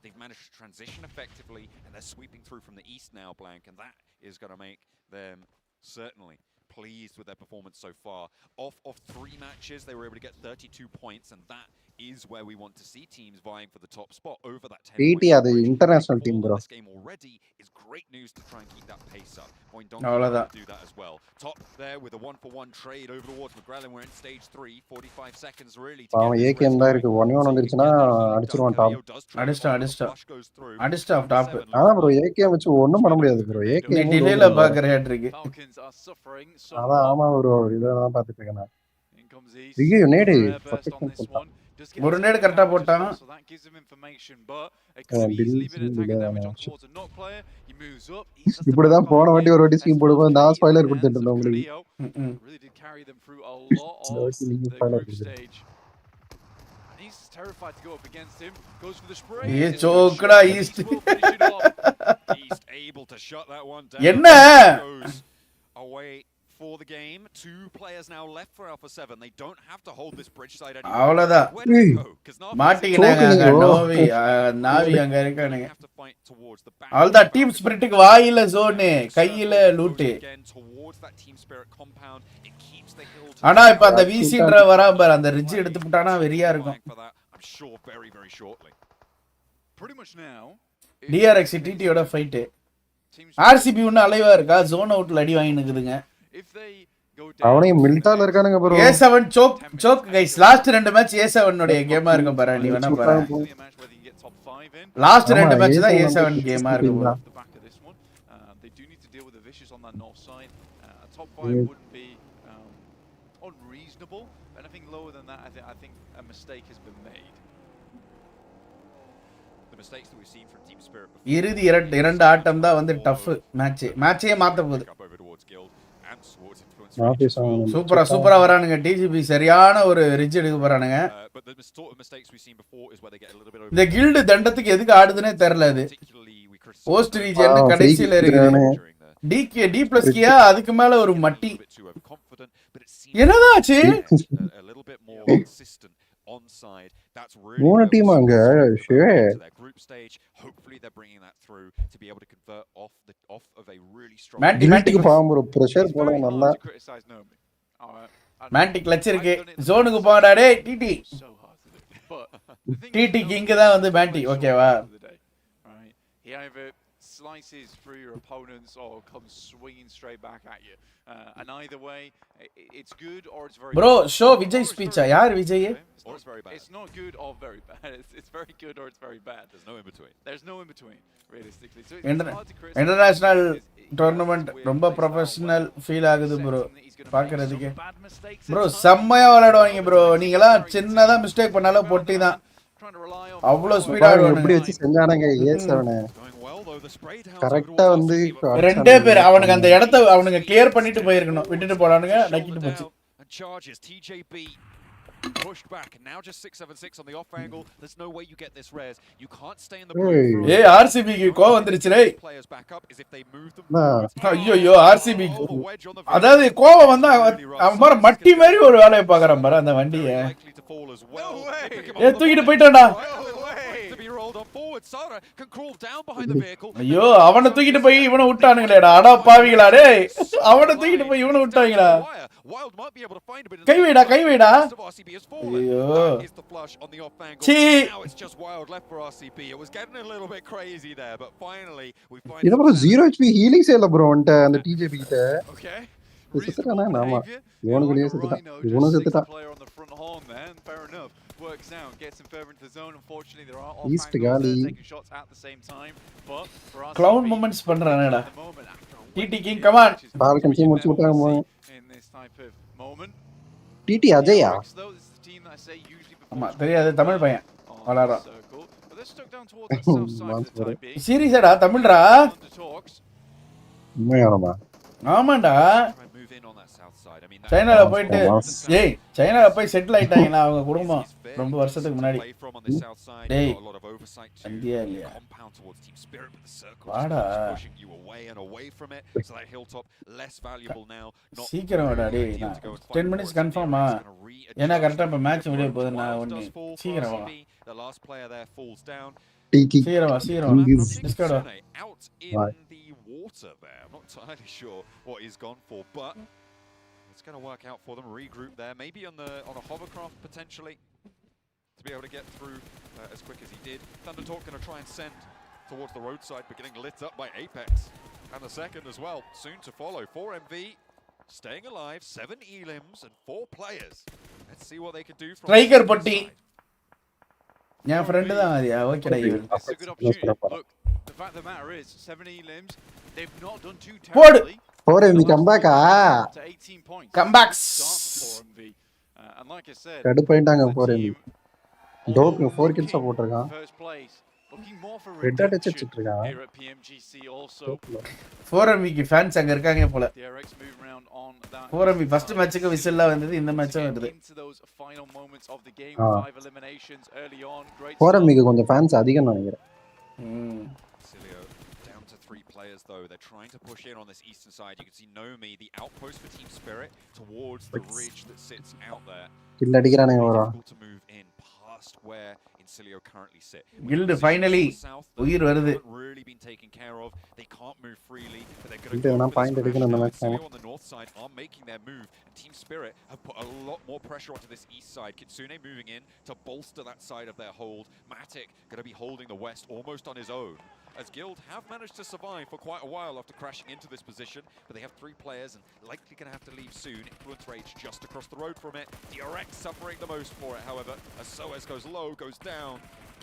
Transition effectively and they're sweeping through from the east now, Blank, and that is going to make them certainly pleased with their performance so far. Of 3 matches, they were able to get 32 points, and that is where we want to see teams vying for the top spot over that 10 PT அது international team bro. This game already is great news to try and keep that pace up. அவ்வளவுதான். Do that as well. Top there with a 1-for-1 trade over towards McGrellin. We're in stage 3, 45 seconds really to அவன் ஏகேம் தான் இருக்கு. 1v1 வந்துருச்சுனா அடிச்சிருவான் top. அடிஸ்டா top. ஆனா bro AKM வச்சு ஒண்ணும் பண்ண முடியாது ப்ரோ. ஏகேம் டிலேல பாக்குற ஹேட் இருக்கு. அதான் ஆமா ப்ரோ, இதெல்லாம் பாத்துட்டு இருக்கேன். ஐயோ நேடு பர்ஃபெக்ட்டா போட்டான் ஒரு நேடு கரெக்டா போட்டான் இப்படிதான் போன வாட்டி ஒரு வாட்டி ஸ்கீம் போடும்போது நான் ஸ்பாயிலர் கொடுத்துட்டு இருந்தேன் உங்களுக்கு இந்த வாட்டி நீங்க ஸ்பாயிலர் கொடுத்துருங்க Terrified to go up against him, goes for the spray. ஏ சோக்கடா east East able to shut that one down. என்ன Goes away for the game. 2 players now left for Alpha 7. They don't have to hold this bridge side anymore. அவ்வளவுதான் மாட்டிக்கினாங்க அங்க நாவி அங்க இருக்கானுங்க அவ்வளவுதான் team ஸ்பிரிட்டுக்கு வாயில zone கையில லூட்டு ஆனா இப்ப அந்த விசின்ற வரா பாரு அந்த ரிட்ஜ் எடுத்துட்டானா வெறியா இருக்கும் டிஆர்எக்ஸ் டிடியோட ஃபைட் ஆர்சிபி ஒன்னு அலைவா இருக்கா ஜோன் அவுட்ல அடி வாங்கி நிக்குதுங்க அவனையும் மில்டால இருக்கானுங்க bro A7 choke guys last 2 match A7 உடைய கேமா இருக்கு பாரு நீ வேணா பாரு லாஸ்ட் 2 மேட்ச் தான் A7 கேமா இருக்கு bro They do need to deal with the vicious on that north side. Top 5 wouldn't be unreasonable. Anything lower than that, I think a mistake has been made. The mistakes that we've seen from Team Spirit before. இறுதி இரண்டு ஆட்டம் தான் வந்து tough மேட்சே மாத்த போகுது சூப்பரா வரானுங்க DGP சரியான ஒரு ரிட்ஜ் எடுக்க போறானுங்க இந்த கில்டு தண்டத்துக்கு எதுக்கு ஆடுதுன்னே தெரியல அது போஸ்ட் ரீஜன் கடைசில இருக்கு டி பிளஸ் கியா அதுக்கு மேல ஒரு மட்டி என்னதாச்சு மூணு டீம் அங்க கில்ட்டுக்கு பாவம் ஒரு பிரஷர் போட நல்லா மேண்டிக் கிளட்ச் இருக்கு ஜோனுக்கு போடா டேய் டிடி டிடிக்கு இங்க தான் வந்து மேண்டி ஓகேவா slices through your opponents or comes swinging straight back at you. And either way, it's good or it's very bro show Vijay speech yaar Vijay it's very bad. It's not good or very bad. It's very good or it's very bad. There's no in between. There's no in between realistically. So it's hard to criticize. International tournament ரொம்ப professional feel ஆகுது bro பாக்குறதுக்கு bro செம்மையா விளையாடுவாங்க bro நீங்களா சின்னதா mistake பண்ணாலும் பொட்டி தான் அவ்வளவு ஸ்பீடா ஆடுவாங்க எப்படி வச்சு செஞ்சானங்க ஏசவனே கரெக்ட்டா வந்து ரெண்டே பேர் அவனுக்கு அந்த இடத்தை அவனுங்க கிளியர் பண்ணிட்டு போயிருக்கணும் விட்டுட்டு போறானுங்க நக்கிட்டு போச்சு pushed back and now just 676 on the off angle. There's no way you get this res. You can't stay in the blue. Hey RCB க்கு கோவம் வந்துருச்சு டேய் players back up is if they move them. ஐயோ RCB அதாவது கோவம் வந்தா அவன் பாரு மட்டி மாதிரி ஒரு வேலைய பார்க்கறான் பாரு அந்த வண்டியை தூக்கிட்டு போய்ட்டான்டா ஐயோ அவனை தூக்கிட்டு போய் இவனை விட்டானுங்களேடா அடா பாவிகளா டேய் அவனை தூக்கிட்டு போய் இவனை விட்டாங்களா கை வைடா ஐயோ சீ இது bro 0 HP ஹீலிங் சேல bro வந்துட்ட அந்த டிஜேபி கிட்ட செத்துட்டானா நாமா இவனுக்குலயே செத்துட்டான் இவனும் செத்துட்டான் works out, gets him further into the zone. Unfortunately, there are all East Gali taking shots at the same time. But for us, clown moments பண்றானேடா TT king come on Falcon team முடிச்சு விட்டாங்க in this type of moment. TT அஜயா ஆமா தெரியாது தமிழ் பையன் வளரான் சீரியஸாடா தமிழ்டா உண்மையானமா ஆமாண்டா சைனால போயிட்டு ஏய் சைனால போய் செட்டில் ஆயிட்டாங்கனா அவங்க குடும்பம் ரொம்ப வருஷத்துக்கு முன்னாடி டேய் இந்தியா இல்லையா வாடா சீக்கிரம் வாடா டேய் 10 minutes கன்ஃபார்மா ஏன்னா கரெக்டா இப்ப மேட்ச் முடிய போகுது நான் ஒண்ணு சீக்கிரம் வா சீக்கிரம் டிஸ்கார்ட் வா I'm not entirely sure what he's gone for, but it's going to work out for them. Regroup there, maybe on a hovercraft potentially to be able to get through as quick as he did. Thundertalk going to try and send towards the roadside, but getting lit up by Apex, and the second as well, soon to follow. 4MV staying alive, 7 elims and 4 players. Let's see what they can do from striker potti N friend தான் அது ஓகேடா It's a good opportunity. Look, the fact of the matter is 7 elims. They've not done too terribly. 4MV comeback to 18 points. Comebacks. Start for 4MV. And like I said, கடுப்பாயிட்டாங்க the 4 team டோக்கு 4 looking kills போட்டுருக்கான். first place, looking more for red அடிச்சு redemption வச்சிட்டு இருக்கான். here at PMGC also. 4MVக்கு fans அங்க இருக்காங்க போல. DRX move round on that. 4MV first மேட்ச்க்கு விசில்லாம் வந்தது, இந்த மேட்சும் வருது. Into those final moments of the game, 5 eliminations early on. Great. 4MVக்கு கொஞ்சம் ஃபேன்ஸ் அதிகம் நினைக்கிறேன். Cilio down to 3 players though. They're trying to push in on this eastern side. You can see Nomi, the outpost for Team Spirit, towards the ridge that sits out there. Kill அடிக்கறானே வர. To move in past where Incilio currently sit. Guild finally உயிர் வருது. Really been taken care of. They can't move freely, but they're going to go point எடுக்கணும் அந்த match. Incilio on the north side are making their move, and Team Spirit have put a lot more pressure onto this east side. Kitsune moving in to bolster that side of their hold. Matic going to be holding the west almost on his own, as Guild have managed to survive for quite a while after crashing into this position, but they have 3 players and likely going to have to leave soon. Influence Rage just across the road from it. DRX suffering the most for it, however, as SOS goes low, goes down.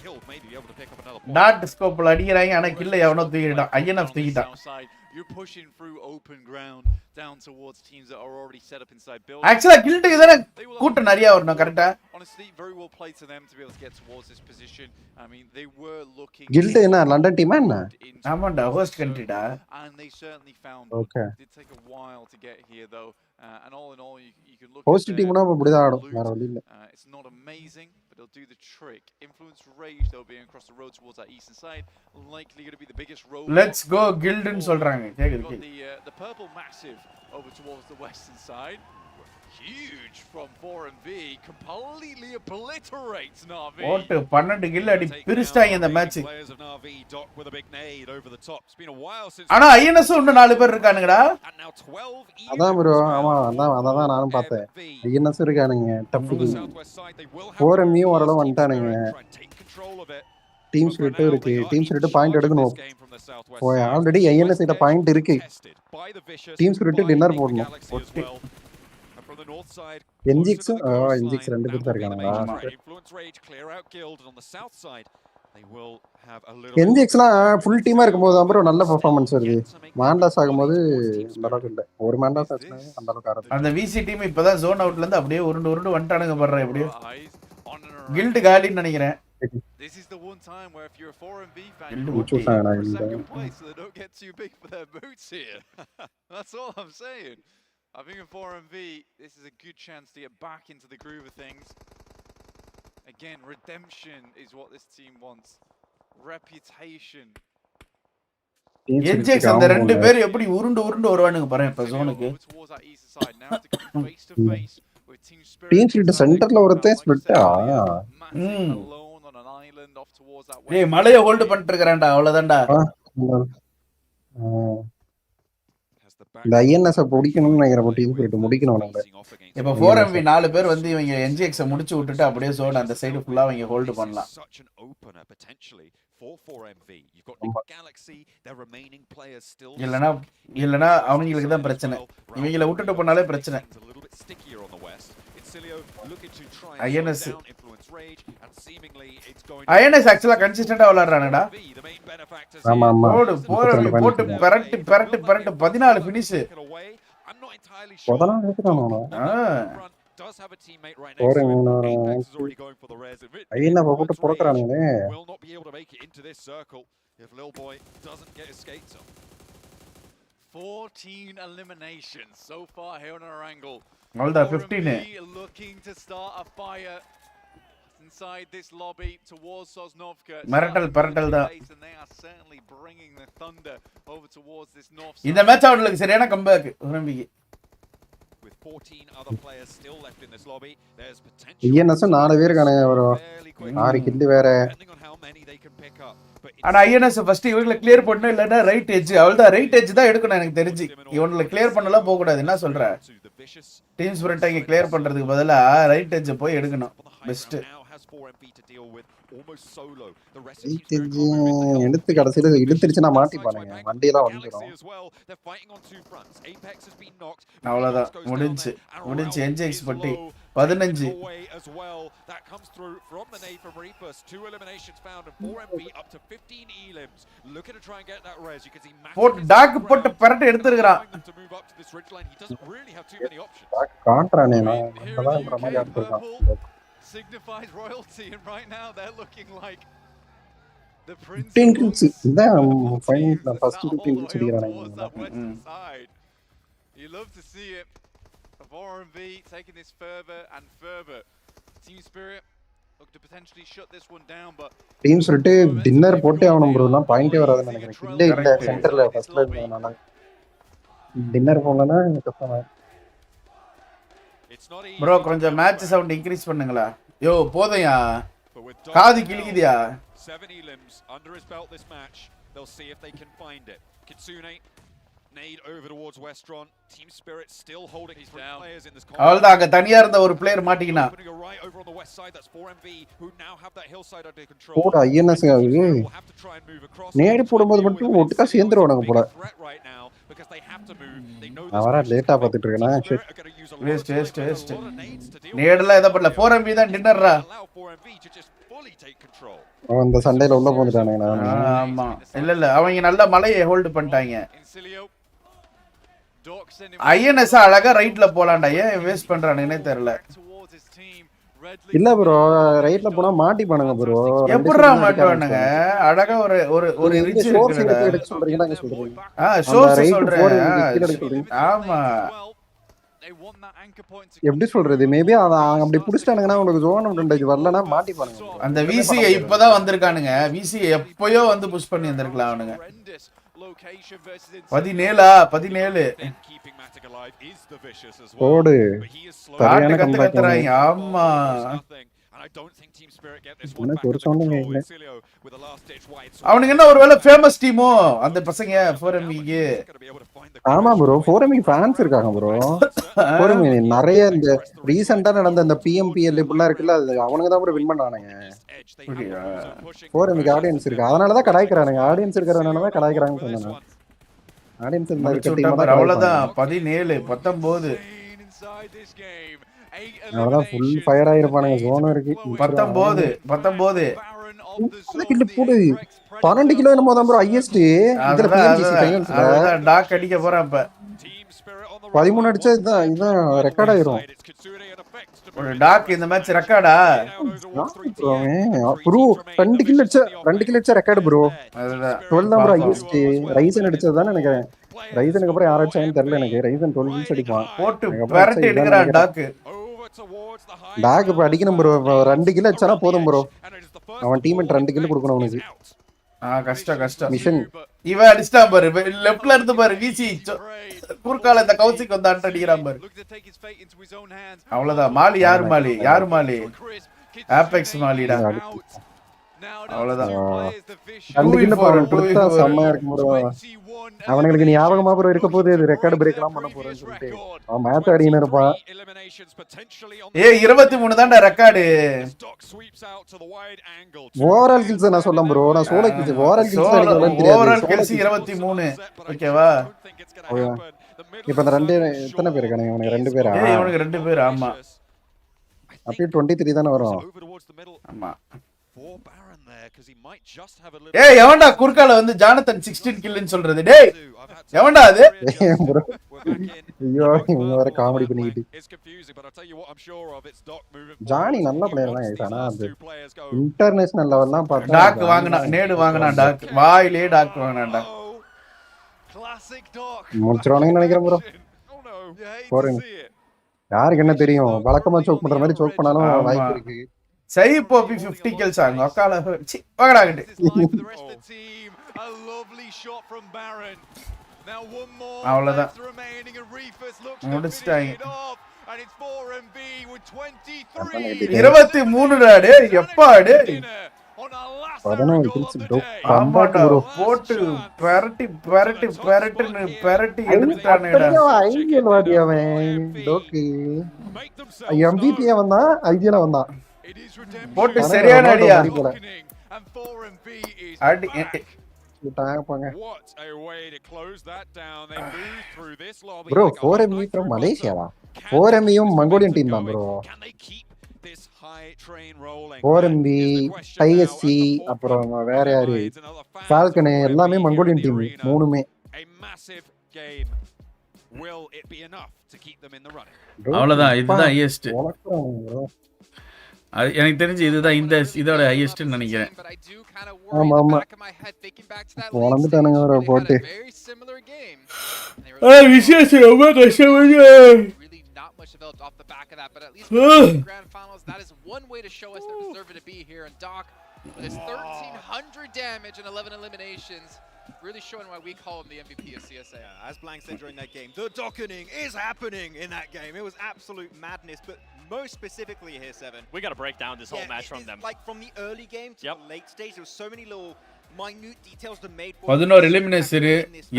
Guild may be able to pick up another point. டாட் ஸ்கோப்ல அடிக்கறாங்க, ஆனா கில்ல எவனோ தூக்கிட்டான். INF தூக்கிட்டான். You're pushing through open ground down towards teams that are already set up inside buildings. ஆக்சுவலா கில்ட்டுக்கு தான கூட்ட நிறைய வரணும் கரெக்ட்டா. Honestly, very well played to them to be able to get towards this position. I mean, they were looking. Guild என்ன London டீமா என்ன? ஆமாடா, ஹோஸ்ட் கண்ட்ரிடா. And they certainly found. Okay. It did take a while to get here though. And all in all, you can look. Host டீம்னா அப்படி தான் ஆடும், வேற வழி இல்ல. It's not amazing, but it'll do the trick. Influence Rage though being across the road towards that eastern side, likely going to be the biggest road. Let's go Guild ன்னு சொல்றாங்க. கேக்குது. The purple massive over towards the western side. Huge from 4MV, completely obliterates Na'Vi. ஓட்டு 12 kill அடி பிரிச்சாங்க இந்த match. ஆனா INS இன்னும் 4 பேர் இருக்கானுங்கடா. அதான் bro, ஆமா அதான் நானும் பார்த்தேன். ஐஎன்எஸ் இருக்கானுங்க டஃப். 4MV ஓரளவு வந்துட்டானுங்க. டீம் ஸ்பிரிட் இருக்கு. டீம் ஸ்பிரிட் பாயிண்ட் எடுக்கணும். ஆல்ரெடி ஐஎன்எஸ் கிட்ட பாயிண்ட் இருக்கு. டீம் ஸ்பிரிட் டின்னர் போடணும். Pmgc Pmgc ரெண்டு பேர் தான் இருக்காங்களா? Pmgcலாம் ஃபுல் டீமா இருக்கும்போது அப்புறம் நல்ல பெர்ஃபார்மன்ஸ் வருது. மாண்டாஸ் ஆகும்போது அந்த அளவுக்கு இல்ல. ஒரு மாண்டாஸ் ஆச்சுனா அந்த அளவுக்கு ஆடுது. அந்த விசி டீம் இப்போதான் ஜோன் அவுட்ல இருந்து அப்படியே உருண்டு வந்துட்டானுங்க பண்றேன் எப்படியோ. கில்ட் காலின்னு நினைக்கிறேன். This is the one time where if you're a 4MV fan, you're second place, so they don't get too big for their boots here. That's all I'm saying. I think in 4MV, this is a good chance to get back into the groove of things. Again, redemption is what this team wants. Reputation. என்ஜெக்ஸ் அந்த ரெண்டு பேர் எப்படி உருண்டு வருவானுங்க பாருங்க இப்ப ஜோனுக்கு. Team spirit சென்டர்ல ஒருத்தன் ஸ்பிரிட்டா. ஏய் மலைய ஹோல்ட் பண்ணிட்டு இருக்கறான்டா, அவ்வளவுதான்டா. இந்த ஐஎன்எஸ் பிடிக்கணும்னு நினைக்கிறேன். டீம் ஸ்பிரிட் முடிக்கணும் நம்ம. இப்ப 4MV 4 பேர் வந்து இவங்க என்ஜிஎக்ஸ் முடிச்சு விட்டுட்டு அப்படியே ஜோன் அந்த சைடு ஃபுல்லா அவங்க ஹோல்ட் பண்ணலாம். இல்லனா அவங்களுக்கு தான் பிரச்சனை. இவங்கள விட்டுட்டு போனாலே பிரச்சனை. INS ஆக்சுவலா கன்சிஸ்டன்ட்டா விளையாடுறானடா. ஆமா போட்டு பரட்டு 14 ஃபினிஷ். 14 எடுத்துட்டானோ? ஐயனா போட்டு புறக்கறானுங்களே. If Lil Boy doesn't get his skates up. 14 eliminations so far here on our angle. All the 15 looking to start a fire inside this lobby towards Sosnovka. Paratal da. And they are certainly bringing the thunder over towards this north side. இந்த match அவங்களுக்கு சரியான comeback உரம்பிக்கு. With 14 other players still left in this lobby, there's potential. INS 4 பேர் காணங்க bro. 6 kill வேற. ஆனா INS first இவங்கள clear பண்ணனும், இல்லனா right edge. அவள்தான் ரைட் எட்ஜ் தான் எடுக்கணும் எனக்கு தெரிஞ்சு. இவங்கள கிளியர் பண்ணலாம் போக கூடாது. என்ன சொல்ற? டீம் ஸ்பிரிட் இங்க கிளியர் பண்றதுக்கு பதிலா ரைட் எட்ஜ் போய் எடுக்கணும். Best. 4MV to deal with almost solo. The rest of Team Spirit தெரிஞ்சு can't move in to help. எடுத்து கடைசியில இழுத்துருச்சுன்னா மாட்டிப்பானுங்க வண்டியெல்லாம் Galaxy உடஞ்சிரும். as well. They're fighting on two fronts. Apex has been knocked. அவ்வளவுதான் Apex goes down முடிஞ்சு there, and முடிஞ்சு Ralph என்ஜெக்ஸ் is பட்டி low, 15 taken away as well. That comes through from the nade from Reapers. 2 eliminations found and 4MV up to 15 elims. Looking to try and get that res. You can see போட்டு talk போட்டு பரட்டி எடுத்துறான். to move up to this ridge line. He doesn't really have too many options. காண்றானே நான் நம்மதான்ற மாதிரி அடிச்சிருக்கான். Signifies royalty, and right now they're looking like the 15 kills. இதான் final first 15 kills அடிக்கறானே. side. You love to see it. Of RMV taking this further and further. Team Spirit look to potentially shut this one down, but team சொல்லிட்டு dinner போட்டே ஆகணும் bro. நான் பாயிண்டே வராதுன்னு நினைக்கிறேன். இல்ல சென்டர்ல ஃபர்ஸ்ட்ல இருந்தனால டின்னர் போகலனா கஷ்டமா. ப்ரோ கொஞ்சம் மேட்ச் சவுண்ட் இன்க்ரீஸ் பண்ணுங்களா? யோ போதையா காது கிழிக்குதியா? 7 elims under his belt this match. They'll see if they can find it. Kitsune nade over towards Westron. Team Spirit still holding his players in this combat. அவ்வளவுதான் அங்க தனியா இருந்த ஒரு player மாட்டிக்கினா. Right over on the west side, that's 4MV who now have that hillside under control. போட INS ஆகுது. நேடு போடும்போது மட்டும் ஒட்டுக்கா சேர்ந்துருவானுங்க போல. நான் வர லேட்டா பாத்துட்டு இருக்கேனா? Waste waste waste. நேடுல எத பண்ணல 4MV தான் டின்னர்ரா. அந்த சண்டையில உள்ள போந்துட்டானுங்க நான். ஆமா. இல்ல அவங்க நல்ல மலையை ஹோல்ட் பண்ணிட்டாங்க. ஐஎன்எஸ் அழகா ரைட்ல போலாம்டா. ஏன் வேஸ்ட் பண்றானுங்கனே தெரியல. இல்ல ப்ரோ ரைட்ல போனா மாட்டிப்பானுங்க ப்ரோ. எப்படிடா மாட்டுவானுங்க? அழகா ஒரு ஒரு ஒரு ரிட்ஜ் இருக்குடா. எடுக்க சொல்றீங்களாங்க சொல்றீங்க. ஷோர்ஸ் சொல்றேன். ஆமா. எப்படி சொல்றது? மேபி அப்படி புடிச்சிட்டானுங்கன்னா உங்களுக்கு ஜோன் அட்வான்டேஜ் வரலனா மாட்டிப்பானுங்க. அந்த விசிஐ இப்பதான் வந்திருக்கானுங்க. விசிஐ எப்பயோ வந்து புஷ் பண்ணி வந்திருக்கலாம் அவனுங்க. 17 போடு சரியான கம்பேக். ஆமா அவனுக்கு என்ன ஒருவேளை ஃபேமஸ் டீமோ அந்த பசங்க 4MVக்கு. ஆமா ப்ரோ 4MV ஃபேன்ஸ் இருக்காங்க ப்ரோ. 4MV நிறைய இந்த ரீசன்ட்டா நடந்த இந்த PMPL இப்படிலாம் இருக்குல்ல அது அவனுங்க தான் ப்ரோ வின் பண்ணானுங்க. 4MV ஆடியன்ஸ் இருக்கு. அதனால தான் கடாய்க்கறானுங்க. ஆடியன்ஸ் இருக்கறனால தான் கடாய்க்கறாங்கன்னு சொன்னாங்க. ஆடியன்ஸ் இந்த இருக்க டீம் தான் அவ்வளவுதான் 17 19 அவ்வளவுதான் ஃபுல் ஃபயர் ஆயிருப்பானுங்க. ஜோன் இருக்கு 19 கில் போடு 12 கிலோ என்னமோ தான் ப்ரோ ஹையஸ்ட் இதுல PMGC ஃபைனல்ஸ்ல. அதான் டாக் அடிக்க போறான் இப்ப. 13 அடிச்சா இதான் ரெக்கார்ட் ஆயிரும். ஒரு டாக் இந்த மேட்ச் ரெக்கார்டா? ப்ரோ 2 கில் அடிச்சா ரெக்கார்ட் ப்ரோ. 12 தான் ப்ரோ ஹையஸ்ட். ரைசன் அடிச்சது தானே நினைக்கிறேன். ரைசனுக்கு அப்புறம் யார் அடிச்சாங்கன்னு தெரியல எனக்கு. ரைசன் 12 கில்ஸ் அடிப்பான். போட்டு பரட்டி எடுக்கறான் டாக். டாக் இப்ப அடிக்கணும் ப்ரோ. 2 கில் அடிச்சானா போதும் ப்ரோ. அவன் டீம்மேட் 2 கில் கொடுக்கணும் அவனுக்கு. கஷ்டம் மிஷன் இவன் அடிச்சான் பாரு. லெஃப்ட்ல இருந்து பாரு விசி குறுக்கால இந்த கவுசிக்கு வந்து அடிக்கிறான் பாரு. அவ்வளவுதான். மாலி யாரு மாலி? ஆபெக்ஸ் மாலிடா. அவ்வளவுதான். 2 கில் கொடுத்தா செம்மையா இருக்கும் ப்ரோ. அவனுக்கு ஞாபகமா ப்ரோ இருக்க போகுது. இது ரெக்கார்ட் பிரேக் எல்லாம் பண்ண போறேன்னு சொல்லிட்டு அவன் மேட்ச் அடிக்கணும் இருப்பான். 23 தான்டா ரெக்கார்டு. ஓவரால் கில்ஸ் நான் சொல்ல ப்ரோ. நான் சோலோ கில்ஸ் ஓவரால் கில்ஸ் அடிக்கிறேன்னு தெரியாது. ஓவரால் கில்ஸ் 23 ஓகேவா? இப்போ அந்த ரெண்டு எத்தனை பேர் இருக்கானுங்க? இவனுக்கு 2 பேரா? இவனுக்கு 2 பேர். ஆமா அப்படியே 23 தானே வரும். ஆமா. ஏய் எவன்டா குறுக்கால வந்து ஜானதன் 16 கில்னு சொல்றது? டேய் எவன்டா அது? ஐயோ இவங்க வேற காமெடி பண்ணிக்கிட்டு. ஜானி நல்ல பிளேயர் தான் கைஸ். ஆனா அது இன்டர்நேஷனல் லெவல்லாம் பார்த்தா டாக் வாங்குனா நேடு வாங்குனா டாக் வாயிலே டாக் வாங்குனா டாக் முடிச்சிருவானுங்க நினைக்கிறேன் ப்ரோ. போறேன் யாருக்கு என்ன தெரியும். வழக்கமா சோக் பண்ற மாதிரி சோக் பண்ணாலும் வாய்ப்பு இருக்கு. சை போபி 50 kills ஆங்க அக்கால சி வாங்கடாங்கடி. அவ்வளவுதான் முடிச்சிட்டாங்க. 23 டேய் எப்பா டேய் 11 kills கம்பேக் ப்ரோ. போட்டு பரட்டி எடுத்துட்டானேடா. ஐடியல் வாடி அவன் டோக்கு MVP வந்தா ஐடியலா வந்தான். போட்டு சரியான அடியா அடி What a way to close that down. They move through this lobby. Bro, 4ME from Malaysia. 4ME Mongolian team தான் bro. Can they keep this high train rolling? 4MB, ISC, அப்புறம் வேற யாரு Falcon எல்லாமே மங்கோலியன் டீம் மூணுமே. A massive game. Will it be enough to keep them in the running? அவ்வளவுதான் இதுதான் highest. எனக்கு தெரிஞ்சு இதுதான் இந்த இதோட ஹையஸ்ட்னு நினைக்கிறேன். ஆமா ஆமா வளர்ந்துட்டானுங்க bro போட்டு. விசேஷம் ரொம்ப கஷ்டமாச்சு. Not much developed off the back of that, but at least the grand finals, that is one way to show us they're deserving to be here. And Doc, with his 1,300 damage and 11 eliminations, really showing why we call him the MVP of CSA. Yeah, as Blank said during that game, the dockening is happening in that game. It was absolute madness, but most specifically here, Seven. We got to break down this whole match from them. Like from the early game to the late stage, there was so many little minute details that made 11 elimination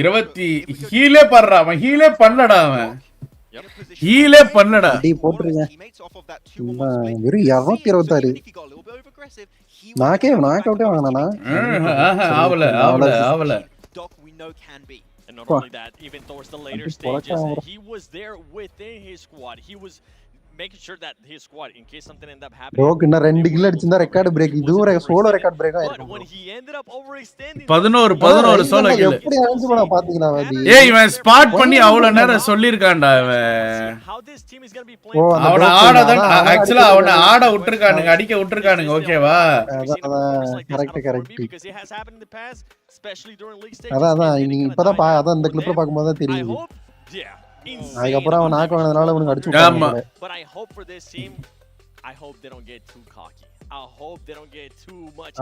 20 he lay பண்றான் அவன் he lay பண்ணடா அவன் he lay பண்ணடா D போட்றீங்க வெறும் 226 knock அவுட்டே வாங்கனானா ஆவல And not only that, even towards the later stages, he was there within his squad. He was making sure that his squad, in case something ended up happening. Bro, இன்னும் 2 kill அடிச்சிருந்தா record break. இதுவரை solo record break ஆயிருக்கும். But when he ended up overextending 11 solo kill. எப்படி அடிச்சு போனா பாத்தீங்களா வாடி? ஏய் இவன் ஸ்பாட் பண்ணி அவ்வளவு நேரம் சொல்லிருக்கான்டா இவன். How this team is going to be playing. அவன ஆடதான் एक्चुअली அவன ஆட விட்டுருக்கானுங்க அடிக்க விட்டுருக்கானுங்க ஓகேவா? Correct. Because it has happened in the past, especially during league stages. அதான் நீ இப்பதான் அதான் இந்த கிளிப்ல பாக்கும்போது தான் தெரியுது. Yeah. அதுக்கப்புறம் அவன் நாக் வாங்குனதுனால அவனுக்கு அடிச்சு விட்டாங்க. But I hope for this team, I hope they don't get too cocky. I hope they don't get too much.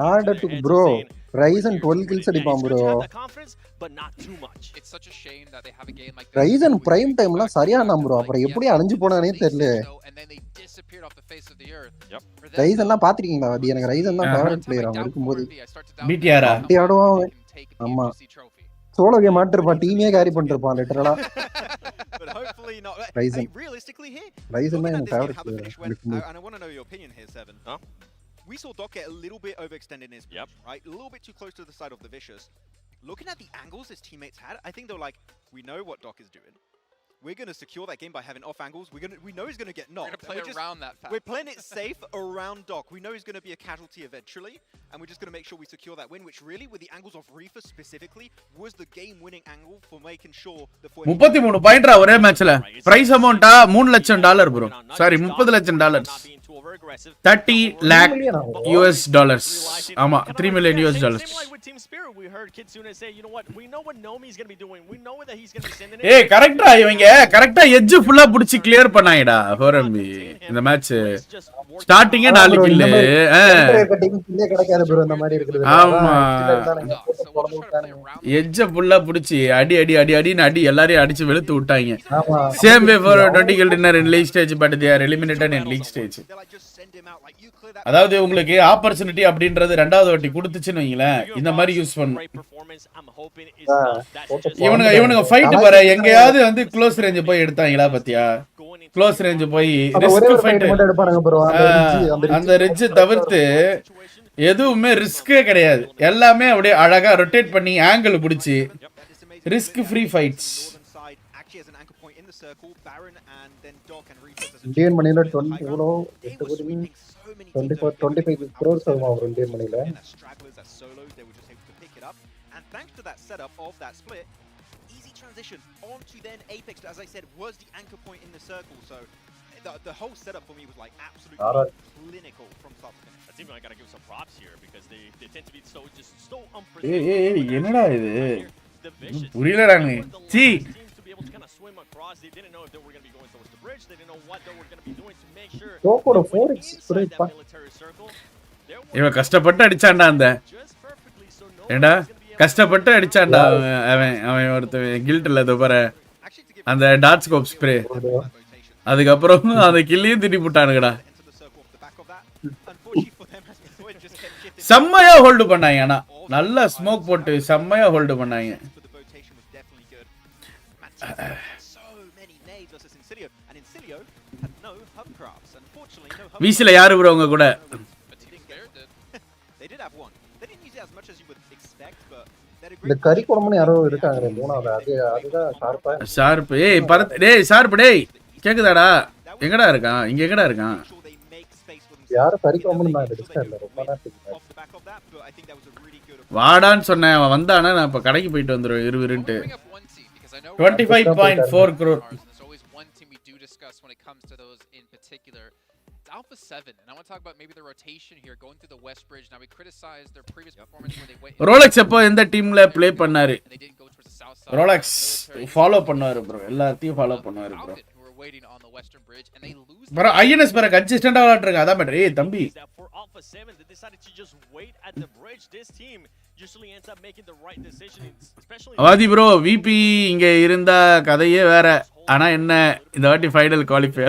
Bro, Ryzen 12 kills அடிப்பான் bro. But not too much. It's such a shame that they have a game like this. Ryzen prime timeல சரியானா bro. அப்புறம் எப்படி அழிஞ்சு போனானே தெரியல. And then they disappeared off the face of the earth. Yep. Ryzenலாம் பாத்துறீங்களா? அது எனக்கு Ryzen தான் favourite player அவன் இருக்கும்போது. BTR ஆடுவான். ஆமா. சோலோ கேம் ஆட்டிருப்பான் டீமே carry பண்ணிருப்பான் லிட்டரலா. But hopefully not. Ryzen. Realistically here, Ryzen is my favorite player. And I want to know your opinion here, Seven. We saw Doc get a little bit overextended in his position, right? A little bit too close to the side of the Vicious. Looking at the angles his teammates had, I think they were like, we know what Doc is doing. We're going to secure that game by having off angles. We know he's going to get knocked. We're going to play around that fact. We're playing it safe around Doc. We know he's going to be a casualty eventually, and we're just going to make sure we secure that win, which really, with the angles of Reefer specifically, was the game-winning angle for making sure the 33 பாயிண்ட்ரா ஒரே மேட்ச்ல price அமௌண்டா $3 லட்சம் bro sorry $30 லட்சம் 30 lakh US dollars ஆமா $3 million US dollars ஏய் கரெக்ட்டா இவங்க கரெக்ட்டா edge ஃபுல்லா புடிச்சு கிளியர் பண்ணாங்கடா 4MB இந்த மேட்ச் ஸ்டார்டிங்கே 4 கில் கிடைக்காது bro இந்த மாதிரி இருக்குது ஆமா எட்ஜ் ஃபுல்லா புடிச்சு அடி எல்லாரையும் அடிச்சு வெளுத்து விட்டாங்க same way for 20 kill dinner in league stage but they are eliminated in league stage அதாவது உங்களுக்கு ஆப்பர்ச்சுனிட்டி அப்படின்றது ரெண்டாவது வாட்டி கொடுத்துச்சுன்னு வைங்களேன் இந்த மாதிரி யூஸ் பண்ணு இவனுங்க ஃபைட் பாரு எங்கயாவது வந்து க்ளோஸ் ரேஞ்ச் போய் எடுத்தாங்களா பாத்தியா க்ளோஸ் ரேஞ்ச் போய் ரிஸ்க் ஃபைட் அந்த ரிட்ஜ் தவிர்த்து எதுவுமே ரிஸ்கே கிடையாது எல்லாமே அப்படியே அழகா ரொட்டேட் பண்ணி ஆங்கிள் பிடிச்சி ரிஸ்க் ஃப்ரீ ஃபைட்ஸ் இந்தியன் மணில 20 எவ்வளோ 25 crores ஆகும் அவர் இந்தியன் மணில and thanks to that setup of that split easy transition onto then Apex as I said was the anchor point in the circle so the whole setup for me was like absolutely clinical from start to finish. That's even I got to give some props here because they tend to be so unpredictable. என்னடா இது புரியலடா நீ சீ they didn't know if they were going to be going towards the bridge they didn't know what they were going to be doing to make sure டோக்கோட 4x sprayed பா இவன் கஷ்டப்பட்டு அடிச்சான்டா அந்த ஏண்டா கஷ்டப்பட்டு அடிச்சான்டா அவன் ஒருத்தன் கில்ட்ல தோபற அந்த டாட் ஸ்கோப் ஸ்ப்ரே அதுக்கு அப்புறம் அந்த கில்லையும் திட்டி போட்டானுங்கடா செம்மையா ஹோல்ட் பண்ணாங்க ஆனா நல்ல ஸ்மோக் போட்டு செம்மையா ஹோல்ட் பண்ணாங்க had no hub crafts. Unfortunately, no hub வீசில யாரு bro உங்க கூட? They did have one. They didn't use it as much as you would expect, but இந்த கறி குழம்புன்னு யாரோ இருக்காங்களே மூணாவது அதுதான் ஷார்ப்பா ஷார்ப் ஏய் டேய் ஷார்ப் டேய் கேக்குதாடா எங்கடா இருக்கான் இங்க எங்கடா இருக்கான் யாரோ கறி குழம்புன்னு நான் எடுத்துட்டேன் இல்ல ரொம்ப நேரத்துக்கு வாடான்னு சொன்னேன் அவன் வந்தானா நான் இப்ப கடைக்கு போயிட்டு வந்துருவேன் இருவிருன்ட்டு 25.4 crore There's always one team we do discuss when it comes to those in particular. It's Alpha 7, and I want to talk about maybe the rotation here going through the West Bridge. Now we criticized their previous performance when they went. Rolex எப்போ எந்த டீம்ல play பண்ணாரு? Rolex follow பண்ணுவாரு bro. எல்லாத்தையும் follow பண்ணுவாரு bro. Waiting on the Western Bridge and they lose. bro INS பர கன்சிஸ்டன்ட்டா விளையாடுறாங்க அதான் மேட்டர். ஏய் தம்பி for Alpha 7 they decided to just wait at the bridge. This team usually ends up making the right decision, especially அவாதி bro VP இங்க இருந்தா கதையே வேற. ஆனா என்ன இந்த வாட்டி ஃபைனல் குவாலிஃபை.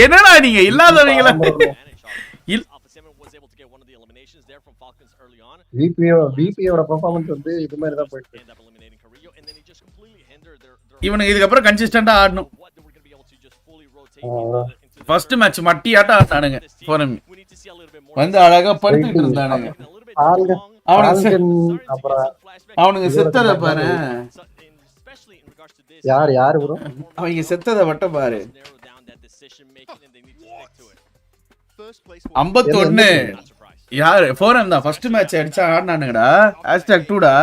என்னடா நீங்க இல்லாதவங்களா? VPயோட பெர்ஃபார்மன்ஸ் வந்து இது மாதிரி தான் போயிட்டு இருக்கு. இவனுக்கு இதுக்கு அப்புறம் கன்சிஸ்டன்ட்டா ஆடணும். ஃபர்ஸ்ட் மேட்ச் மட்டியாட்ட ஆட்டானுங்க போறேன். வந்து அழகா படுத்துட்டு இருந்தானுங்க. அவனுங்க செத்தத பாரு. யார் bro? அவங்க செத்தத மட்டும் பாரு. 51 யார் ஃபோரம் தான் ஃபர்ஸ்ட் மேட்ச் அடிச்சா ஆடுனானுங்கடா. #2டா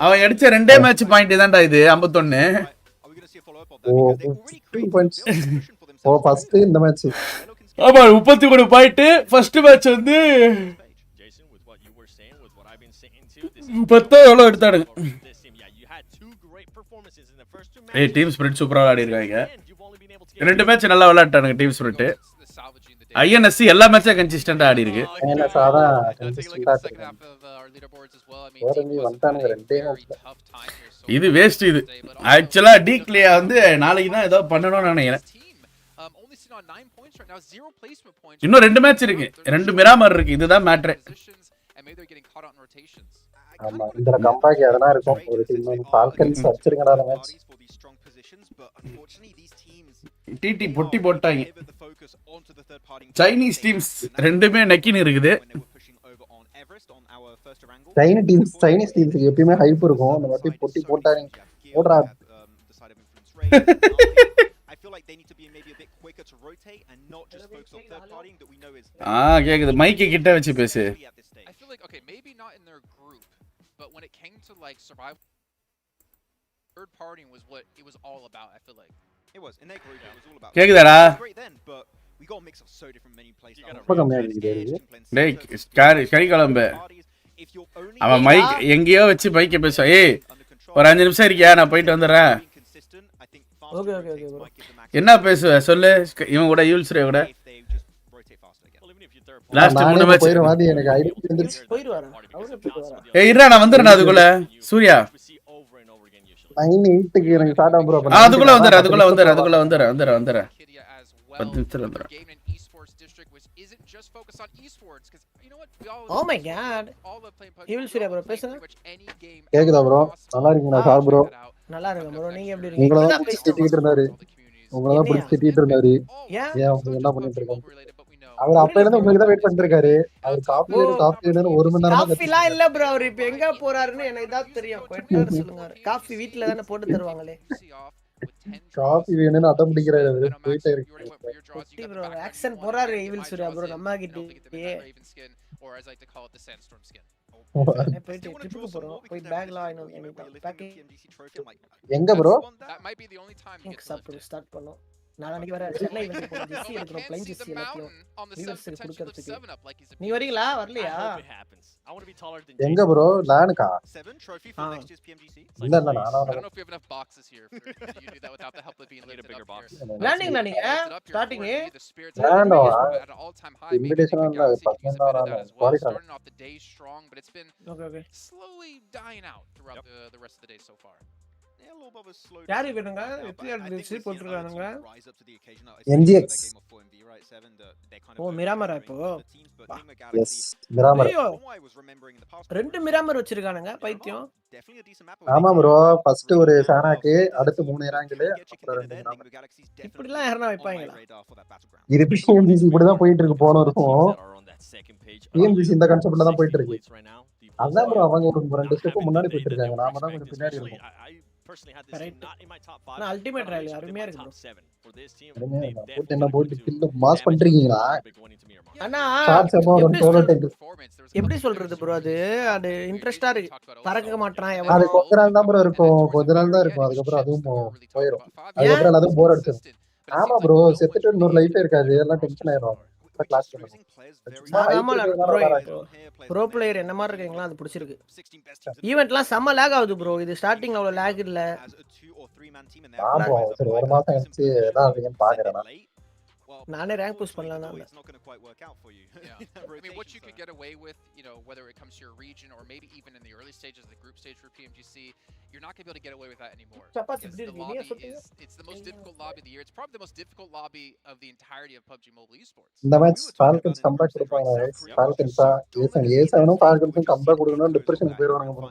அவன் அடிச்ச ரெண்டே மேட்ச் பாயிண்ட் தான்டா இது 51. ஓ ஃபர்ஸ்ட் இந்த மேட்ச் ஆமா 33 பாயிண்ட். ஃபர்ஸ்ட் மேட்ச் வந்து 10 எவ்வளவு எடுத்தானுங்க. ஏய் டீம் ஸ்பிரிட் சூப்பரா ஆடி இருக்காங்க. ரெண்டு மேட்ச் நல்லா விளையாட்டானுங்க டீம் ஸ்பிரிட். INS எல்லா மேட்சும் கன்சிஸ்டன்ட்டா ஆடி இருக்கு. INS ஆதா கன்சிஸ்டன்ட்டா இருக்கு. ஓரங்கி வந்தானுங்க ரெண்டே இது வேஸ்ட் இது. ஆக்சுவலா டீக்லியா வந்து நாளைக்கு தான் ஏதோ பண்ணணும்னு நினைக்கிறேன். இன்னும் ரெண்டு மேட்ச் இருக்கு. ரெண்டு மிராமர் இருக்கு. இதுதான் மேட்டர். ஆமா இந்த கம்பேக் எதனா இருக்கும் ஒரு டீம் ஃபால்கன்ஸ் அடிச்சிருங்கடா அந்த மேட்ச். டிடி பொட்டி போட்டாங்க. சைனீஸ் டீம்ஸ் ரெண்டுமே நக்கின்னு இருக்குது. சைனீஸ் டீம்ஸ்க்கு எப்பயுமே ஹைப் இருக்கும். அந்த வாட்டி பொட்டி போட்டாங்க. ஓடுறா. கேக்குது மைக் கிட்ட வச்சு பேசு. I feel like okay, maybe not in their group, but when it came to like survival, third partying was what it was all about. I feel like it was in their group. It was all about. கேக்குதாடா? Great then, but we got a mix of so different many places. டேய் கறி குழம்பு. அவன் mic எங்கேயோ வச்சு மைக்க பேச. ஏய் ஒரு 5 நிமிஷம் இருக்கியா நான் போயிட்டு வந்துடுறேன். Okay okay okay bro. என்ன பேசுவ சொல்லு. இவன் கூட யூல்ஸ்ரே கூட லாஸ்ட் 3 மேட்ச் போயிடுவாதி எனக்கு ஐடி வந்துருச்சு. போயிடுவாரா? அவரே போயிடுவாரா? ஏய் இருடா நான் வந்துறேன் அதுக்குள்ள. சூர்யா 9:08க்கு எனக்கு ஸ்டார்ட் ஆகும் ப்ரோ. அதுக்குள்ள வந்துற 10 நிமிஷத்துல வந்துற. Oh my god. Evil Surya bro பேசுங்க. கேக்குதா ப்ரோ? நல்லா இருக்கீங்களா சார் ப்ரோ? நல்லா இருக்கேன் ப்ரோ. நீங்க எப்படி இருக்கீங்க? உங்கள தான் திட்டிட்டு இருந்தாரு. உங்கள தான் புடிச்சு திட்டிட்டு இருந்தாரு. ஏன் உங்க என்ன பண்ணிட்டு இருக்கீங்க? அவர் அப்ப இருந்து உங்களுக்கு தான் வெயிட் பண்ணிட்டு இருக்காரு. அவர் காபி வேணும் 1 மணி நேரமா காஃபிலாம் இல்ல ப்ரோ. அவர் இப்ப எங்க போறாருன்னு எனக்கு தான் தெரியும். போயிட்டு சொல்லுங்க. காஃபி வீட்ல தான போட்டு தருவாங்களே. காபி வேணும்னு அடம் பிடிக்கிறாரு அவரு. போயிட்டே இருக்கு ப்ரோ. ஆக்சன் போறாரு ஈவில் சூர்யா ப்ரோ நம்ம கிட்டயே. or as I like to call it the sandstorm skin. போயிட்டு ட்ரிப்புக்கு போறோம். போய் பேக்லாம் எனக்கு பேக்கிங் எங்க bro? That might be the only time you get to start பண்ணோம். நாளைக்கு வர சென்னை வந்து போறோம். ஜெசி எடுக்கறோம். ப்ளைன் ஜெசி எல்லாத்தையும் வியூவர்ஸ்க்கு கொடுக்கிறதுக்கு. நீ வரீங்களா? வரலையா? எங்க bro? லானுக்கா? 7 trophy for next year's Pmgc. இல்ல I don't know if we have enough boxes here for you to do that without the help of being a bigger box. Landing நீங்க ஸ்டார்டிங் லேண்டோ இன்விடேஷன் இல்ல பர்சனலா sorry sir. Starting off the day strong, but it's been slowly dying out throughout the rest of the day so far. yeah, Lord Bobber's slowed யார் his இவனுங்க right now, but எத்தியா I think ட்ரிப்ஸ் we're seeing other போட்டுருக்கானுங்க teams rise up to the occasion. Especially NGX. with their game of 4MV, right, 7, they're kind of ஓ மிராமரா இப்போ overshadowing other teams, but Nima Yes, Galaxy, Miramar. ஐயோ from what I was remembering in the past, ரெண்டு Miramar வச்சிருக்கானுங்க பைத்தியம் definitely a decent map where they ஆமா can bro start first bringing ஒரு down the சானாக்கு files. Maybe அடுத்து the 3 team இறாங்கிள் can get chicken அப்புறம் dinner 2 then. Gram Nima Galaxy's definitely இப்படிலாம் யாருன்னா on my வைப்பாங்களா radar for that battleground. இது PMGC இப்படி தான் போயிட்டு இருக்கு போன வருஷம் PMGC இந்த கான்செப்ட்ல தான் போயிட்டு இருக்கு அதான் ப்ரோ அவங்க ஒரு 2 ஸ்டெப் முன்னாடி போயிட்டு இருக்காங்க நாம தான் கொஞ்சம் பின்னாடி இருக்கோம் கரெக்ட் ஆனா அல்டிமேட் ராயல் அருமையா இருக்கு ப்ரோ போட்டு என்ன போட்டு கில்ல மாஸ் பண்றீங்களா ஆனா ஷார்ட்ஸ் அப்போ ஒரு எப்படி சோலோ சொல் டேங்க் எப்படி சொல்றது ப்ரோ அது இன்ட்ரெஸ்டா இருக்கு பறக்க மாட்டான் அது எவனும் கொஞ்ச நாள் தான் ப்ரோ இருக்கும் கொஞ்ச நாள் தான் இருக்கும் அதுக்கப்புறம் அதுவும் போயிடும் அதுக்கப்புறம் எல்லாத்துக்கும் போர் அடிச்சிடும் ஆமா ப்ரோ செத்துட்டு இன்னொரு லைஃபே இருக்காது எல்லாம் டென்ஷன் ஆயிடும் கிளாஸ் பண்ணுவோம் சும்மா ஹைப் சாதாரணமா இருக்கிறதுனால ப்ரோ விளையாடாங்க ப்ரோ பிளேயர் என்ன மாதிரி இருக்கீங்களா அது பிடிச்சிருக்கு ஈவெண்ட்லாம் செம்ம லேக் ஆகுது ப்ரோ இது ஸ்டார்டிங்ல அவ்வளவு லேக் இல்ல பாப்போம் சரி ஒரு மாசம் கழிச்சு எதாவது ஆகுதுன்னு பாக்குறேன் நான். நானே ரேங்க் புஷ் பண்ணலாம் தான் Yeah. I mean, what you could get away with, you know, whether it comes to your region or maybe even in the early stages of the group stage for PMGC, you're not going to be able to get away with that anymore. Because the lobby it's the most difficult lobby of the year. It's probably the most difficult lobby of the entirety of PUBG Mobile Esports. இந்த match falcons comeback கொடுப்பாங்க ஃபால்கன்ஸா ஏசவனும் ஃபால்கன்ஸும் comeback கொடுக்கணும் டிப்ரெஷனுக்கு போயிடுவாங்க bro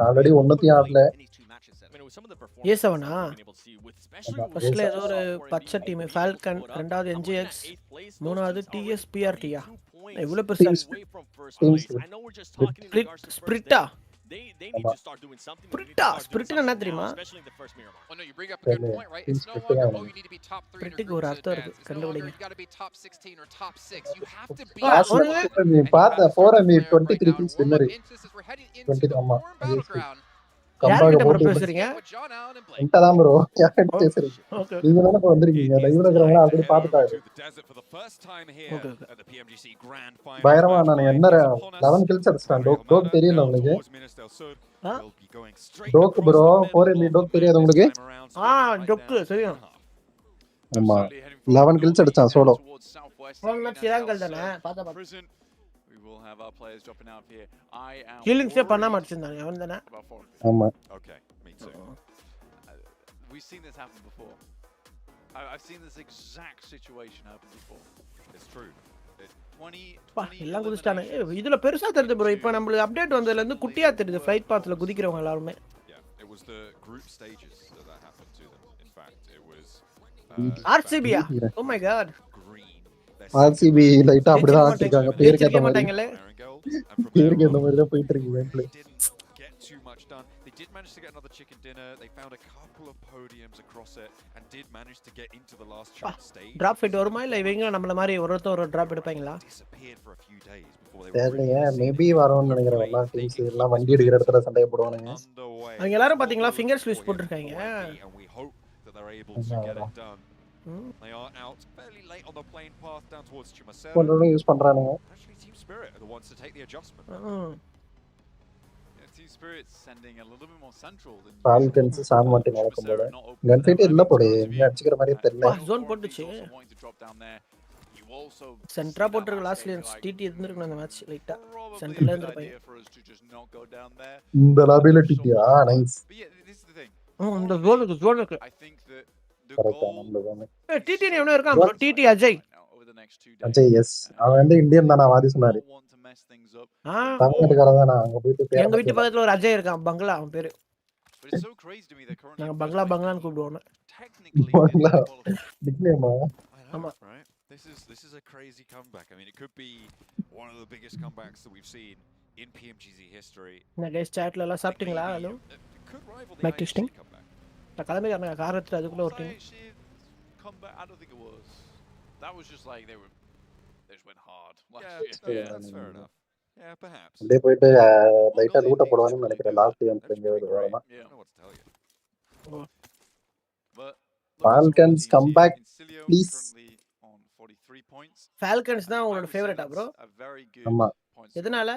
already ஒன்னத்தையும் ஆடல ஏசவனா ஃபர்ஸ்ட்ல ஏதோ ஒரு பச்சை team Falcon ரெண்டாவது என்ஜிஎக்ஸ் மூணாவது டிஎஸ்பிஆர்டியா எவ்வளவு பெருசா ஸ்பிரிட்டா ஸ்பிரிட்னா என்ன தெரியுமா Well, no, you bring up a good point, right? It's no longer, oh, you need to be top 3 in your ஸ்பிரிட்டுக்கு group ஒரு to அர்த்தம் இருக்கு advance. It's no longer, கண்டுபிடிங்க you got to be top 16 or top 6. You have to be நீ பார்த்த 4ME 23 piece winner 20 ஆமா comeback போட்டு பேசுறீங்க இன்டதான் bro யார்கிட்ட பேசுறீங்க நீங்க தான இப்ப வந்திருக்கீங்க லைவ்ல இருக்கறவங்க ஆல்ரெடி பாத்துட்டாங்க பயரமா நான் என்ன 11 கில்ஸ் அடிச்சான் டோக் தெரியல உங்களுக்கு டோக் ப்ரோ 4ME டோக் தெரியாது உங்களுக்கு டோக் தெரியும் ஆமா 11 கில்ஸ் அடிச்சான் சோலோ சிராங்கல் தானே பாத்தா பாத்து We'll have our players dropping out here. I am ஹீலிங்ஸே பண்ணாம அடிச்சிருந்தாங்க அவன் தானே ஆமா Okay, me too. We've seen this happen before. I've seen this exact situation happen before. It's true. 20 எல்லாம் குதிச்சிட்டானே இதுல பெருசா தெரியுது ப்ரோ இப்போ நம்மளுக்கு அப்டேட் வந்ததுல இருந்து குட்டியா தெரியுது ஃளைட் பாத்ல குதிக்கிறவங்க எல்லாரும் Yeah, it was the group stages that happened to them. In fact, it was ஆர்சிபியா ஓ மை காட் ஆர்சிபி லைட்டா அப்படிதான் ஆட்டிருக்காங்க பேருக்கு ஏத்த மாதிரி பேருக்கு ஏத்த மாதிரி தான் போயிட்டு இருக்கு game play get too much done. They did manage to get another chicken dinner. They found a couple of podiums across it and did manage to get into the last chance stage. Drop fight வருமா இல்ல இவங்க நம்மள மாதிரி ஒருத்தர் ஒரு drop எடுப்பாங்களா தெரியலையே maybe வரும்னு நினைக்கிறேன் எல்லா டீம்ஸ் எல்லாம் வண்டி எடுக்கிற இடத்துல சண்டை போடுவானுங்க அவங்க எல்லாரும் பாத்தீங்களா ஃபிங்கர் ஸ்விட்ச் போட்டுருக்காங்க They are out fairly late on the plane path down towards Chumacero. கொண்டோட யூஸ் பண்றானுங்க Actually, Team Spirit are the ones to take the adjustment. Team Spirit's sending a little bit more central than Falcons San Martin நடக்கும் போல கன் fight இல்ல போடு நீ அடிச்சுக்கிற மாதிரி தெரியல zone போட்டுச்சு சென்ட்ரா போட்டுருக்கு லாஸ்ட் லேன்ஸ் டிடி இருந்திருக்கும் அந்த மேட்ச் லைட்டா சென்டர்ல இருந்திருப்பாங்க இந்த லாபில டிடியா நைஸ் இந்த ஜோனுக்கு கரெக்ட்டா நம்ம டிடி எவனோ இருக்கான் bro TT Ajay Ajay yes அவன் வந்து இந்தியன் தானா வாதி சொன்னாரு தமிழ்நாட்டுக்காரன் தானா அங்க போயிட்டு எங்க வீட்டு பக்கத்துல ஒரு அஜய் இருக்கான் பங்களா அவன் பேரு நாங்க பங்களான்னு கூப்பிடுவோம் பங்களா நிக்நேமா ஆமா This is a crazy comeback. I mean, it could be one of the biggest comebacks that we've seen in PMGC history. நான் கைஸ் சாட்ல எல்லாம் சாப்பிட்டீங்களா ஹலோ மைக் டெஸ்டிங் நான் கிளம்பிக்கிறேன் காரத்துல அதுக்குள்ள ஒரு team comeback. I don't think it was. That was just like they just went hard. Yeah, that's fair enough. Yeah, perhaps. அப்படியே போயிட்டு லைட்டா லூட்ட போடுவாங்கன்னு நினைக்கிறேன் லாஸ்ட் கேம் தெரிஞ்ச ஒரு வாரமா I don't know what to tell you. Falcons come back please. Falcons தான் உங்களோட ஃபேவரட்டா ப்ரோ ஆமா எதனால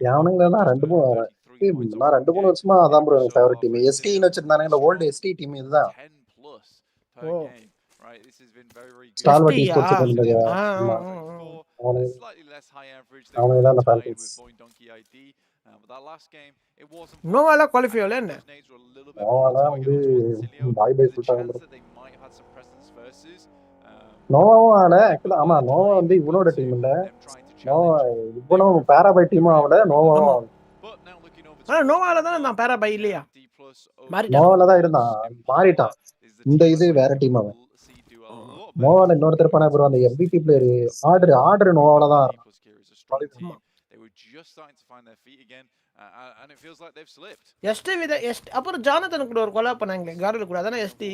யாவனுங்களா ரெண்டு மூணு வருஷமா அதான் ப்ரோ எனக்கு ஃபேவரட் டீம் எஸ்டி ன்னு வச்சிருந்தானே ஓல்ட் எஸ்டி டீம் இதுதான் ஓ ஸ்டால்வர்ட் ஸ்போர்ட்ஸ் இருந்தது ஆமா அவனுங்க தான் Falcons But that last game, it wasn't. நோவால குவாலிஃபை ஆகல என்ன? Those nades were a little bit more நோவால targeted வந்து towards Concilio. Bye bye There's a சொல்லிட்டாங்க chance bro. that they might have had some precedence versus. நோவாவும் ஆல ஆக்சுவலா ஆமா நோவா வந்து இவனோட டீம் இல்ல. நோவா இவனும் பேராபை டீமும் ஆகல நோவாவும் ஆகல. நோவால தான் நான் பேரா பை இல்லையா? மாறிட்டான். நோவால தான் இருந்தான் மாறிட்டான். இந்த இது வேற டீம் அவன். நோவால இன்னொருத்தர் பண்ண ப்ரோ அந்த எம்பிடி பிளேயர் ஆர்டர் நோவால தான். They were just starting to find their feet again, and it feels like they've slipped. ST with ST அப்புறம் ஜானதன் கூட ஒரு கொலாப் பண்ணாங்களே கார்டில் கூட அதானே எஸ்டி.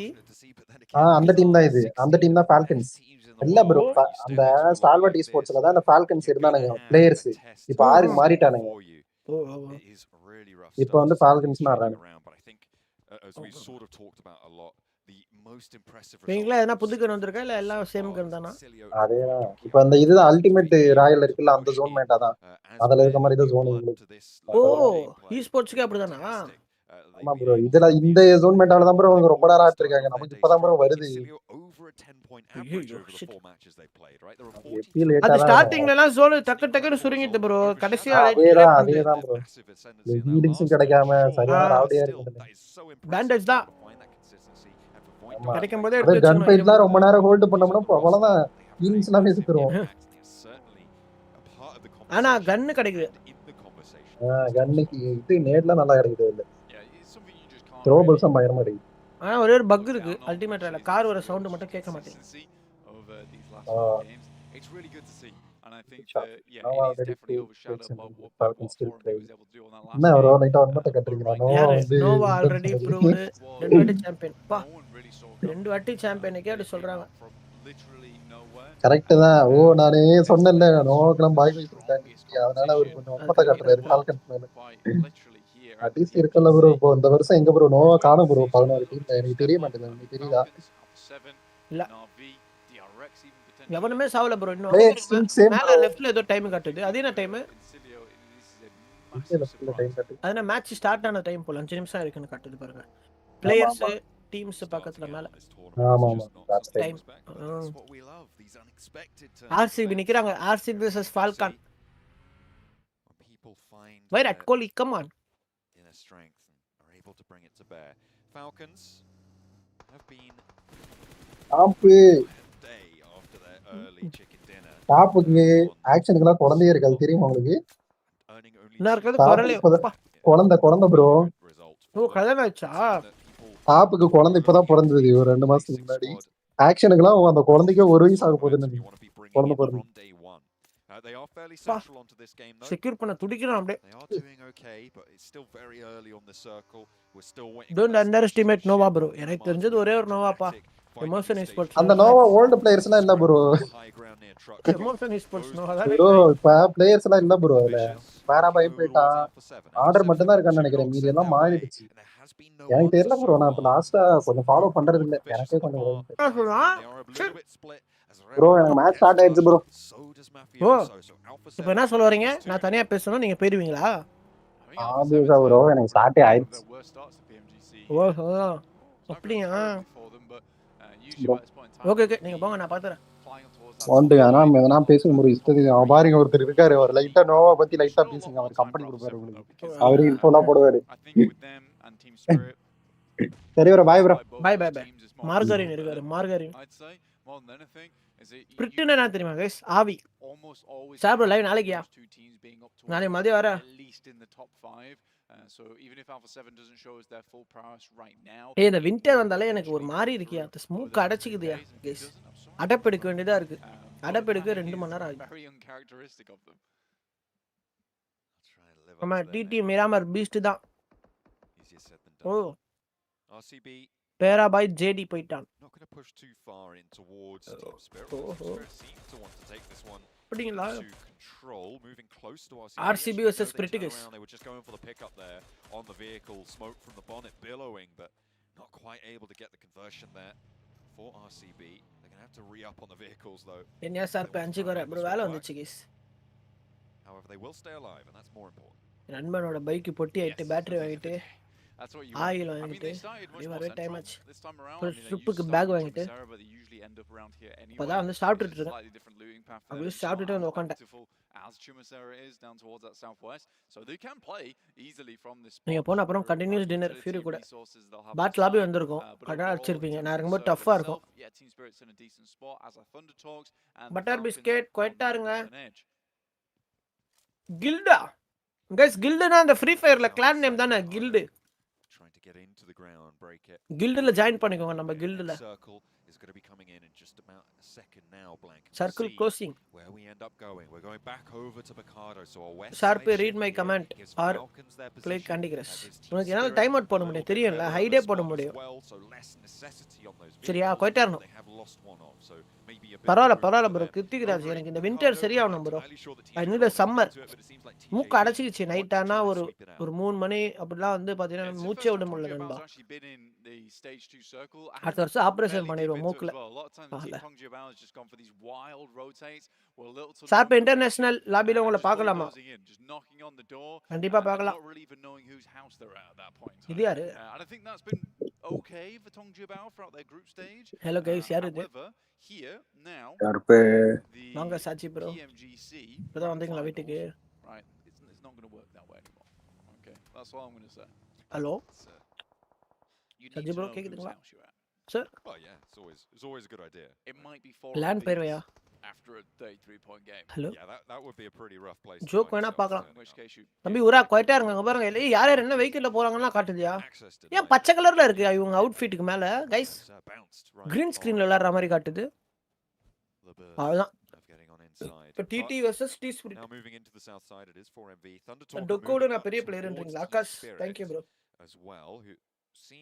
அந்த டீம் தான் இது. அந்த டீம் தான் ஃபால்கன்ஸ். இல்ல ப்ரோ அந்த ஸ்டால்வர்ட் ஸ்போர்ட்ஸ்ல தான் அந்த ஃபால்கன்ஸ் இருந்தானுங்க பிளேயர்ஸ். இப்போ ஆறுக்கு மாறிட்டானுங்க. இப்போ வந்து ஃபால்கன்ஸ் ஆடுறாங்க. As we sort of talked about a lot, the most impressive நீங்களே என்ன புது கன் வந்திருக்கா இல்ல எல்லாம் சேம் கன் தானா? அதேதான். இப்போ அந்த இது அல்டிமேட் ராயல் இருக்குல்ல அந்த ஜோன் மேட்டா தான். அதுல இருக்க மாதிரி தான் ஜோன் உங்களுக்கு. ஓ ஈஸ்போர்ட்ஸ்க்கு அப்படிதானா? ஆமா ப்ரோ இதுல இந்த ஜோன் மேட்டால தான் ப்ரோ அவங்க ரொம்ப நேரம் ஆடிட்டு இருக்காங்க. நமக்கு இப்பதான் ப்ரோ வருது. அது ஸ்டார்டிங்ல எல்லாம் ஜோன் டக்கு டக்குன்னு சுருங்கிட்டு ப்ரோ கடைசியா அதேதான் ப்ரோ. ஹீலிங்ஸும் கிடைக்காம சரியான ராவடியா இருக்கு. பேண்டேஜ் தான் கிடைக்கும் போதே எடுத்து கன் ஃபைட்லாம் ரொம்ப நேரம் ஹோல்ட் பண்ணோம்னா அவ்வளவுதான் ஹீலிங்ஸ் எல்லாம் சுத்துறோம். ஆனா கன் கிடைக்குது. கன்னுக்கு இது நேட்ல நல்லா கிடைக்குது இல்ல. த்ரோபல்ஸ் பயங்கரமா கிடைக்குது. ஆனா ஒரே ஒரு பக் இருக்கு அல்டிமேட்ல கார் வர சவுண்ட் மட்டும் கேட்க மாட்டேங்குது. It's really good to see, and I think that yeah, it is definitely overshadowed by what Forum was able to do on that last game. நான் ஒரு நைட் வந்து கட்டறீங்க. நோவா ஆல்ரெடி ப்ரூவ்டு ரெண்டு வாட்டி சாம்பியன். பா ரெண்டு வாட்டி சாம்பியனுக்கே அப்படி சொல்றாங்க. கரெக்ட் தான். ஓ நானே சொன்னேன்ல நோவாக்கெல்லாம் பாய் பை சொல்லிட்டாங்க. அதனால அவர் கொஞ்சம் ஒப்பத்த கட்டறாரு ஃபால்கன்ஸ் மேல. அட்லீஸ்ட் இருக்கல ப்ரோ. இப்போ இந்த வருஷம் எங்க ப்ரோ நோவா காணோம் ப்ரோ 16 டீம். எனக்கு தெரிய மாட்டேங்குது. உங்களுக்கு தெரியுதா? இல்ல எவனுமே சாவல ப்ரோ இன்னும். மேல லெஃப்ட்ல ஏதோ டைம் காட்டுது. அது என்ன டைம்? அதுனா மேட்ச் ஸ்டார்ட் ஆன டைம் போல 5 நிமிஷம் இருக்குன்னு காட்டுது பாருங்க. பிளேயர்ஸ் டீம்ஸ் பக்கத்துல மேல. ஆமா ஆமா டைம். ஆர்சிபி நிக்கறாங்க. RCB vs Falcon. Virat Kohli come on. Inner strength and are able to bring it to bear. Falcons have been டாப்புக்கு ஆக்ஷனுக்குலாம் குழந்தையே இருக்காது தெரியுமா உங்களுக்கு? என்ன இருக்குது குழந்தை ப்ரோ. ஓ கல்யாணம் ஆயிடுச்சா? டாப்புக்கு குழந்தை இப்பதான் பிறந்தது ஒரு 2 மாசத்துக்கு முன்னாடி. ஆக்ஷனுக்குலாம் அந்த குழந்தைக்கு 1 வயசு ஆக போகுதுன்னு குழந்தை பிறந்து. They are fairly central onto this game though. Secure பண்ண துடிக்குறான் அப்படியே. They are doing okay but it's still very early on the circle. We're still waiting. Don't underestimate Nova bro. எனக்கு தெரிஞ்சது ஒரே ஒரு நோவாப்பா. Emotion sports. அந்த நோவா ஓல்ட் பிளேயர்ஸ்லாம் இல்ல bro. Emotion sports Noah தான். Bro இப்ப பிளேயர்ஸ்லாம் இல்ல ப்ரோ. அதுல பாரா பை போய்ட்டா. ஆர்டர் மட்டும் தான் இருக்கான்னு நினைக்கிறேன். மீதி எல்லாம் மாறிடுச்சு. எனக்கு தெரியல ப்ரோ. நான் இப்ப லாஸ்டா கொஞ்சம் ஃபாலோ பண்றது இல்ல. எனக்கே கொஞ்சம் ப்ரோ எனக்கு மேட்ச் ஸ்டார்ட் ஆயிடுச்சு ப்ரோ. ஓ இப்போ என்ன சொல்ல வரீங்க? நான் தனியா பேசணும் நீங்க போயிடுவீங்களா? ஆபீஸா ப்ரோ எனக்கு ஸ்டார்ட் ஆயிடுச்சு. ஓஹோ அப்படியா? ஓகே ஓகே நீங்க போங்க நான் பாத்துறேன். வாண்ட் நான் பேசுங்க ப்ரோ. இஷ்டத்துக்கு அவன் பாருங்க ஒருத்தர் இருக்காரு. அவர் லைட்டா நோவா பத்தி லைட்டா பேசுங்க. அவர் கம்பெனி கொடுப்பாரு உங்களுக்கு. அவரு இன்ஃபோலாம் போடுவாரு. சரி bro bye bro. Bye bye bye. மார்கரின் இருக்காரு. மார்கரின் ஸ்பிரிட்னா என்ன தெரியுமா गाइस? ஆவி. சார் ப்ரோ லைவ் நாளைக்குயா? நாளை மதியம் வர. So even if Alpha 7 doesn't show us their full prowess right now. ஏய் இந்த வின்டர் வந்தாலே எனக்கு ஒரு மாதிரி இருக்கியா. அந்த ஸ்மூக் அடைச்சிக்குதுயா गाइस. அடப்பெடுக்க வேண்டியதா இருக்கு. அடப்பெடுக்க 2 மணி நேரம் ஆகுது. Very uncharacteristic of them. நம்ம டிடி மிராமர் பீஸ்ட் தான். ஓ RCB பேரா பாய் JD போய்ட்டான். Not going to push too far in towards Team Spirit. Spirit seem to want to take this one அப்படிங்களா? to control, moving close to RCB versus Spirit guys. They were just going for the pickup there on the vehicle, smoke from the bonnet billowing, but not quite able to get the conversion there for RCB. They're going to have to re-up on the vehicles though. என்ன sir pay 5 வர bro வேலை வந்துச்சு guys. However they will stay alive and that's more important. நண்பனோட bike பொட்டி ஆயிட்டு battery வாங்கிட்டு That's what you oil want. I mean, வாங்கிட்டு they started much அப்படியே more வரவே டைம் central ஆச்சு. this time around. ஒரு I mean, they ட்ரிப்புக்கு usually பேக் start in வாங்கிட்டு Pmgc, but they usually end up around here anyway. இப்பதான் வந்து சாப்பிட்டுட்டு இருக்கேன். Slightly different looting path there. அப்படியே It's not சாப்பிட்டுட்டு as வந்து உட்காந்துட்டேன். bountiful as Chumacera is down towards that southwest, so they can play easily from this நீங்க spot. போன அப்புறம் கண்டினியூஸ் டின்னர் ஃபியூரி கூட பாட் லாபி வந்திருக்கும். அதான் அடிச்சிருப்பீங்க. நான் இருக்கும்போது டஃப்பா இருக்கும். Yeah, Team Spirit's in a decent spot as our Thunder talks and butter biscuit குவைட்டா இருங்க. கில்டா கைஸ், கில்டுனா அந்த ஃப்ரீ ஃபயர்ல கிளான் நேம் தானே guild. trying to get into the ground, break it. கில்டுல ஜாயின் பண்ணிக்கோங்க நம்ம கில்டுல. Circle is going to be coming in just about a second now. Blank. Circle closing. Where we end up going. We're going back over to Picardo. So our west Sharp side read my here comment gives or Falcons their play position Candy Crush. as this team உனக்கு என்னால spirit time out பண்ண a முடியும் little bit தெரியும்ல, better ஹைடே on போட the spot முடியும். as well, so less necessity on those சரியா vehicles குவைட்டா that இருக்கணும். they have lost one of. So maybe a bit பரவாயில்ல of பரவாயில்ல room bro. there. Kiruthigaraj Over எனக்கு in இந்த வின்டர் Picardo, சரியாகணும் bro. entirely sure that I teams need will summer. do it, but it seems like மூக்கு TK அடைச்சிக்கிச்சு want நைட்டானா to ஒரு sweep it out. ஒரு 3 மணி அப்படிலாம் வந்து பாத்தீங்கன்னா It's the மூச்சே first விட time முடியல Pongjiabao's நண்பா. actually been in the stage 2 circle. அடுத்த வருஷம் ஆபரேஷன் பண்ணிடுவோம் Into it மூக்குல. as well. A lot of times ஆகல. Team Pongjiabao has just gone for these wild rotates. Well, little to sharp no international லாபில உங்களை just பார்க்கலாமா? bulldozing in, just knocking on the door, கண்டிப்பா and பார்க்கலாம். not really even knowing whose house they're at that point. இது யாரு? And I think that's been okay for Pongjiabao throughout their group stage. Hello guys, யார் இது? However, here now the வாங்க சாச்சி bro. Pmgc இப்பதான் வந்தீங்களா வீட்டுக்கு? right, it's not going to work that way anymore. Okay, that's all I'm going to say. Hello You need Chachi to bro know whose கேக்குதுங்களா? house you're at. Sir Well, yeah, it's always a good idea. It might be 4 land போயிருவையா? after a 33-point game. Hello Yeah, that would be a pretty rough place. Joke வேணா பார்க்கலாம். In which case you தம்பி ஊரா குவைட்டா இருங்க. அங்க பாருங்க. ஏய் யார் யார் என்ன வெஹிக்கிள்ல போறாங்கன்னா காட்டுதியா? ஏன் பச்சை கலர்ல இருக்கு இவங்க அவுட்ஃபிட்டுக்கு மேல கைஸ்? கிரீன் ஸ்கிரீன்ல விளையாடுற மாதிரி காட்டுது. அவ்வளவுதான். இப்போ TT versus T Spirit. Now moving into the south side, it is 4MV. Thunder Talk டொக்கோட நான் பெரிய பிளேயர்ன்றீங்களா? Akash, thank you bro. as well, who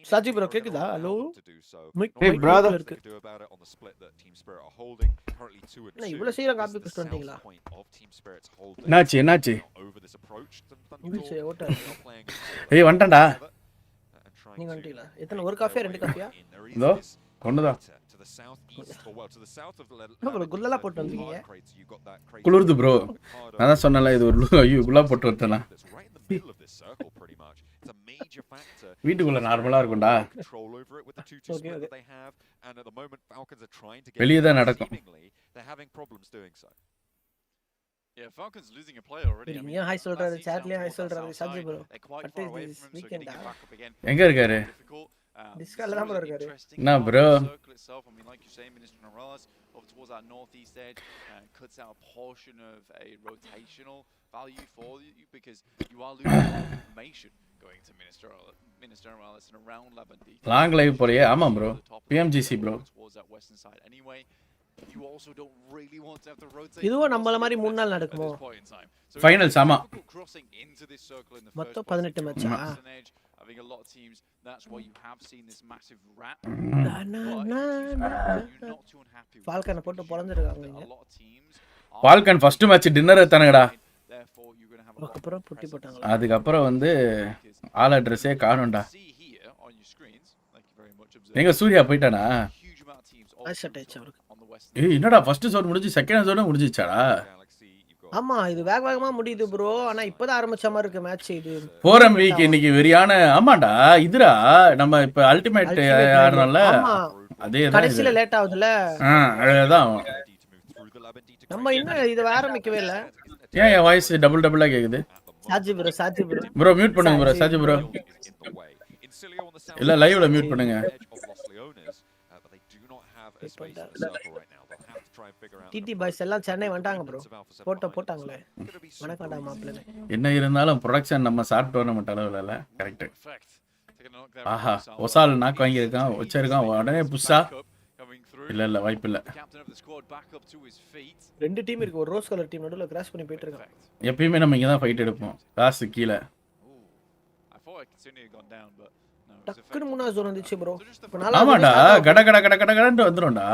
Saji bro கேக்குதா? Hello Hey brother, to do about it on the split that Team Spirit are holding. Currently 2 and 2. இவ்வளவு சீக்கிரம் copy paste பண்ணிட்டீங்களா? Of Team Spirit's holding. என்னாச்சு Over this approach. English ஓட்ட. ஏய் வந்துட்டேன்டா. நீங்க வந்துட்டீங்களா? எத்தனை ஒரு காஃபியா ரெண்டு காஃபியா? இதோ கொண்டுதான். To the southeast, or well, to the south of the bro குல்லலா போட்டு வந்தீங்க. you got that crate. குளிருது ப்ரோ. நான் தான் சொன்னல இது ஒரு ஐயோ குல்லா போட்டு வரதனா. That's right in the middle of this circle pretty much. It's a major factor. வீட்டுக்குள்ள நார்மலா இருக்கும்டா. Control over it with the 2-2 split that they have, and at the moment Falcons are trying to get வெளிய தான் நடக்கும். seemingly they're having problems doing so. Yeah, Falcons losing a player already. நீ high சொல்றாரு, சாட்லயே high சொல்றாரு Saji bro. Quite far away from him, so getting it back up again. எங்க இருக்காரு? டிஸ்கால தான் bro இருக்காரு. என்ன bro? Circle itself, I mean, like you say, Minister Morales, over towards that northeast edge, cuts out a portion of a rotational value for you because you are losing a lot of information going to Minister Morales and around Lavandi. Long live போறியே? ஆமா bro. PMGC bro. Towards that western side anyway. You also don't really want to have to rotate. இதுவும் நம்மள மாதிரி 3 நாள் நடக்குமோ? Finals ஆமா. Crossing into this circle in the மொத்தம் 18 match. I think a lot of teams, that's why you have seen this massive rat. ஃபால்கனை போட்டு பொளந்திருக்காங்க இங்க. ஃபால்கன் ஃபர்ஸ்ட் மேட்ச் டின்னர் எடுத்தானுங்கடா. அப்புறம் புட்டி போட்டாங்க. அதுக்கு அப்புறம் வந்து ஆல் அட்ரஸே காணோம்டா. எங்க சூர்யா போய்ட்டானா? ஆஷட் ஆயிச்சு அவருக்கு. ஏய் என்னடா ஃபர்ஸ்ட் ஜோன் முடிஞ்சு செகண்ட் ஜோன் முடிஞ்சிச்சாடா? ஆமா இது வேகமா முடியுது ப்ரோ. ஆனா இப்போதான் ஆரம்பிச்ச மாதிரி இருக்கு மேட்ச் இது. 4M வீக் இன்னைக்கு வெரியான ஆமாடா இதுடா நம்ம இப்ப அல்டிமேட் ஆடுறோம்ல அதேதான் கடைசில லேட் ஆகுதுல. அதேதான் நம்ம இன்னும் இத ஆரம்பிக்கவே இல்ல. ஏன் என் வாய்ஸ் டபுளா கேக்குது? சாஜி ப்ரோ ப்ரோ மியூட் பண்ணுங்க ப்ரோ சாஜி ப்ரோ. இல்ல லைவ்ல மியூட் பண்ணுங்க. டிடி பாய்ஸ் எல்லாம் சென்னை வந்தாங்க ப்ரோ. போட்டாங்களே. வணக்கம்டா மாப்ளனே. என்ன இருந்தாலும் ப்ரொடக்ஷன் நம்ம ஷார்ட் டோர்னமென்ட் அளவுல இல்ல. கரெக்ட். ஆஹா ஒசால் நாக் வாங்கி இருக்கான் வச்சிருக்கான் உடனே புஷா. இல்ல வாய்ப்பு இல்ல. ரெண்டு டீம் இருக்கு. ஒரு ரோஸ் கலர் டீம் நடுவுல கிராஸ் பண்ணி போயிட்டு இருக்காங்க. எப்பயுமே நம்ம இங்க தான் ஃபைட் எடுப்போம். காசு கீழ. டக்குனு மூணா ஜோன் வந்துச்சு ப்ரோ. ஆமாடா கடன்னு வந்துரும்டா.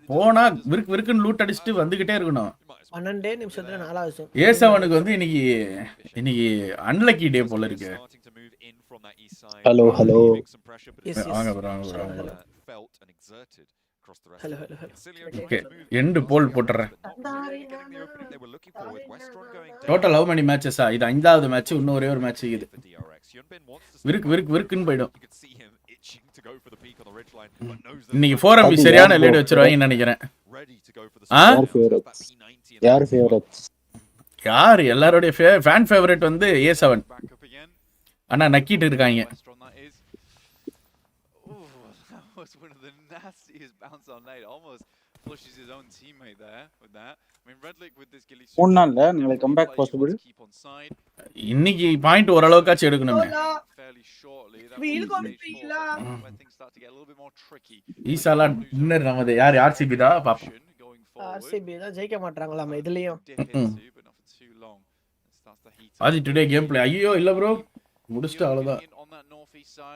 போனா விருக்குன்னு லூட் அடிச்சிட்டு வந்துகிட்டே இருக்கணும். 12 நிமிஷத்துல 4வது ஜோன். A7க்கு வந்து இன்னைக்கு அன்லக்கி டே போல இருக்கு. ஹலோ வாங்க ப்ரோ ஹலோ ஓகே எண்ட் போல் போட்டுறேன். Total how many matches? இது 5வது மேட்ச். இன்னும் ஒரே ஒரு மேட்ச் இது. விருக்குன்னு போயிடும். இன்னைக்கு 4MV சரியான லீடு வச்சிருவாங்கன்னு நினைக்கிறேன். யார் எல்லாரோடைய ஃபேன் ஃபேவரட் வந்து A7. ஆனா நக்கிட்டு இருக்காங்க. Was one of the nastiest bounce on night. Almost flushes his own teammate there with that. I mean, Redlick with this Gilly. நாளைக்கு கம்பேக் பாசிபிள். இன்னைக்கு பாயிண்ட் ஓரளவுக்காச்சும் எடுக்கணுமே. Fairly shortly. ஈசாலா டின்னர் நமது யார் RCB தான் பாப்போம். RCB தான் ஜெயிக்க மாட்டாங்களாமா இதுலயும். ஆதி டுடே கேம் ப்ளே ஐயோ இல்ல ப்ரோ முடிச்சிட்டு அவ்வளவுதான்.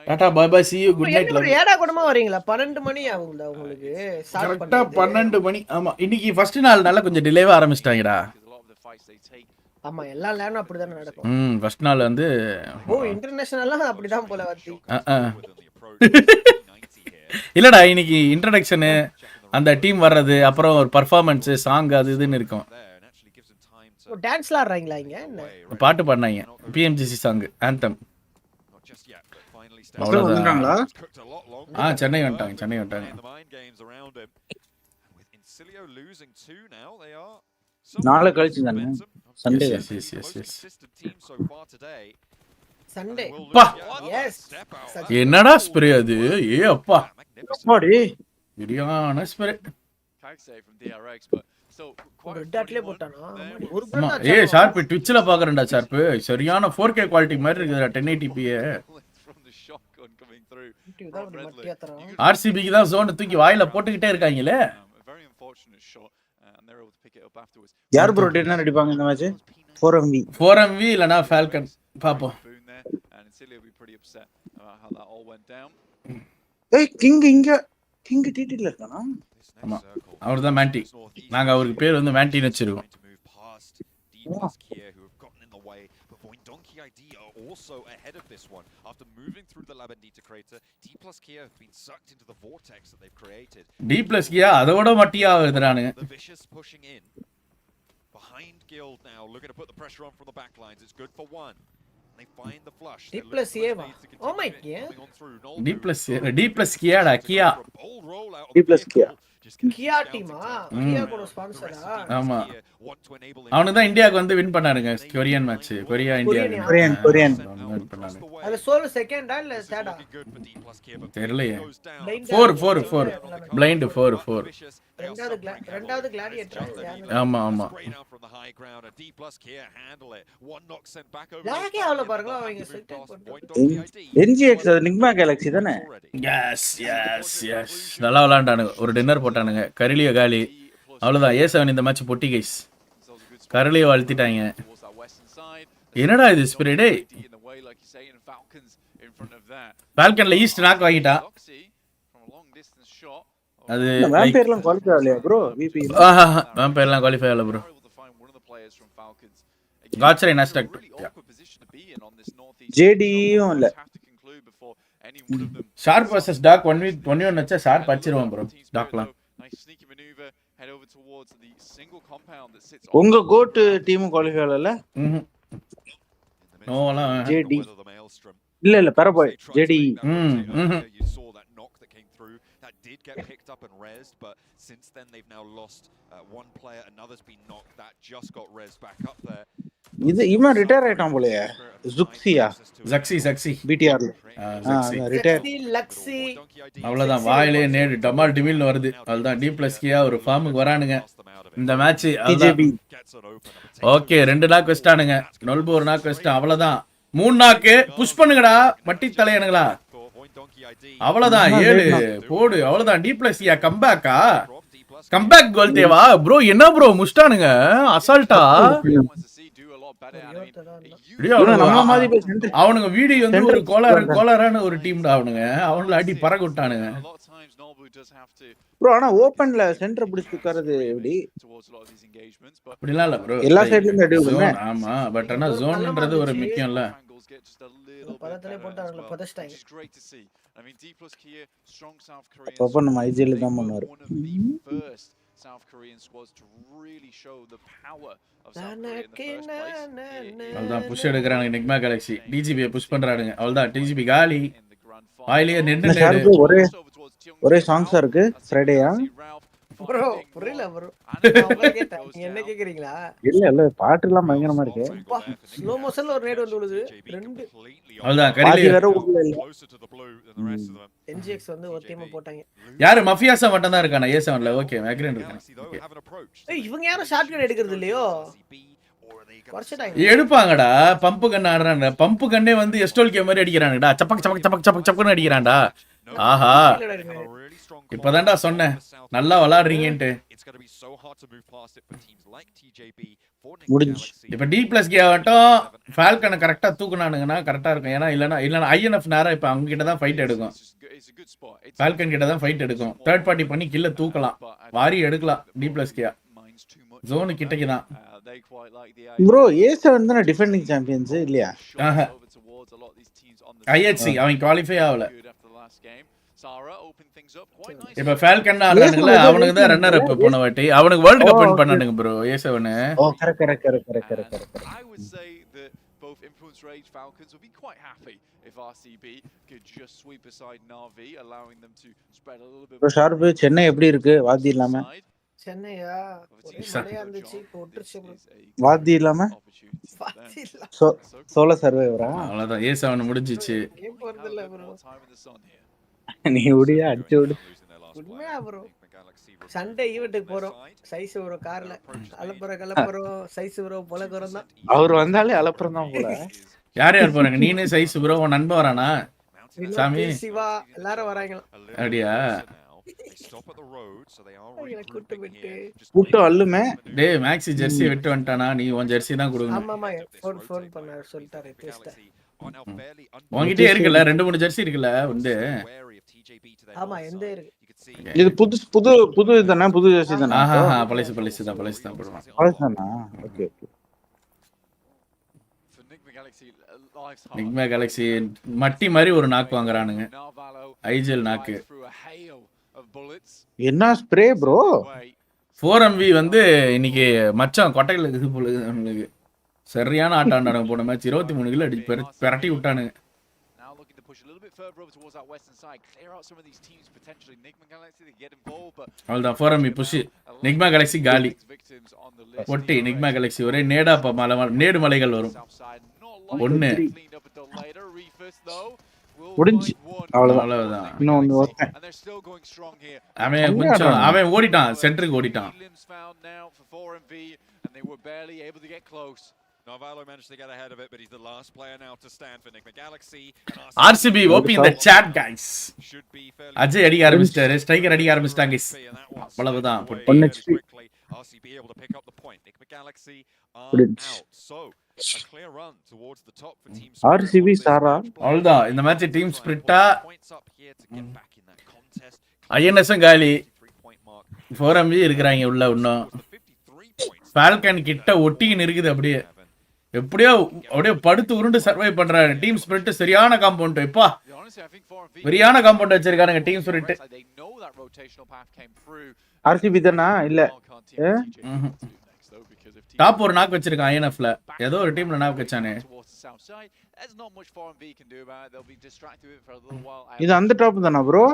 Tata bye bye see you good night. ஏடா கூடமா வரீங்களா 12 மணி ஆகும்டா உங்களுக்கு கரெக்ட்டா 12 மணி. ஆமா இன்னைக்கு ஃபர்ஸ்ட் நாள் நல்லா கொஞ்சம் டிலேவா ஆரம்பிச்சிட்டாங்கடா. ஆமா எல்லா லேனும் அப்படிதான் நடக்கும். ஃபர்ஸ்ட் நாள் வந்து இன்டர்நேஷனலா அப்படிதான் போல வத்தி. இல்லடா இன்னைக்கு இன்ட்ரோடக்ஷன் அந்த டீம் வர்றது அப்புறம் ஒரு பெர்ஃபார்மன்ஸ் சாங் அது இதுன்னு இருக்கும். டான்ஸ்ல ஆடுறாங்களா இங்க என்ன? பாட்டு பாடுனாங்க PMGC சாங் ஆந்தம். வந்துட்டாங்களா? சென்னை வந்துட்டாங்க. நாளை கழிச்சு தானே சண்டே. சண்டே பா என்னடா ஸ்ப்ரே அது? ஏ அப்பா அப்பாடி சரியான ஸ்ப்ரே. ஷார்ப் ட்விட்ச்ல பாக்குறேன்டா ஷார்ப் சரியான 4K குவாலிட்டி மாதிரி இருக்குடா 1080p. RCBக்கு தான் ஜோன் தூக்கி வாயில போட்டுக்கிட்டே இருக்காங்களே. யார் ப்ரோ டின்னர் அடிப்பாங்க இந்த மேட்ச்? 4MV இல்லனா ஃபால்கன் பாப்போம். ஏய் கிங் டிடில இருக்கானா? ஆமா அவர்தான் மேண்டி. நாங்க அவருக்கு பேர் வந்து மேண்டின்னு வச்சிருக்கோம். Also ahead of this one after moving through the Labandita crater, D+Kia have been sucked into the vortex that they've created. D+Kia அதோட மட்டியா வருதுறானுங்க. The Vicious pushing in behind Guild now looking to put the pressure on from the back lines. It's good for one. They find the flush. D+Kia oh my god. D+Kia டா கியா. D+Kia கியா டீமா? கியா கூட ஸ்பான்சரா? ஆமா அவனுக்கு தான் இந்தியாக்கு வந்து win பண்ணாருங்க Korean match. Korea India Korean win பண்ணாங்க. அது சோலோ செகண்டா இல்ல தேர்டா? தெரியலையே. 4 பிளைண்ட் 4 ரெண்டாவது கிளாடியேட்டர். ஆமா லாகே அவள பாருங்க அவங்க செட் போட்டு. NGX நிக்மா கேலக்ஸி தானே? எஸ் நல்லா விளையாண்டானுங்க. ஒரு டின்னர் போட்டானுங்க கரிலிய காலி. அவ்வளவுதான் A7 இந்த மேட்ச் பொட்டி கைஸ். கரிலிய வாழ்த்திட்டாங்க. என்னடா இது ஸ்பிரே டே? ஃபால்கன்ல ஈஸ்ட் நாக் வாங்கிட்டான். அது வேம்பயர்லாம் குவாலிஃபை ஆகலையா ப்ரோ? VP வேம்பயர்லாம் குவாலிஃபை ஆகல ப்ரோ. காட்சரை நாஸ்டாக் JDயும் இல்ல. ஷார்ப் vs டாக் 1v1 வச்சா ஷார்ப் அடிச்சிருவான் ப்ரோ டாக்லாம். உங்க கோட் டீம் குவாலிஃபை ஆகல? நோலாம் JD இல்ல பரபாய் JD. Did get picked up and rezzed, but since then they've now lost one player. Another's been knocked. That just got rezzed back up there. இவன் retire ஆயிட்டான் போலயே. ஜக்ஸி BTR retire லக்ஸி. அவ்வளவுதான் வாயிலே நேடு டமால் டிமில்னு வருது. அதுதான் D+Kia ஒரு ஃபார்முக்கு வரானுங்க இந்த மேட்ச். ஓகே 2 நாக் வெஸ்டானுங்க. நொல்பு ஒரு நாக் வெஸ்டான். அவ்வளவுதான் 3 நாக்கு புஷ் பண்ணுங்கடா மட்டி தலையனுங்களா. அவ்வளவுதான் 7 போடு. அவ்வளவுதான் D+Kia கம்பேக் கோல் தேவா ப்ரோ. என்ன ப்ரோ முஸ்டானுங்க அசால்ட்டா. அவனுங்க வீடியோ வந்து ஒரு கோலாரான ஒரு டீம்டா. அவனுங்கள அடி பறக்க விட்டானுங்க ப்ரோ. ஆனா ஓபன்ல சென்டர் பிடிச்சு உட்கார்றது எப்படி? அப்படிலாம் இல்ல ப்ரோ. எல்லா சைடுலயும் அடி விடுங்க. ஆமா பட் ஆனா ஜோன்ன்றது ஒரு முக்கியம் இல்ல. பதத்திலே போட்டாங்க பதஸ்டாங்க. அப்ப நம்ம ஐஜில தான் பண்ணுவாரு. South Korean squads to really show the power of South Korea in the first place. அவ்வளவுதான் புஷ் எடுக்கறாங்க நிக்மா கேலக்ஸி டிஜிபியை புஷ் பண்றானுங்க அவ்வளவுதான் டிஜிபி காலி வாயிலேயே நின்று நேடு ஒரே சாங்ஸா இருக்கு ஃப்ரைடேயா ப்ரோ புரியல ப்ரோ உங்களை கேட்டேன் நீங்க என்ன கேக்குறீங்களா இல்ல பாட்டு எல்லாம் பயங்கரமா இருக்கு ஸ்லோ மோஷன்ல ஒரு நேடு வந்து விழுது ரெண்டு அவ்வளவுதான் பாதி கரிலே வேற உள்ள இல்ல என்ஜிஎக்ஸ் வந்து ஒரு டீம் போட்டாங்க யாரு மஃபியாஸா மட்டும் தான் இருக்கானா A7ல ஓகே மேக்ரேன் இருக்கான் ஏய் இவங்க யாரும் ஷாட்கன் எடுக்கிறது இல்லையோ எடுப்பாங்கடா பம்பு கண்ணு ஆடுறான்டா பம்பு கண்ணே வந்து எஸ்டோல்கே மாதிரி அடிக்கிறானுடா சப்பக் சப்பக் சப்பக் சப்பக் சப்பக்னு அடிக்கிறான்டா ஆஹா இப்பதான்டா சொன்னேன் நல்லா விளையாடுறீங்கன்ட்டு முடிஞ்சு இப்ப D+K ஆகட்டும் ஃபால்கனை கரெக்டா தூக்குனானுங்கன்னா கரெக்டா இருக்கும் ஏன்னா இல்லனா INF நேரா இப்ப அவங்க கிட்ட தான் ஃபைட் எடுக்கும் ஃபால்கன் கிட்ட தான் ஃபைட் எடுக்கும் தேர்ட் பார்ட்டி பண்ணி கில்ல தூக்கலாம் வாரி எடுக்கலாம் D+K ஜோனு கிட்டக்கு தான் ப்ரோ A7 தான டிஃபெண்டிங் சாம்பியன்ஸ் இல்லையா IHC அவன் குவாலிஃபை ஆகல இப்ப ஃபால்கன் ஆடுறானுங்கள அவனுக்கு தான் ரன்னர் அப் போன வாட்டி அவனுக்கு வேர்ல்ட் கப் வின் பண்ணானுங்க bro A7 oh correct both Influence Rage Falcons will be quite happy if RCB could just sweep aside Na'Vi, allowing them to spread a little bit. Bro sharp Chennai எப்படி இருக்கு வாதி இல்லாம சென்னையா ஒரே மழையா இருந்துச்சு போட்டுருச்சு ப்ரோ வாதி இல்லாம சோலோ சர்வைவரா அவ்வளவுதான் A7 முடிஞ்சிச்சு கேம் போறது இல்ல ப்ரோ நீ உடியா அடிச்சு விடு உண்மையா ப்ரோ சண்டே ஈவென்ட்டுக்கு போறோம் சைஸ் ப்ரோ கார்ல கலப்புறோம் சைஸ் ப்ரோ பொலக்குறோம் தான் அவர் வந்தாலே அலப்புறம் தான் போல யார் போறாங்க நீனே சைஸ் ப்ரோ உன் நண்பன் வரானா சாமி சிவா எல்லாரும் வராங்களா அப்படியா கூட்டம் அல்லுமே டேய் மேக்ஸி ஜெர்சி விட்டு வந்துட்டானா நீ உன் ஜெர்சி தான் கொடுக்கணும் ஆமாமா ஃபோன் பண்ண சொல்லிட்டாரு பேஸ்ட் உன்கிட்டயே இருக்குல்ல 2-3 ஜெர்சி இருக்குல்ல வந்து ஆமா எந்த இருக்கு இது புது தானே புது ஜெர்சி தானே பழைசு தான் போடுவான் பழசுதானா ஓகே நிக்மா கேலக்ஸி மட்டி மாதிரி ஒரு நாக்கு வாங்குறானுங்க ஐஜிஎல் நாக்கு என்ன ஸ்ப்ரே ப்ரோ 4MV வந்து இன்னைக்கு மச்சான் கொட்டையில இது போல நம்மளுக்கு சரியான ஆட்டம் ஆண்டானுங்க போன மேட்ச் 23 கிலோ அடி பெரட்டி விட்டானுங்க அவ்வளோதான் 4MV புஷ் நிக்மா கேலக்ஸி காலி ஒட்டி நிக்மா கேலக்ஸி ஒரே நேடா நேடு மலைகள் வரும் ஒண்ணு முடிஞ்சு அவ்வளவுதான் இன்னொன்னு ஒருத்தன் அவன் ஓடிட்டான் சென்டருக்கு ஓடிட்டான் Narvalo managed to get ahead of it, but he's the last player now to stand for Nigma Galaxy. RCB open in the chat, guys. Ajay அடிக்க ஆரம்பிச்சிட்டாரு ஸ்ட்ரைக்கர் அடிக்க ஆரம்பிச்சிட்டாங்க guys அவ்வளவுதான் RCB able to pick up the point. Nigma Galaxy are out. So a clear run towards the top for team RCB சாரா அவ்வளவுதான் இந்த match team ஸ்பிரிட்டா INS காலி 4MV இருக்கறாங்க உள்ள இன்னும் ஃபால்கன் கிட்ட ஒட்டின்னு இருக்குது அப்படியே அப்படியே படுத்து உருண்டு சர்வை பண்றாங்க டீம் ஸ்பிரிட் சரியான காம்பவுண்ட் இப்பா சரியான காம்பவுண்ட் வச்சிருக்காங்க டீம் ஸ்பிரிட் RCB தானா இல்ல டாப் ஒரு நாக் வச்சிருக்கான் INFல ஏதோ ஒரு டீம்ல நாக் வச்சானே இது அந்த டாப் தானா ப்ரோ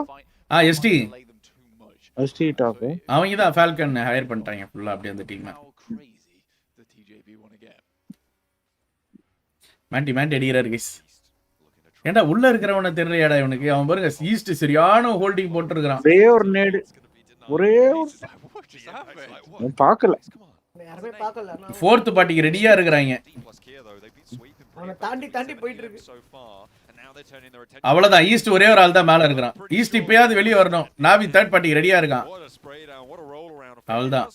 ST டாப் அவங்க தான் ஃபால்கன் ஹையர் பண்ணிட்டாங்க ஃபுல்லா அப்படியே அந்த டீம் மாண்டி அடிக்கிறாரு கைஸ் ஏன்டா உள்ள இருக்கிறவன தெரியலையாடா இவனுக்கு அவன் பாருங்க ஈஸ்ட் சரியான ஹோல்டிங் போட்டுருக்கான் ஒரே பார்க்கல யாருமே பார்க்கல ஃபோர்த் பார்ட்டிக்கு ரெடியா இருக்கறாங்க அவனை தாண்டி போயிட்டு இருக்கு அவ்வளவுதான் ஈஸ்ட் ஒரே ஒரு ஆள் தான் மேல இருக்கிறான் ஈஸ்ட் இப்பயாவது வெளியே வரணும் நாவி தேர்ட் பார்ட்டிக்கு ரெடியா இருக்கான் அவ்வளவுதான்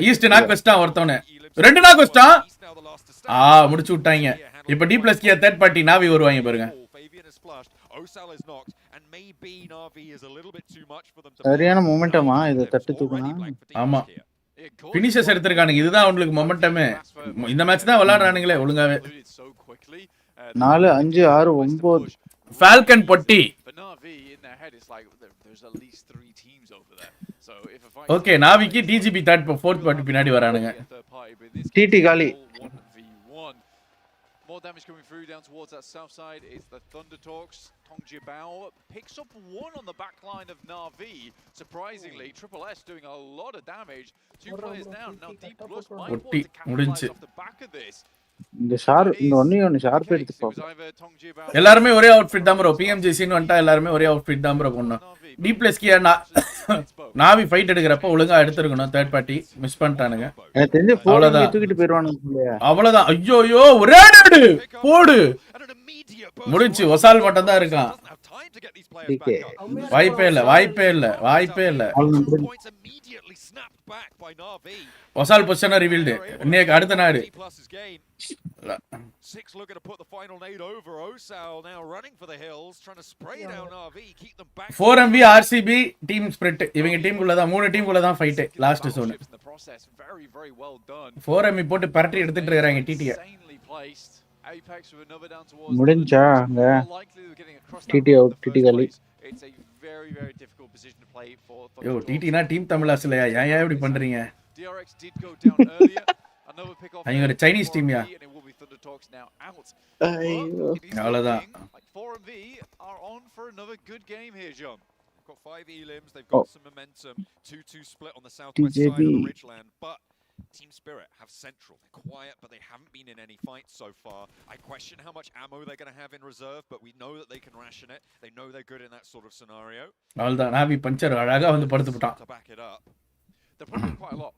ஈஸ்ட் நாக் வச்சிட்டான் ஒருத்தவனு 2 நாக் வச்சிட்டான் முடிச்சு விட்டாங்க இப்ப D+K தேர்ட் பார்ட்டி நாவி வருவாங்க பாருங்க சரியான மொமெண்டமா இத தட்டி தூக்குனா ஆமா ஃபினிஷர்ஸ் எடுத்துட்டானுங்க இதுதான் உங்களுக்கு மொமெண்டமே இந்த மேட்ச் தான் விளையாடுறானுங்களே ஒழுங்காவே 4 5 6 9 ஃபால்கன் பொட்டி head, it's like there's at least 3 teams over there. So if a fight okay நாவிக்கு டிஜிபி தேர்ட் ஃபோர்த் பார்ட்டி பின்னாடி வரானுங்க. டிடி காலி. 1v1. More damage coming through down towards that south side. It's the Thunder Talks. Tong Jiabao picks up 1 on the back line of Na'Vi. Surprisingly, Triple S doing a lot of damage. 2 players down. Now Deep Plus might want to capitalize off the back of this. இந்த sharp இந்த ஒண்ணு sharp எடுத்து போ. எல்லாரும் ஒரே outfit தான் bro. PMGC ன்னு வந்தா எல்லாரும் ஒரே அவுட்ஃபிட் தான் bro பண்ணோம். D plus K Navi fight எடுக்கறப்ப ஒழுங்கா எடுத்துக்கணும். தேர்ட் பார்ட்டி மிஸ் பண்ணிட்டானுங்க. எனக்கு தெரிஞ்சு போறத தூக்கிட்டு போய்டுவானுங்க. அவ்வளவுதான். ஐயோ ஒரே நேடு போடு. முடிஞ்சு ஒசால் மட்டும் தான் இருக்கான். வாய்ப்பே இல்ல. ஒசால் பொசிஷன் ரிவீல்டு. இன்னைக்கு அடுத்த நாடு. 6 looking to put the final nade over. Osal now running for the hills, trying to spray down RV, keep them back. 4MV RCB team spirit. இவங்க டீமுக்குள்ள தான் 3 டீமுக்குள்ள தான் fight last zone. Very very well done. 4MV போட்டு பரட்டி எடுத்துட்டு இருக்காங்க டிடியை. Apex with another down towards முடிஞ்சாங்க. டிடி அவுட் டிடி காலி. It's a very very difficult position to play for. Yo டிடினா டீம் தமிழாஸ் இல்லையா? ஏன் இப்படி பண்றீங்க? DRX did go down earlier. Another pick off. அவங்க ஒரு சைனீஸ் டீம்யா. அவ்வளவுதான். 4MV are on for another good game here, John. They've got 5 elims, they've got some momentum. 2-2 split on the southwest side of the Ridgeland, but Team Spirit have Central. They're quiet, but they haven't been in any fights so far. I question how much ammo they're going to have in reserve, but we know that they can ration it. They know they're good in that sort of scenario. அவ்வளவுதான். நாவி puncture அழகா வந்து படுத்து போட்டான். They're probably quite a lot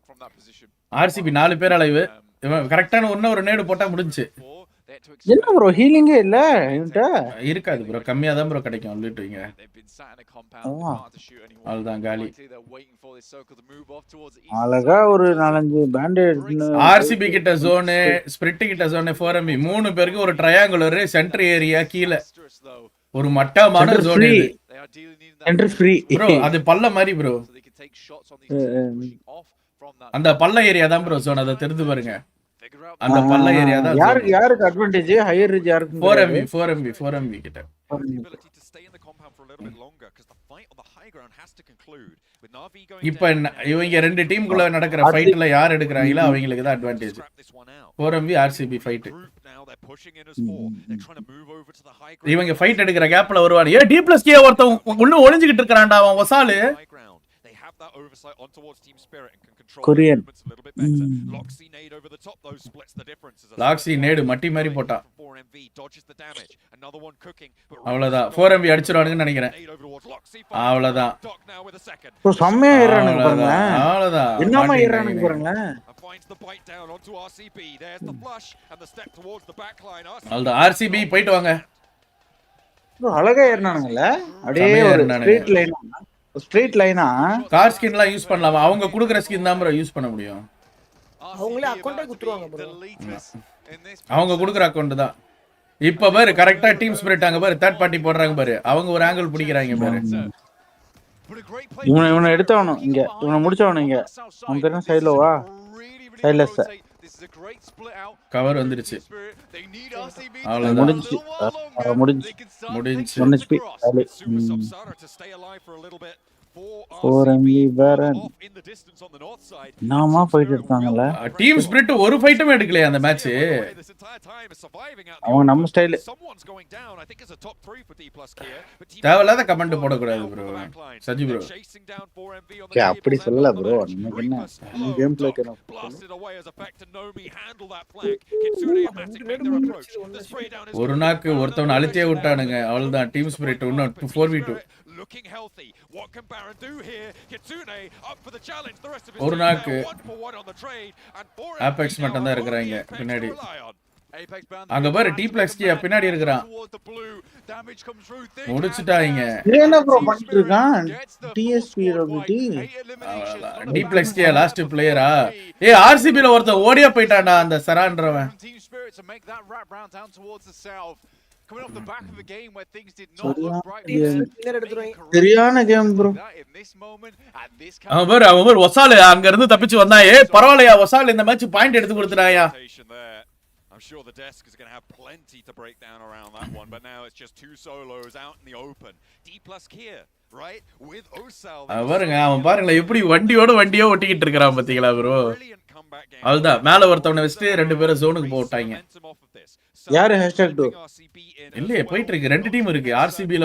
from that position. RCB 4 பேர் அலைவு. இவன் கரெக்ட்டான ஒரு நேடு போட்டா முடிஞ்சு. என்ன bro ஹீலிங்கே இல்ல இவன்ட்ட? இருக்காது bro. கம்மியா தான் bro கிடைக்கும் லூட் வைங்க. அவ்வளவுதான் காலி. அழகா ஒரு 4-5 பேண்டேட். RCB கிட்ட ஜோன், ஸ்பிரிட் கிட்ட ஜோன், 4MV 3 பேருக்கு ஒரு ட்ரையாங்குலர் சென்டர் ஏரியா கீழ. ஒரு மட்டமான ஜோன் இது. Centre free. bro அது பல்ல மாதிரி bro. அந்த பல்ல ஏரியா தான் bro ஜோன். அத தெரிந்து பாருங்க. அந்த பல்ல ஏரியா தான். யாருக்கு அட்வான்டேஜ்? ஹையர் ரிஜ் யாருக்கு? 4MV கிட்ட. இப்போ இவங்க ரெண்டு டீமுக்குள்ள நடக்கிற ஃபைட்ல யார் எடுக்கறாங்களோ அவங்களுக்கு தான் அட்வான்டேஜ். 4MV RCB fight. இவங்க ஃபைட் எடுக்கிற கேப்ல வருவாங்க. ஏ D+K ஒருத்தன் உள்ள ஒளிஞ்சிட்டு இருக்கான்டா அவன் ஒசாலு. That oversight on towards Team Spirit and can control Korean. movements a little bit better. Loxy nade over the top though splits the difference. Loxy nade மட்டி மாதிரி போட்டா. 4MV dodges the damage. Another one cooking. அவ்வளவுதான். 4MV அடிச்சிடுவாங்கன்னு நினைக்கிறேன். அவ்வளவுதான். So செம்மையா ஏறானுங்க பாருங்க. அவ்வளவுதான். என்னமா ஏறானுங்க பாருங்க. Finds the bite down onto RCB. There's the flush and the step towards the back line. அவ்வளவுதான். RCB போய்ட்டு வாங்க. bro அழகா ஏறானுங்கல. அப்படியே ஒரு ஸ்ட்ரெயிட் லைன். ஸ்ட்ரெயிட் லைனா கார் ஸ்கின்லாம் யூஸ் பண்ணலாமா? அவங்க குடுக்குற ஸ்கின் தான் bro யூஸ் பண்ண முடியும். அவங்களே அக்கவுண்டே குத்துவாங்க bro. அவங்க குடுக்குற அக்கவுண்ட் தான். இப்ப பாரு கரெக்ட்டா டீம் ஸ்பிரிட் அங்க பாரு தேர்ட் பார்ட்டி போடுறாங்க பாரு. அவங்க ஒரு ஆங்கிள் பிடிக்கறாங்க பாரு. இவனை எடுத்தவனும் இங்க. இவனை முடிச்சவனும் இங்க. அவன் பேரு சைலோவா? சைலஸ். கவர் வந்துருச்சு. அவ்வளவுதான். முடிஞ்சு. முடிஞ்சு. 4MV வேற நாமா ஃபைட் எடுத்தாங்கல. டீம் ஸ்பிரிட் ஒரு ஃபைட்டும் எடுக்கலையா அந்த மேட்ச்? அவங்க நம்ம ஸ்டைல். தேவையில்லாத கமெண்ட் போட கூடாது bro. சஜி bro. அப்படி சொல்லல bro. நமக்கு என்ன கேம் பிளே கேன. ஒரு நாக்கு ஒருத்தவன் அழுத்தியே விட்டானுங்க. அவ்வளவுதான் டீம் ஸ்பிரிட் இன்னும் 4v2. Looking healthy. What can Baron do here? Kitsune up for the challenge. The rest of his ஒரு நாக்கு on the trade and Apex மட்டும் தான் இருக்கறாங்க பின்னாடி. அங்க பாரு D+K பின்னாடி இருக்கறான். முடிச்சிட்டாங்க. என்ன ப்ரோ பண்ணிட்டு இருக்கான்? TSP ரவிடி. D+K லாஸ்ட் பிளேயரா? ஏய் RCB ல ஒருத்தன் ஓடியா போய்ட்டான்டா அந்த சரான்றவன். Coming off the back of a game where things did not look bright. சரியான கேம் bro. அவன் ஒசால அங்க இருந்து தப்பிச்சு வந்தான். ஏய் பரவாயில்லையா ஒசால இந்த மேட்ச் பாயிண்ட் எடுத்து கொடுத்துட்டாயா. I'm sure the desk is going to have plenty to break down around that one, but now it's just two solos out in the open. D plus Kier, right? With Osal. பாருங்க அவன் பாருங்களேன் எப்படி வண்டியோ ஓட்டிக்கிட்டு இருக்கான் பாத்தீங்களா bro. அவ்வளவுதான் மேல ஒருத்தவனை வச்சுட்டு 2 பேரும் ஜோனுக்கு போட்டாங்க. யாரு #2 இல்லையே போயிட்டு இருக்கு. 2 டீம் இருக்கு. RCB-ல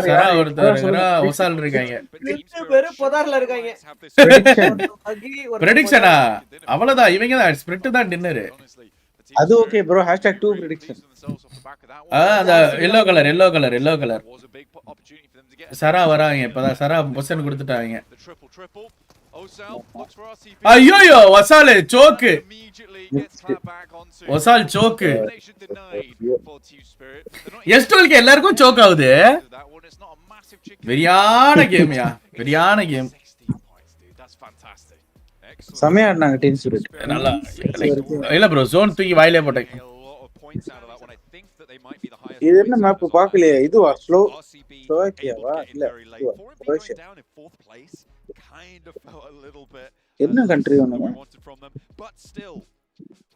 சரா ஒருத்தர் இருக்கா, ஒசால் இருக்காங்க. 2 பேரு பொதார்ல இருக்காங்க. பிரெடிக்ஷனா அவ்வளவுதான். இவங்க தான் ஸ்பிரிட் தான் டின்னர். அது ஓகே ப்ரோ #2 prediction. அந்த yellow கலர் சரா வராங்க. இப்பதான் சரா பொசிஷன் கொடுத்துட்டாங்க. ஐயோ ஒசால் சோக்கு. ஒசால் சோக்கு. எஸ்டோல்க்கு எல்லாருக்கும் சோக் ஆகுது. வெரியான கேம்யா. வெரியான கேம். சமயா ஆடுனாங்க டீம் ஸ்பிரிட். நல்லா இல்ல ப்ரோ ஜோன் தூக்கி வாயிலே போட்டேன். இது என்ன மேப் பார்க்கலையே. இதுவா ஸ்லோவாக்கியாவா இல்ல குரோஷியா. என்ன கண்ட்ரி ஒன்னு.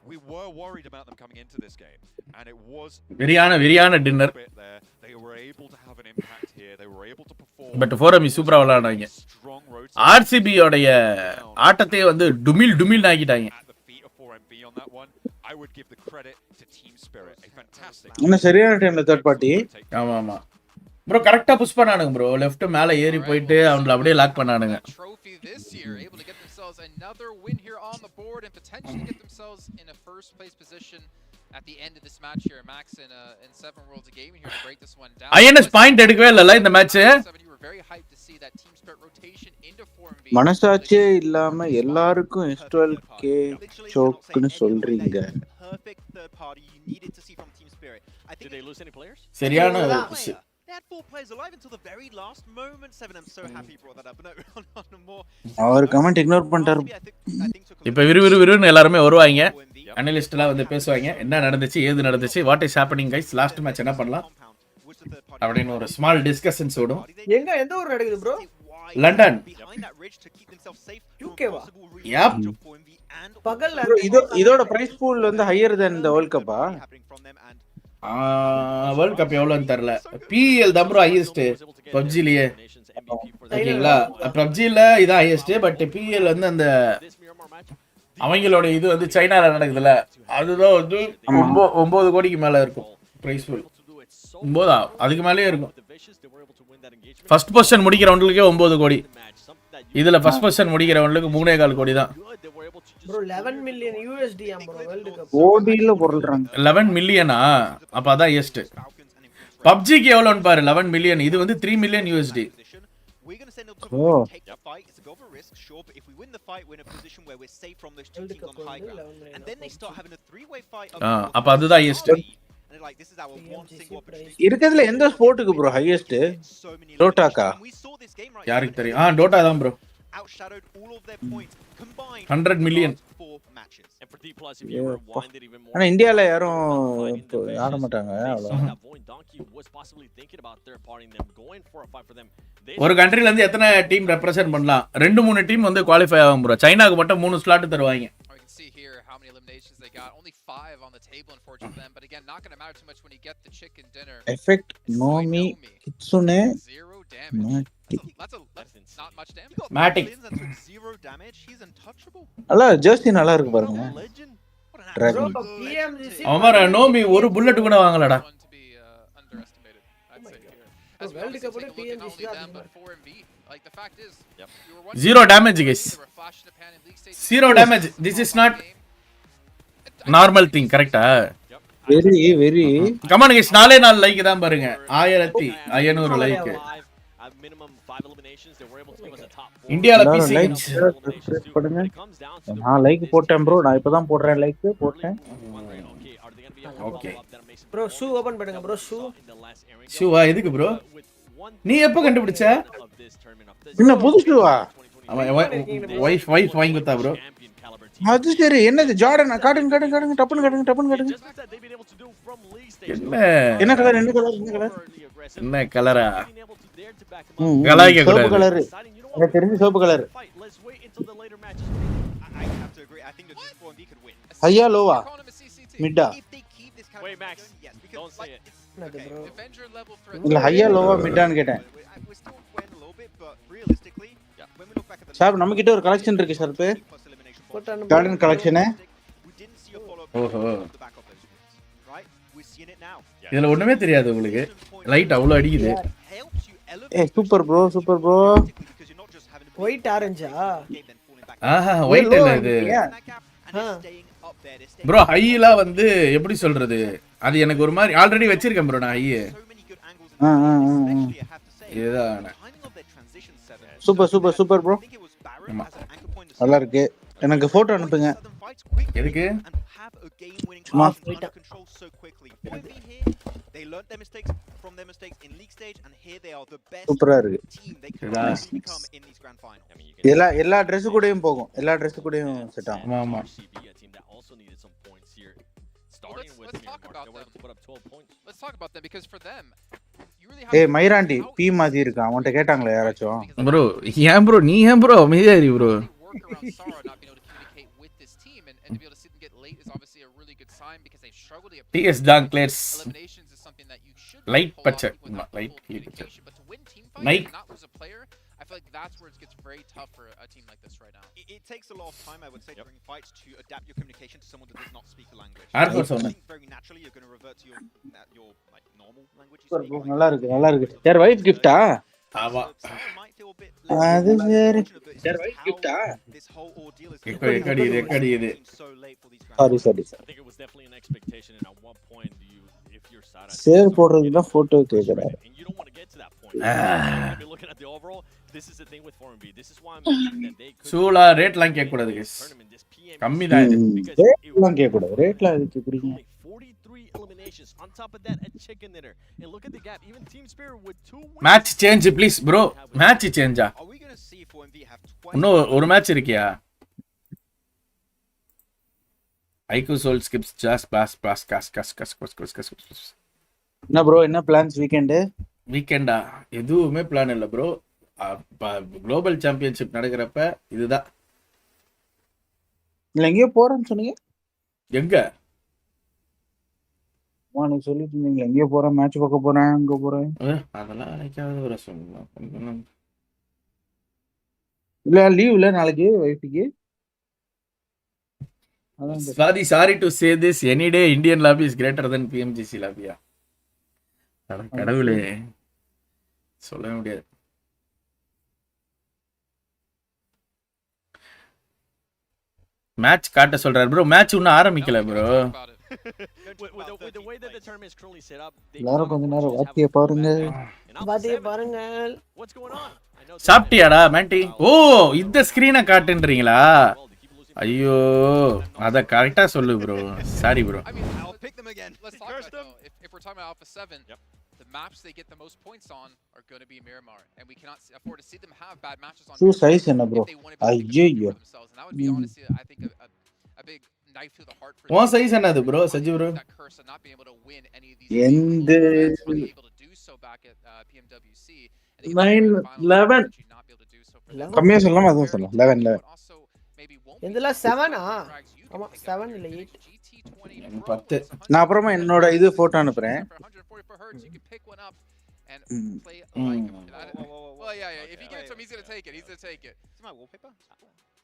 We were worried about them coming into this game, and it was வெரியான dinner. They were able to have an impact here. They were able to perform. But 4M சூப்பரா விளையாடுறாங்க. RCB உடைய ஆட்டத்தை வந்து டுமில் ஆக்கிட்டாங்க. I would give the credit to team spirit. A fantastic. என்ன சரியான டைம்ல தேர்ட் பார்ட்டி. ஆமா ப்ரோ கரெக்ட்டா புஷ் பண்ணானுங்க ப்ரோ. லெஃப்ட் மேல ஏறி போயிட்டு அவங்கள அப்படியே lock பண்ணானுங்க. Another win here on the board and potentially get themselves in a first place position at the end of this match here. Max in 7 Worlds of Gaming here to break this one down. INS point எடுக்கவே இல்லல இந்த match. You were very hyped to see that team spirit rotation into 4MV. மனசாட்சியே இல்லாம எல்லாருக்கும் S12K சோக்னு சொல்றீங்க. Perfect third party you needed to see from team spirit. I think did they lose any players? சரியான They had 4 players alive until the very last moment. 7, I'm so happy you brought that up. But no, on more. அவர் comment ignore பண்ணிட்டாரு. இப்போ விறுவிறுன்னு எல்லாரும் வருவாங்க. அனலிஸ்ட்லாம் வந்து பேசுவாங்க. என்ன நடந்துச்சு ஏது நடந்துச்சு what is happening guys last match என்ன பண்ணலாம் அப்படின்னு ஒரு ஸ்மால் டிஸ்கஷன்ஸ் ஓடும். எந்த ஊர் நடக்குது ப்ரோ? லண்டன். UK வா? யாப். பகல்ல இதோட பிரைஸ் பூல் வந்து higher then the world kappa? World cup எவ்வளவுன்னு தெரியல. PL தான் ப்ரோ ஹையஸ்ட் PUBG-லயே. ஓகேங்களா PUBG-ல இதான் ஹையஸ்ட். பட் PL வந்து அந்த அவங்களோட இது வந்து சைனால நடக்குதுல அதுதான் வந்து 9 கோடிக்கு மேல இருக்கும் பிரைஸ் பூல். 9 அதுக்கு மேலயே இருக்கும். ஃபர்ஸ்ட் பொசிஷன் முடிக்கிறவங்களுக்கு 9 கோடி. இதுல ஃபர்ஸ்ட் பொசிஷன் முடிக்கிறவங்களுக்கு 3.25 கோடி தான். bro 11 million USD bro world cup. கோடில போடுறாங்க. 11 மில்லியனா? அப்ப அதான் ஹையஸ்ட். PUBG க்கு எவ்வளவுன்னு பாரு 11 மில்லியன். இது வந்து 3 million USD. We're going to send them to take the fight. It's a go for risk, sure, but if we win the fight, we're in a position where we're safe from those two teams on high ground. And then they start having a three-way fight. அப்ப அதுதான் highest. Like this is our one single opportunity. இருக்குதுல எந்த ஸ்போர்ட்டுக்கு bro highest? டோட்டாக்கா? யாருக்கு தெரியும்? Dota தான் bro. Outshadowed all of their points combined 100 million. And for D+ if you rewind it even more. ஆனா இந்தியால யாரும் ஆட மாட்டாங்க அவ்வளவு. Was possibly thinking about third partying them going for a fight for them. ஒரு கண்ட்ரில இருந்து எத்தனை டீம் ரெப்ரசன்ட் பண்ணலாம்? 2-3 டீம் வந்து குவாலிஃபை ஆகும் ப்ரோ. சைனாக்கு மட்டும் 3 ஸ்லாட் தருவாங்க. They got only 5 on the table unfortunately for them, but again not going to matter too much when you get the chicken dinner. Effect Nomi Kitsune 0 damage. That's not much damage. Matic 0 damage. He's untouchable. அல்ல Jersey நல்லா இருக்கு பாருங்க. bro PMGC அவர know me ஒரு bullet கூட வாங்கலடா. World cup ஓட PMGC தான். Like the fact is, you were 0 damage guys. 0 damage. This is not normal thing கரெக்ட்டா? Very come on guys 4 like தான் பாருங்க. 1500 லைக். இந்தியால PC பண்ணுங்க. நான் லைக் போட்டேன் ப்ரோ. நான் இப்பதான் போடுறேன் லைக் போட்டேன். ஓகே ப்ரோ ஷூ ஓபன் பண்ணுங்க ப்ரோ. ஷூவா எதுக்கு ப்ரோ? நீ எப்ப கண்டுபிடிச்ச? என்ன புது ஷூவா? வைஃப் வாங்கி கொடுத்தா ப்ரோ. அது சரி. என்னது ஜார்டன்? காட்டுங்க டப்புன்னு காட்டுங்க. என்ன கலர்? என்ன கலரா? கலாய்க்க கூடாது. கலர் எனக்கு தெரிஞ்ச soap colour. I have to agree. I think that this 4MV could win. ஹையா லோவா? மிட்டா Wait, Max, don't say it. என்னது ப்ரோ Avenger level இல்ல threat. ஹையா லோவா மிட்டான்னு கேட்டேன் சார் நம்ம கிட்ட ஒரு கலெக்ஷன் இருக்கு சார் போட்டு அனுப்பு கார்டன் கலெக்ஷனு ஓஹோ இதுல ஒண்ணுமே தெரியாது உங்களுக்கு லைட் அவ்வளவு அடிக்குது ஏய் சூப்பர் ப்ரோ ஒயிட் ஆரஞ்சா ஆஹா ஒயிட் இல்ல இது ப்ரோ ஹைலாம் வந்து எப்படி சொல்றது அது எனக்கு ஒரு மாதிரி ஆல்ரெடி வச்சிருக்கேன் ப்ரோ நான் ஹை இதுதான் சூப்பர் ப்ரோ நல்லா இருக்கு எனக்கு போட்டோ அனுப்புங்க எதுக்கு சும்மா சூப்பரா இருக்கு எல்லா Dress கூடயும் போகும் எல்லா Dress கூடயும் செட் ஆகும் ஆமா Let's talk about them because for them ஏய் மைராண்டி பி மாதிரி இருக்கு அவன்கிட்ட கேட்டாங்களா யாராச்சும் ப்ரோ ஏன் ப்ரோ நீ ஏன் ப்ரோ அமைதியா இரு ப்ரோ TS Dankler's light பச்சை லைட் பச்சை Nike I feel like that's where it gets very tough for a team like this right now. It takes a lot of time, I would say, during fights to adapt your communication to someone that does not speak the language. I think very naturally you're going to revert to your like normal language. நல்லா இருக்கு யார் wife கிஃப்டா ஆமா அது வேற யார் wife கிஃப்டா record இது sorry I think it was definitely an expectation, and at one point, if you're Sada, சேர் போடுறதுனா போட்டோ கேக்குறாரு. and you don't want to get to that point. If you're looking at the overall, this is the thing with Foreign B. This is why I'm mentioning that they could. சூலா ரேட்லாம் கேட்க கூடாது guys. கம்மி தான் இது. ரேட்லாம் கேட்க கூடாது. ரேட்லாம் எதுக்கு கேக்குறீங்க? 43 eliminations. On top of that, a chicken dinner. And look at the gap. Even Team Spirit with 2 wins. Match change please bro. Match சேஞ்சா? இன்னும் ஒரு மேட்ச் இருக்கியா? ஐக்கு சோல் ஸ்கிப்ஸ் ஜஸ்ட் பாஸ் கஸ். என்ன ப்ரோ என்ன பிளான்ஸ் வீக்கெண்டா எதுவுமே பிளான் இல்லை ப்ரோ. குளோபல் சாம்பியன்ஷிப் நடக்கிறப்ப இதுதான். இல்லை எங்கேயோ போறேன்னு சொன்னீங்க? எங்க நீ சொல்லிட்டு இருந்தீங்க எங்கேயோ போறேன் மேட்ச் பார்க்க போறேன் அங்க போறேன். அதெல்லாம் நினைக்காத ஒரு சொல்லலாம். இல்ல லீவ்ல நாளைக்கு வைஃபிக்கு. Sorry to say this, any day Indian lobby is greater than PMGC lobby. கடவுளே சொல்ல முடியாது. மேட்ச் காட்ட சொல்றாரு ப்ரோ. மேட்ச் இன்னும் ஆரம்பிக்கல bro. With the way that the tournament is currently set up, எல்லாரும் கொஞ்ச நேரம் வாத்திய பாருங்க. What's going on? சாப்பிட்டியாடா மேண்டி? ஓ இந்த ஸ்கிரீனை காட்டுன்றீங்களா? ஐயோ அத கரெக்டா சொல்லு bro. Sorry bro. I mean, I'll pick them again. Let's talk about it though. If we're talking about Alpha 7, the maps they get the most points on are going to be Miramar, and we cannot afford to see them have bad matches on. Two size என்ன bro? ஐயோ. And that would be honestly, I think a big knife through the heart for உன் size என்னது bro? Saji bro. that curse of not being able to win any of these எந்த able to do so back at PMWC. 9-11 கம்மியா சொல்லலாம் அதான் சொல்லலாம் 11 எதுல 7 ஆமா 7 இல்ல 8 10. நான் அப்புறமா என்னோட இது போட்டோ அனுப்புறேன்.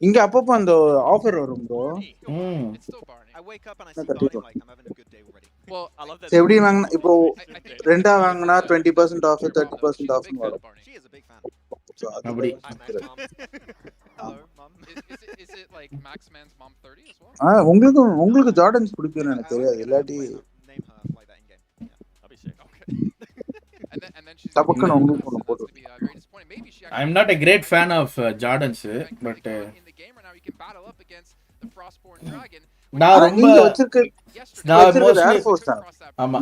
இங்க அப்பப்போ அந்த ஆஃபர் வரும் ப்ரோ. எப்படி வாங்கினா இப்போ ரெண்டா வாங்கினா 20% ஆஃப் 30% ஆஃப் வரும். அப்படி உங்களுக்கு ஜார்டன்ஸ் பிடிக்கும்னு எனக்கு தெரியாது. இல்லாட்டி தப்பக்கன உங்களுக்கு ஒன்னு போடு. I am not a great fan of Jordans but நான் ரொம்ப நான் மோஸ்ட்லி ஆமா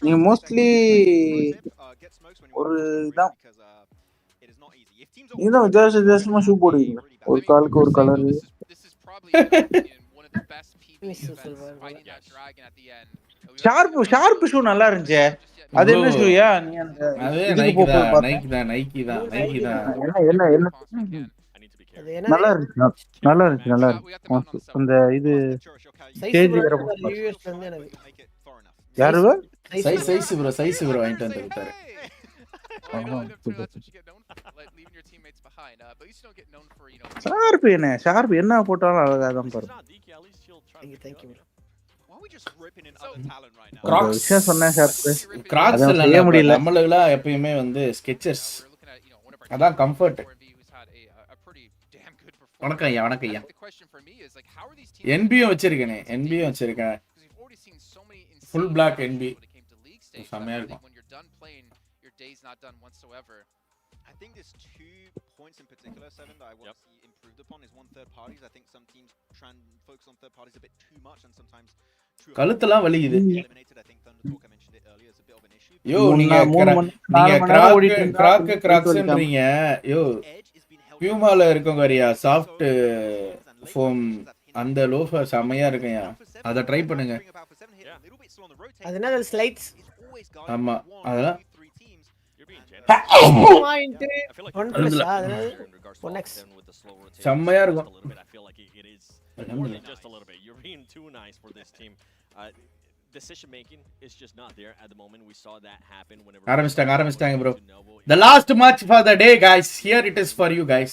நீங்க மோஸ்ட்லி ஒரு இதான் வித்தியாசமா ஷூ போடுவீங்க. ஒரு காலுக்கு ஒரு கலர். ஷார்ப் ஷூ நல்லா இருந்துச்சு. அது என்ன ஷூயா? நீ அந்த அது நைக்கி தான். என்ன அது என்னது நல்லா இருந்துச்சு நல்லா இருந்துச்சு நல்லா இருந்துச்சு அந்த இது சைஸ் ஸ்டேஜ் ப்ரோ வேற யூஎஸ்ல இருந்து எனக்கு யாரு சைஸ் ப்ரோ வாங்கிட்டு வந்து கொடுத்தாரு. ஷார்ப் என்ன போட்டாலும் அழகா தான் பாரு. விஷயம் சொன்னேன் கிராக்ஸ் செய்ய முடியல. நம்மளுக்குலாம் எப்பயுமே வந்து ஸ்கெச்சர்ஸ் அதான் கம்ஃபர்ட். வணக்கம் ஐயா, வணக்கம் ஐயா. என்பியும் வச்சிருக்கேனே, என்பியும் வச்சிருக்கேன். ஃபுல் பிளாக் என்பி செம்மையா இருக்கும். I think there's 2 points in particular, Seven, that I want to see improved upon. Is one, third parties. I think some teams try and focus on third parties a bit too much, and sometimes கழுத்தெல்லாம் வலிக்குது. eliminated. I think Thunder Talk, I mentioned it earlier, is a bit of an issue. யோ நீங்க கிராக்ஸ்ன்றீங்க. யோ பியூமால இருக்கவங்க வரியா soft foam அந்த loafer செமையா இருக்குயா. அத try பண்ணுங்க. அது என்ன ஸ்லைட்ஸ்? ஆமா அதெல்லாம் செம்மையா இருக்கும். Decision making is just not there at the moment. We saw that happen whenever ஆரம்பிச்சிட்டாங்க bro. The last match for the day guys. Here it is for you guys.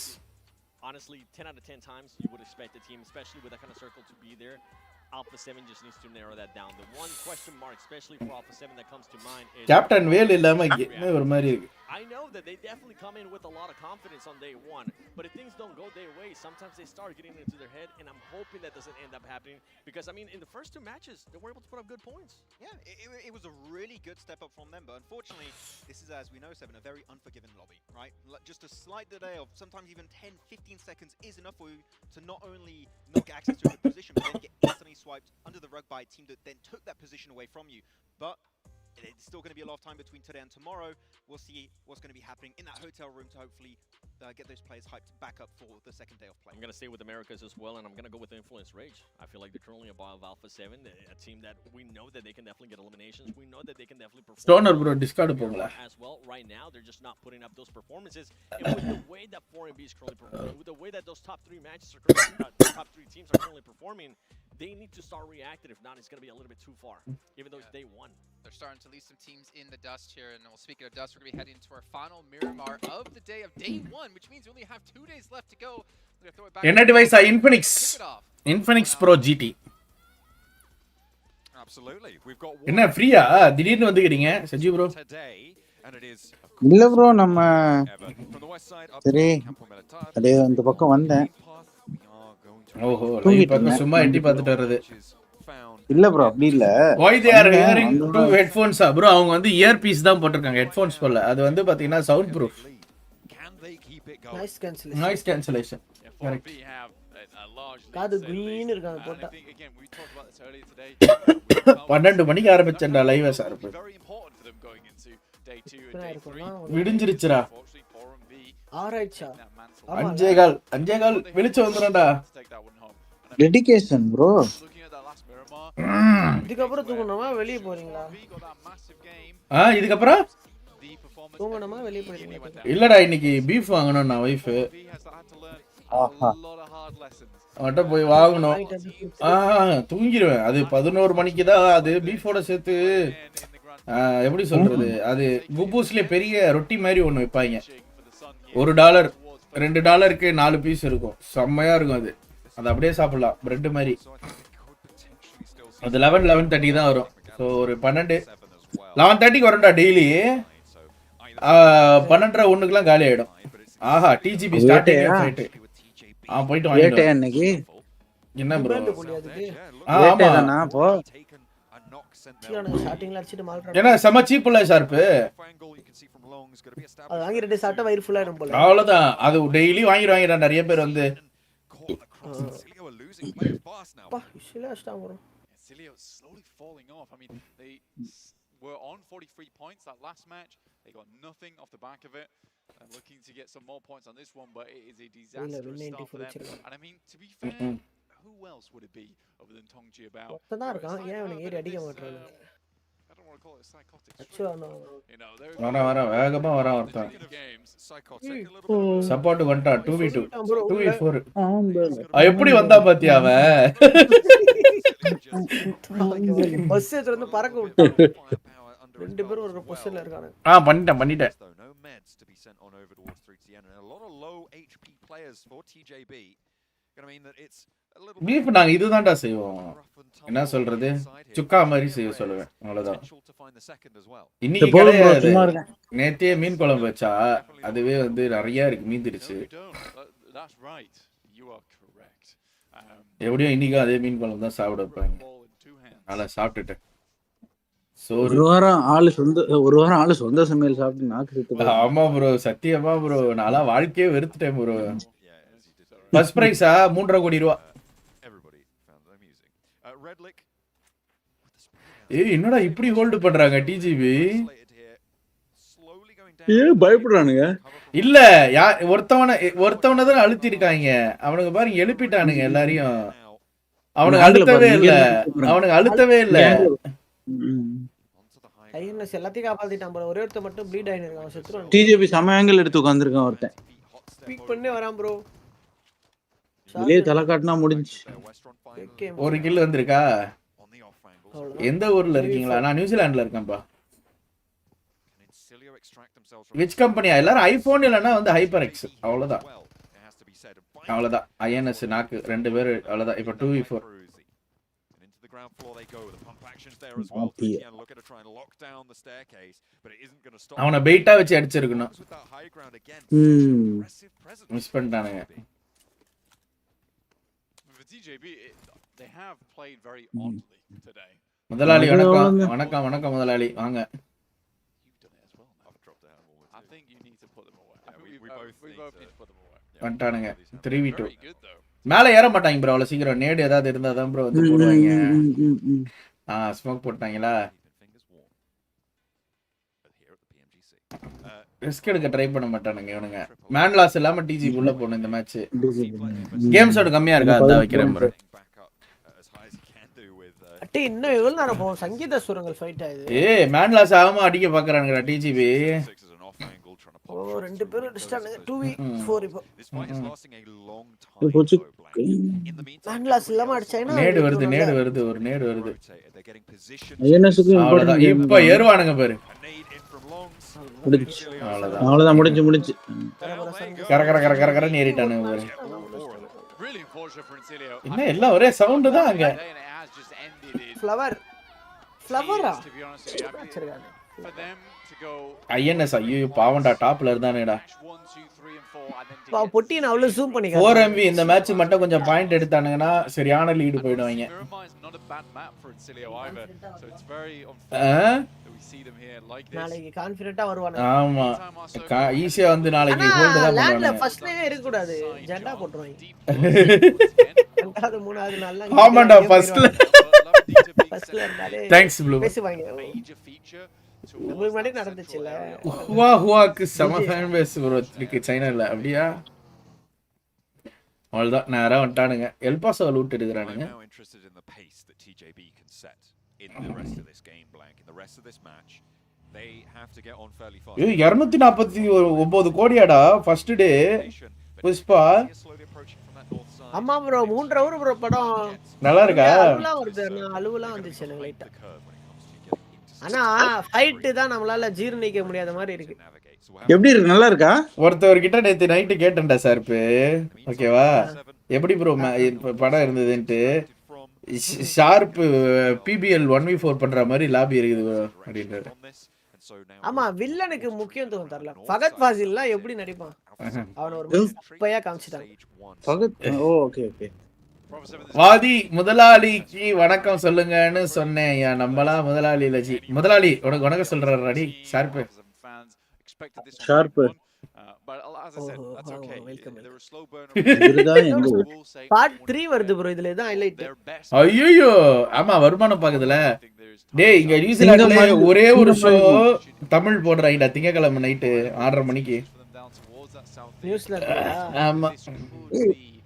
Honestly, 10 out of 10 times you would expect a team, especially with that kind of circle, to be there. Alpha 7 just needs to narrow that down. The one question mark, especially for Alpha 7, that comes to mind is Captain வேல் இல்லாம ஒரு மாதிரி இருக்கு. I know that they definitely come in with a lot of confidence on day one, but if things don't go their way, sometimes they start getting into their head, and I'm hoping that doesn't end up happening, because I mean, in the first 2 matches, they were able to put up good points. Yeah, it was a really good step up from them, but unfortunately, this is, as we know, Seven, a very unforgiving lobby, right? Just a slight delay of sometimes even 10-15 seconds is enough for you to not only not get access to a good position, but then get instantly swiped under the rug by a team that then took that position away from you. But it's still going to be a lot of time between today and tomorrow. We'll see what's going to be happening in that hotel room to hopefully get those players hyped back up for the second day of play. I'm going to stay with Americas as well, and I'm going to go with Influence Rage. I feel like they're currently above Alpha 7, a team that we know that they can definitely get eliminations. We know that they can definitely perform. Stoner bro, discard போங்கல. As well, right now, they're just not putting up those performances. And with the way that 4MB is currently performing, with the way that those top 3 matches are currently, top 3 teams are currently performing, they need to start reacting. If not, it's going to be a little bit too far, even though it's day 1. They're starting to leave some teams in the dust here, and well, speaking of dust, we're going to be heading into our final Miramar of the day of day 1, which means we only have 2 days left to go. We're going to throw it back. என்ன device Infinix Pro GT. Absolutely. We've got என்ன ஃப்ரீயா திடீர்னு வந்துக்கிறீங்க Saji bro? இல்ல bro நம்ம சரி அப்படியே அந்த பக்கம் வந்தேன். ஓஹோ லைவ் சும்மா எட்டி பார்த்துட்டு வர்றது. இல்ல ப்ரோ அப்படி இல்ல. why they are wearing two headphones bro? அவங்க வந்து இயர் பீஸ் தான் போட்டுருக்காங்க, ஹெட்போன்ஸ் போல. அது வந்து பாத்தீங்கன்னா sound proof. Noise cancellation. Correct. காது green இருக்காங்க போட்டா. 12 மணிக்கு ஆரம்பிச்சேன்டா லைவ் சார். விடிஞ்சிருச்சுடா. ஆராய்ச்சா. 5:15 வெளிச்சம் வந்துறடா. Dedication bro. இதுக்கு அப்புறம் தூங்கணுமா வெளிய போறீங்களா? இதுக்கு அப்புறம் தூங்கணுமா வெளிய போறீங்களா? இல்லடா இன்னைக்கு பீஃப் வாங்கணும் நான் வைஃப். அவட்ட போய் வாங்கணும். தூங்கிடுவேன். அது 11 மணிக்கு தான். அது பீஃபோட சேர்த்து எப்படி சொல்றது, அது குபூஸ்ல பெரிய ரொட்டி மாதிரி ஒன்று வைப்பாங்க. $1 $2க்கு 4 பீஸ் இருக்கும். செம்மையா இருக்கும் அது. அது அப்படியே சாப்பிடலாம் பிரெட் மாதிரி. அது 11:30 தான் வரும். ஸோ ஒரு 11:30க்கு வரும்டா டெய்லி. 12:01க்குலாம் காலி ஆயிடும். ஆஹா டிஜிபி ஸ்டார்டிங் ஃபைட். போயிட்டு வாங்கிட்டு அன்னைக்கு என்ன ப்ரோ? ஆமா போ ஸ்டார்டிங்ல அடிச்சிட்டு மால்றா. ஏன்னா செம சீப் இல்ல ஷார்ப். அது வாங்கி ரெண்டு சாப்பிட்டா வயிறு ஃபுல்லா இருக்கும் போல. அவ்வளவுதான். அது டெய்லி வாங்கிடுவாங்கடா நிறைய பேர் வந்து. Silio slowly falling off. I mean, they were on 43 points that last match. They got nothing off the back of it. I'm looking to get some more points on this one, but it is a disastrous start for them. And I mean, to be fair, who else would it be other than Tongji about? தான் இருக்கான். ஏன் அவனுக்கு ஏறி அடிக்க மாட்டறானே? I don't வர வேகமா வர ஒருத்தன் சப்போர்ட் வந்துட்டான் 2v2 2v4 எப்படி வந்தா பாத்தியா அவன் பஸ் ஏத்துறது பறக்க விட்டான் ரெண்டு பேரும் ஒரு பொசிஷன்ல இருக்காங்க பண்ணிட்டேன் பீஃப் நாங்க இதுதான்டா செய்வோம் என்ன சொல்றது சுக்கா மாதிரி செய்ய சொல்லுவேன் அவ்வளவுதான் இன்னைக்கு கிடையாது நேத்தே மீன் குழம்பு வச்சா அதுவே வந்து நிறைய இருக்கு மீந்துருச்சு எப்படியும் இன்னைக்கும் அதே மீன் குழம்பு தான் சாப்பிட வைப்பாங்க நல்லா சாப்பிட்டுட்டேன் ஒரு வாரம் ஆளு சொந்த சமையல் சாப்பிட்டு நாக்கு. ஆமா ப்ரோ சத்தியமா ப்ரோ நான்லாம் வாழ்க்கையே வெறுத்துட்டேன் ப்ரோ ஃபர்ஸ்ட் பிரைஸா 3.5 கோடி ரூபா ஏய் என்னடா இப்படி ஹோல்ட் பண்றாங்க டிஜிபி பயப்படுறானுங்க இல்ல ஒருத்தவனை தான் அழுத்தி இருக்காங்க அவனுக்கு பாருங்க எழுப்பிட்டானுங்க எல்லாரையும் அவனுக்கு அழுத்தவே இல்ல ஐஎன்எஸ் எல்லாத்தையும் காப்பாத்திட்டான் ப்ரோ ஒரே ஒருத்த மட்டும் ப்ளீட் ஆயின்னு இருக்கான் செத்துறான் டிஜிபி சம ஆங்கிள் எடுத்து உட்கார்ந்திருக்கான் ஒருத்தன் ஸ்பீக் பண்ணி வரான் ப்ரோ வெளியே தலை காட்டினா முடிஞ்சு ஒரு கில் வந்திருக்கா எந்த ஊர்ல இருக்கீங்களா நான் நியூசிலாந்துல இருக்கேன்ப்பா விச் கம்பெனியா எல்லாரும் ஐபோன் இல்லைன்னா வந்து ஹைப்பர் எக்ஸ் அவ்வளவுதான் ஐஎன்எஸ் நாக்கு 2 பேர் அவ்வளவுதான் இப்போ 2v4 அவனை பெயிட்டா வச்சு அடிச்சிருக்கணும் மிஸ் பண்ணிட்டானுங்க முதலாளி வணக்கம் முதலாளி வாங்க வந்துட்டானுங்க 3v2 மேல ஏற மாட்டாங்க ப்ரோ அவ்வளவு சீக்கிரம் நேடு ஏதாவது இருந்தா தான் ப்ரோ வந்து போடுவாங்க ஸ்மோக் போட்டாங்களா ரிஸ்க் எடுக்க ட்ரை பண்ண மாட்டானுங்க இவனுங்க மேன் லாஸ் இல்லாம டிஜி உள்ள போணும் இந்த மேட்ச் கேம்ஸ் ஓட கம்மியா இருக்கா அதான் வைக்கிறேன் ப்ரோ அட்டே இன்னும் எவ்வளவு நேரம் போகும் சங்கீத சுரங்கள் ஃபைட் ஆகுது ஏய் மேன் லாஸ் ஆகாம அடிக்க பாக்குறானுங்கடா டிஜிபி ஓ ரெண்டு பேரும் அடிச்சானுங்க 2v4 இப்போ மேன் லாஸ் இல்லாம அடிச்சானா நேடு வருது ஒரு நேடு வருது ஐஎன்எஸ்க்கு இம்பார்ட்டன்ட் இப்போ ஏறுவானுங்க பாரு அவ்வளவுதான் முடிஞ்சு கர ஏறிட்டானுங்க பாரு என்ன எல்லாம் ஒரே சவுண்ட் தான் அங்க ஃப்ளவரா ஐஎன்எஸ் ஐயோ பாவண்டா டாப்ல இருந்தானேடா பொட்டி நான் அவ்வளவு ஜூம் பண்ணி 4MV இந்த மேட்ச் மட்டும் கொஞ்சம் பாயிண்ட் எடுத்தானுங்கன்னா சரியான லீடு போய்டுவாங்க நாளைக்கு கான்ஃபிடென்ட்டா வருவாங்க ஆமா ஈஸியா வந்து நாளைக்கு ஹோல்ட் தான் பண்ணுவாங்க லேண்ட்ல ஃபர்ஸ்ட் டே இருக்க கூடாது ஜெண்டா போட்டுருவாங்க ரெண்டாவது மூணாவது நாள்ல ஆமாடா ஃபர்ஸ்ட்ல இருந்தாலே தேங்க்ஸ் ப்ளூ பேசுவாங்க உங்களுக்கு முன்னாடி நடந்துச்சுல ஹுவாக்கு செம ஃபேன் பேஸ் ப்ரோ இருக்கு சைனால அப்படியா அவ்வளவுதான் நேரா வந்துட்டானுங்க எல்பாசோ லூட் எடுக்கறானுங்க ஏய் 249 கோடியாடா ஃபர்ஸ்ட் டே புஷ்பா அம்மா ப்ரோ 3 ஹவர் ப்ரோ படம் நல்லா இருக்கா அழுவலாம் வருது அழுவலாம் வந்துச்சு எனக்கு லைட்டா ஆனா ஃபைட் தான் நம்மளால ஜீரணிக்க முடியாத மாதிரி இருக்கு எப்படி இருக்கு நல்லா இருக்கா ஒருத்தவர் கிட்ட நேத்து நைட் கேட்டேன்டா சார்ப்பு ஓகேவா எப்படி ப்ரோ படம் இருந்ததுன்ட்டு ஷார்ப் PBL 1v4 பண்ற மாதிரி லாபி இருக்குது ப்ரோ அப்படின்றாரு ஆமா வில்லனுக்கு முக்கியத்துவம் தரல ஃபகத் ஃபாசில்லாம் எப்படி நடிப்பான் அவன ஒரு பையா காமிச்சிட்டான் ஃபகத் ஓகே வாதி முதலாளிக்கு வணக்கம் சொல்லுங்கன்னு சொன்னேன் நம்மளாம் முதலாளி லஜி முதலாளி உனக்கு வணக்கம் சொல்றாரு அடி ஷார்ப்பு பார்ட் 3 வருது ப்ரோ இதுல தான் ஹைலைட் ஐயோ ஆமா வருமானம் பாக்குதுல டேய் இங்க நியூசிலாந்துல ஒரே ஒரு ஷோ தமிழ் போடுறாங்கடா திங்கக்கிழமை நைட்டு 6:30 மணிக்கு நியூஸ்ல ஆமா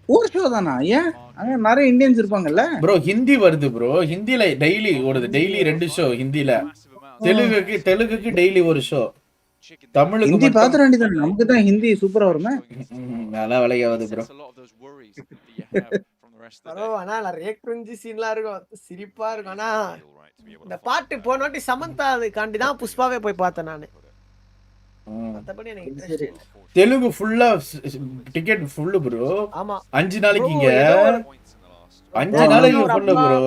ஒரு ஷோ தானா ஏன் அங்க நிறைய இந்தியன்ஸ் இருப்பாங்கல்ல ப்ரோ ஹிந்தி வருது ப்ரோ ஹிந்தில டெய்லி ஓடுது டெய்லி 2 ஷோ ஹிந்தில தெலுங்குக்கு டெய்லி ஒரு ஷோ, தமிழுக்கு ஹிந்தி மட்டும் பாத்துற வேண்டியதானே, நமக்கு தான் ஹிந்தி சூப்பரா வருமே. நல்லா வேலையாவது ப்ரோ. ப்ரோ ஆனா நிறைய கிரிஞ்சி சீன்லாம் இருக்கும், சிரிப்பா இருக்கும். ஆனா இந்த பாட்டு போன வாட்டி சமந்தா அதுக்காண்டி தான் புஷ்பாவே போய் பார்த்தேன் நானு. மத்தபடி எனக்கு இன்ட்ரெஸ்ட் இல்ல. தெலுங்கு ஃபுல்லா டிக்கெட் ஃபுல்லு ப்ரோ. ஆமா 5 நாளைக்கு இங்க 5 தேட்டர்ல நாளைக்கு ஒரு ஃபுல்லு அம்மா ப்ரோ.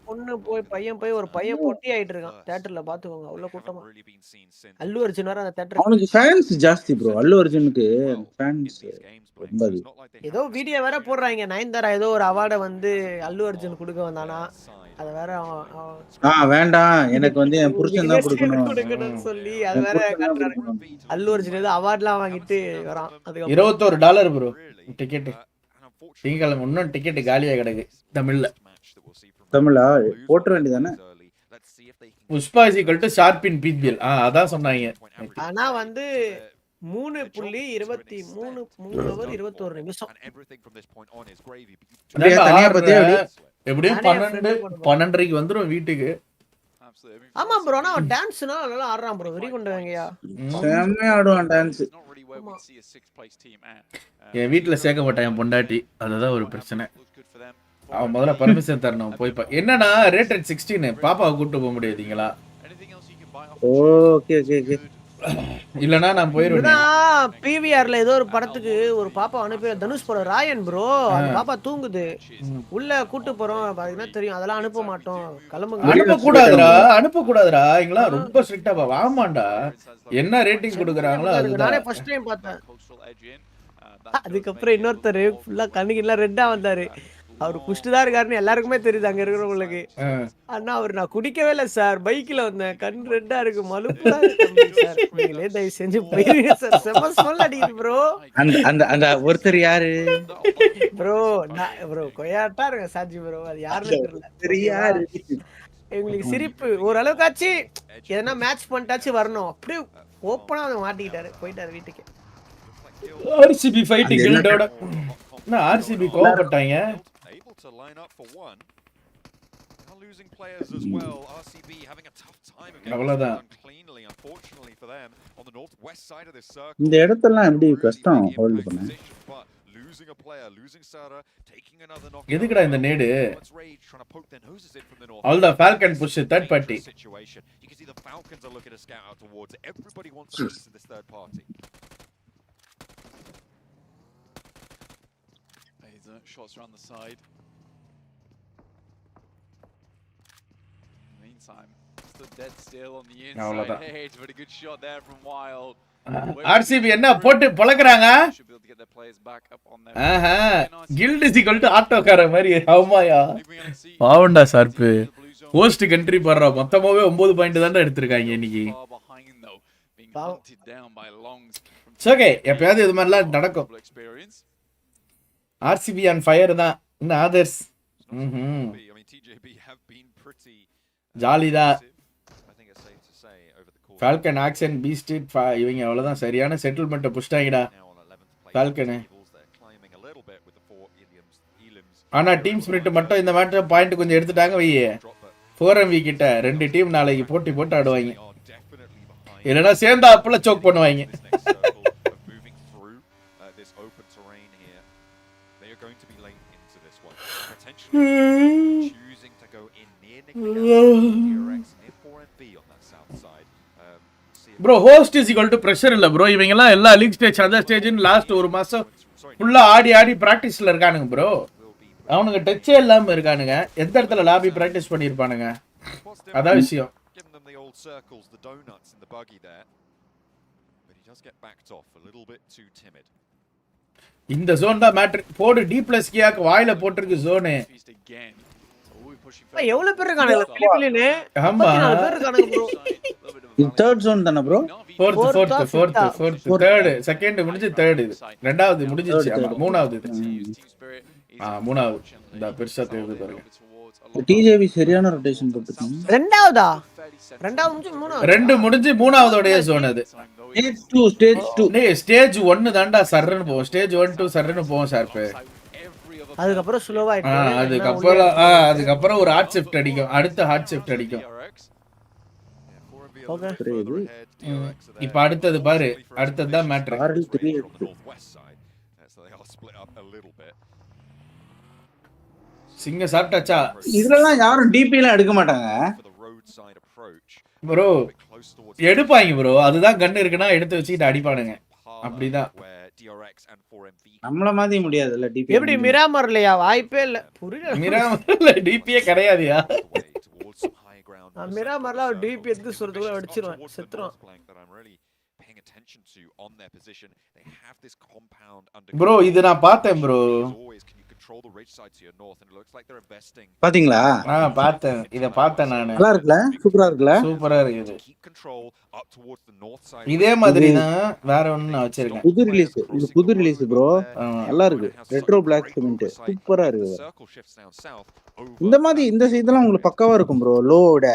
பொண்ணு போய் பையன் போய் ஒரு பையன் பொட்டி ஆயிட்டு இருக்கான் தியேட்டர்ல, பாத்துக்கோங்க அவ்வளவு கூட்டமா. அல்லு அர்ஜுன் வர அந்த தியேட்டர் அவனுக்கு ஃபேன்ஸ் ஜாஸ்தி ப்ரோ, அல்லு அர்ஜுனுக்கு ஃபேன்ஸ் ரொம்ப அதிகம். ஏதோ வீடியோ வேற போடுறாங்க, நயன்தாரா ஏதோ ஒரு அவார்டை வந்து அல்லு அர்ஜுன் கொடுக்க வந்தானா, அத வேற வேண்டாம் எனக்கு வந்து என் புருஷன் தான் கொடுக்கணும் கொடுக்கணும்னு சொல்லி அது வேற காட்டுறாரு. அல்லு அர்ஜுன் ஏதோ அவார்ட்லாம் வாங்கிட்டு வரான். அதுக்கு $21 ப்ரோ டிக்கெட். திங்கக்கிழமை இன்னும் டிக்கெட் காலியா கிடக்கு தமிழ்ல. தமிழா போட்ட வேண்டியதானே. புஷ்பா = ஷார்பின் பிபிஎல். அதான் சொன்னாங்க. ஆனா வந்து 3.23 3 hour 21 நிமிஷம். எப்படியும் 12:30க்கு வந்துரும் வீட்டுக்கு. ஆமா ப்ரோ, ஆனா அவன் டான்ஸ்னா நல்லா ஆடுறான் ப்ரோ, வெறி கொண்டவங்கயா. செம்மையா ஆடுவான் டான்ஸ். என் வீட்டுல சேர்க்க மாட்டான் என் பொண்டாட்டி, அதுதான் ஒரு பிரச்சனை. அவன் முதல்ல பர்மிஷன் தரணும். போய் என்னன்னா ரேட்டட் 16 பாப்பாவை கூப்பிட்டு போக முடியாதீங்களா? Okay okay okay. இல்லனா நான் போயிருவேன். பிவிஆர்ல ஏதோ ஒரு படத்துக்கு ஒரு பாப்பா அனுப்பி, தனுஷ் படம் ராயன் ப்ரோ, அந்த பாப்பா தூங்குது, உள்ள கூட்டு போறோம் பாத்தீங்கன்னா தெரியும், அதெல்லாம் அனுப்ப மாட்டோம் கிளம்புங்க. அனுப்ப கூடாதுடா இங்களா, ரொம்ப ஸ்ட்ரிக்ட்டா வாமாண்டா. என்ன ரேட்டிங் கொடுக்குறாங்களோ அதுதான். நானே ஃபர்ஸ்ட் டைம் பார்த்தேன். அதுக்கப்புறம் இன்னொருத்தர் ஃபுல்லா கண்ணுக்கு ரெட்டா வந்தாரு, அவர் குஷ்டு தான் இருக்காருன்னு எல்லாருக்குமே தெரியுது அங்க இருக்கிறவங்களுக்கு. அண்ணா அவர் நான் குடிக்கவே இல்லை சார், பைக்ல வந்தேன், கண் ரெட்டா இருக்கு, மலுப்பா இருக்கு சார், நீங்களே தயவு செஞ்சு போயிருங்க சார், செம ஸ்மெல் அடிக்குது ப்ரோ. அந்த அந்த ஒருத்தர் யாரு ப்ரோ? ப்ரோ கொய்யாட்டா இருங்க சாஜி ப்ரோ, அது யாருன்னு தெரியல. எங்களுக்கு சிரிப்பு ஓரளவுக்காச்சு, எதனா மேட்ச் பண்ணிட்டாச்சு வரணும், அப்படியே ஓப்பனா வந்து மாட்டிக்கிட்டாரு, போயிட்டாரு வீட்டுக்கு. ஆர்சிபி ஃபைட்டிங் கில்டோட என்ன RCB கோவப்பட்டாங்க. To line up for one. They're losing players as well. RCB having a tough time of getting done cleanly, unfortunately for them, on the northwest side of this circle. இந்த இடத்தெல்லாம் எப்படி கஷ்டம் hold பண்ண. Losing a player, losing Sara, taking another knock. எதுக்குடா இந்த நேடு? All the Falcon push third party. You can see the Falcons are looking to scout out towards it. Everybody wants to listen to this third party. Shots around the side. Meantime, still dead still on the inside edge, but a good shot there from Wild. RCB என்ன போட்டு பொளக்குறாங்க. Guilt = ஆட்டோக்கார மாதிரி. ஆமாயா பாவண்டா sharp. Host country பண்ற மொத்தமாவே 9 point தான் எடுத்துருக்காங்க இன்னைக்கு. Okay, எப்பயாவது இது மாதிரிலாம் நடக்கும். RCB on fire தான். இன்னும் others ஜாலிதா. ஃபால்கன் ஆக்சன் பி ஸ்ட்ரீட் இவங்க அவ்வளவுதான் சரியான செட்டில்மெண்ட்டை புஷ்டாங்கடா ஃபால்கனு. ஆனா டீம் ஸ்பிரிட் மட்டும் இந்த மேட்ச் பாயிண்ட் கொஞ்சம் எடுத்துட்டாங்க வையே. 4MV கிட்ட 2 டீம் நாளைக்கு போட்டு ஆடுவாங்க, இல்லைன்னா சேர்ந்தா அப்பல சோக் பண்ணுவாங்க. ப்ரோ ஹோஸ்ட் = பிரஷர் இல்ல ப்ரோ. இவங்க எல்லாம் எல்லா லீக் ஸ்டேஜ் அந்த ஸ்டேஜ்னு லாஸ்ட் ஒரு மாசம் ஃபுல்லா ஆடி பிராக்டிஸ்ல இருக்கானுங்க ப்ரோ. அவனுங்க டச்சே இல்லாம இருக்கானுங்க. எந்த இடத்துல லாபி பிராக்டிஸ் பண்ணிருப்பானுங்க, அதான் விஷயம். இந்த ஜோன் தான் மேட்டர். போடு D+ கியாக்கு வாயில போட்டுருக்கு ஜோனு. எவ்வளவு பேர் இருக்கானுங்க பிலிபிலினே? ஆமா 34 பேர் இருக்கானுங்க ப்ரோ. தேர்ட் ஜோன் தான ப்ரோ? ஃபோர்த் தேர்ட் செகண்ட் முடிஞ்சு தேர்ட், இது ரெண்டாவது முடிஞ்சிச்சு. ஆமா மூணாவது இது. மூணாவது இந்த பெருசா தேர்வு பாருங்க. டிஜேபி சரியான ரொட்டேஷன் போட்டுருக்காங்க. ரெண்டாவது முடிஞ்சு மூணாவது, ரெண்டு முடிஞ்சு மூணாவதோடைய ஜோன் அது. ஸ்டேஜ் 1 தான்டா சர்றன்னு போவோம். ஸ்டேஜ் 1 2 சர்றன்னு போவோம் ஷார்ப். அதுக்கப்புறம் ஸ்லோவா அதுக்கப்புறம் ஒரு ஹார்ட் ஷிஃப்ட் அடிக்கும், அடுத்த ஹார்ட் ஷிஃப்ட் அடிக்கும். ஓகே இப்போ அடுத்தது பாரு, அடுத்தது தான் மேட்ரு. சிங்க சாப்பிட்டாச்சா? இதெல்லாம் யாரும் டிபிலாம் எடுக்க மாட்டாங்க ப்ரோ. எடுப்பாங்க ப்ரோ, அதுதான் கன் இருக்குன்னா எடுத்து வச்சுக்கிட்டு அடிப்பானுங்க, அப்படிதான். நம்மள மாதிரி முடியாதுல்ல டிபி. எப்படி மிராமர்லையா? வாய்ப்பே இல்ல. புரியல. மிராமர்ல டிபியே கிடையாதுயா. மிராமர்ல டிபி எடுத்து சொல்றதுக்குள்ள அடிச்சிருவேன், செத்துறோம். ப்ரோ இது நான் பார்த்தேன் ப்ரோ. பாத்தீங்களா? பார்த்தேன், இத பார்த்தேன் நானு. நல்லா இருக்குல? சூப்பரா இருக்குல? சூப்பரா இருக்குது. இதே மாதிரி தான் வேற ஒன்னு நான் வச்சிருக்கேன். புது ரிலீஸ், இது புது ரிலீஸ் ப்ரோ. நல்லா இருக்கு. ரெட்ரோ பிளாக் சிமெண்ட் சூப்பரா இருக்கு. இந்த மாதிரி இந்த இதெல்லாம் உங்களுக்கு பக்காவா இருக்கும் ப்ரோ. லோட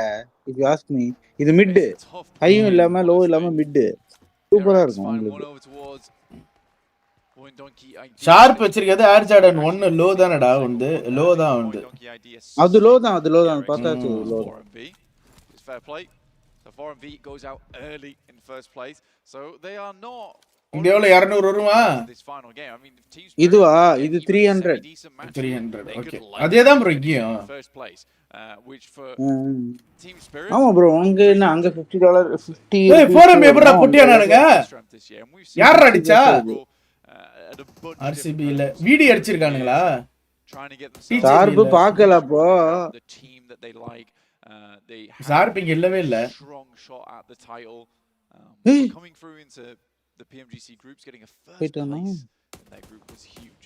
இஃப் யூ ஆஸ்க் மீ, இது மிட். ஹையும் இல்லாம லோ இல்லாம மிட். சூப்பரா இருக்கும் உங்களுக்கு. ஷார்ப் வச்சிருக்கிறது ஏர் ஜார்டன் 1 லோ தானடா வந்து. லோ தான் வந்து. அது லோ தான், அது லோ தான். பார்த்தாச்சு லோ. இங்க எவ்வளவு 200 வருமா? இதுவா? இது 300. 300. ஓகே. அதே தான் ப்ரோ இங்கேயும். ஆமா ப்ரோ. அங்க என்ன அங்க $50 50. ஏய் 4M எப்பறா பொட்டியானானுங்க? யார் அடிச்சா? RCB இல்ல. விடி அடிச்சிருக்கானுங்களா? ஷார்ப் பார்க்கல அப்போ. ஷார்ப் இங்க இல்லவே இல்ல. Coming through into the Pmgc groups, getting a first place in that group was huge.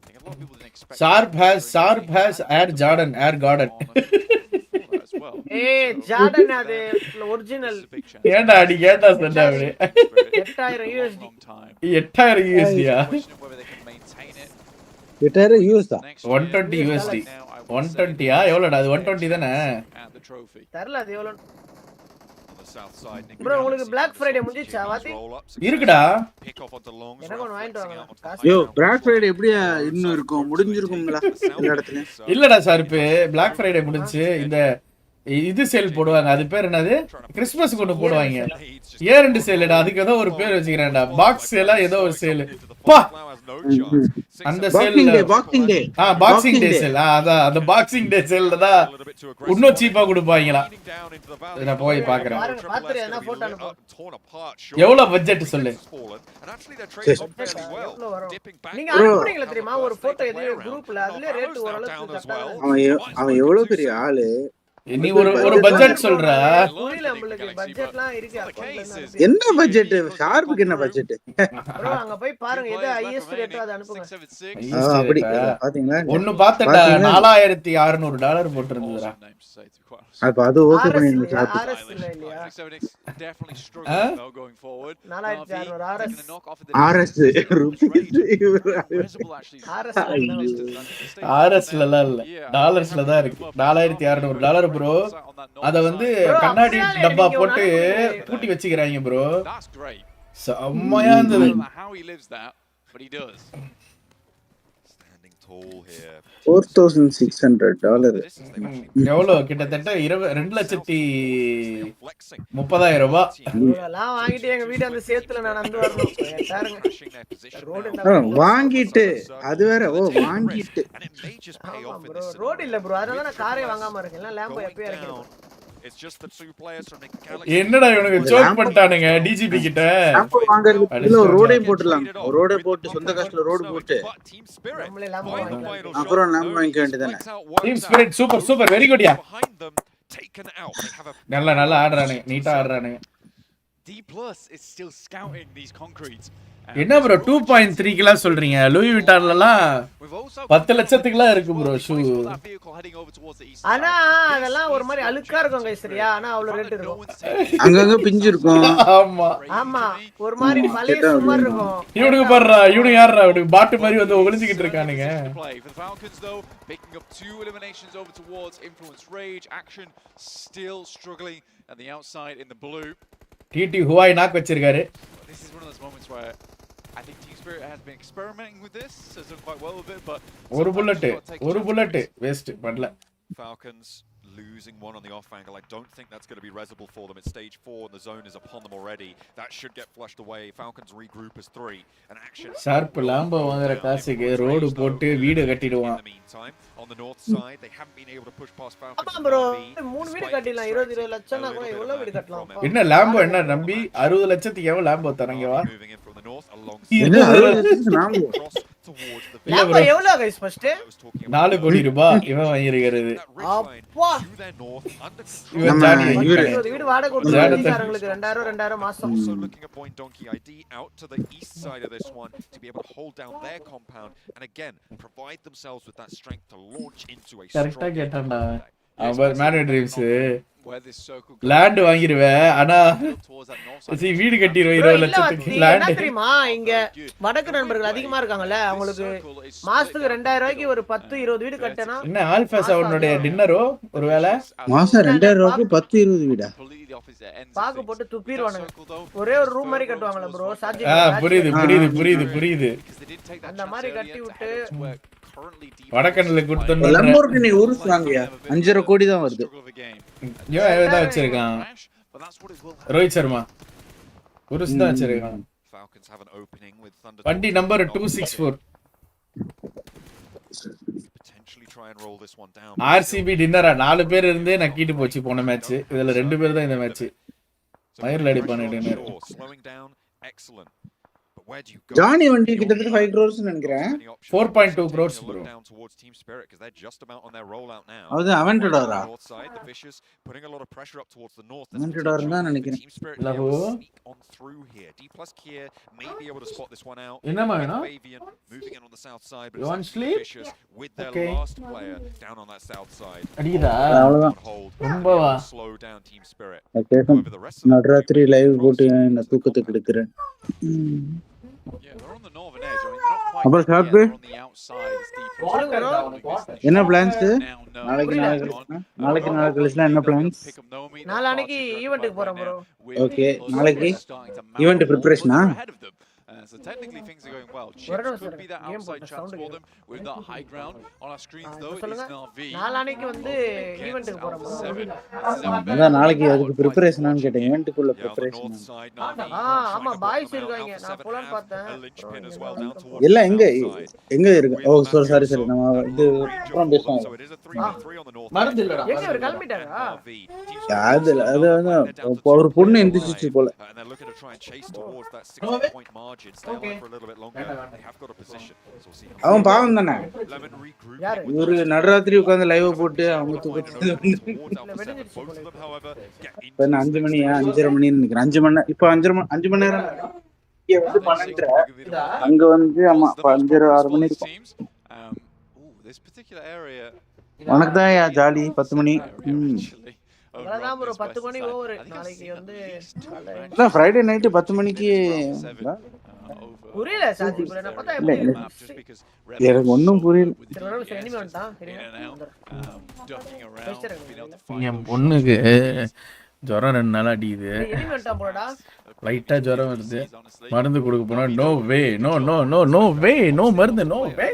I think a lot of people didn't expect. Sharp has Air Jordan, Air Garden. ஏய் Jordan அது original. ஏன்டா அடி கேட்டா சொன்னா அவரே. 8000 USD. 8000 USD-யா? 8000 USD. 120 USD. 120-யா? எவ்வளவுடா அது? 120 தானே? தெரியல அது எவ்வளவு. ப்ரோ உங்களுக்கு Black Friday முடிஞ்சிச்சா? வாத்தி இருக்குடா. எனக்கு ஒன்னு வாங்கிட்டு வாங்க. யோ Black Friday எப்படியா இன்னும் இருக்கும்? முடிஞ்சிருக்கும்ல எல்லா இடத்துலயும். இல்லடா ஷார்ப், Black Friday முடிஞ்சு இந்த இது சேல் போடுவாங்க. அது பேர் என்னது? கிறிஸ்மஸ் கொண்டு போடுவாங்க. இயர் எண்ட் சேல்டா. அதுக்கு ஏதோ ஒரு பேர் வச்சிருக்கேன்டா. பாக்ஸ் சேலா ஏதோ ஒரு சேல். பா அந்த sale boxing day. Boxing day sale. அதான் அந்த பாக்ஸிங் டே சேல்ல தான் இன்னும் சீப்பா கொடுப்பாங்களா. நான் போய் பார்க்கறேன். பாத்துறேன். என்ன போட்டோ அனுப்பு. எவ்வளவு பட்ஜெட் சொல்லு. நீங்க அனுப்புறீங்களா தெரியுமா ஒரு போட்டோ எது குரூப்ல? அதுல ரேட் ஓரளவுக்கு கரெக்ட்டா. அவன் எவ்வளவு பெரிய ஆளு. நீ ஒரு பட்ஜெட் சொல்ற. புரியல உங்களுக்கு. பட்ஜெட்லாம் இருக்கு அக்கவுண்ட்ல. என்ன பட்ஜெட்? ஷார்ப்புக்கு என்ன பட்ஜெட்? ப்ரோ அங்க போய் பாருங்க எது ஹையஸ்ட் ரேட்டோ அத அனுப்புங்க. அப்படி பாத்தீங்களா? ஒன்னு பார்த்தடா $4600 போட்டுருந்ததுடா. அப்ப அது ஓகே பண்ணிருங்க ஷார்ப். RS இல்ல இல்லையா? Definitely struggling though going forward. 4600 RS RSல இல்ல. டாலர்ஸ்ல தான் இருக்கு. $4600 ப்ரோ. அத வந்து கண்ணாடி டப்பா போட்டு பூட்டி வச்சிக்கறாங்க ப்ரோ. செம்மயா இருந்தது. $4600. எவ்வளவு? கிட்டத்தட்ட 2,30,000 ரூபாய். இதெல்லாம் வாங்கிட்டு எங்க வீட்டு அந்த சேத்துல நான் வந்து வரணும். பாருங்க வாங்கிட்டு அது வேற. ஓ வாங்கிட்டு. ரோட் இல்ல ப்ரோ. அதனால நான் காரே வாங்காம இருக்கேன். இல்ல லாம்போ எப்பவே இறக்கிடுவேன். என்னடா இவனுக்கு ஜோக் பண்ணிட்டானுங்க டிஜிபி கிட்ட. லாம்போ வாங்குறது இல்ல, ரோடே போட்டுலாம். ரோடே போட்டு சொந்த காசுல ரோட் போட்டு நம்மளே லாம்போ வாங்கிக்கலாம். அப்புறம் லாம்போ வாங்க வேண்டியதானே. Team spirit super super very good yeah. நல்லா ஆடுறானுங்க. நீட்டா ஆடுறானுங்க. D+ is still scouting these concretes. என்ன ப்ரோ 2.3 சொல்றீங்க? லூயி விட்டான்லலாம் 10 லட்சத்துக்குலாம் இருக்கு ப்ரோ ஷூ. ஆனா அதெல்லாம் ஒரு மாதிரி அழுக்கா இருக்கும் गाइस சரியா? ஆனா அவ்வளவு ரேட் இருக்கும். அங்கங்க பிஞ்சு இருக்கும். ஆமா ஆமா ஒரு மாதிரி பழைய சுமார் இருக்கும். இவனுக்கு பாருடா. இவனுக்கு யாரா? இவனுக்கு பாட்டு மாதிரி வந்து ஒளிஞ்சிக்கிட்டு இருக்கானுங்க. Picking up 2 eliminations over towards Influence Rage. Action still struggling at the outside in the blue. TT ஹுவாய் knock வச்சிருக்காரு. This is one of those moments where I think Team Spirit has been experimenting with this, has done quite well with it, but ஒரு bullet waste பண்ணல. Falcons losing one on the off angle. I don't think that's going to be resible for them. It's stage 4 and the zone is upon them already. That should get flushed away. Falcons regroup as 3. An action. Sharp Lambo வாங்குற காசுக்கு road போட்டு வீடு கட்டிடுவான். In the meantime, on the north side, they haven't been able to push past Falcons. ஆமா bro 3 வீடு கட்டிடலாம் 20 லட்சம்னா கூட எவ்வளவு வீடு கட்டலாம். என்ன லாம்போ என்ன நம்பி 60 லட்சத்துக்கு எவ்வளவு லாம்போ தரங்க வா. என்ன 60 லட்சத்துக்கு லாம்போ? லாம்போ எவ்வளவு गाइस ஃபர்ஸ்ட்? 4 கோடி ரூபாய் இவன் வாங்கியிருக்கிறது. அப்பா இவன் ஜானி வீடு வாடகை கொடுத்தாருங்களுக்கு 2000 மாசம். Also looking at Point Donkey ID out to the east side of this one to be able to hold down their compound and again provide themselves with that strength to launch into a கரெக்ட்டா கேட்டான்டா. அவன் man dreams land வாங்கிடுவேன் ஆனா வீடு கட்டிடுவேன் 20 லட்சத்துக்கு land. தெரியுமா இங்க வடக்கு நண்பர்கள் அதிகமா இருக்காங்கல்ல அவங்களுக்கு மாசத்துக்கு 2000 ரூபாய்க்கு ஒரு 10-20 வீடு கட்டனா என்ன ஆல்பா 7 டின்னரோ ஒருவேளை மாசம் 2000 ரூபாய்க்கு 10-20 வீடா பாக்கு போட்டு துப்பிடுவானுங்க. ஒரே ஒரு ரூம் மாதிரி கட்டுவாங்கல ப்ரோ சார்ஜ். புரியுது அந்த மாதிரி கட்டி விட்டு வடக்கன்ல கொடுத்தோம். லம்போர்கினி உருஸ் வாங்கியா 5.5 கோடி தான் வருது. இவன் தான் வச்சிருக்கான் ரோஹித் சர்மா உருஸ் தான் வச்சிருக்கான். வண்டி நம்பர் 264 ஆர்சிபி டின்னரா 4 பேர் இருந்தே நக்கிட்டு போச்சு போன மேட்ச். இதுல 2 பேர் தான் இந்த மேட்ச் மயிர்ல அடிப்பானே டின்னர். ஜானி வண்டி கிட்டத்தட்ட 5 crores நினைக்கிறேன். 4.2 crores bro. அது அவென்டடாரா? அவென்டடார்னா நினைக்கிறேன். லவோ என்னமா வேணும்? You want sleep? Okay. அடிடா அவ்வளவுதான். ரொம்பவா நடுராத்திரி லைவ் போட்டு நான் தூக்கத்துக்கு எடுக்கிறேன். அப்புறம் சாப்பிட்டு என்ன பிளான்ஸ்? நாளைக்கு கழிச்சுனா என்ன பிளான்ஸ்? நாளைக்கு ஈவென்ட்க்கு போறோம் bro. ஓகே நாளைக்கு event பிரிப்பரேஷனா? So technically things are going well. Chips could be that outside chance for them with that high ground on our screens though. It is Navi. நாளைக்கு வந்து ஈவென்ட்க்கு போறோம் bro. அதான் நாளைக்கு அதுக்கு பிரிப்பரேஷனான்னு கேட்டேன். ஈவென்ட்க்குள்ள பிரிப்பரேஷன். ஆமா பாய்ஸ் இருக்காங்க. நான் போலாம் பார்த்தேன். எல்லாம் எங்க இருக்கு? ஓ சாரி நம்ம இது அப்புறம் பேசலாம். மறந்து இல்லடா. எங்க இவர் கிளம்பிட்டாரா? அது ஒரு பொண்ணு எந்திரிச்சு போல. அவன் பாவம் தானே. ஒரு நடுராத்திரி உட்கார்ந்து லைவ் போட்டு அவங்க தூக்கத்துல 5 மணியா 5:30 மணின்னு நினைக்கிறேன். 5 மணி இப்ப 5 மணி நேரம் இங்க வந்து 12:30 அங்க வந்து ஆமா 5:30-6 மணி இருக்கும். உனக்கு தான் ஜாலி 10 மணி. அதான் bro 10 மணி ஓவர். நாளைக்கு வந்து இல்ல ஃப்ரைடே நைட் 10 மணிக்கு புரியல சாதி bro. நான் பார்த்தா எனக்கு ஒண்ணும் புரியல. எனிமே வந்துட்டான் என் பொண்ணுக்கு ஜுரம் 2 நாள் அடிக்குது. எனிமே வந்துட்டான் போடா. லைட்டா ஜுரம் வருது. மருந்து கொடுக்க போனா நோ வே நோ மருந்து no way.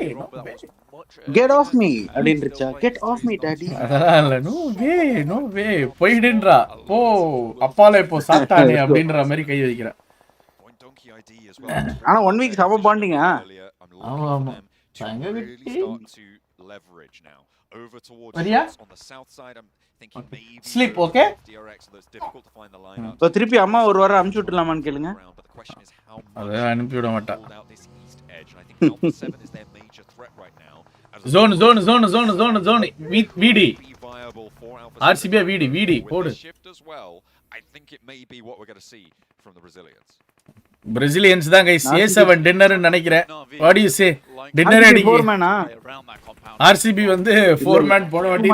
Get off me அப்படின்றச்சா? Get off me daddy. அதெல்லாம் இல்ல. நோ வே போயிடுன்றா. போ அப்பால இப்போ சாப்பிட்டானே அப்படின்ற மாதிரி கை வைக்கிறா. ஆனா 1 வீக் சம பாண்டிங்க. ஆமா தங்க விட்டு வரியா? Sleep okay. இப்போ திருப்பி அம்மா ஒரு வாரம் அனுப்பிச்சு விட்டுலாமான்னு கேளுங்க. அத அனுப்பி விட மாட்டா. ஜோன் வீடி ஆர்சிபி வீடி போடு. I think it may be what we're going to see from the Brazilians. Brazilians தான் guys A7 டின்னர் நினைக்கிறேன். What do you say? Dinner அடிக்கு 4 மேனா? RCB வந்து 4 மேன் போன வாட்டி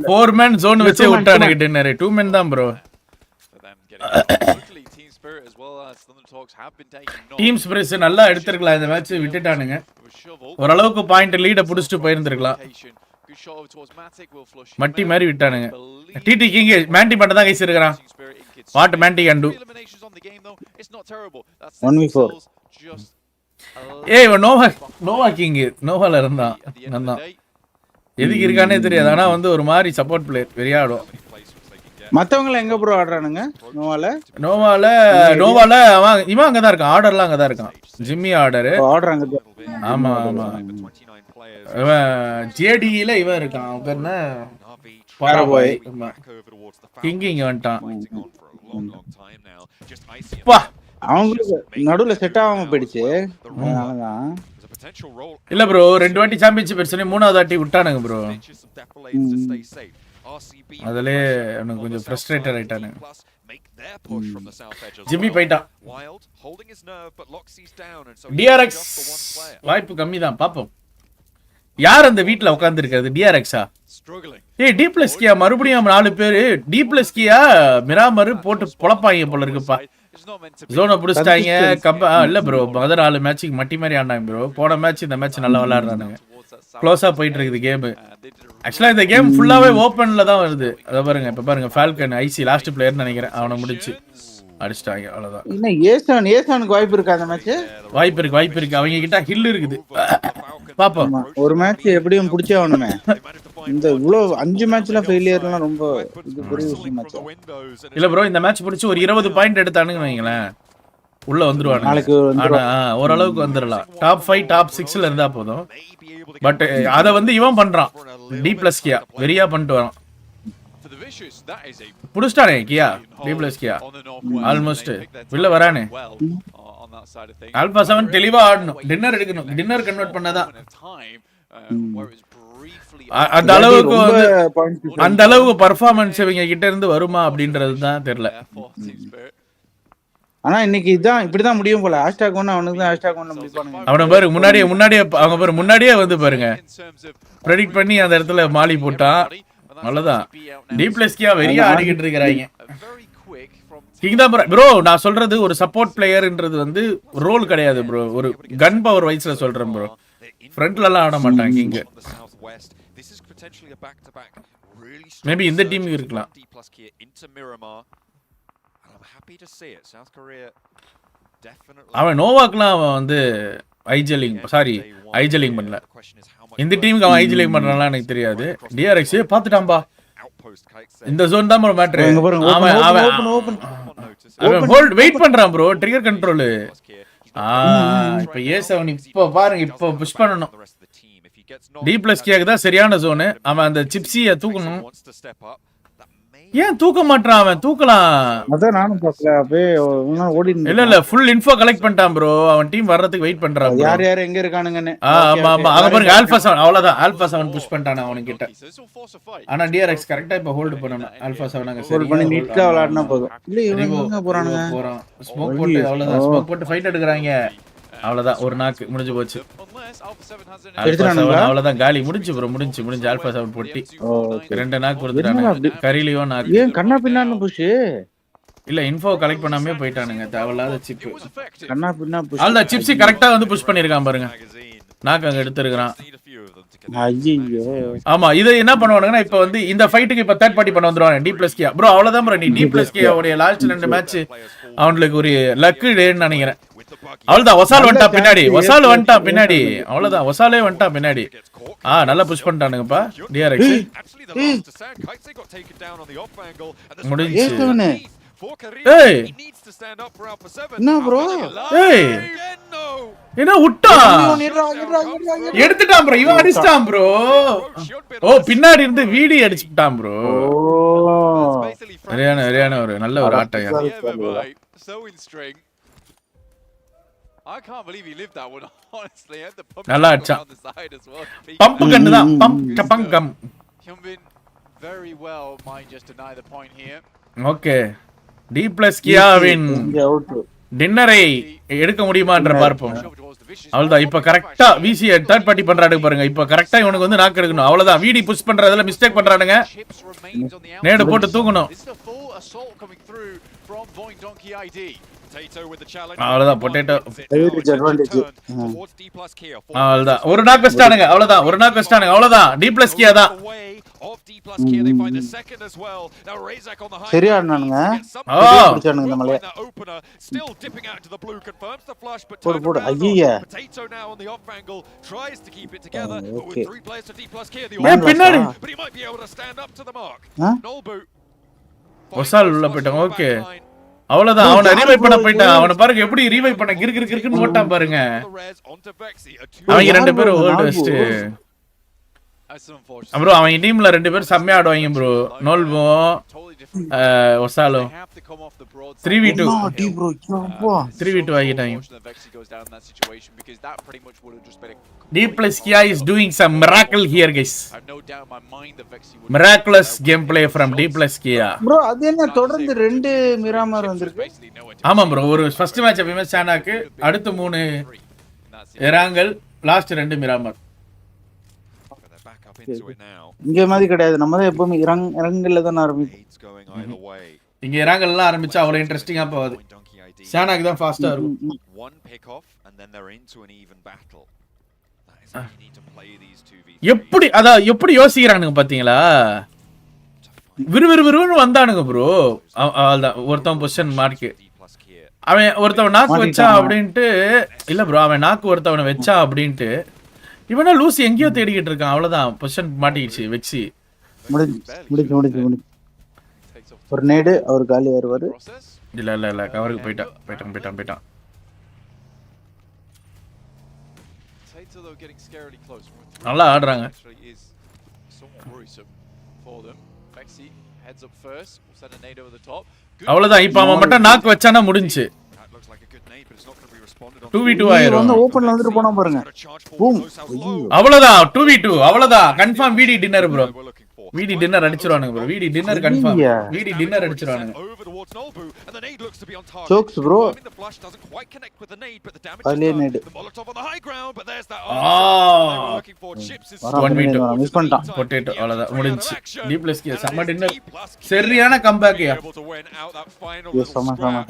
4 மேன் ஜோன் வச்சே விட்டானுங்க டின்னர். 2 மேன் தான் bro. டீம் ஸ்பிரிட்ஸ் நல்லா எடுத்துக்கலாம். இந்த மேட்ச் விட்டுட்டானுங்க. ஓரளவுக்கு பாயிண்ட் லீட புடிச்சிட்டு போயிருந்திருக்கலாம். மட்டி மாதிரி விட்டானுங்க. டிடி கிங் மேண்டி மட்டும் தான் கைஸ் இருக்கான். What Mandy can to? 1v4. ஏய் நோவா கிங் நோவால இருந்தான். நான் எதுக்கு இருக்கானே தெரியாது. ஆனா வந்து ஒரு மாதிரி சப்போர்ட் பிளேயர் வெறியா ஆடும். மத்தவங்க எங்க ப்ரோ ஆடுறானுங்க? நோவால இவன் அங்கதான் இருக்கான். ஆர்டர்லாம் அங்கதான் இருக்கான். ஜிம்மி ஆர்டர் ஆடுறாங்க. ஆமா ஆமா. இவன் ஜேடில இவன் இருக்கான். அவன் பேர் என்ன? பாராபாய். கிங் இங்க வந்துட்டான். அவங்களுக்கு நடுவுல செட் ஆகாம போயிடுச்சு. அதனாலதான். இல்ல ப்ரோ 2 வாட்டி சாம்பியன்ஷிப் எடுத்து 3வது வாட்டி விட்டானுங்க ப்ரோ. அதுல எனக்கு கொஞ்சம் ஃப்ரஸ்ட்ரேட்டட் ஆயிட்டானுங்க. ஜிம்மி போயிட்டான். டிஆர்எக்ஸ் வாய்ப்பு கம்மி தான். பாப்போம் யார் அந்த வீட்ல உட்கார்ந்து இருக்காது. டிஆர்எக்ஸா? ஏய் டி+கியா மறுபடியும் 4 பேரு டி+கியா மிராமர் போட்டு பொளப்பாங்க போல இருக்குப்பா. ஜோனை புடிச்சிட்டாங்க. இல்ல ப்ரோ முதல் 4 மேட்சுக்கு மட்டி மாதிரி ஆனாங்க ப்ரோ. போன மேட்ச் இந்த மேட்ச் நல்லா விளையாடுறானுங்க. க்ளோஸா போயிட்டு இருக்குது கேம். ஆக்சுவலா இந்த கேம் ஃபுல்லாவே ஓபன்ல தான் வருது. அத பாருங்க இப்ப பாருங்க ஃபால்கன் ஐசி லாஸ்ட் பிளேயர் நினைக்கிறேன். அவனை முடிச்சு அடிச்சிட்டாங்க. அவ்வளவுதான். இன்னும் ஏசானுக்கு வாய்ப்பு இருக்கா? அந்த மேட்ச் வாய்ப்பு இருக்கு. அவங்க கிட்ட ஹில் இருக்குது. பாப்போம். ஒரு மேட்ச் எப்படியும் புடிச்சே ஆகணுமே. இந்த இவ்வளவு 5 மேட்ச்ல ஃபெயிலியர்லாம் ரொம்ப இது பெரிய விஷயம் ஆச்சு. இல்ல ப்ரோ இந்த மேட்ச் பிடிச்சு ஒரு 20 பாயிண்ட் எடுத்தானுங்க வைங்களேன் உள்ள வந்துருவாங்க. நாளைக்கு ஓரளவுக்கு வந்துடலாம். டாப் 5 டாப் 6ல இருந்தா போதும். பட் அத வந்து இவன் பண்றான். டி+கியா வெறியா பண்ணிட்டு வரான். புடிச்சிட்டானே கியா டி+கியா ஆல்மோஸ்ட் வெளில வரானே. ஆல்பா 7 தெளிவா ஆடணும். டின்னர் எடுக்கணும். டின்னர் கன்வெர்ட் பண்ணாதான் அந்த அளவுக்கு வந்து அந்த அளவுக்கு பெர்ஃபார்மன்ஸ் இவங்க கிட்ட இருந்து வருமா அப்படின்றது தான் தெரியல. ஆனா இன்னைக்கு இதான் இப்படிதான் முடியும் போல. ஹேஷ்டாக் 1 அவனுக்கு தான் ஹேஷ்டாக் 1 முடிப்பானுங்க. அவன பாரு முன்னாடியே அவங்க பாரு முன்னாடியே வந்து பாருங்க ப்ரெடிக்ட் பண்ணி அந்த இடத்துல மாலி போட்டான். அவ்வளவுதான். டி+கியா வெறியா ஆடிக்கிட்டு இருக்காங்க. கிங் தான் ப்ரோ. நான் சொல்றது ஒரு சப்போர்ட் பிளேயர்ன்றது வந்து ரோல் கிடையாது ப்ரோ. ஒரு கன் பவர் வைஸ்ல சொல்றேன் ப்ரோ. ஃப்ரண்ட்ல எல்லாம் ஆட மாட்டாங்க இங்க. மேபி இந்த டீம் இருக்கலாம். அவன் நோவாக்லாம் அவன் வந்து ஐஜலிங் பண்ணல. இந்த டீமுக்கு அவன் ஐஜலிங் பண்றானா எனக்கு தெரியாது. டிஆர்எக்ஸ் பாத்துட்டான்பா. இந்த ஜோன் தான் ப்ரோ மேட்டர். அவன் ஹோல்ட் வெயிட் பண்றான் ப்ரோ. Trigger control. இப்ப A7 இப்ப பாருங்க இப்ப புஷ் பண்ணனும். டி+கியாக்கு தான் சரியான ஜோன். அவன் அந்த சிப்ஸியை தூக்கணும். ஏன் தூக்க மாட்டான்? அவன் தூக்கலாம். அதான் நானும் பார்க்கல. அப்படியே ஓடி இல்ல ஃபுல் இன்ஃபோ கலெக்ட் பண்ணிட்டான் ப்ரோ. அவன் டீம் வர்றதுக்கு வெயிட் பண்றான். யார் எங்க இருக்கானுங்கன்னு. ஆமா அங்க பாருங்க ஆல்பா 7 அவ்வளவுதான். ஆல்பா 7 புஷ் பண்ணிட்டான் அவன் கிட்ட. ஆனா டிஆர்எக்ஸ் கரெக்ட்டா இப்ப ஹோல்ட் பண்ணனும். ஆல்பா 7 அங்க சரி பண்ணி நீட்டா விளையாடுனா போதும். இல்ல இவங்க எங்க போறானுங்க? ஸ்மோக் போட்டு அவ்வளவுதான். ஸ்மோக் போட்டு ஃபைட் எடுக்கறாங்க. அவ்வளவுதான். ஒரு நாக்கு முடிஞ்சு போச்சு. அவ்வளவுதான் காலி முடிஞ்சு ப்ரோ. முடிஞ்சு ஆல்பா 7 போட்டி 2 நாக்கு கொடுத்துட்டானுங்க. கரிலியோ நாக்கு. ஏன் கண்ணா பின்னான்னு புஷ்? இல்ல இன்ஃபோ கலெக்ட் பண்ணாமே போயிட்டானுங்க. தேவையில்லாத சிப். கண்ணா பின்னா புஷ். அல்ல சிப்ஸ் கரெக்ட்டா வந்து புஷ் பண்ணிருக்கான் பாருங்க. நாக்கு அங்க எடுத்துறான். ஐயோ. ஆமா இது என்ன பண்ணுவானுங்கன்னா இப்ப வந்து இந்த ஃபைட்டுக்கு இப்ப தேர்ட் பார்ட்டி பண்ண வந்துருவாங்க டி+கியா. ப்ரோ அவ்வளவுதான் ப்ரோ. நீ டி+கியா உடைய லாஸ்ட் 2 மேட்ச் அவங்களுக்கு ஒரு லக் டேன்னு நினைக்கிறேன். அவ்வளவுதான். ஒசால் வந்துட்டான் பின்னாடி. அவ்வளவுதான். ஒசாலே வந்துட்டான் பின்னாடி. நல்லா புஷ் பண்ணிட்டானுங்கப்பா டிஆர்எக்ஸ். முடிஞ்சு. ஏய் என்ன ப்ரோ? ஏய் என்ன விட்டான்? எடுத்துட்டான் ப்ரோ. இவன் அடிச்சிட்டான் ப்ரோ. பின்னாடி இருந்து வீடி அடிச்சுட்டான் ப்ரோ. சரியான ஒரு நல்ல ஒரு ஆட்டம். I can't believe he lived that one, honestly. நல்லா அடிச்சான். பம்ப் கன்னு தான். பம்ப் கம். Hyunbin very well might just deny the point here. Okay. டி+கியாவின் டின்னரை எடுக்க முடியுமான்ற பார்ப்போம். அவ்வளவுதான். இப்ப கரெக்டா விசி தேர்ட் பார்ட்டி பண்றானுங்க பாருங்க. இப்ப கரெக்டா இவனுக்கு வந்து நாக்கு எடுக்கணும். அவ்வளவுதான். விடி புஷ் பண்றதுல மிஸ்டேக் பண்றானுங்க. நேடு போட்டு தூக்கணும். அவ்வளவுதான். பொட்டேட்டோ அவ்வளவுதான். ஒரு நாக்கு வச்சிட்டானுங்க. அவ்வளவுதான். டி+கியா தான். of D plus Kia. They find the second as well. Now Razak on the high சரியா ground ஆடுனானுங்க needs to get something. சரியா பிடிச்சானுங்க இந்த Will மலைய find that opener. Still dipping out to the blue, confirms the flush, but போடு turned போடு around ஐயா on Potato now on the off angle. Tries to keep it together, but with okay 3 players to D plus Kia, the man offense, வாசா but he might be able to stand up to the mark. Ah Nolbu ஒசால் உள்ள போயிட்டாங்க okay அவ்வளவுதான் அவனை revive பண்ண போயிட்டான் அவனை பாருங்க எப்படி ரீவைவ் பண்ண கிறுக்குன்னு ஓட்டான் பாருங்க அவங்க ரெண்டு பேரும் ஓல்ட் வெஸ்ட் ப்ரோ அவங்க டீம்ல ரெண்டு பேரும் செம்மையா ஆடுவாங்க ப்ரோ நோல்வும் ஒசாலும் 3v2 3v2 ஆகிட்டாங்க D plus Kia is doing some miracle here guys miraculous gameplay from D plus Kia bro அது என்ன தொடர்ந்து ரெண்டு மிராமர் வந்திருக்கு ஆமா ப்ரோ ஒரு ஃபர்ஸ்ட் மேட்ச் எப்பவுமே சானாக்கு அடுத்து 3 எராங்கல் லாஸ்ட் 2 மிராமர் இங்க மாதிரி கிடையாது நம்ம தான் எப்பவுமே இறங்கல்ல தான் ஆரம்பிப்போம் இங்க இறங்கல்லாம் ஆரம்பிச்சா அவ்வளவு இன்ட்ரெஸ்டிங்கா போகுது சானாக்கு தான் ஃபாஸ்டா இருக்கும் எப்படி எப்படி யோசிக்கிறானுங்க பாத்தீங்களா விறுவிறுன்னு வந்தானுங்க ப்ரோ அவ்வளவுதான் ஒருத்தன் பொசிஷன் மார்க்கு அவன் ஒருத்தவன் நாக்கு வச்சான் அப்படின்ட்டு இல்ல ப்ரோ அவன் நாக்கு ஒருத்தவனை வச்சான் அப்படின்ட்டு இவனா லூசி எங்கேயோ தேடிக்கிட்டு இருக்கான் அவ்வளவுதான் பொசிஷன் மாட்டிக்கிச்சு வெக்ஸி முடிஞ்சு ஒரு நேடு அவர் காலி வருவாரு இல்ல கவருக்கு போயிட்டான் நல்லா ஆடுறாங்க அவ்வளவுதான் இப்ப அவன் மட்டும் நாக்கு வச்சானா முடிஞ்சு 2v2 ஆயிரும் வந்து ஓபன்ல வந்துட்டு போனா பாருங்க பூம் அவ்வளவுதான் 2v2 அவ்வளவுதான் கன்ஃபார்ம் வீடி டின்னர் ப்ரோ வீடி டின்னர் அடிச்சிருவானுங்க ப்ரோ வீடி டின்னர் கன்ஃபார்ம் வீடி டின்னர் அடிச்சிருவானுங்க ஜோக்ஸ் ப்ரோ அலே நேட் 1v2 மிஸ் பண்ணிட்டான் பொட்டேட்டோ அவ்வளவுதான் முடிஞ்சு D plus Kia சம டின்னர் சரியான கம்பேக் யா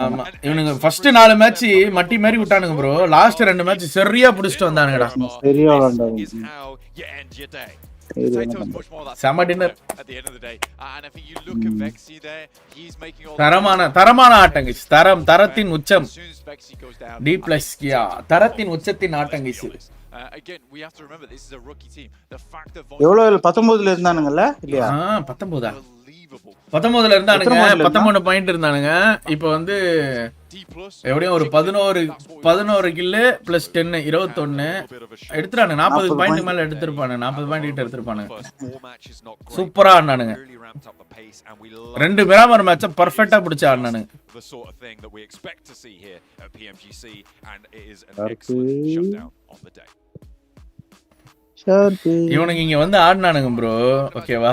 ஆமா இவனுங்க ஃபர்ஸ்ட் 4 மேட்ச் மட்டி மாதிரி விட்டானுங்க ப்ரோ லாஸ்ட் 2 மேட்ச் சரியா புடிச்சிட்டு வந்தானுங்கடா சரியா விளையாண்டாங்க சம டின்னர் தரமான ஆட்டங்க தரத்தின் உச்சம் D plus Kia தரத்தின் உச்சத்தின் ஆட்டங்க எவ்வளவு 19ல இருந்தானுங்கல்ல இல்லையா 19ல இருந்தானுங்க 13 பாயிண்ட் இருந்தானுங்க இப்போ வந்து எப்படியும் ஒரு 11 கில்லு பிளஸ் 10 21 எடுத்துறானுங்க 40 பாயிண்ட் மேல எடுத்துருப்பானு 40 பாயிண்ட் கிட்ட எடுத்துருப்பானு சூப்பரா ஆடினானுங்க 2 மிராமர் மேட்ச பர்ஃபெக்ட்டா பிடிச்சு ஆடினானுங்க இவனுக்கு இங்க வந்து ஆடினானுங்க ப்ரோ ஓகேவா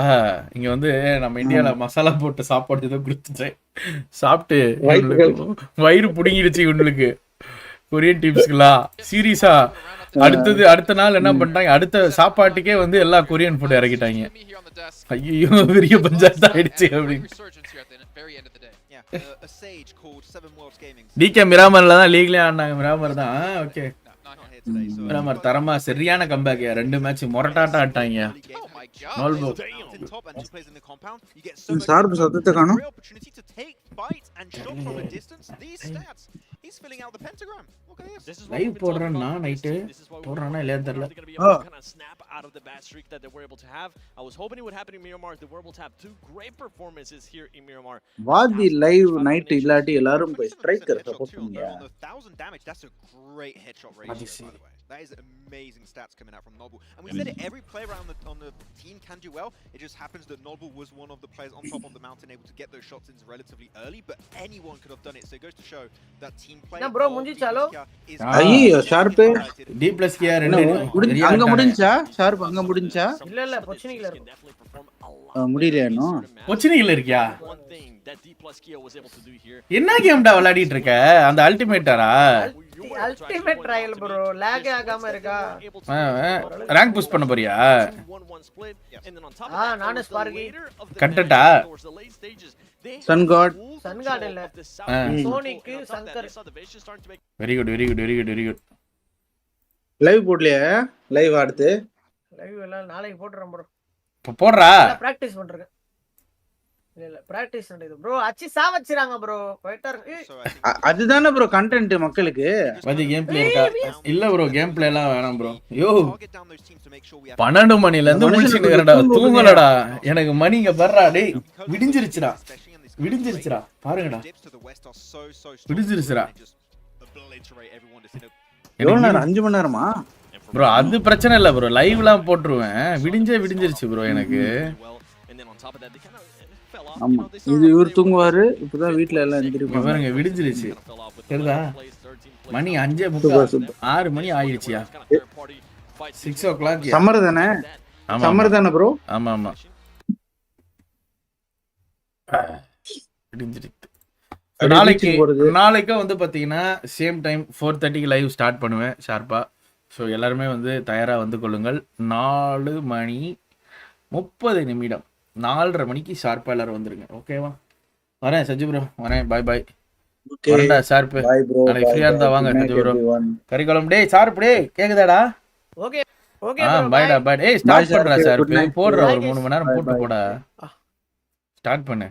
இங்க வந்து நம்ம இந்தியால மசாலா போட்டு சாப்பாடு ஏதோ கொடுத்துட்டேன் சாப்பிட்டு வயிறு புடுங்கிடுச்சு இவனுக்கு கொரியன் டீம்ஸ்க்குலாம் சீரியஸா அடுத்த நாள் என்ன பண்ணிட்டாங்க அடுத்த சாப்பாட்டுக்கே வந்து எல்லா கொரியன் ஃபுட் இறக்கிட்டாங்க ஐயோ பெரிய பஞ்சாயத்து ஆயிடுச்சு அப்படின்னு டிகே மிராமர்ல தான் லீக்லயே ஆடினாங்க மிராமர் தான் ஓகே மிராமர் தரமா சரியான கம்பேக் 2 மேட்ச் மொரட்டாட்டா ஆட்டாங்க சார்பு சத்தத்தை காணோம் லைவ் போடுறேன்னா நைட்டு போடுறானா இல்லையா தெரியல out of the bad streak that they were able to have. I was hoping it would happen in Miramar. They were able to have 2 great performances here in Miramar. வாதி live night இல்லாட்டி எல்லாரும் போய் striker support பண்ணுங்க 1000 damage. That's a great headshot ratio by the way. That is amazing stats coming out from Noble. And we said it, every player on the team can do well. It just happens that Noble was one of the players on top of the mountain able to get those shots in relatively early, but anyone could have done it. So it goes to show that team play. Na bro munjichalo ஐயோ sharp D plus Kia 2 அங்க முடிஞ்சா sharp அங்க முடிஞ்சா இல்ல பொச்சினில இருக்கு முடியலையானோ பொச்சினில இருக்கியா என்ன கேம்டா விளையாடிட்டு இருக்க அந்த அல்டிமேட்டரா அல்டிமேட் ட்ரையல் ப்ரோ லாக் ஆகாம இருக்கா ரேங்க் புஷ் பண்ண போறியா நானே ஸ்பார்கி கண்டடா சன் காட் இல்ல சோனிக்கு சங்கர் வெரி குட் லைவ் போடலையா லைவ் அடுத்து லைவ் எல்லாம் நாளைக்கு போடுறேன் ப்ரோ இப்போ போடுறா பிராக்டிஸ் பண்றேன். இல்ல பிராக்டிஸ் நடக்குது ப்ரோ. அச்சி சாவச்சிராங்க ப்ரோ. போயிட்டாரு. அதுதானே ப்ரோ கண்டென்ட் மக்களுக்கு. பத்தி கேம் பிளே இருக்கா? இல்ல ப்ரோ கேம் பிளே எல்லாம் வேணாம் ப்ரோ. யோ 12 மணில இருந்து முழிச்சிட்டு இருக்கறடா. தூங்கலடா. எனக்கு மணி இங்க பர்றா டேய். விடிஞ்சிருச்சுடா. விடிஞ்சிருச்சுடா. பாருங்கடா. விடிஞ்சிருச்சுடா. எவ்வளவு நேரம்? 5 மணி நேரமா ப்ரோ? அது பிரச்சனை இல்ல ப்ரோ. லைவ்லாம் போட்டுருவேன். விடிஞ்சிருச்சு ப்ரோ எனக்கு. ஆமா இது இவர் தூங்குவாரு. இப்பதான் வீட்ல எல்லாம் எந்திரிப்பாங்க. பாருங்க விடிஞ்சிருச்சு. தெரியுதா? மணி 5:30 6 மணி ஆயிடுச்சியா? 6 o'clock. சம்மர் தானே? சம்மர் தானே ப்ரோ? ஆமா ஆமா. விடிஞ்சிருச்சு. நாளைக்கு வந்து பாத்தீங்கன்னா சேம் டைம் 4:30 லைவ் ஸ்டார்ட் பண்ணுவேன் ஷார்ப்பா. ஸோ எல்லாருமே வந்து தயாராக வந்து கொள்ளுங்கள். 4 மணி 30 நிமிடம் 4:30 மணிக்கு ஷார்ப்பாக எல்லாரும் வந்துருங்க. ஓகேவா? வரேன் சஜி ப்ரோ. வரேன். பாய் பாய். வரேன்டா ஷார்ப்பு. நாளைக்கு ஃப்ரீயாக இருந்தா வாங்க சஜி ப்ரோ. கறிக்குளம் டே ஷார்ப் டே கேக்குதாடா? Okay okay bro. பாய்டா பாய். ஏய் ஸ்டார்ட் பண்றா ஷார்ப்பு. போடுற ஒரு 3 மணி நேரம் போட்டு போடா. ஸ்டார்ட் பண்ணு.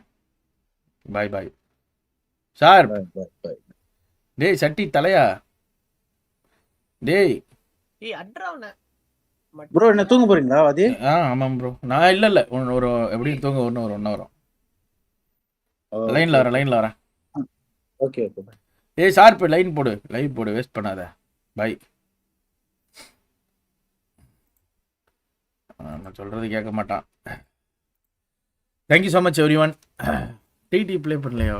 பாய் பாய் ஷார்ப். டேய் சட்டி தலையா டேய். ப்ரோ என்ன தூங்க போறீங்களா? அது ஆமாம் ப்ரோ. நான் இல்ல ஒரு எப்படி தூங்க ஒரு 1 hour. லைன்ல வரேன். Okay okay. ஏய் ஷார்ப் லைவ் போடு வேஸ்ட் பண்ணாத. பை. நான் சொல்றது கேட்க மாட்டான். Thank you so much everyone. DD play பண்ணலையா?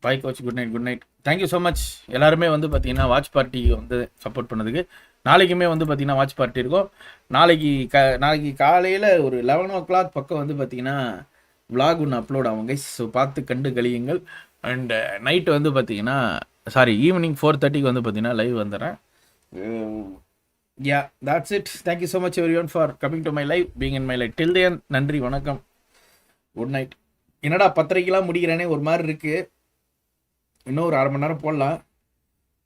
Bye coach. Good night. Thank you so much எல்லாருமே வந்து பார்த்தீங்கன்னா வாட்ச் பார்ட்டிக்கு வந்து சப்போர்ட் பண்ணதுக்கு. நாளைக்குமே வந்து பார்த்தீங்கன்னா வாட்ச் பார்ட்டி இருக்கும். நாளைக்கு காலையில் ஒரு 11 o'clock பக்கம் வந்து பார்த்தீங்கன்னா விலாக் ஒன்று அப்லோட் ஆகும் கைஸ். ஸோ பார்த்து கண்டு கழியுங்கள். அண்ட் நைட்டு வந்து பார்த்தீங்கன்னா ஈவினிங் 4:30 வந்து பார்த்தீங்கன்னா லைவ் வந்துடுறேன். யா that's it. Thank you so much everyone for coming to my live, being in my live till then. நன்றி வணக்கம். Good night. என்னடா 10:30 முடிக்கிறேனே ஒரு மாதிரி இருக்கு. இன்னும் ஒரு 1/2 மணி நேரம் போடலாம்.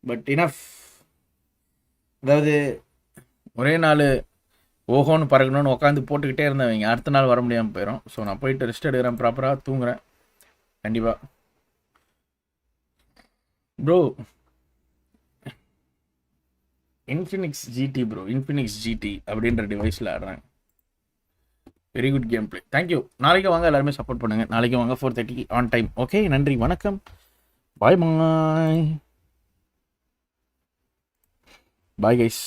But enough. அதாவது ஒரே நாள் ஓஹோன்னு பறக்கணும்னு உட்காந்து போட்டுக்கிட்டே இருந்தவங்க அடுத்த நாள் வர முடியாமல் போயிடும். ஸோ நான் போயிட்டு ரெஸ்ட் எடுக்கிறேன். ப்ராப்பராக தூங்குறேன் கண்டிப்பாக. Bro Infinix GT bro. Infinix GT அப்படின்ற டிவைஸில் ஆடுறேன். Very good game play. Thank you. நாளைக்கு வாங்க எல்லாருமே சப்போர்ட் பண்ணுங்கள். நாளைக்கு வாங்க 4:30 ஆன் டைம். ஓகே நன்றி வணக்கம். Bye bye. Bye guys.